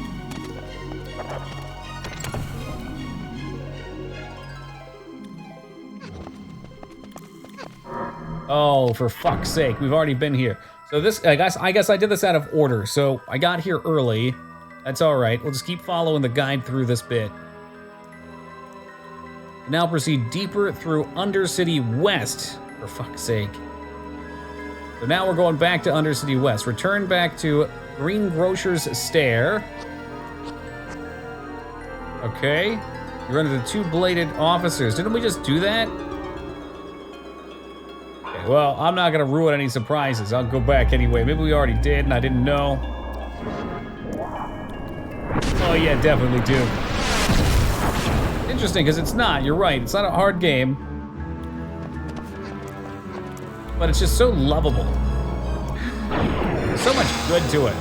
Oh, for fuck's sake, we've already been here. So this, I guess I did this out of order. So I got here early. That's all right. We'll just keep following the guide through this bit. Now proceed deeper through Undercity West. For fuck's sake. So now we're going back to Undercity West. Return back to Greengrocer's Stair. Okay. You run into 2 bladed officers. Didn't we just do that? Okay, well, I'm not gonna ruin any surprises. I'll go back anyway. Maybe we already did and I didn't know. Oh yeah, definitely do. Interesting, because it's not. You're right. It's not a hard game. But it's just so lovable. There's so much good to it.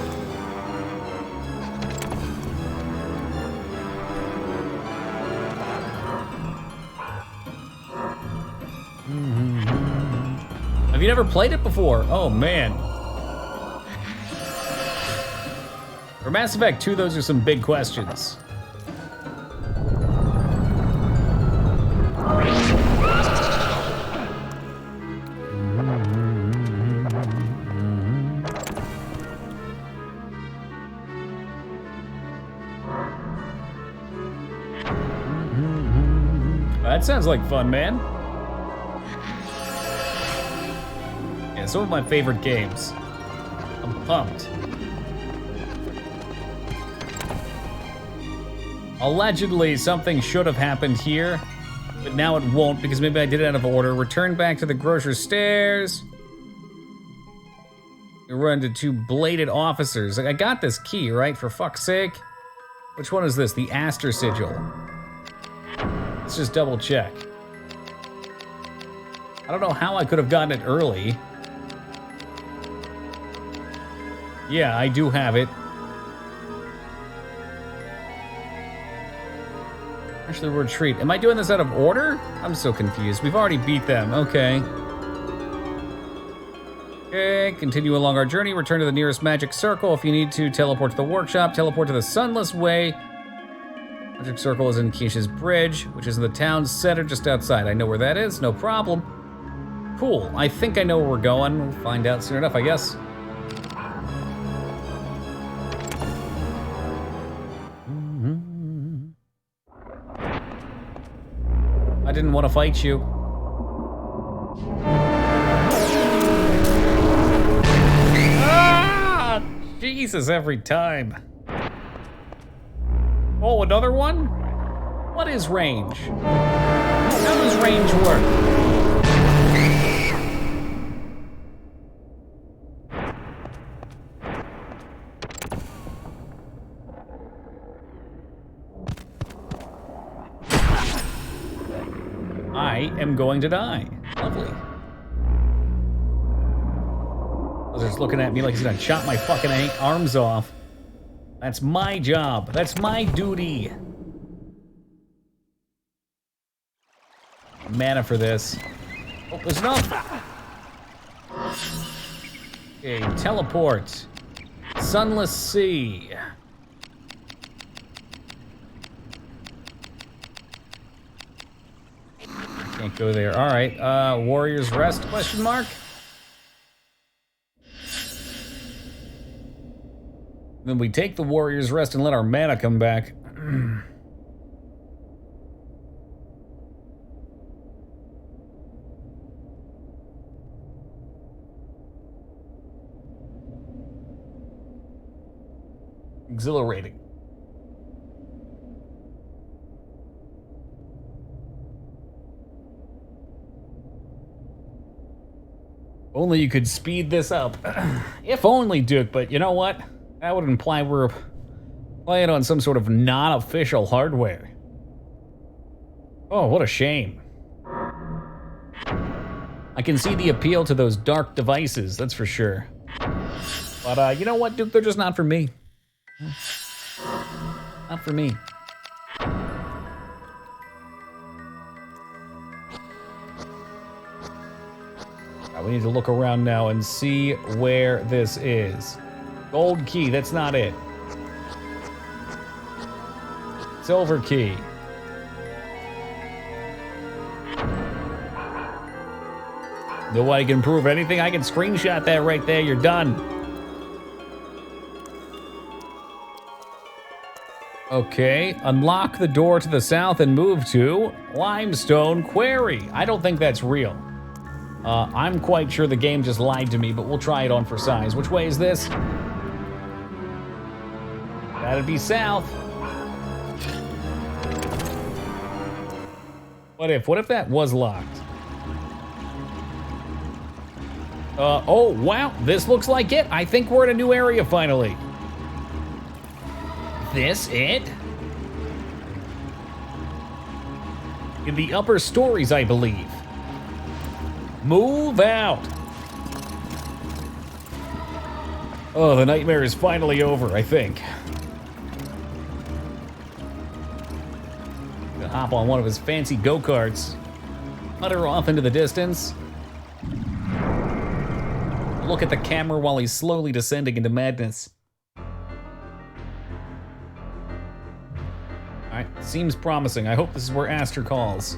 Have you never played it before? Oh, man. For Mass Effect 2, those are some big questions. that sounds like fun, man. Yeah, some of my favorite games. I'm pumped. Allegedly, something should have happened here, but now it won't because maybe I did it out of order. Return back to the grocer's stairs. You run into two bladed officers. Like, I got this key, right? For fuck's sake. Which one is this? The Astor Sigil. Let's just double check. I don't know how I could have gotten it early. Yeah, I do have it. Actually, retreat. Am I doing this out of order? I'm so confused. We've already beat them. Okay. Okay, continue along our journey. Return to the nearest magic circle. If you need to, teleport to the workshop. Teleport to the Sunless Way. Magic circle is in Keisha's Bridge, which is in the town center just outside. I know where that is. No problem. Cool. I think I know where we're going. We'll find out soon enough, I guess. I didn't want to fight you. Ah! Jesus, every time. Oh, another one? What is range? How does range work? I am going to die. Lovely. Buzzard's looking at me like he's gonna chop my fucking arms off. That's my job. That's my duty. Mana for this. Oh, there's enough. Okay, teleport. Sunless Sea. Can't go there. All right. Warrior's Rest? Question mark. Then we take the Warrior's Rest and let our mana come back. Exhilarating. Only you could speed this up. If only, Duke, but you know what? That would imply we're playing on some sort of non-official hardware. Oh, what a shame. I can see the appeal to those dark devices, that's for sure. But you know what, Duke? They're just not for me. Not for me. We need to look around now and see where this is. Gold key, that's not it. Silver key. Nobody can prove anything. I can screenshot that right there. You're done. Okay, unlock the door to the south and move to Limestone Quarry. I don't think that's real. I'm quite sure the game just lied to me, but we'll try it on for size. Which way is this? That'd be south. What if that was locked? Oh, wow, this looks like it. I think we're in a new area finally. This it? In the upper stories, I believe. Move out. Oh, the nightmare is finally over, I think. Gonna hop on one of his fancy go-karts. Putter off into the distance. Look at the camera while he's slowly descending into madness. Alright, seems promising. I hope this is where Astor calls.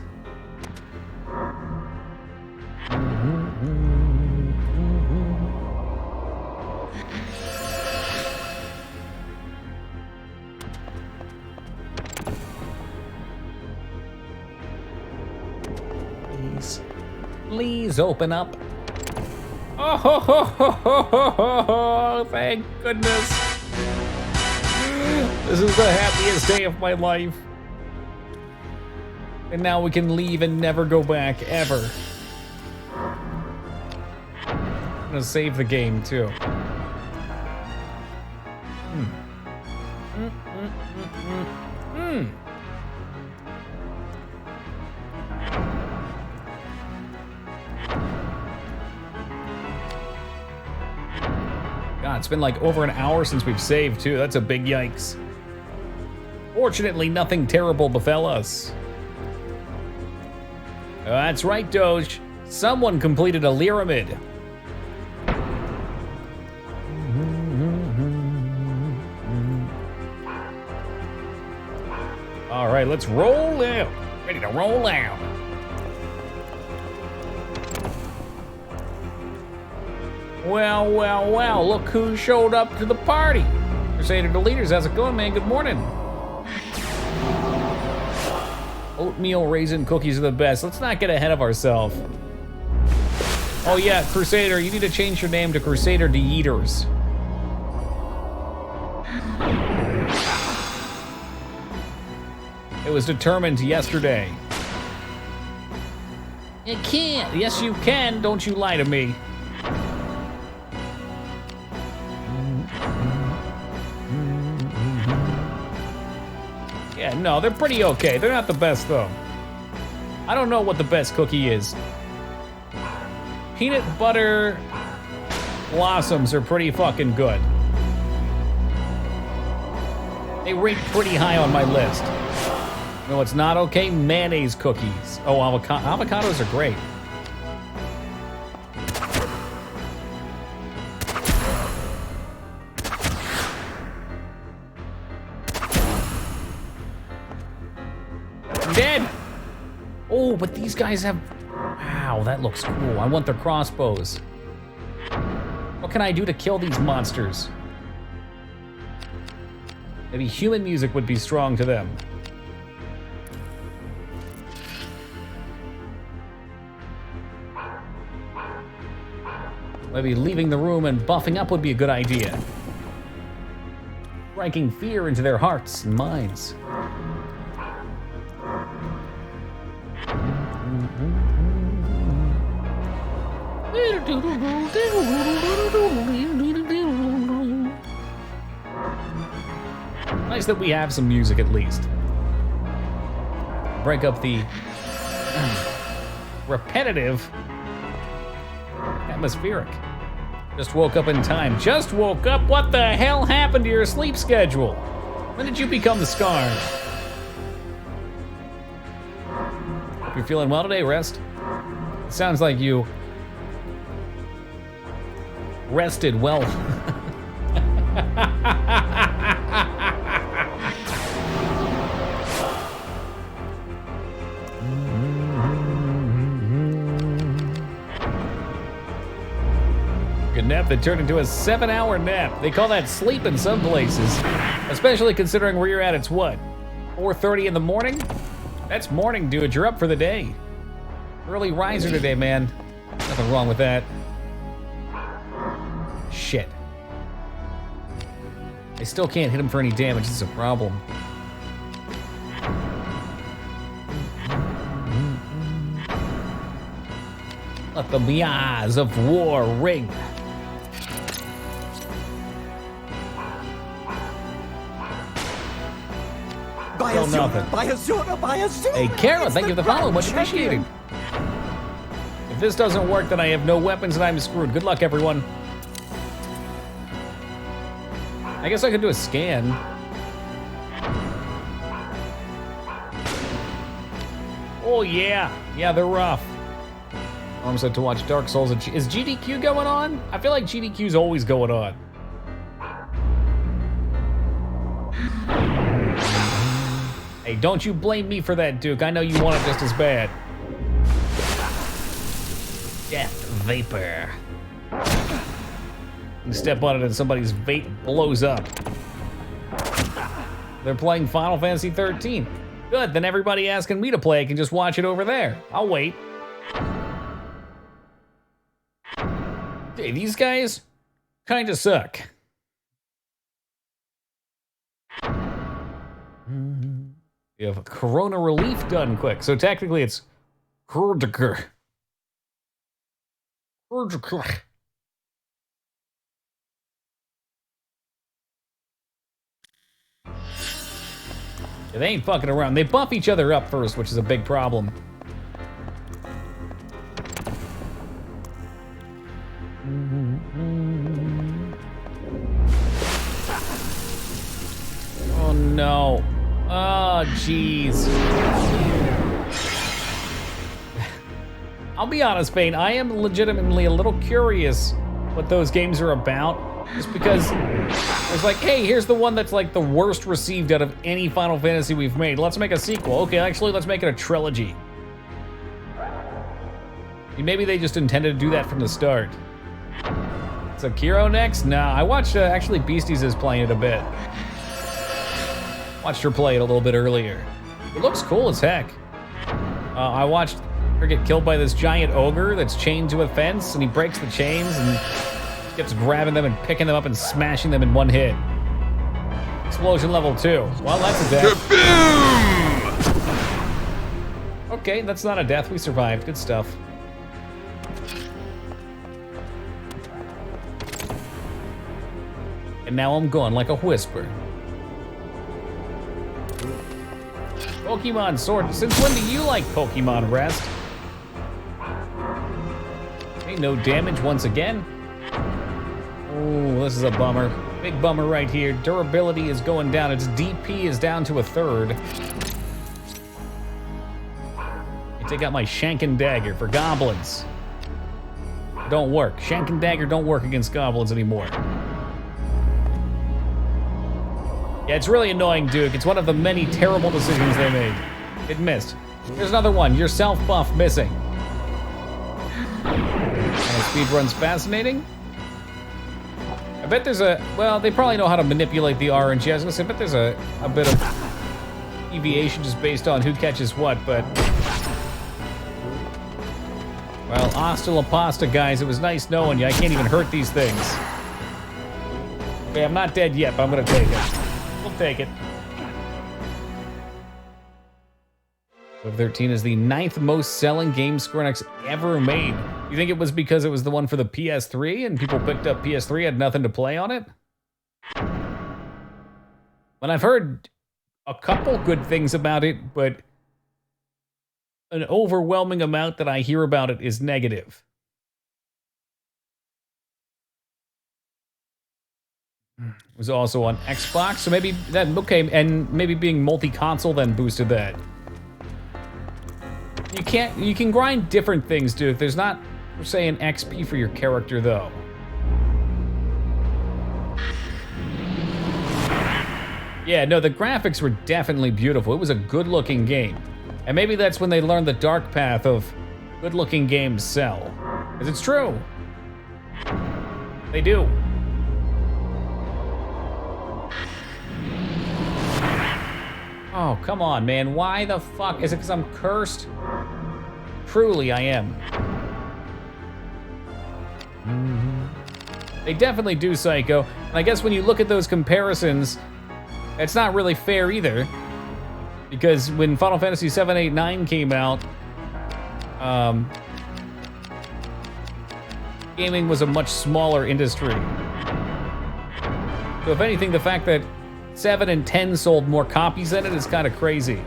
please open up? Oh, ho, ho, ho, ho, ho, ho, thank goodness. This is the happiest day of my life. And now we can leave and never go back, ever. I'm gonna save the game, too. God, it's been like over an hour since we've saved, too. That's a big yikes. Fortunately, nothing terrible befell us. That's right, Doge. Someone completed a Lyramid. All right, let's roll out. Ready to roll out. Well, well, well, look who showed up to the party. Crusader Deleters, how's it going, man? Good morning. Oatmeal raisin cookies are the best. Let's not get ahead of ourselves. Oh yeah, Crusader, you need to change your name to Crusader De-Eaters. It was determined yesterday. You can't. Yes, you can. Don't you lie to me. Yeah, no, they're pretty okay. They're not the best, though. I don't know what the best cookie is. Peanut butter blossoms are pretty fucking good. They rate pretty high on my list. No, it's not okay. Mayonnaise cookies. Oh, avocados are great. I'm dead. Oh, but these guys have... Wow, that looks cool. I want their crossbows. What can I do to kill these monsters? Maybe human music would be strong to them. Maybe leaving the room and buffing up would be a good idea. Striking fear into their hearts and minds. Nice that we have some music at least. Break up the repetitive atmospheric. Just woke up in time. Just woke up? What the hell happened to your sleep schedule? When did you become the Scarf? Hope you're feeling well today, Rest. It sounds like you rested well. Good nap that turned into a 7-hour nap. They call that sleep in some places, especially considering where you're at. It's what, 4:30 in the morning? That's morning, dude. You're up for the day. Early riser today, man. Nothing wrong with that. Shit. I still can't hit him for any damage. This is a problem. Let the mias of war ring. Still nothing. Hey, Kara, thank you for the follow. Much appreciated. If this doesn't work, then I have no weapons and I'm screwed. Good luck, everyone. I guess I could do a scan. Oh, yeah. Yeah, they're rough. I'm set to watch Dark Souls. Is GDQ going on? I feel like GDQ's always going on. Hey, don't you blame me for that, Duke. I know you want it just as bad. Death Vapor. You step on it and somebody's vape blows up. They're playing Final Fantasy 13. Good, then everybody asking me to play can just watch it over there. I'll wait. Okay, these guys kind of suck. You have Corona Relief done quick. So technically it's Kurdiker. Yeah, they ain't fucking around. They buff each other up first, which is a big problem. Oh no. Oh jeez. I'll be honest, Bane, I am legitimately a little curious what those games are about. Just because it's like, hey, here's the one that's like the worst received out of any Final Fantasy we've made. Let's make a sequel. Okay, actually, let's make it a trilogy. Maybe they just intended to do that from the start. So Kiro next? Nah, I watched, actually Beasties is playing it a bit. Watched her play it a little bit earlier. It looks cool as heck. I watched her get killed by this giant ogre that's chained to a fence, and he breaks the chains and keeps grabbing them and picking them up and smashing them in one hit. Explosion level 2. Well, that's a death. Kaboom! Okay, that's not a death. We survived. Good stuff. And now I'm going like a whisper. Pokemon Sword. Since when do you like Pokemon Rest? Ain't no damage once again. Oh, this is a bummer. Big bummer right here. Durability is going down. Its DP is down to 1/3. I take out my Shank and Dagger for goblins. Don't work. Shank and Dagger don't work against goblins anymore. Yeah, it's really annoying, Duke. It's one of the many terrible decisions they made. It missed. There's another one. Your self-buff missing. Speedrun's fascinating. I bet there's a, well, they probably know how to manipulate the RNG. I was gonna say, I bet there's a bit of deviation just based on who catches what, but... Well, hasta la pasta, guys. It was nice knowing you. I can't even hurt these things. Okay, I'm not dead yet, but I'm gonna take it. We'll take it. 13 is the 9th most selling game Square Enix ever made. You think it was because it was the one for the PS3 and people picked up PS3, had nothing to play on it? When I've heard a couple good things about it, but an overwhelming amount that I hear about it is negative. It was also on Xbox, so maybe that, okay, and maybe being multi-console then boosted that. You can grind different things, dude. There's not, per se, an XP for your character, though. Yeah, no, the graphics were definitely beautiful. It was a good-looking game. And maybe that's when they learned the dark path of good-looking games sell. Because it's true. They do. Oh, come on, man. Why the fuck? Is it because I'm cursed? Truly, I am. They definitely do, Psycho. And I guess when you look at those comparisons, it's not really fair either. Because when Final Fantasy 7, 8, 9 came out, gaming was a much smaller industry. So if anything, the fact that 7 and 10 sold more copies than it is kind of crazy.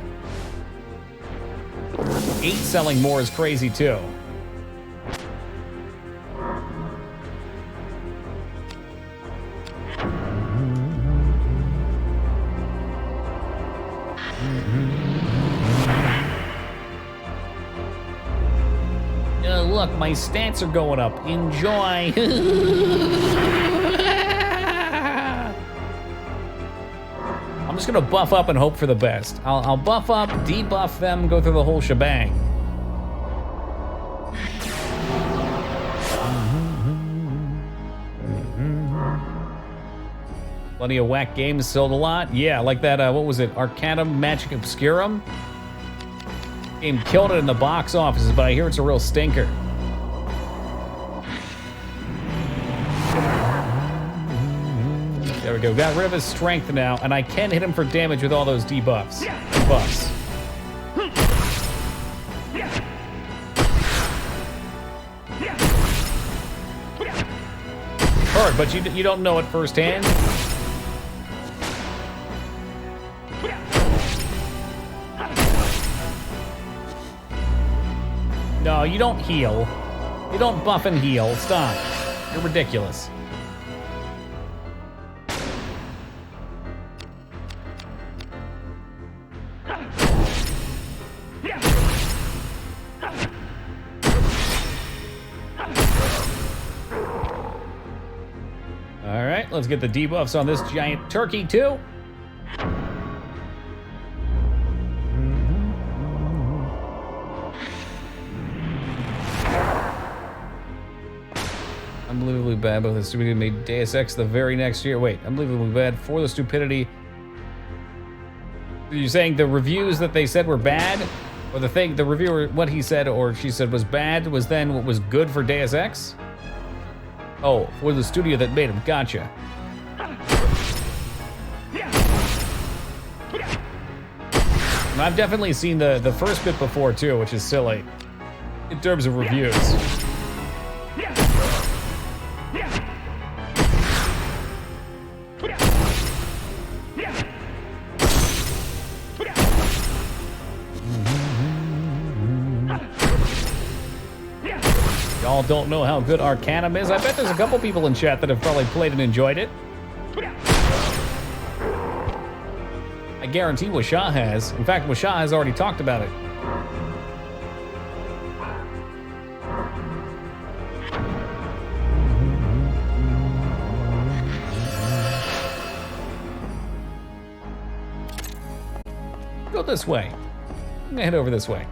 8 selling more is crazy too. Look, my stats are going up. Enjoy. I'm just gonna buff up and hope for the best. I'll buff up, debuff them, go through the whole shebang. Plenty of whack games sold a lot. Yeah, like that, what was it? Arcanum Magic Obscurum? Game killed it in the box offices, but I hear it's a real stinker. There we go. Got rid of his strength now, and I can hit him for damage with all those debuffs. Buffs. Hard, but you don't know it firsthand. No, you don't heal. You don't buff and heal. Stop. You're ridiculous. All right, let's get the debuffs on this giant turkey too. Unbelievably bad, but the stupidity made Deus Ex the very next year. Wait, unbelievably bad for the stupidity. Are you saying the reviews that they said were bad? Or the reviewer, what he said or she said was bad, was then what was good for Deus Ex? Oh, for the studio that made him, gotcha. And I've definitely seen the first bit before too, which is silly in terms of reviews. Y'all don't know how good Arcanum is? I bet there's a couple people in chat that have probably played and enjoyed it. I guarantee Washa has. In fact, Washa has already talked about it. Go this way. I'm gonna head over this way.